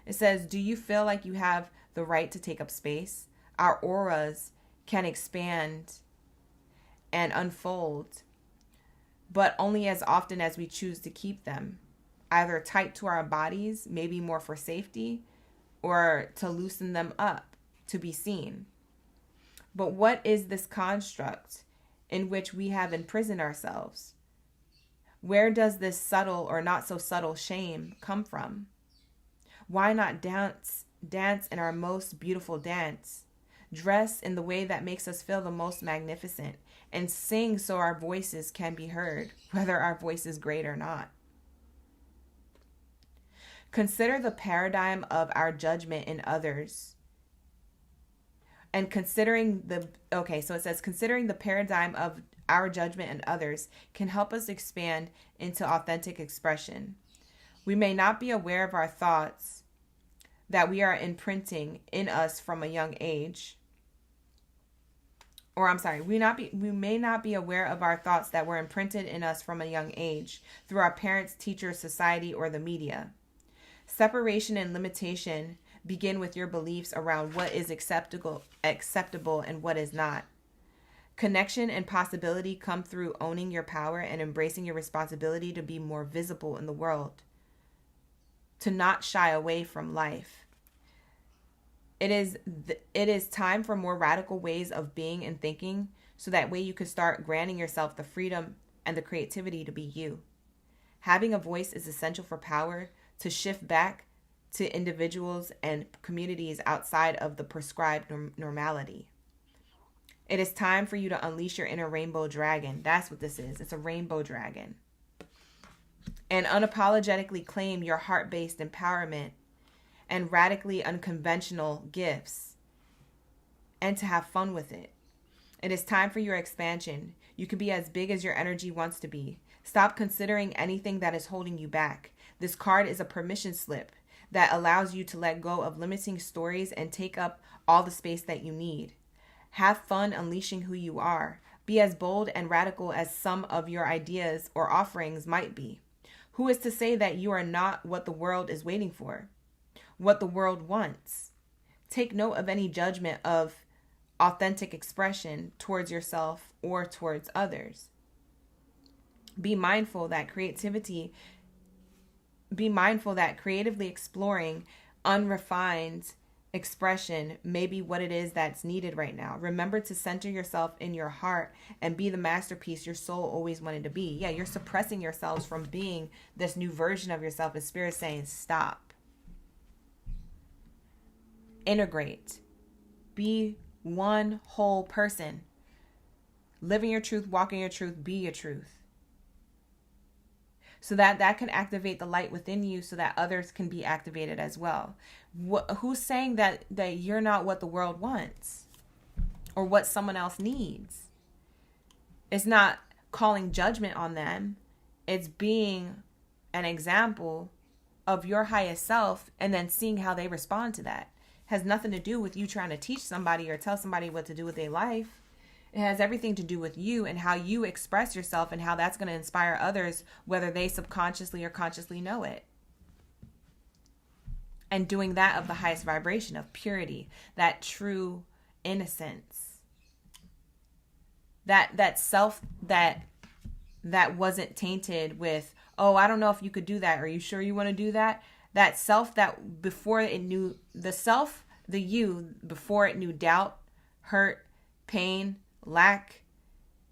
It says, do you feel like you have the right to take up space? Our auras can expand and unfold, but only as often as we choose to keep them, either tight to our bodies, maybe more for safety, or to loosen them up to be seen. But what is this construct in which we have imprisoned ourselves? Where does this subtle or not so subtle shame come from? Why not dance in our most beautiful dance, dress in the way that makes us feel the most magnificent, and sing so our voices can be heard, whether our voice is great or not? Consider the paradigm of our judgment in others. And so it says, considering the paradigm of our judgment in others can help us expand into authentic expression. We may not be aware of our thoughts that we are imprinting in us from a young age. We may not be aware of our thoughts that were imprinted in us from a young age through our parents, teachers, society, or the media. Separation and limitation begin with your beliefs around what is acceptable and what is not. Connection and possibility come through owning your power and embracing your responsibility to be more visible in the world, to not shy away from life. It is time for more radical ways of being and thinking, so that way you can start granting yourself the freedom and the creativity to be you. Having a voice is essential for power to shift back to individuals and communities outside of the prescribed normality. It is time for you to unleash your inner rainbow dragon. That's what this is. It's a rainbow dragon. And unapologetically claim your heart-based empowerment and radically unconventional gifts, and to have fun with it. It is time for your expansion. You can be as big as your energy wants to be. Stop considering anything that is holding you back. This card is a permission slip that allows you to let go of limiting stories and take up all the space that you need. Have fun unleashing who you are. Be as bold and radical as some of your ideas or offerings might be. Who is to say that you are not what the world is waiting for? What the world wants? Take note of any judgment of authentic expression towards yourself or towards others. Be mindful that creatively exploring unrefined expression may be what it is that's needed right now. Remember to center yourself in your heart and be the masterpiece your soul always wanted to be. Yeah, you're suppressing yourselves from being this new version of yourself. The Spirit saying stop. Integrate. Be one whole person. Living your truth, walking your truth, be your truth. So that can activate the light within you so that others can be activated as well. Who's saying that you're not what the world wants or what someone else needs? It's not calling judgment on them. It's being an example of your highest self and then seeing how they respond to that. It has nothing to do with you trying to teach somebody or tell somebody what to do with their life. It has everything to do with you and how you express yourself and how that's going to inspire others, whether they subconsciously or consciously know it. And doing that of the highest vibration of purity, that true innocence, that self that wasn't tainted with, oh, I don't know if you could do that. Are you sure you want to do that? That self that before it knew, the self, the you, before it knew doubt, hurt, pain, lack,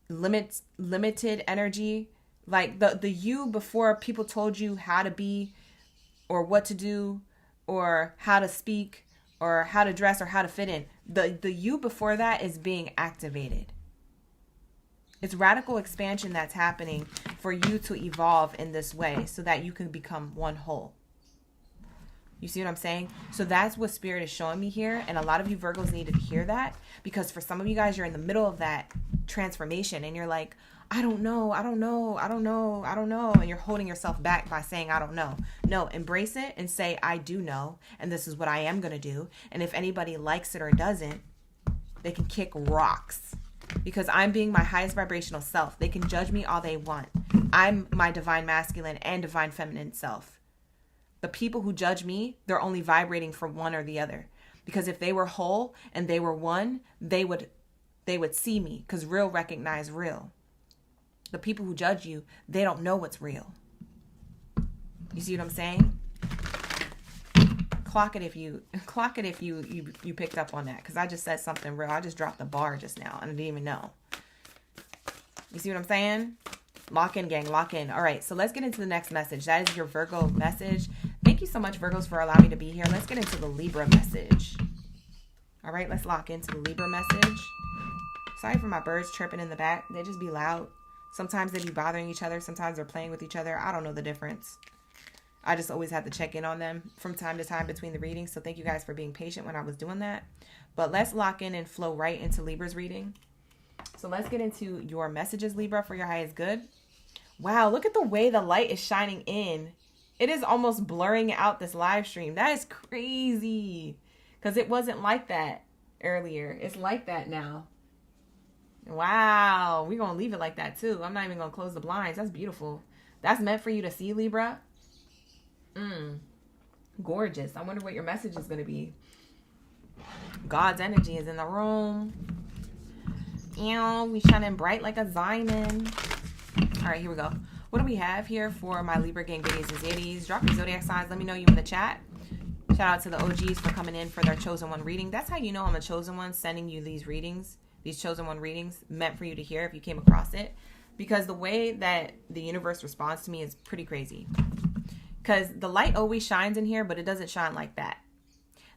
limited energy. Like the you before people told you how to be or what to do or how to speak or how to dress or how to fit in. The you before that is being activated. It's radical expansion that's happening for you to evolve in this way so that you can become one whole. You see what I'm saying? So that's what Spirit is showing me here. And a lot of you Virgos needed to hear that, because for some of you guys, you're in the middle of that transformation and you're like, I don't know. And you're holding yourself back by saying, I don't know. No, embrace it and say, I do know. And this is what I am going to do. And if anybody likes it or doesn't, they can kick rocks, because I'm being my highest vibrational self. They can judge me all they want. I'm my divine masculine and divine feminine self. The people who judge me, they're only vibrating for one or the other. Because if they were whole and they were one, they would see me, because real recognize real. The people who judge you, they don't know what's real. You see what I'm saying? Clock it if you picked up on that, because I just said something real. I just dropped the bar just now and I didn't even know. You see what I'm saying? Lock in, gang, lock in. All right, so let's get into the next message. That is your Virgo message. Thank you so much, Virgos, for allowing me to be here. Let's get into the Libra message. All right, let's lock into the Libra message. Sorry for my birds chirping in the back. They just be loud. Sometimes they be bothering each other. Sometimes they're playing with each other. I don't know the difference. I just always have to check in on them from time to time between the readings. So thank you guys for being patient when I was doing that. But let's lock in and flow right into Libra's reading. So let's get into your messages, Libra, for your highest good. Wow, look at the way the light is shining in. It is almost blurring out this live stream. That is crazy, because it wasn't like that earlier. It's like that now. Wow, we're going to leave it like that too. I'm not even going to close the blinds. That's beautiful. That's meant for you to see, Libra. Gorgeous. I wonder what your message is going to be. God's energy is in the room. We shining bright like a diamond. All right, here we go. What do we have here for my Libra gang biddies and zaddies? Drop your zodiac signs. Let me know you in the chat. Shout out to the OGs for coming in for their chosen one reading. That's how you know I'm a chosen one, sending you these readings. These chosen one readings meant for you to hear if you came across it. Because the way that the universe responds to me is pretty crazy. Because the light always shines in here, but it doesn't shine like that.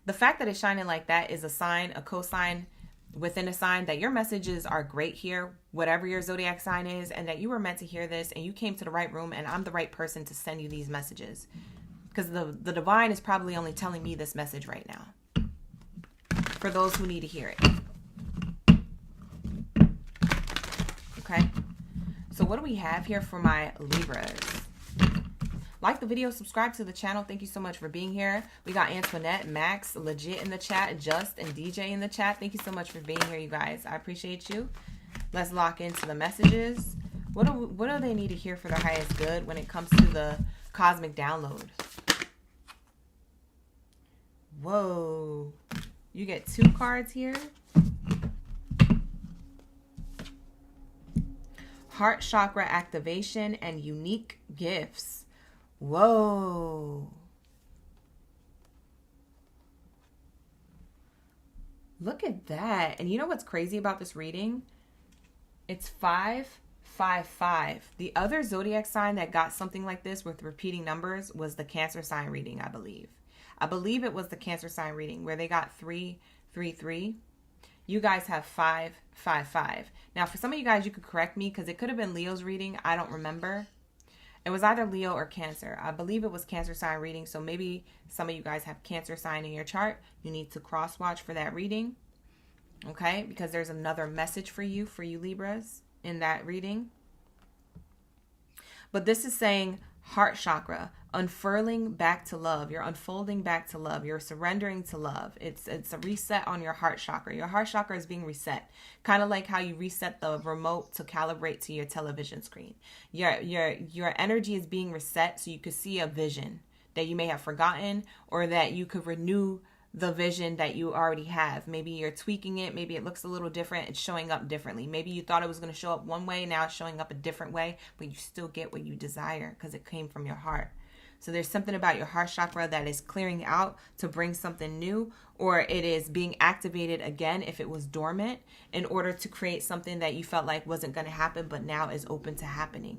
The fact that it's shining like that is a sign, a cosign within a sign that your messages are great here, whatever your zodiac sign is, and that you were meant to hear this and you came to the right room and I'm the right person to send you these messages. Because the divine is probably only telling me this message right now. For those who need to hear it. Okay. So what do we have here for my Libras? Like the video, subscribe to the channel. Thank you so much for being here. We got Antoinette, Max, Legit in the chat, Just, and DJ in the chat. Thank you so much for being here, you guys. I appreciate you. Let's lock into the messages. What do they need to hear for their highest good when it comes to the cosmic download? Whoa. You get 2 cards here. Heart chakra activation and unique gifts. Whoa. Look at that. And you know what's crazy about this reading? It's 555. The other zodiac sign that got something like this with repeating numbers was the Cancer sign reading, I believe. I believe it was the Cancer sign reading where they got 333. You guys have 555. Now, for some of you guys, you could correct me because it could have been Leo's reading. I don't remember. It was either Leo or Cancer. I believe it was Cancer sign reading. So maybe some of you guys have Cancer sign in your chart. You need to cross watch for that reading. Okay? Because there's another message for you Libras, in that reading. But this is saying heart chakra, unfurling back to love. You're unfolding back to love. You're surrendering to love. It's a reset on your heart chakra. Your heart chakra is being reset. Kind of like how you reset the remote to calibrate to your television screen. Your energy is being reset so you could see a vision that you may have forgotten, or that you could renew the vision that you already have. Maybe you're tweaking it. Maybe it looks a little different. It's showing up differently. Maybe you thought it was going to show up one way. Now it's showing up a different way, but you still get what you desire because it came from your heart. So there's something about your heart chakra that is clearing out to bring something new, or it is being activated again if it was dormant, in order to create something that you felt like wasn't going to happen but now is open to happening.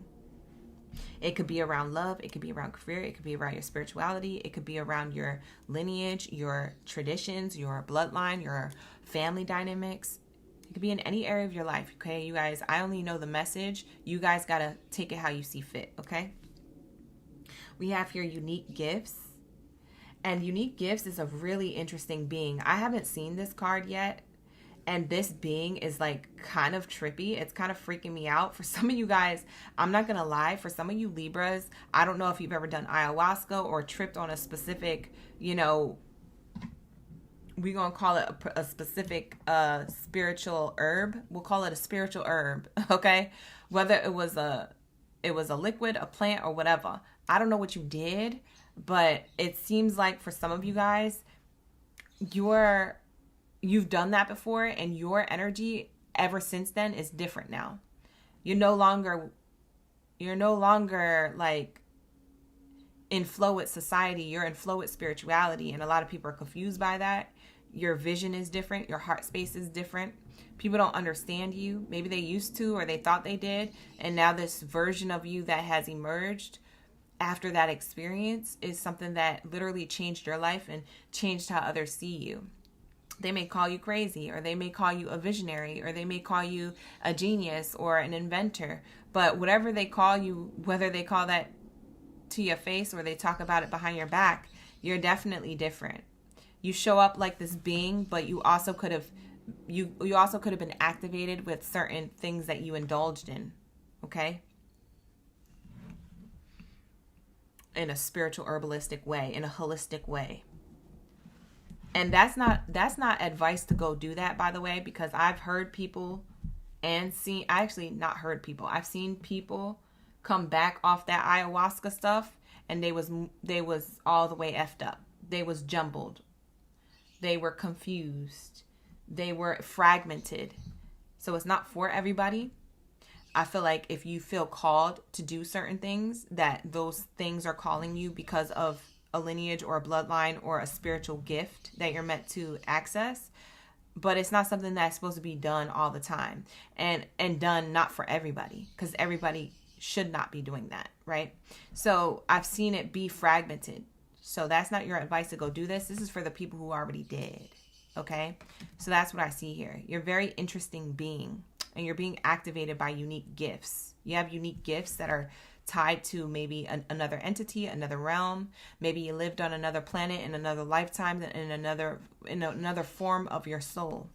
It could be around love, it could be around career, it could be around your spirituality, it could be around your lineage, your traditions, your bloodline, your family dynamics. It could be in any area of your life, okay? You guys, I only know the message. You guys got to take it how you see fit, okay? We have here unique gifts. And unique gifts is a really interesting being. I haven't seen this card yet. And this being is like kind of trippy. It's kind of freaking me out. For some of you guys, I'm not going to lie. For some of you Libras, I don't know if you've ever done ayahuasca or tripped on a specific, you know, we're going to call it a specific spiritual herb. We'll call it a spiritual herb, okay? Whether it was a liquid, a plant, or whatever. I don't know what you did, but it seems like for some of you guys, you've done that before, and your energy ever since then is different now. You're no longer like in flow with society. You're in flow with spirituality, and a lot of people are confused by that. Your vision is different. Your heart space is different. People don't understand you. Maybe they used to, or they thought they did, and now this version of you that has emerged after that experience is something that literally changed your life and changed how others see you. They may call you crazy, or they may call you a visionary, or they may call you a genius or an inventor. But whatever they call you, whether they call that to your face or they talk about it behind your back, you're definitely different. You show up like this being, but you also could have been activated with certain things that you indulged in, okay? In a spiritual herbalistic way, in a holistic way. And that's not advice to go do that, by the way, because I've heard people and seen, I've seen people come back off that ayahuasca stuff, and they was all the way effed up. They was jumbled. They were confused. They were fragmented. So it's not for everybody. I feel like if you feel called to do certain things, that those things are calling you because of a lineage or a bloodline or a spiritual gift that you're meant to access. But it's not something that's supposed to be done all the time, and done not for everybody, because everybody should not be doing that, right? So I've seen it be fragmented. So that's not your advice to go do this. This is for the people who already did, okay? So that's what I see here. You're a very interesting being, and you're being activated by unique gifts. You have unique gifts that are tied to maybe another entity, another realm. Maybe you lived on another planet in another lifetime, in another form of your soul.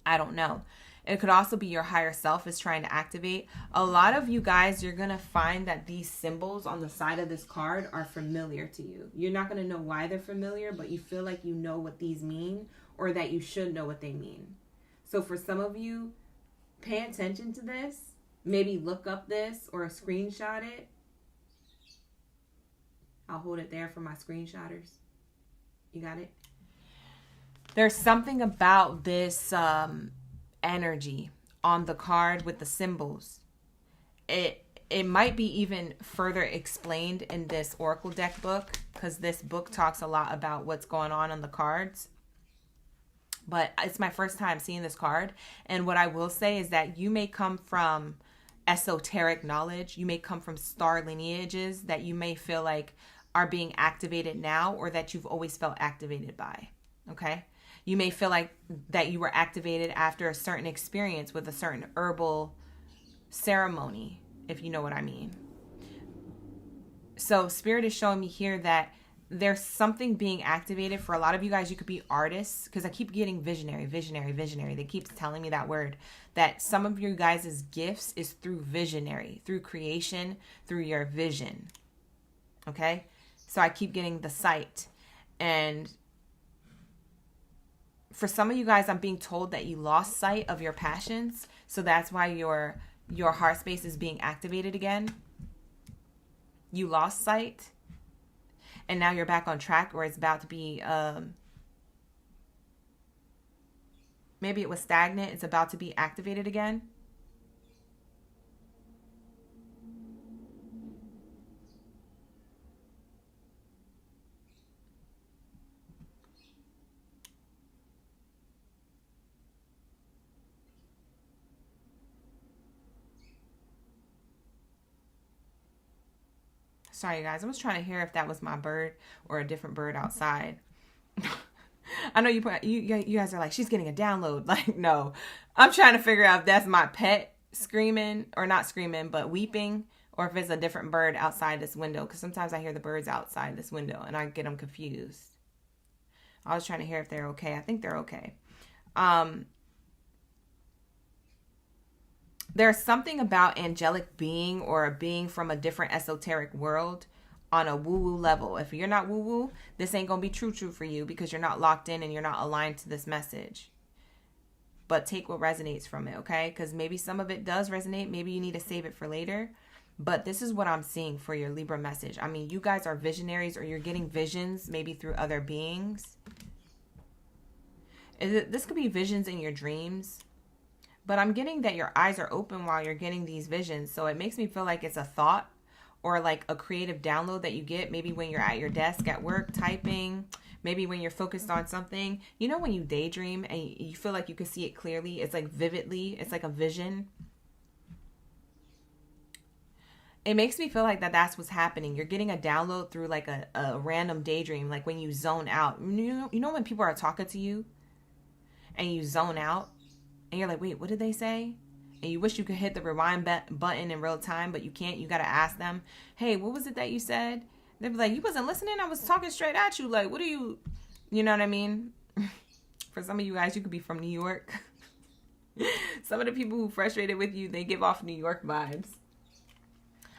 I don't know. It could also be your higher self is trying to activate. A lot of you guys, you're going to find that these symbols on the side of this card are familiar to you. You're not going to know why they're familiar, but you feel like you know what these mean, or that you should know what they mean. So for some of you, pay attention to this. Maybe look up this or screenshot it. I'll hold it there for my screenshotters. You got it? There's something about this energy on the card with the symbols. It might be even further explained in this Oracle deck book, because this book talks a lot about what's going on the cards. But it's my first time seeing this card. And what I will say is that you may come from esoteric knowledge. You may come from star lineages that you may feel like are being activated now, or that you've always felt activated by. Okay? You may feel like that you were activated after a certain experience with a certain herbal ceremony, if you know what I mean. So Spirit is showing me here that there's something being activated. For a lot of you guys, you could be artists, because I keep getting visionary. They keep telling me that word, that some of you guys' gifts is through visionary, through creation, through your vision. Okay? So I keep getting the sight. And for some of you guys, I'm being told that you lost sight of your passions. So that's why your heart space is being activated again. You lost sight. And now you're back on track, or it's about to be, maybe it was stagnant. It's about to be activated again. Sorry, guys. I was trying to hear if that was my bird or a different bird outside. I know you guys are like, she's getting a download. Like, no. I'm trying to figure out if that's my pet screaming, or not screaming, but weeping, or if it's a different bird outside this window. Because sometimes I hear the birds outside this window and I get them confused. I was trying to hear if they're okay. I think they're okay. There's something about angelic being, or a being from a different esoteric world on a woo-woo level. If you're not woo-woo, this ain't gonna be true for you, because you're not locked in and you're not aligned to this message. But take what resonates from it, okay? Because maybe some of it does resonate. Maybe you need to save it for later. But this is what I'm seeing for your Libra message. I mean, you guys are visionaries, or you're getting visions maybe through other beings. This could be visions in your dreams. But I'm getting that your eyes are open while you're getting these visions. So it makes me feel like it's a thought, or like a creative download that you get maybe when you're at your desk at work typing. Maybe when you're focused on something. You know when you daydream and you feel like you can see it clearly? It's like vividly. It's like a vision. It makes me feel like that's what's happening. You're getting a download through like a random daydream. Like when you zone out. You know when people are talking to you and you zone out? And you're like, wait, what did they say? And you wish you could hit the rewind button in real time, but you can't. You got to ask them, hey, what was it that you said? They'd be like, you wasn't listening. I was talking straight at you. Like, what are you know what I mean? For some of you guys, you could be from New York. Some of the people who frustrated with you, they give off New York vibes.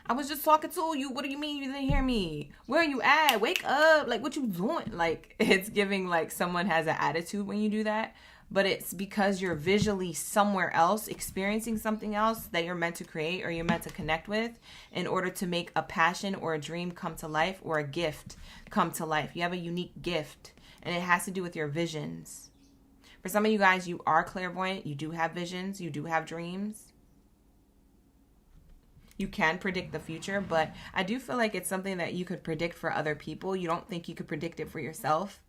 I was just talking to you. What do you mean you didn't hear me? Where are you at? Wake up. Like, what you doing? Like, it's giving like someone has an attitude when you do that. But it's because you're visually somewhere else, experiencing something else that you're meant to create, or you're meant to connect with, in order to make a passion or a dream come to life, or a gift come to life. You have a unique gift, and it has to do with your visions. For some of you guys, you are clairvoyant. You do have visions. You do have dreams. You can predict the future, but I do feel like it's something that you could predict for other people. You don't think you could predict it for yourself.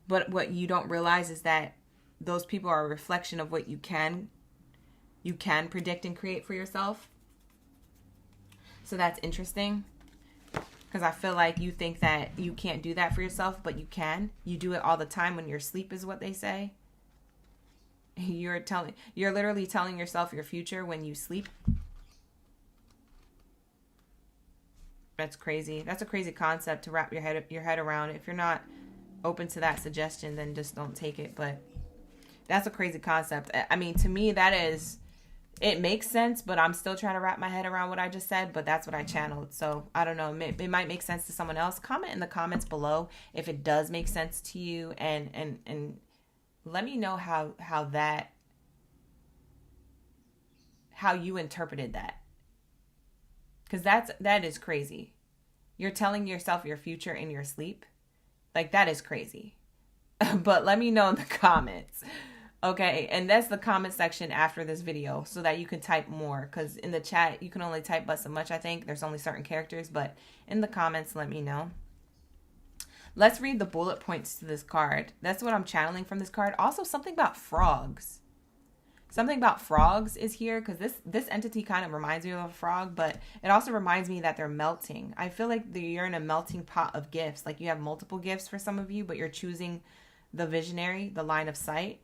But what you don't realize is that those people are a reflection of what you can predict and create for yourself. So that's interesting, because I feel like you think that you can't do that for yourself, but you can. You do it all the time when you're asleep, is what they say. You're literally telling yourself your future when you sleep. That's crazy. That's a crazy concept to wrap your head around. If you're not open to that suggestion, then just don't take it. But that's a crazy concept. I mean, to me, it makes sense, but I'm still trying to wrap my head around what I just said. But that's what I channeled. So I don't know. It might make sense to someone else. Comment in the comments below if it does make sense to you, and let me know how you interpreted that. Because that is crazy. You're telling yourself your future in your sleep. Like, that is crazy. But let me know in the comments. Okay, and that's the comment section after this video, so that you can type more. Because in the chat, you can only type but so much, I think. There's only certain characters. But in the comments, let me know. Let's read the bullet points to this card. That's what I'm channeling from this card. Also, something about frogs. Something about frogs is here, because this entity kind of reminds me of a frog, but it also reminds me that they're melting. I feel like you're in a melting pot of gifts. Like, you have multiple gifts for some of you, but you're choosing the visionary, the line of sight.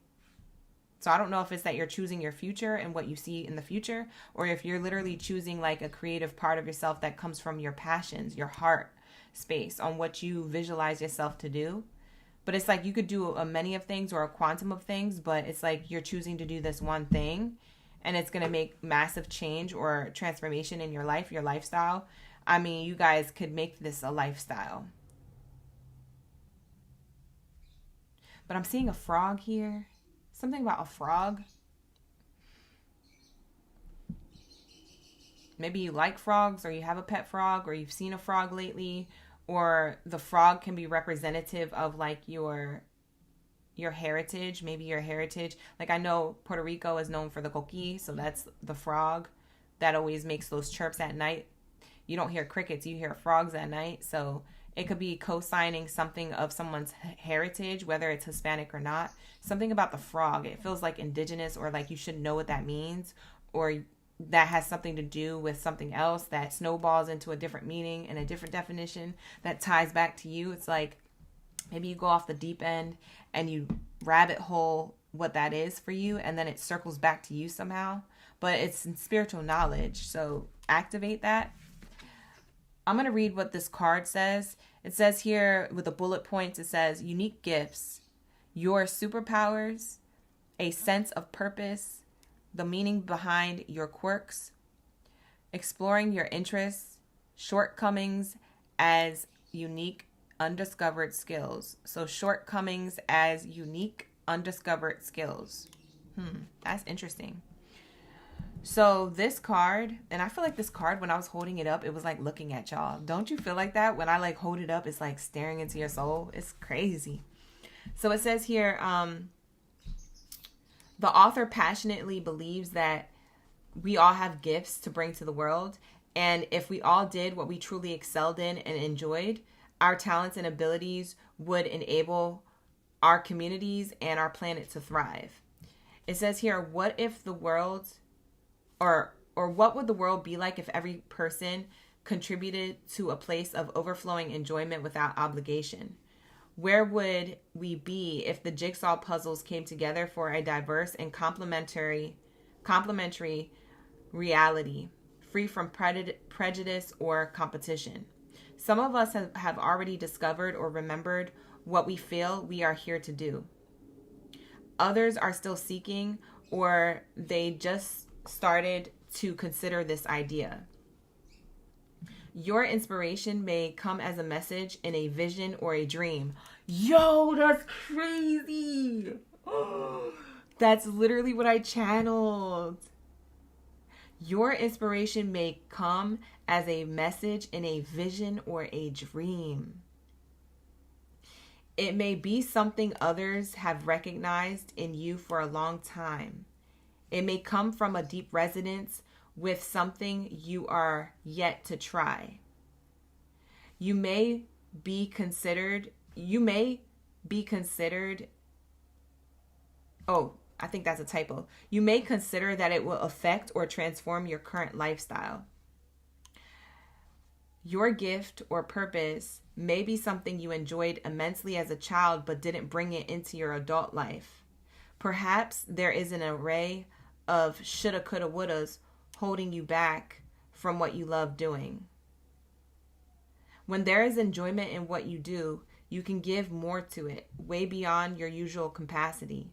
So I don't know if it's that you're choosing your future and what you see in the future, or if you're literally choosing like a creative part of yourself that comes from your passions, your heart space, on what you visualize yourself to do. But it's like you could do a many of things or a quantum of things, but it's like you're choosing to do this one thing, and it's going to make massive change or transformation in your life, your lifestyle. I mean, you guys could make this a lifestyle. But I'm seeing a frog here. Something about a frog. Maybe you like frogs, or you have a pet frog, or you've seen a frog lately. Or the frog can be representative of like your heritage, maybe your heritage. Like, I know Puerto Rico is known for the coqui, so that's the frog that always makes those chirps at night. You don't hear crickets, you hear frogs at night. So it could be co-signing something of someone's heritage, whether it's Hispanic or not. Something about the frog. It feels like indigenous, or like you should know what that means. Or that has something to do with something else that snowballs into a different meaning and a different definition that ties back to you. It's like maybe you go off the deep end and you rabbit hole what that is for you, and then it circles back to you somehow. But it's in spiritual knowledge, so activate that. I'm going to read what this card says. It says here with the bullet points, it says unique gifts, your superpowers, a sense of purpose, the meaning behind your quirks, exploring your interests, shortcomings as unique undiscovered skills. So shortcomings as unique undiscovered skills. That's interesting. So this card, and I feel like this card, when I was holding it up, it was like looking at y'all. Don't you feel like that? When I like hold it up, it's like staring into your soul. It's crazy. So it says here, the author passionately believes that we all have gifts to bring to the world. And if we all did what we truly excelled in and enjoyed, our talents and abilities would enable our communities and our planet to thrive. It says here, what if the world, or what would the world be like if every person contributed to a place of overflowing enjoyment without obligation? Where would we be if the jigsaw puzzles came together for a diverse and complementary reality, free from prejudice or competition? Some of us have already discovered or remembered what we feel we are here to do. Others are still seeking, or they just started to consider this idea. Your inspiration may come as a message in a vision or a dream. Yo, that's crazy. That's literally what I channeled. Your inspiration may come as a message in a vision or a dream. It may be something others have recognized in you for a long time. It may come from a deep resonance with something you are yet to try. You may be considered, oh, I think that's a typo. You may consider that it will affect or transform your current lifestyle. Your gift or purpose may be something you enjoyed immensely as a child but didn't bring it into your adult life. Perhaps there is an array of shoulda, coulda, wouldas holding you back from what you love doing. When there is enjoyment in what you do, you can give more to it, way beyond your usual capacity.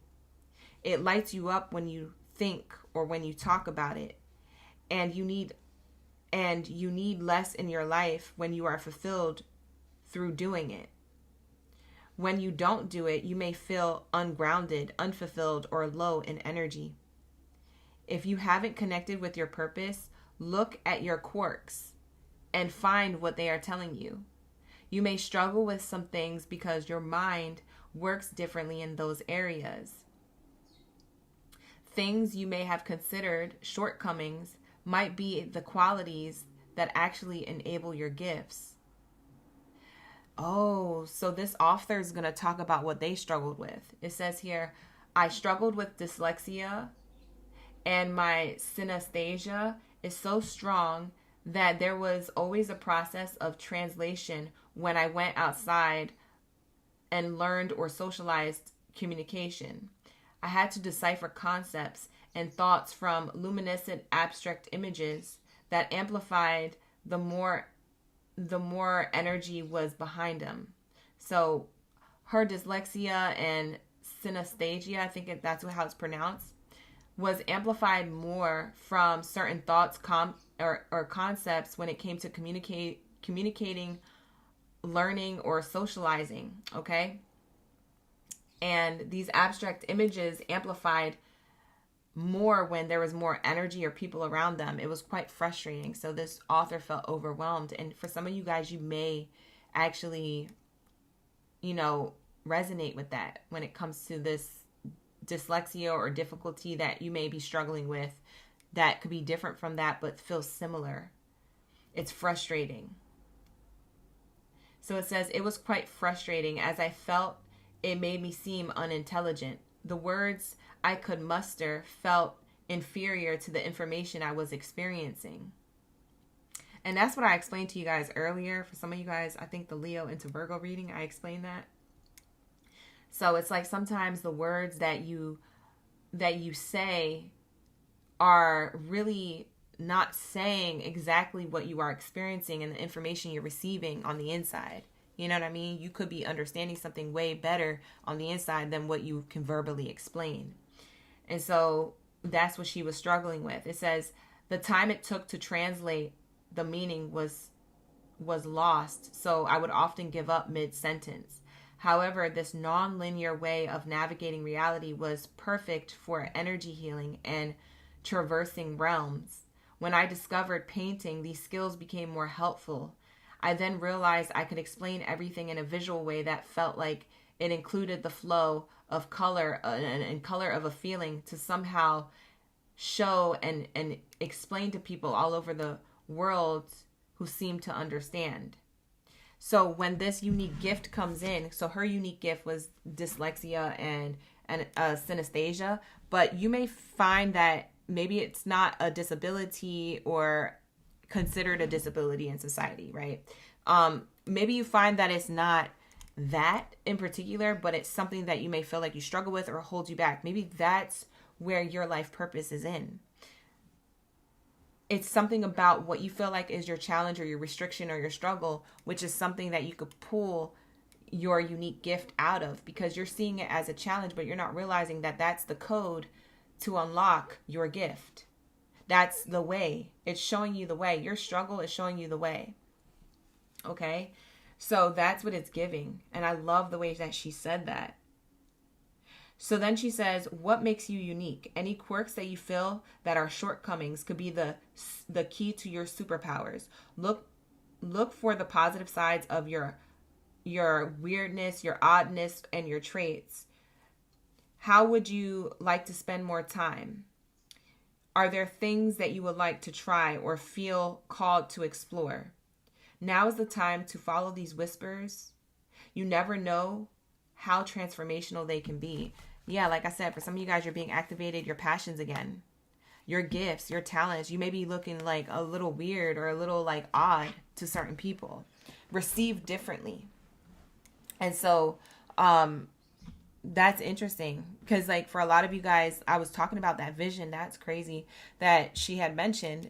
It lights you up when you think or when you talk about it, and you need less in your life when you are fulfilled through doing it. When you don't do it, you may feel ungrounded, unfulfilled, or low in energy. If you haven't connected with your purpose, look at your quirks and find what they are telling you. You may struggle with some things because your mind works differently in those areas. Things you may have considered shortcomings might be the qualities that actually enable your gifts. Oh, so this author is going to talk about what they struggled with. It says here, I struggled with dyslexia, and my synesthesia is so strong that there was always a process of translation when I went outside and learned or socialized communication. I had to decipher concepts and thoughts from luminescent abstract images that amplified the more energy was behind them. So her dyslexia and synesthesia, I think that's how it's pronounced, was amplified more from certain thoughts or concepts when it came to communicating, learning, or socializing, okay? And these abstract images amplified more when there was more energy or people around them. It was quite frustrating. So this author felt overwhelmed. And for some of you guys, you may actually, resonate with that when it comes to this dyslexia or difficulty that you may be struggling with that could be different from that but feels similar. It's frustrating. So it says, it was quite frustrating as I felt it made me seem unintelligent. The words I could muster felt inferior to the information I was experiencing. And that's what I explained to you guys earlier. For some of you guys, I think the Leo into Virgo reading, I explained that. So it's like sometimes the words that you say are really not saying exactly what you are experiencing and the information you're receiving on the inside. You know what I mean? You could be understanding something way better on the inside than what you can verbally explain. And so that's what she was struggling with. It says the time it took to translate the meaning was lost, so I would often give up mid-sentence. However, this non-linear way of navigating reality was perfect for energy healing and traversing realms. When I discovered painting, these skills became more helpful. I then realized I could explain everything in a visual way that felt like it included the flow of color and color of a feeling to somehow show and explain to people all over the world who seem to understand. So when this unique gift comes in, so her unique gift was dyslexia and synesthesia, but you may find that maybe it's not a disability or considered a disability in society, right? Maybe you find that it's not that in particular, but it's something that you may feel like you struggle with or holds you back. Maybe that's where your life purpose is in. It's something about what you feel like is your challenge or your restriction or your struggle, which is something that you could pull your unique gift out of, because you're seeing it as a challenge, but you're not realizing that that's the code to unlock your gift. That's the way. It's showing you the way. Your struggle is showing you the way. Okay? So that's what it's giving. And I love the way that she said that. So then she says, what makes you unique? Any quirks that you feel that are shortcomings could be the key to your superpowers. Look for the positive sides of your weirdness, your oddness, and your traits. How would you like to spend more time? Are there things that you would like to try or feel called to explore? Now is the time to follow these whispers. You never know how transformational they can be. Yeah, like I said, for some of you guys, you're being activated, your passions again, your gifts, your talents. You may be looking like a little weird or a little like odd to certain people, received differently. And so that's interesting, because like for a lot of you guys, I was talking about that vision. That's crazy that she had mentioned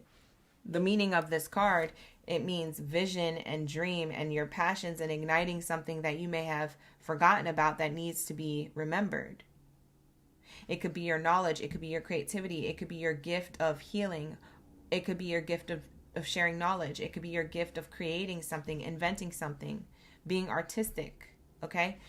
the meaning of this card. It means vision and dream and your passions and igniting something that you may have forgotten about that needs to be remembered. It could be your knowledge. It could be your creativity. It could be your gift of healing. It could be your gift of sharing knowledge. It could be your gift of creating something, inventing something, being artistic. Okay?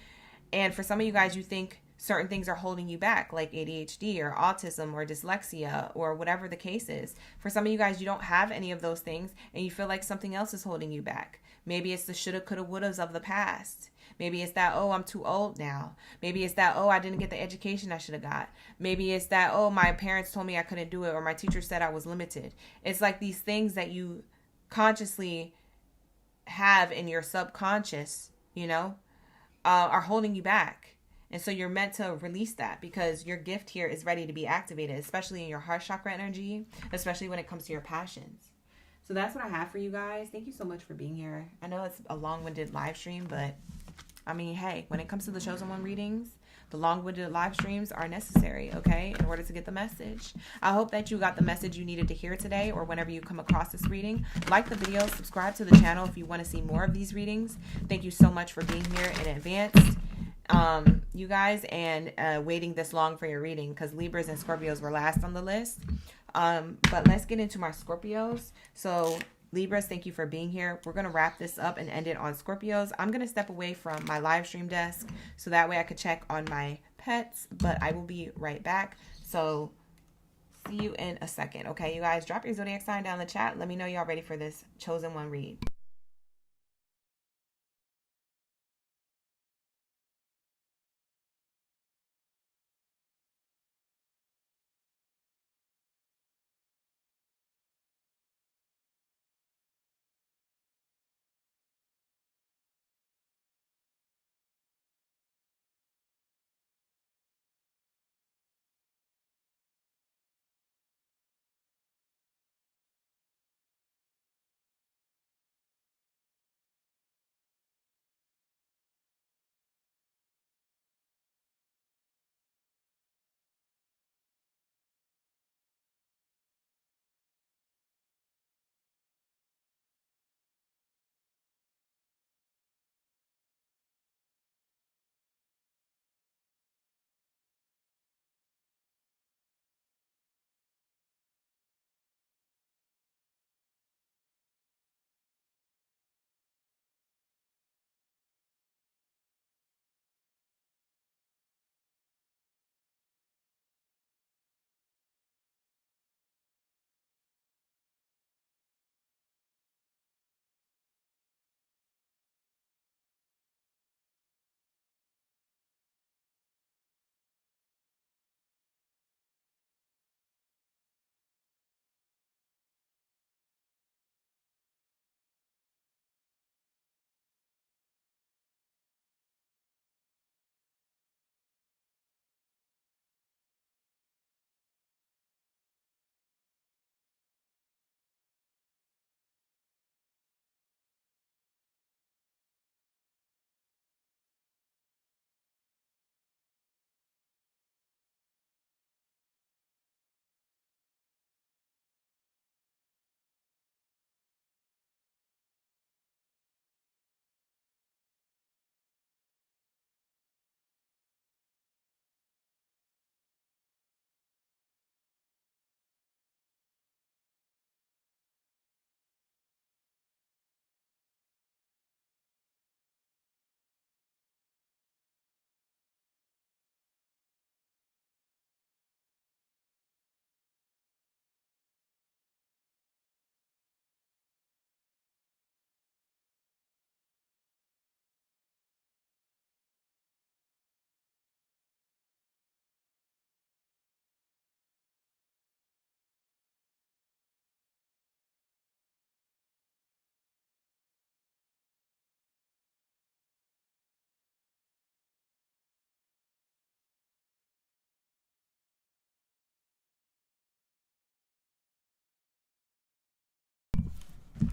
And for some of you guys, you think certain things are holding you back, like ADHD or autism or dyslexia or whatever the case is. For some of you guys, you don't have any of those things and you feel like something else is holding you back. Maybe it's the shoulda, coulda, wouldas of the past. Maybe it's that, oh, I'm too old now. Maybe it's that, oh, I didn't get the education I should have got. Maybe it's that, oh, my parents told me I couldn't do it, or my teacher said I was limited. It's like these things that you consciously have in your subconscious, are holding you back. And so you're meant to release that, because your gift here is ready to be activated, especially in your heart chakra energy, especially when it comes to your passions. So that's what I have for you guys. Thank you so much for being here. I know it's a long-winded live stream, but I mean, hey, when it comes to the Chosen One readings, the long-winded live streams are necessary, okay, in order to get the message. I hope that you got the message you needed to hear today, or whenever you come across this reading. Like the video, subscribe to the channel if you want to see more of these readings. Thank you so much for being here in advance, you guys, and waiting this long for your reading, because Libras and Scorpios were last on the list. But let's get into my Scorpios. So Libras, thank you for being here. We're going to wrap this up and end it on Scorpios. I'm going to step away from my live stream desk so that way I could check on my pets, but I will be right back. So see you in a second. Okay, you guys, drop your zodiac sign down in the chat. Let me know y'all ready for this Chosen One read.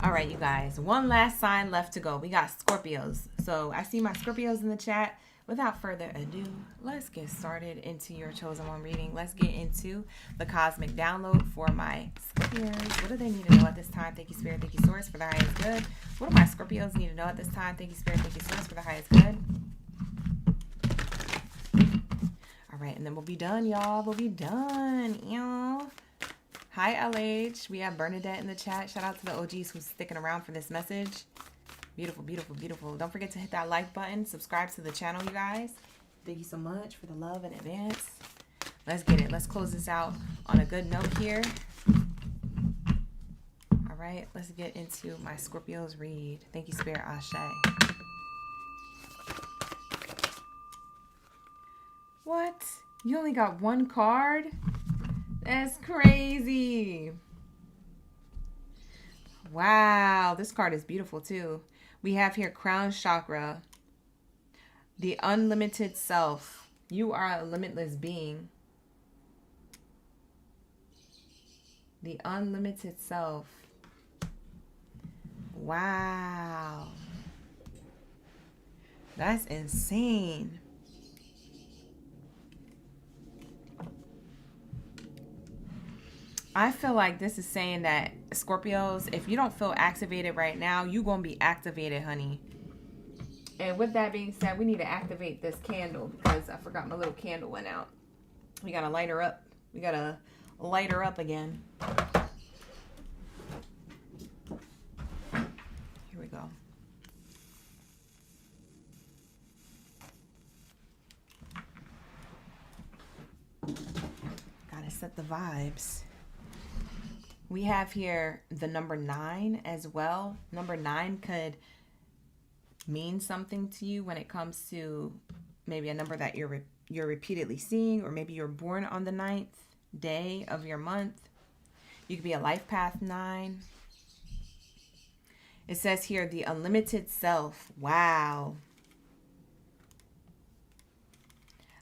All right, you guys, one last sign left to go. We got Scorpios. So I see my Scorpios in the chat. Without further ado, let's get started into your chosen one reading. Let's get into the cosmic download for my Scorpios. What do they need to know at this time? Thank you, Spirit. Thank you, Source, for the highest good. What do my Scorpios need to know at this time? Thank you, Spirit. Thank you, Source, for the highest good. All right, and then we'll be done, y'all. We'll be done, y'all. Hi, LH. We have Bernadette in the chat. Shout out to the OGs who's sticking around for this message. Beautiful, beautiful, beautiful. Don't forget to hit that like button. Subscribe to the channel, you guys. Thank you so much for the love in advance. Let's get it. Let's close this out on a good note here. All right, let's get into my Scorpios read. Thank you, Spirit. Ashe. What? You only got one card? That's crazy. Wow, this card is beautiful too. We have here crown chakra, the unlimited self. You are a limitless being. The unlimited self. Wow. That's insane. I feel like this is saying that, Scorpios, if you don't feel activated right now, you're going to be activated, honey. And with that being said, we need to activate this candle because I forgot my little candle went out. We got to light her up. We got to light her up again. Here we go. Got to set the vibes. We have here the number 9 as well. Number 9 could mean something to you when it comes to maybe a number that you're repeatedly seeing, or maybe you're born on the 9th day of your month. You could be a life path 9. It says here the unlimited self. Wow.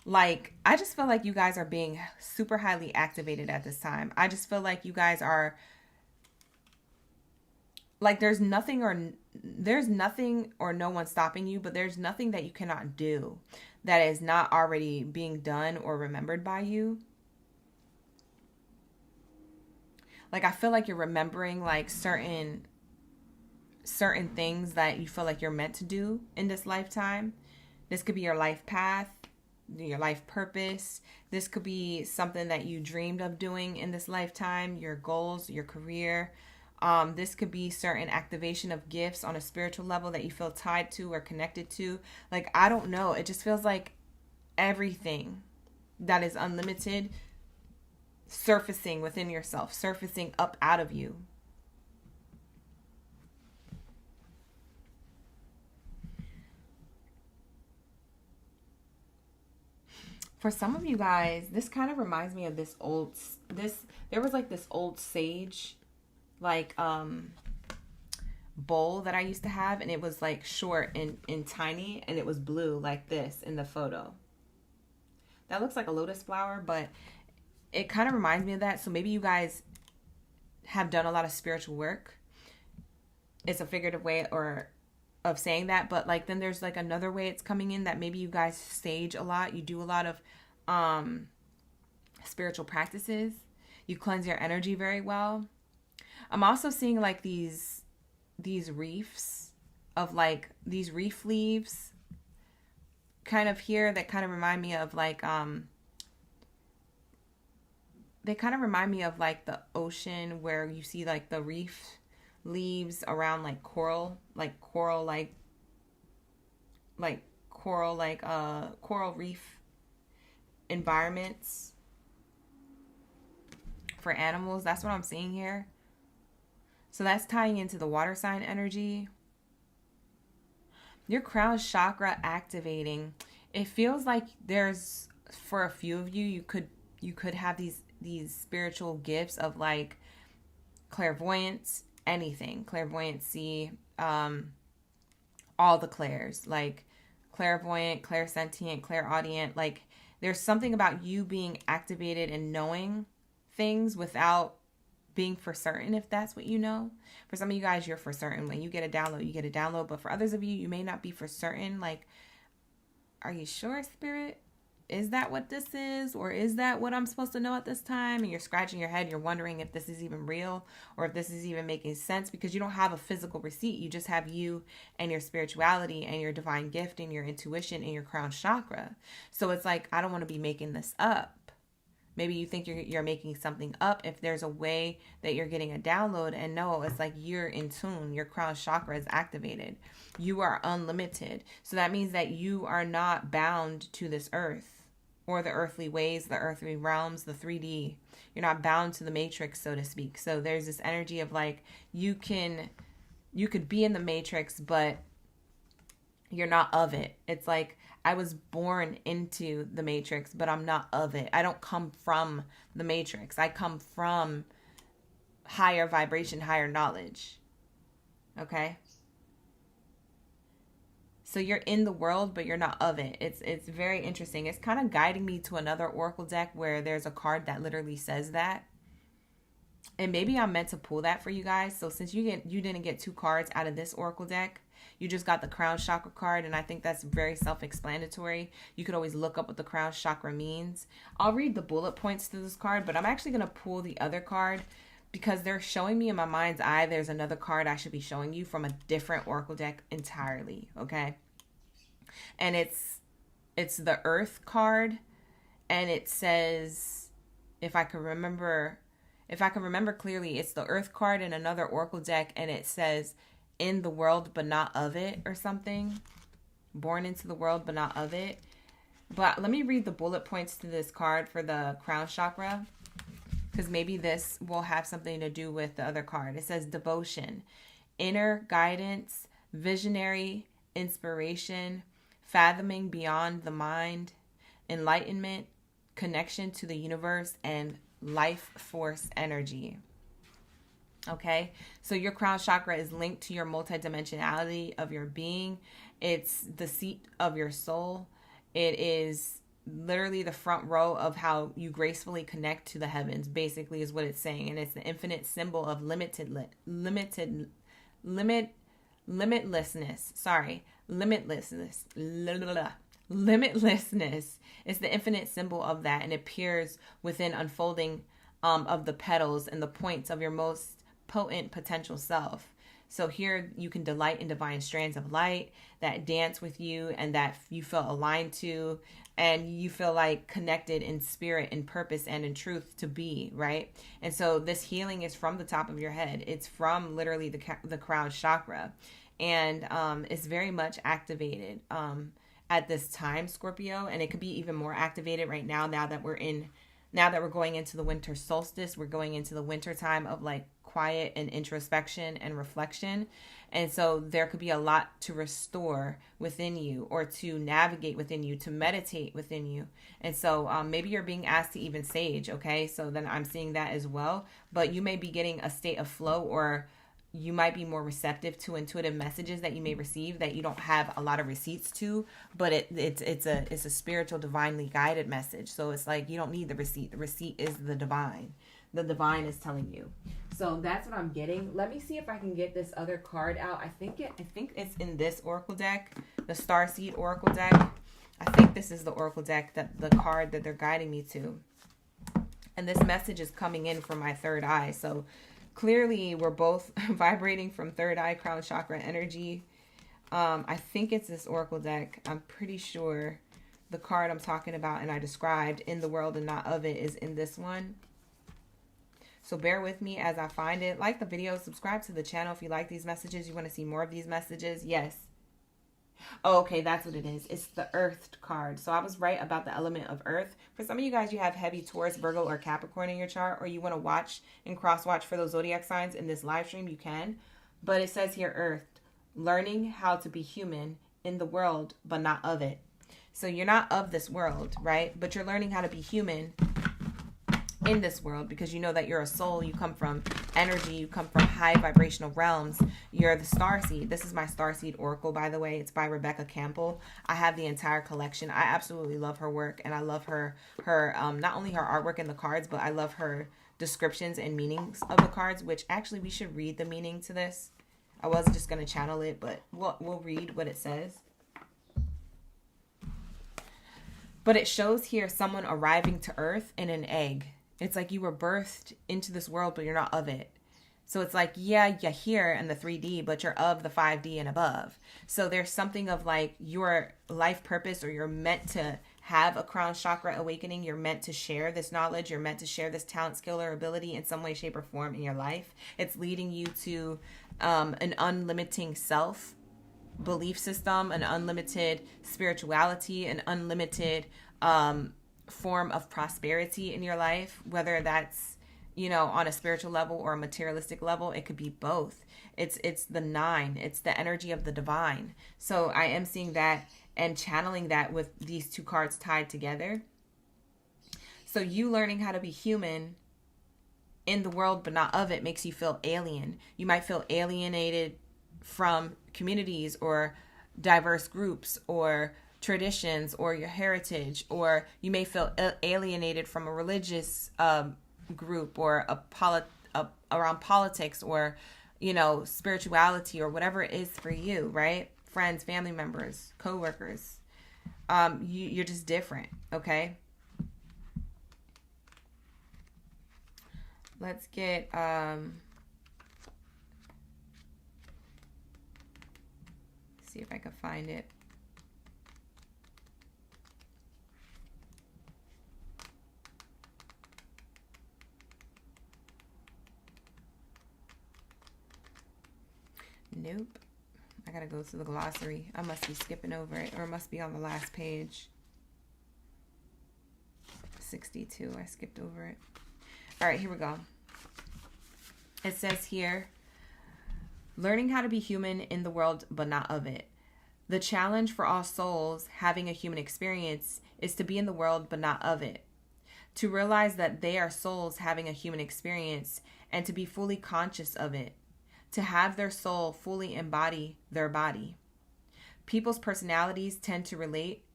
Like, I just feel like you guys are being super highly activated at this time. I just feel like you guys are, like, there's nothing or no one stopping you, but there's nothing that you cannot do that is not already being done or remembered by you. Like, I feel like you're remembering, like, certain things that you feel like you're meant to do in this lifetime. This could be your life path, your life purpose. This could be something that you dreamed of doing in this lifetime, your goals, your career. This could be certain activation of gifts on a spiritual level that you feel tied to or connected to. Like, I don't know. It just feels like everything that is unlimited surfacing within yourself, surfacing up out of you. For some of you guys, this kind of reminds me of there was like this old sage, like, bowl that I used to have, and it was like short and tiny, and it was blue like this in the photo. That looks like a lotus flower, but it kind of reminds me of that. So maybe you guys have done a lot of spiritual work. It's a figurative way of saying that, but like then there's like another way it's coming in that maybe you guys sage a lot. You do a lot of spiritual practices. You cleanse your energy very well. I'm also seeing like these reefs of like these reef leaves kind of here that kind of remind me of like they kind of remind me of like the ocean, where you see like the reef leaves around like coral reef environments for animals. That's what I'm seeing here. So that's tying into the water sign energy. Your crown chakra activating. It feels like there's, for a few of you, you could have these spiritual gifts of like clairvoyance, anything, clairvoyancy, all the clairs, like clairvoyant, clairsentient, clairaudient. Like there's something about you being activated and knowing things without being for certain if that's what you know. For some of you guys, you're for certain. When you get a download, you get a download. But for others of you, you may not be for certain. Like, are you sure, Spirit? Is that what this is? Or is that what I'm supposed to know at this time? And you're scratching your head. You're wondering if this is even real or if this is even making sense, because you don't have a physical receipt. You just have you and your spirituality and your divine gift and your intuition and your crown chakra. So it's like, I don't want to be making this up. Maybe you think you're making something up if there's a way that you're getting a download, and no, it's like you're in tune. Your crown chakra is activated. You are unlimited. So that means that you are not bound to this earth or the earthly ways, the earthly realms, the 3D. You're not bound to the matrix, so to speak. So there's this energy of like, you could be in the matrix, but you're not of it. It's like, I was born into the matrix, but I'm not of it. I don't come from the matrix. I come from higher vibration, higher knowledge. Okay? So you're in the world, but you're not of it. It's very interesting. It's kind of guiding me to another oracle deck where there's a card that literally says that. And maybe I'm meant to pull that for you guys. So since you didn't get 2 cards out of this oracle deck, you just got the crown chakra card, and I think that's very self-explanatory. You could always look up what the crown chakra means. I'll read the bullet points to this card, but I'm actually going to pull the other card because they're showing me in my mind's eye there's another card I should be showing you from a different oracle deck entirely, okay? And it's the Earth card, and it says, if I can remember clearly, it's the Earth card in another oracle deck, and it says, in the world but not of it, or something. Born into the world but not of it. But let me read the bullet points to this card for the crown chakra, because maybe this will have something to do with the other card. It says devotion, inner guidance, visionary inspiration, fathoming beyond the mind, enlightenment, connection to the universe, and life force energy. Okay, so your crown chakra is linked to your multidimensionality of your being. It's the seat of your soul. It is literally the front row of how you gracefully connect to the heavens, basically, is what it's saying. And it's the infinite symbol of limitlessness. Limitlessness. It's the infinite symbol of that, and it appears within unfolding of the petals and the points of your most potent potential self. So here you can delight in divine strands of light that dance with you and that you feel aligned to, and you feel like connected in spirit, in purpose, and in truth to be, right? And so this healing is from the top of your head. It's from literally the crown chakra, and it's very much activated at this time, Scorpio, and it could be even more activated right now that we're going into the winter solstice. We're going into the winter time of like quiet and introspection and reflection. And so there could be a lot to restore within you, or to navigate within you, to meditate within you. And so maybe you're being asked to even sage, okay? So then I'm seeing that as well. But you may be getting a state of flow, or you might be more receptive to intuitive messages that you may receive that you don't have a lot of receipts to, but it's a spiritual, divinely guided message. So it's like you don't need the receipt. The receipt is the divine. The divine is telling you. So that's what I'm getting. Let me see if I can get this other card out. I think it's in this oracle deck, the Starseed oracle deck. I think this is the oracle deck, that the card that they're guiding me to. And this message is coming in from my third eye. So clearly we're both vibrating from third eye crown chakra energy. I think it's this oracle deck. I'm pretty sure the card I'm talking about and I described, in the world and not of it, is in this one. So bear with me as I find it. Like the video, subscribe to the channel if you like these messages. You want to see more of these messages? Yes. Oh, okay, that's what it is. It's the Earth card. So I was right about the element of Earth. For some of you guys, you have heavy Taurus, Virgo, or Capricorn in your chart, or you want to watch and cross-watch for those zodiac signs in this live stream, you can. But it says here, Earth, learning how to be human in the world, but not of it. So you're not of this world, right? But you're learning how to be human in this world, because you know that you're a soul. You come from energy. You come from high vibrational realms. You're the starseed. This is my starseed oracle, by the way. It's by Rebecca Campbell. I have the entire collection. I absolutely love her work, and I love her not only her artwork and the cards, but I love her descriptions and meanings of the cards, which actually we should read the meaning to this. I was just going to channel it, but we'll read what it says. But it shows here someone arriving to Earth in an egg. It's like you were birthed into this world, but you're not of it. So it's like, yeah, you're here in the 3D, but you're of the 5D and above. So there's something of like your life purpose, or you're meant to have a crown chakra awakening. You're meant to share this knowledge. You're meant to share this talent, skill, or ability in some way, shape, or form in your life. It's leading you to an unlimiting self belief system, an unlimited spirituality, an unlimited form of prosperity in your life, whether that's, you know, on a spiritual level or a materialistic level. It could be both. It's the 9. It's the energy of the divine. So I am seeing that and channeling that with these 2 cards tied together. So you learning how to be human in the world but not of it makes you feel alien. You might feel alienated from communities or diverse groups or traditions or your heritage, or you may feel alienated from a religious group or around politics, or, you know, spirituality, or whatever it is for you, right? Friends, family members, co-workers. You're just different, okay? Let's get see if I can find it. Nope. I gotta go to the glossary. I must be skipping over it, or it must be on the last page. 62. I skipped over it. All right, here we go. It says here, learning how to be human in the world but not of it. The challenge for all souls having a human experience is to be in the world but not of it. To realize that they are souls having a human experience and to be fully conscious of it. To have their soul fully embody their body. People's personalities tend to relate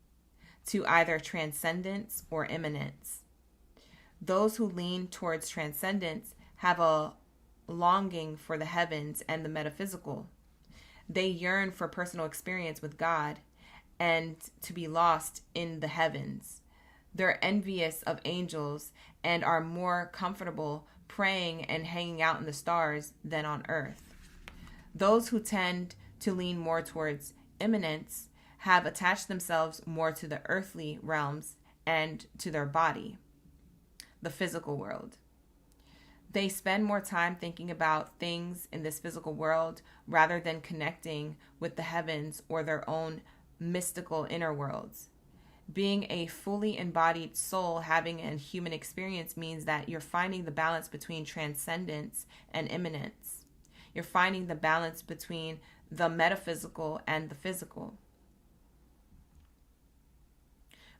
to either transcendence or immanence. Those who lean towards transcendence have a longing for the heavens and the metaphysical. They yearn for personal experience with God and to be lost in the heavens. They're envious of angels and are more comfortable praying and hanging out in the stars than on earth. Those who tend to lean more towards immanence have attached themselves more to the earthly realms and to their body, the physical world. They spend more time thinking about things in this physical world rather than connecting with the heavens or their own mystical inner worlds. Being a fully embodied soul having a human experience means that you're finding the balance between transcendence and immanence. You're finding the balance between the metaphysical and the physical.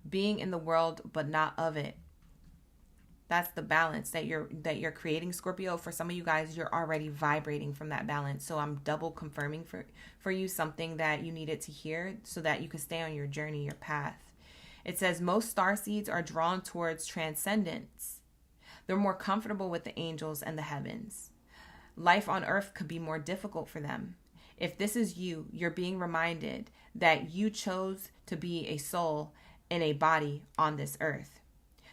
Being in the world but not of it. That's the balance that you're creating, Scorpio. For some of you guys, you're already vibrating from that balance. So I'm double confirming for you something that you needed to hear so that you can stay on your journey, your path. It says most starseeds are drawn towards transcendence. They're more comfortable with the angels and the heavens. Life on earth could be more difficult for them. If this is you, you're being reminded that you chose to be a soul in a body on this earth.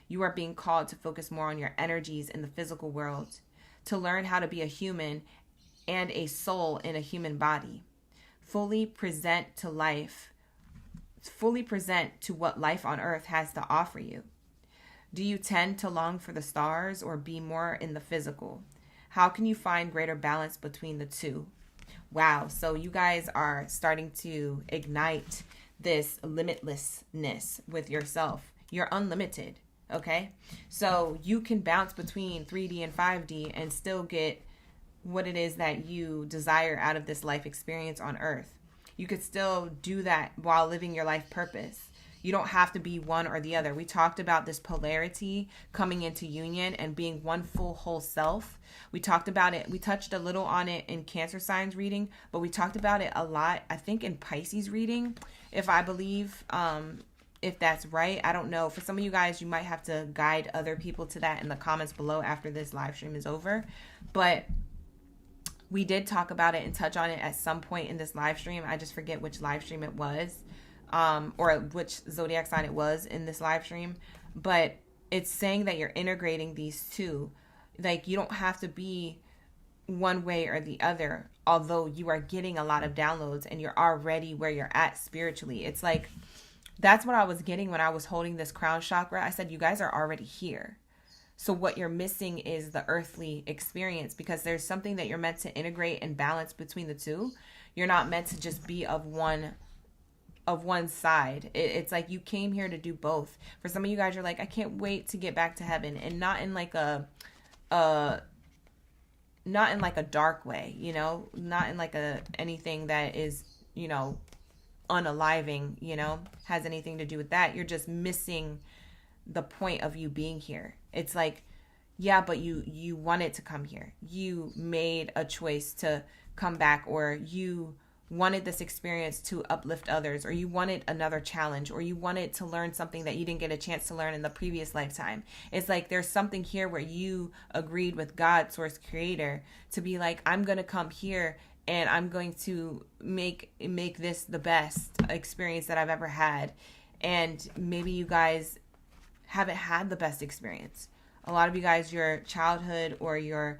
You are being called to focus more on your energies in the physical world, to learn how to be a human and a soul in a human body. Fully present to life, fully present to what life on earth has to offer you. Do you tend to long for the stars or be more in the physical? How can you find greater balance between the two? Wow, so you guys are starting to ignite this limitlessness with yourself. You're unlimited, okay? So you can bounce between 3D and 5D and still get what it is that you desire out of this life experience on earth. You could still do that while living your life purpose. You don't have to be one or the other. We talked about this polarity coming into union and being one full whole self. We talked about it. We touched a little on it in Cancer signs reading, but we talked about it a lot, I think, in Pisces reading, if I believe if that's right. I don't know. For some of you guys, you might have to guide other people to that in the comments below after this live stream is over. But we did talk about it and touch on it at some point in this live stream. I just forget which live stream it was, or which zodiac sign it was in this live stream. But it's saying that you're integrating these two. Like, you don't have to be one way or the other, although you are getting a lot of downloads and you're already where you're at spiritually. It's like, that's what I was getting when I was holding this crown chakra. I said, you guys are already here. So what you're missing is the earthly experience, because there's something that you're meant to integrate and balance between the two. You're not meant to just be of one side. It's like you came here to do both. For some of you guys, you're like, I can't wait to get back to heaven, and not in like a dark way, you know, not in like anything that is, you know, unaliving, you know, has anything to do with that. You're just missing the point of you being here. It's like, yeah, but you wanted to come here. You made a choice to come back, or you wanted this experience to uplift others, or you wanted another challenge, or you wanted to learn something that you didn't get a chance to learn in the previous lifetime. It's like there's something here where you agreed with God, source, creator, to be like, I'm going to come here and I'm going to make this the best experience that I've ever had. And maybe you guys haven't had the best experience. A lot of you guys, your childhood or your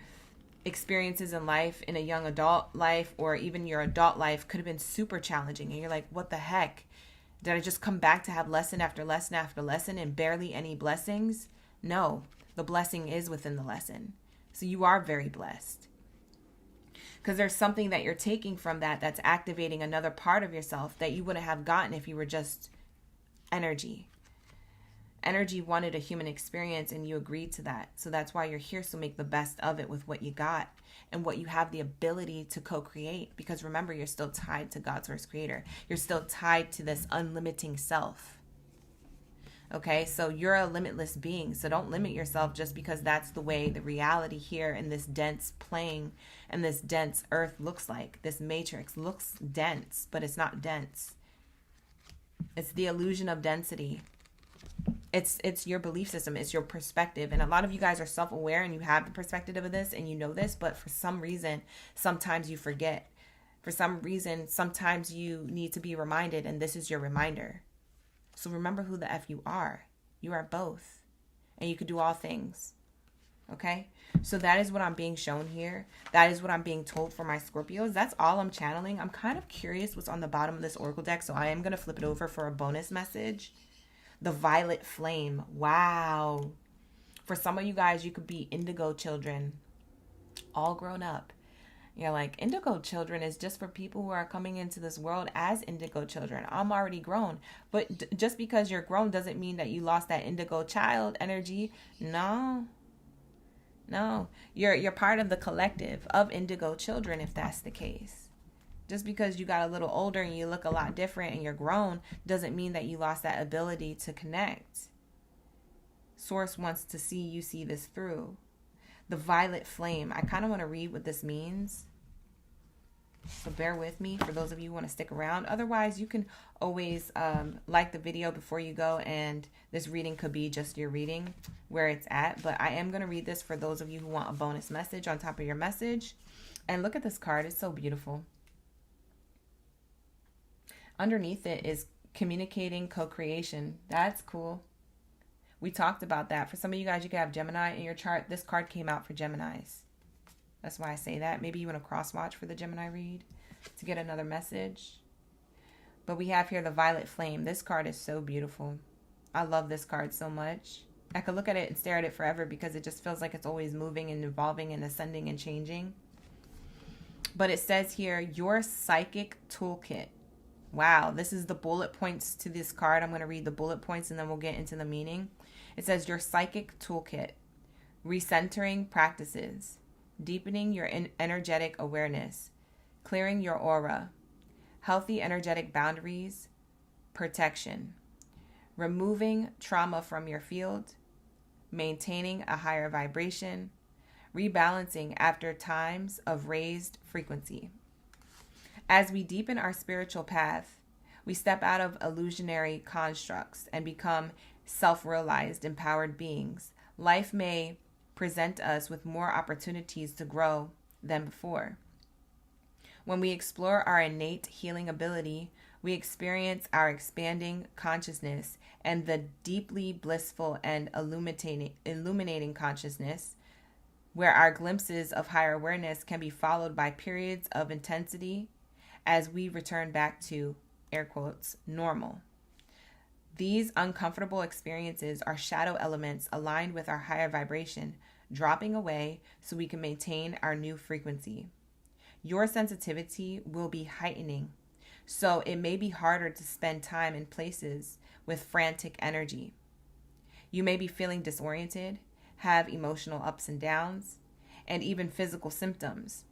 experiences in life, in a young adult life, or even your adult life, could have been super challenging. And you're like, what the heck? Did I just come back to have lesson after lesson after lesson and barely any blessings? No, the blessing is within the lesson. So you are very blessed. Because there's something that you're taking from that that's activating another part of yourself that you wouldn't have gotten if you were just energy. Energy wanted a human experience and you agreed to that. So that's why you're here. So make the best of it with what you got and what you have the ability to co-create. Because remember, you're still tied to God's source creator. You're still tied to this unlimiting self. Okay, so you're a limitless being. So don't limit yourself just because that's the way the reality here in this dense plane and this dense earth looks like. This matrix looks dense, but it's not dense. It's the illusion of density. It's your belief system. It's your perspective. And a lot of you guys are self-aware and you have the perspective of this and you know this, but for some reason, sometimes you forget. For some reason, sometimes you need to be reminded, and this is your reminder. So remember who the F you are. You are both. And you can do all things. Okay? So that is what I'm being shown here. That is what I'm being told for my Scorpios. That's all I'm channeling. I'm kind of curious what's on the bottom of this Oracle deck, so I am going to flip it over for a bonus message. The violet flame. Wow. For some of you guys, you could be indigo children, all grown up. You're like, indigo children is just for people who are coming into this world as indigo children. I'm already grown. But just because you're grown doesn't mean that you lost that indigo child energy. No. You're part of the collective of indigo children if that's the case. Just because you got a little older and you look a lot different and you're grown doesn't mean that you lost that ability to connect. Source wants to see you see this through. The violet flame. I kind of want to read what this means. So bear with me for those of you who want to stick around. Otherwise, you can always like the video before you go, and this reading could be just your reading where it's at. But I am going to read this for those of you who want a bonus message on top of your message. And look at this card. It's so beautiful. Underneath it is communicating co-creation. That's cool. We talked about that. For some of you guys, you could have Gemini in your chart. This card came out for Geminis. That's why I say that. Maybe you want to cross-watch for the Gemini read to get another message. But we have here the violet flame. This card is so beautiful. I love this card so much. I could look at it and stare at it forever because it just feels like it's always moving and evolving and ascending and changing. But it says here, your psychic toolkit. Wow, this is the bullet points to this card. I'm going to read the bullet points and then we'll get into the meaning. It says your psychic toolkit, recentering practices, deepening your energetic awareness, clearing your aura, healthy energetic boundaries, protection, removing trauma from your field, maintaining a higher vibration, rebalancing after times of raised frequency. As we deepen our spiritual path, We step out of illusionary constructs and become self-realized, empowered beings. Life may present us with more opportunities to grow than before. When we explore our innate healing ability, we experience our expanding consciousness and the deeply blissful and illuminating consciousness, where our glimpses of higher awareness can be followed by periods of intensity as we return back to, air quotes, normal. These uncomfortable experiences are shadow elements aligned with our higher vibration, dropping away so we can maintain our new frequency. Your sensitivity will be heightening, so it may be harder to spend time in places with frantic energy. You may be feeling disoriented, have emotional ups and downs, and even physical symptoms.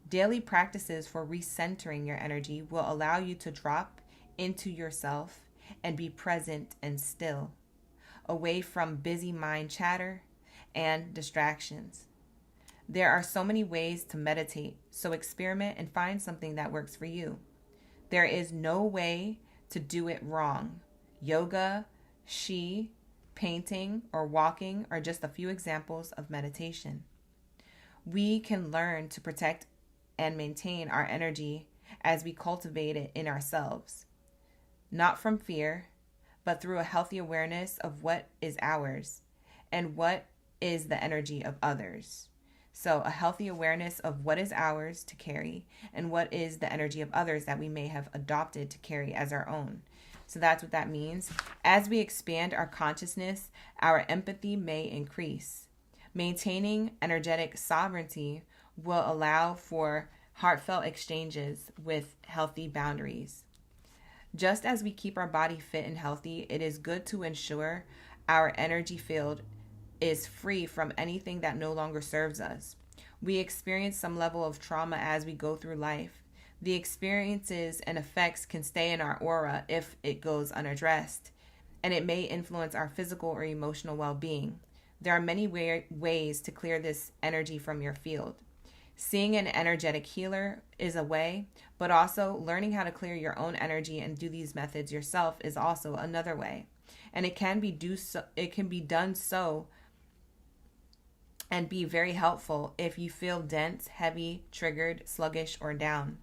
Daily practices for recentering your energy will allow you to drop into yourself and be present and still, away from busy mind chatter and distractions. There are so many ways to meditate, so experiment and find something that works for you. There is no way to do it wrong. Yoga, painting, or walking are just a few examples of meditation. We can learn to protect and maintain our energy as we cultivate it in ourselves, not from fear, but through a healthy awareness of what is ours and what is the energy of others. So a healthy awareness of what is ours to carry and what is the energy of others that we may have adopted to carry as our own. So that's what that means. As we expand our consciousness, our empathy may increase. Maintaining energetic sovereignty will allow for heartfelt exchanges with healthy boundaries. Just as we keep our body fit and healthy, it is good to ensure our energy field is free from anything that no longer serves us. We experience some level of trauma as we go through life. The experiences and effects can stay in our aura if it goes unaddressed, and it may influence our physical or emotional well-being. There are many ways to clear this energy from your field. Seeing an energetic healer is a way, but also learning how to clear your own energy and do these methods yourself is also another way. And it can be done so and be very helpful if you feel dense, heavy, triggered, sluggish, or down.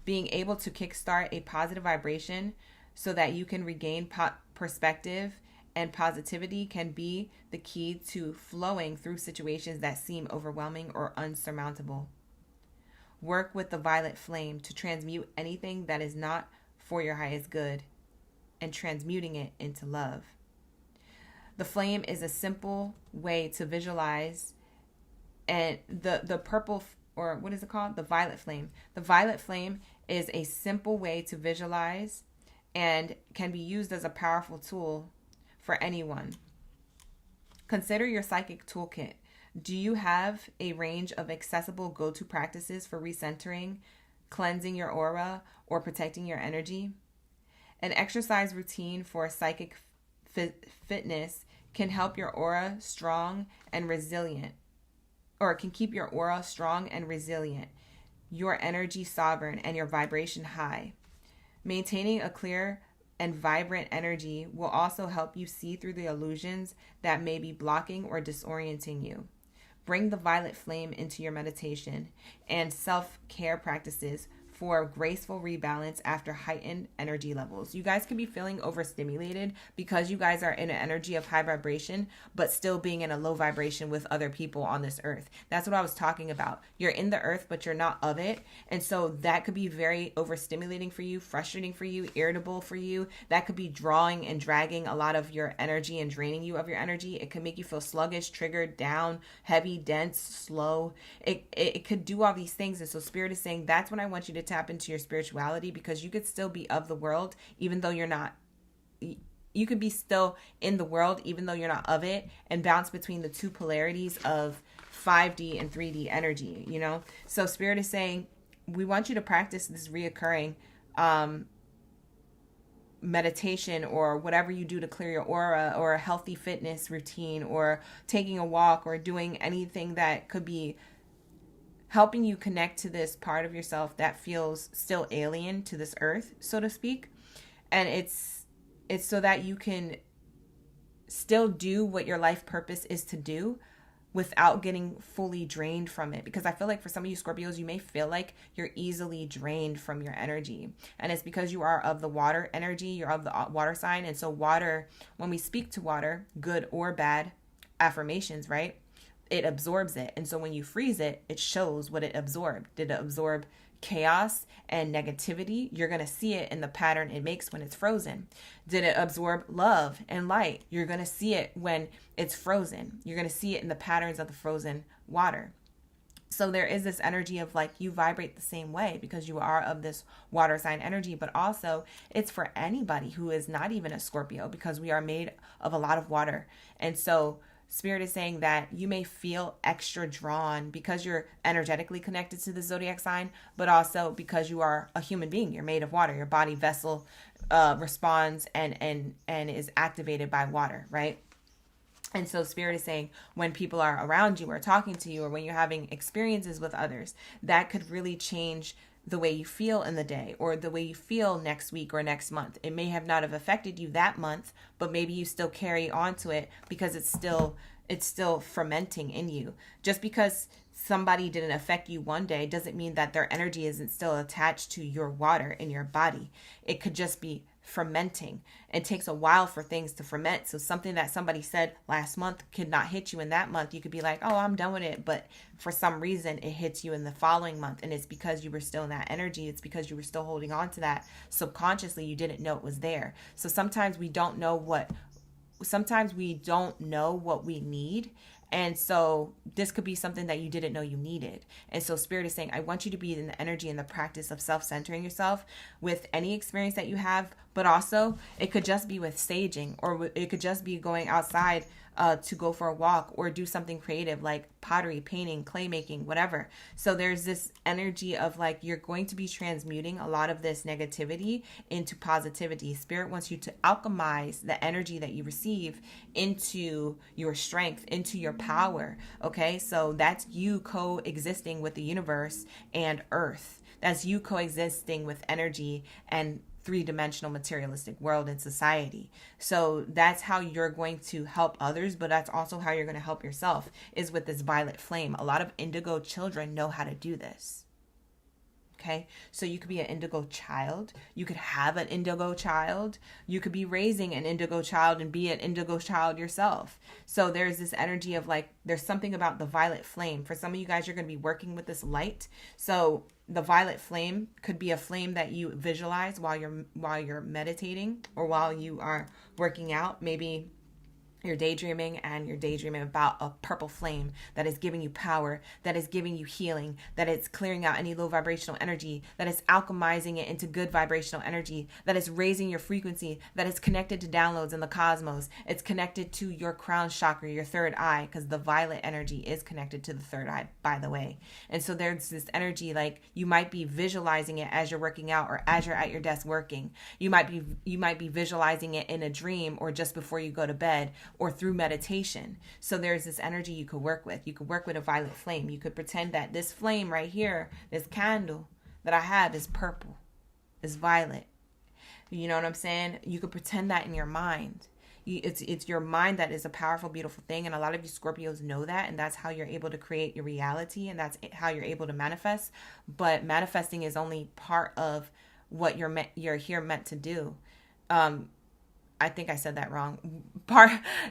Being able to kickstart a positive vibration so that you can regain perspective and positivity can be the key to flowing through situations that seem overwhelming or unsurmountable. Work with the violet flame to transmute anything that is not for your highest good and transmuting it into love. The flame is a simple way to visualize, and the purple, or what is it called? The violet flame. The violet flame is a simple way to visualize and can be used as a powerful tool for anyone. Consider your psychic toolkit. Do you have a range of accessible go-to practices for recentering, cleansing your aura, or protecting your energy? An exercise routine for psychic fitness can help your aura strong and resilient, or it can keep your aura strong and resilient, your energy sovereign, and your vibration high. Maintaining a clear and vibrant energy will also help you see through the illusions that may be blocking or disorienting you. Bring the violet flame into your meditation and self-care practices for graceful rebalance after heightened energy levels. You guys could be feeling overstimulated because you guys are in an energy of high vibration, but still being in a low vibration with other people on this earth. That's what I was talking about. You're in the earth, but you're not of it. And so that could be very overstimulating for you, frustrating for you, irritable for you. That could be drawing and dragging a lot of your energy and draining you of your energy. It could make you feel sluggish, triggered, down, heavy, dense, slow. It could do all these things. And so Spirit is saying that's when I want you to tap into your spirituality, because you could still be of the world even though you're not. You could be still in the world even though you're not of it, and bounce between the two polarities of 5D and 3D energy, you know? So Spirit is saying we want you to practice this reoccurring meditation, or whatever you do to clear your aura, or a healthy fitness routine, or taking a walk, or doing anything that could be helping you connect to this part of yourself that feels still alien to this earth, so to speak. And it's so that you can still do what your life purpose is to do without getting fully drained from it. Because I feel like for some of you Scorpios, you may feel like you're easily drained from your energy. And it's because you are of the water energy, you're of the water sign. And so water, when we speak to water, good or bad affirmations, right? It absorbs it. And so when you freeze it, it shows what it absorbed. Did it absorb chaos and negativity? You're going to see it in the pattern it makes when it's frozen. Did it absorb love and light? You're going to see it when it's frozen. You're going to see it in the patterns of the frozen water. So there is this energy of like you vibrate the same way because you are of this water sign energy, but also it's for anybody who is not even a Scorpio because we are made of a lot of water. And so Spirit is saying that you may feel extra drawn because you're energetically connected to the zodiac sign, but also because you are a human being. You're made of water. Your body vessel responds and is activated by water, right? And so Spirit is saying when people are around you or talking to you or when you're having experiences with others, that could really change the way you feel in the day or the way you feel next week or next month. It may have not have affected you that month, but maybe you still carry on to it because it's still fermenting in you. Just because somebody didn't affect you one day doesn't mean that their energy isn't still attached to your water in your body. It could just be fermenting. It takes a while for things to ferment. So something that somebody said last month could not hit you in that month. You could be like, oh, I'm done with it. But for some reason, it hits you in the following month. And it's because you were still in that energy. It's because you were still holding on to that. Subconsciously, you didn't know it was there. So sometimes we don't know what we need. And so this could be something that you didn't know you needed. And so Spirit is saying, I want you to be in the energy and the practice of self-centering yourself with any experience that you have, but also it could just be with saging, or it could just be going outside to go for a walk or do something creative like pottery, painting, clay making, whatever. So there's this energy of like you're going to be transmuting a lot of this negativity into positivity. Spirit wants you to alchemize the energy that you receive into your strength, into your power. Okay, so that's you coexisting with the universe and earth. That's you coexisting with energy and three-dimensional materialistic world and society. So that's how you're going to help others, but that's also how you're going to help yourself, is with this violet flame. A lot of indigo children know how to do this. Okay, so you could be an indigo child. You could have an indigo child. You could be raising an indigo child and be an indigo child yourself. So there's this energy of like, there's something about the violet flame. For some of you guys, you're going to be working with this light. So the violet flame could be a flame that you visualize while you're meditating or while you are working out. Maybe you're daydreaming and you're daydreaming about a purple flame that is giving you power, that is giving you healing, that it's clearing out any low vibrational energy, that is alchemizing it into good vibrational energy, that is raising your frequency, that is connected to downloads in the cosmos. It's connected to your crown chakra, your third eye, because the violet energy is connected to the third eye, by the way. And so there's this energy like you might be visualizing it as you're working out or as you're at your desk working. You might be visualizing it in a dream or just before you go to bed, or through meditation. So there's this energy you could work with. You could work with a violet flame. You could pretend that this flame right here, this candle that I have is purple, is violet. You know what I'm saying? You could pretend that in your mind. It's your mind that is a powerful, beautiful thing. And a lot of you Scorpios know that. And that's how you're able to create your reality. And that's how you're able to manifest. But manifesting is only part of what you're here meant to do. I think I said that wrong.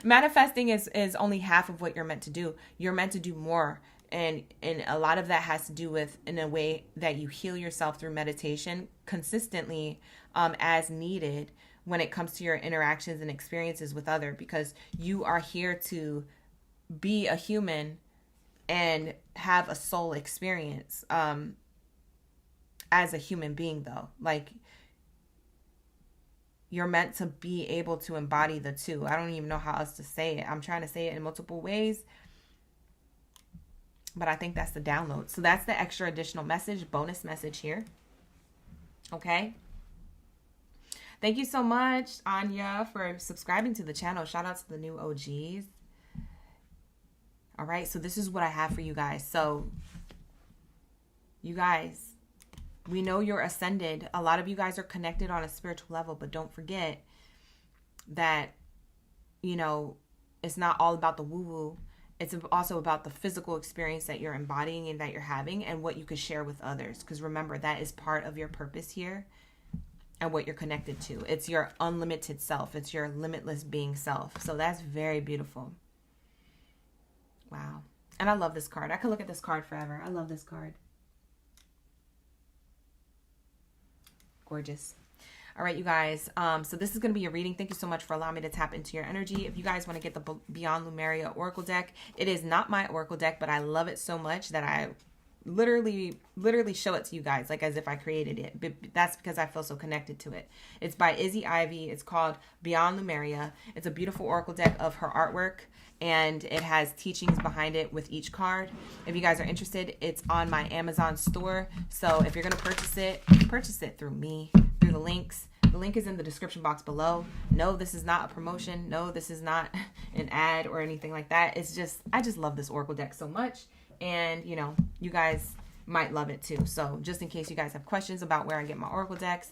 Manifesting is only half of what you're meant to do. You're meant to do more. And a lot of that has to do with in a way that you heal yourself through meditation consistently as needed when it comes to your interactions and experiences with others, because you are here to be a human and have a soul experience as a human being, though. Like, you're meant to be able to embody the two. I don't even know how else to say it. I'm trying to say it in multiple ways, but I think that's the download. So that's the extra additional message, bonus message here. Okay. Thank you so much, Anya, for subscribing to the channel. Shout out to the new OGs. All right. So this is what I have for you guys. So you guys, We know you're ascended. A lot of you guys are connected on a spiritual level, but don't forget that, you know, it's not all about the woo-woo. It's also about the physical experience that you're embodying and that you're having and what you could share with others. Because remember, that is part of your purpose here and what you're connected to. It's your unlimited self. It's your limitless being self. So that's very beautiful. Wow. And I love this card. I could look at this card forever. I love this card. Gorgeous. All right, you guys. So this is going to be your reading. Thank you so much for allowing me to tap into your energy. If you guys want to get the Beyond Lemuria Oracle deck, it is not my Oracle deck, but I love it so much that I literally show it to you guys, like as if I created it. But that's because I feel so connected to it. It's by Izzy Ivy. It's called Beyond Lemuria. It's a beautiful Oracle deck of her artwork, and it has teachings behind it with each card. If you guys are interested, it's on my Amazon store. So if you're going to purchase it through me, through the links. The link is in the description box below. No, this is not a promotion. No, this is not an ad or anything like that. It's just, I just love this Oracle deck so much. And, you know, you guys might love it too. So just in case you guys have questions about where I get my Oracle decks,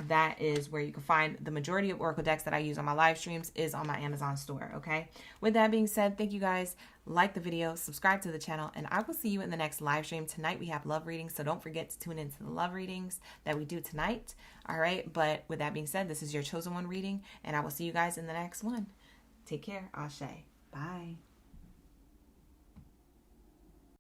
that is where you can find the majority of Oracle decks that I use on my live streams is on my Amazon store, okay? With that being said, thank you guys. Like the video, subscribe to the channel, and I will see you in the next live stream. Tonight we have love readings, so don't forget to tune into the love readings that we do tonight, all right? But with that being said, this is your chosen one reading, and I will see you guys in the next one. Take care. Ashe. Bye.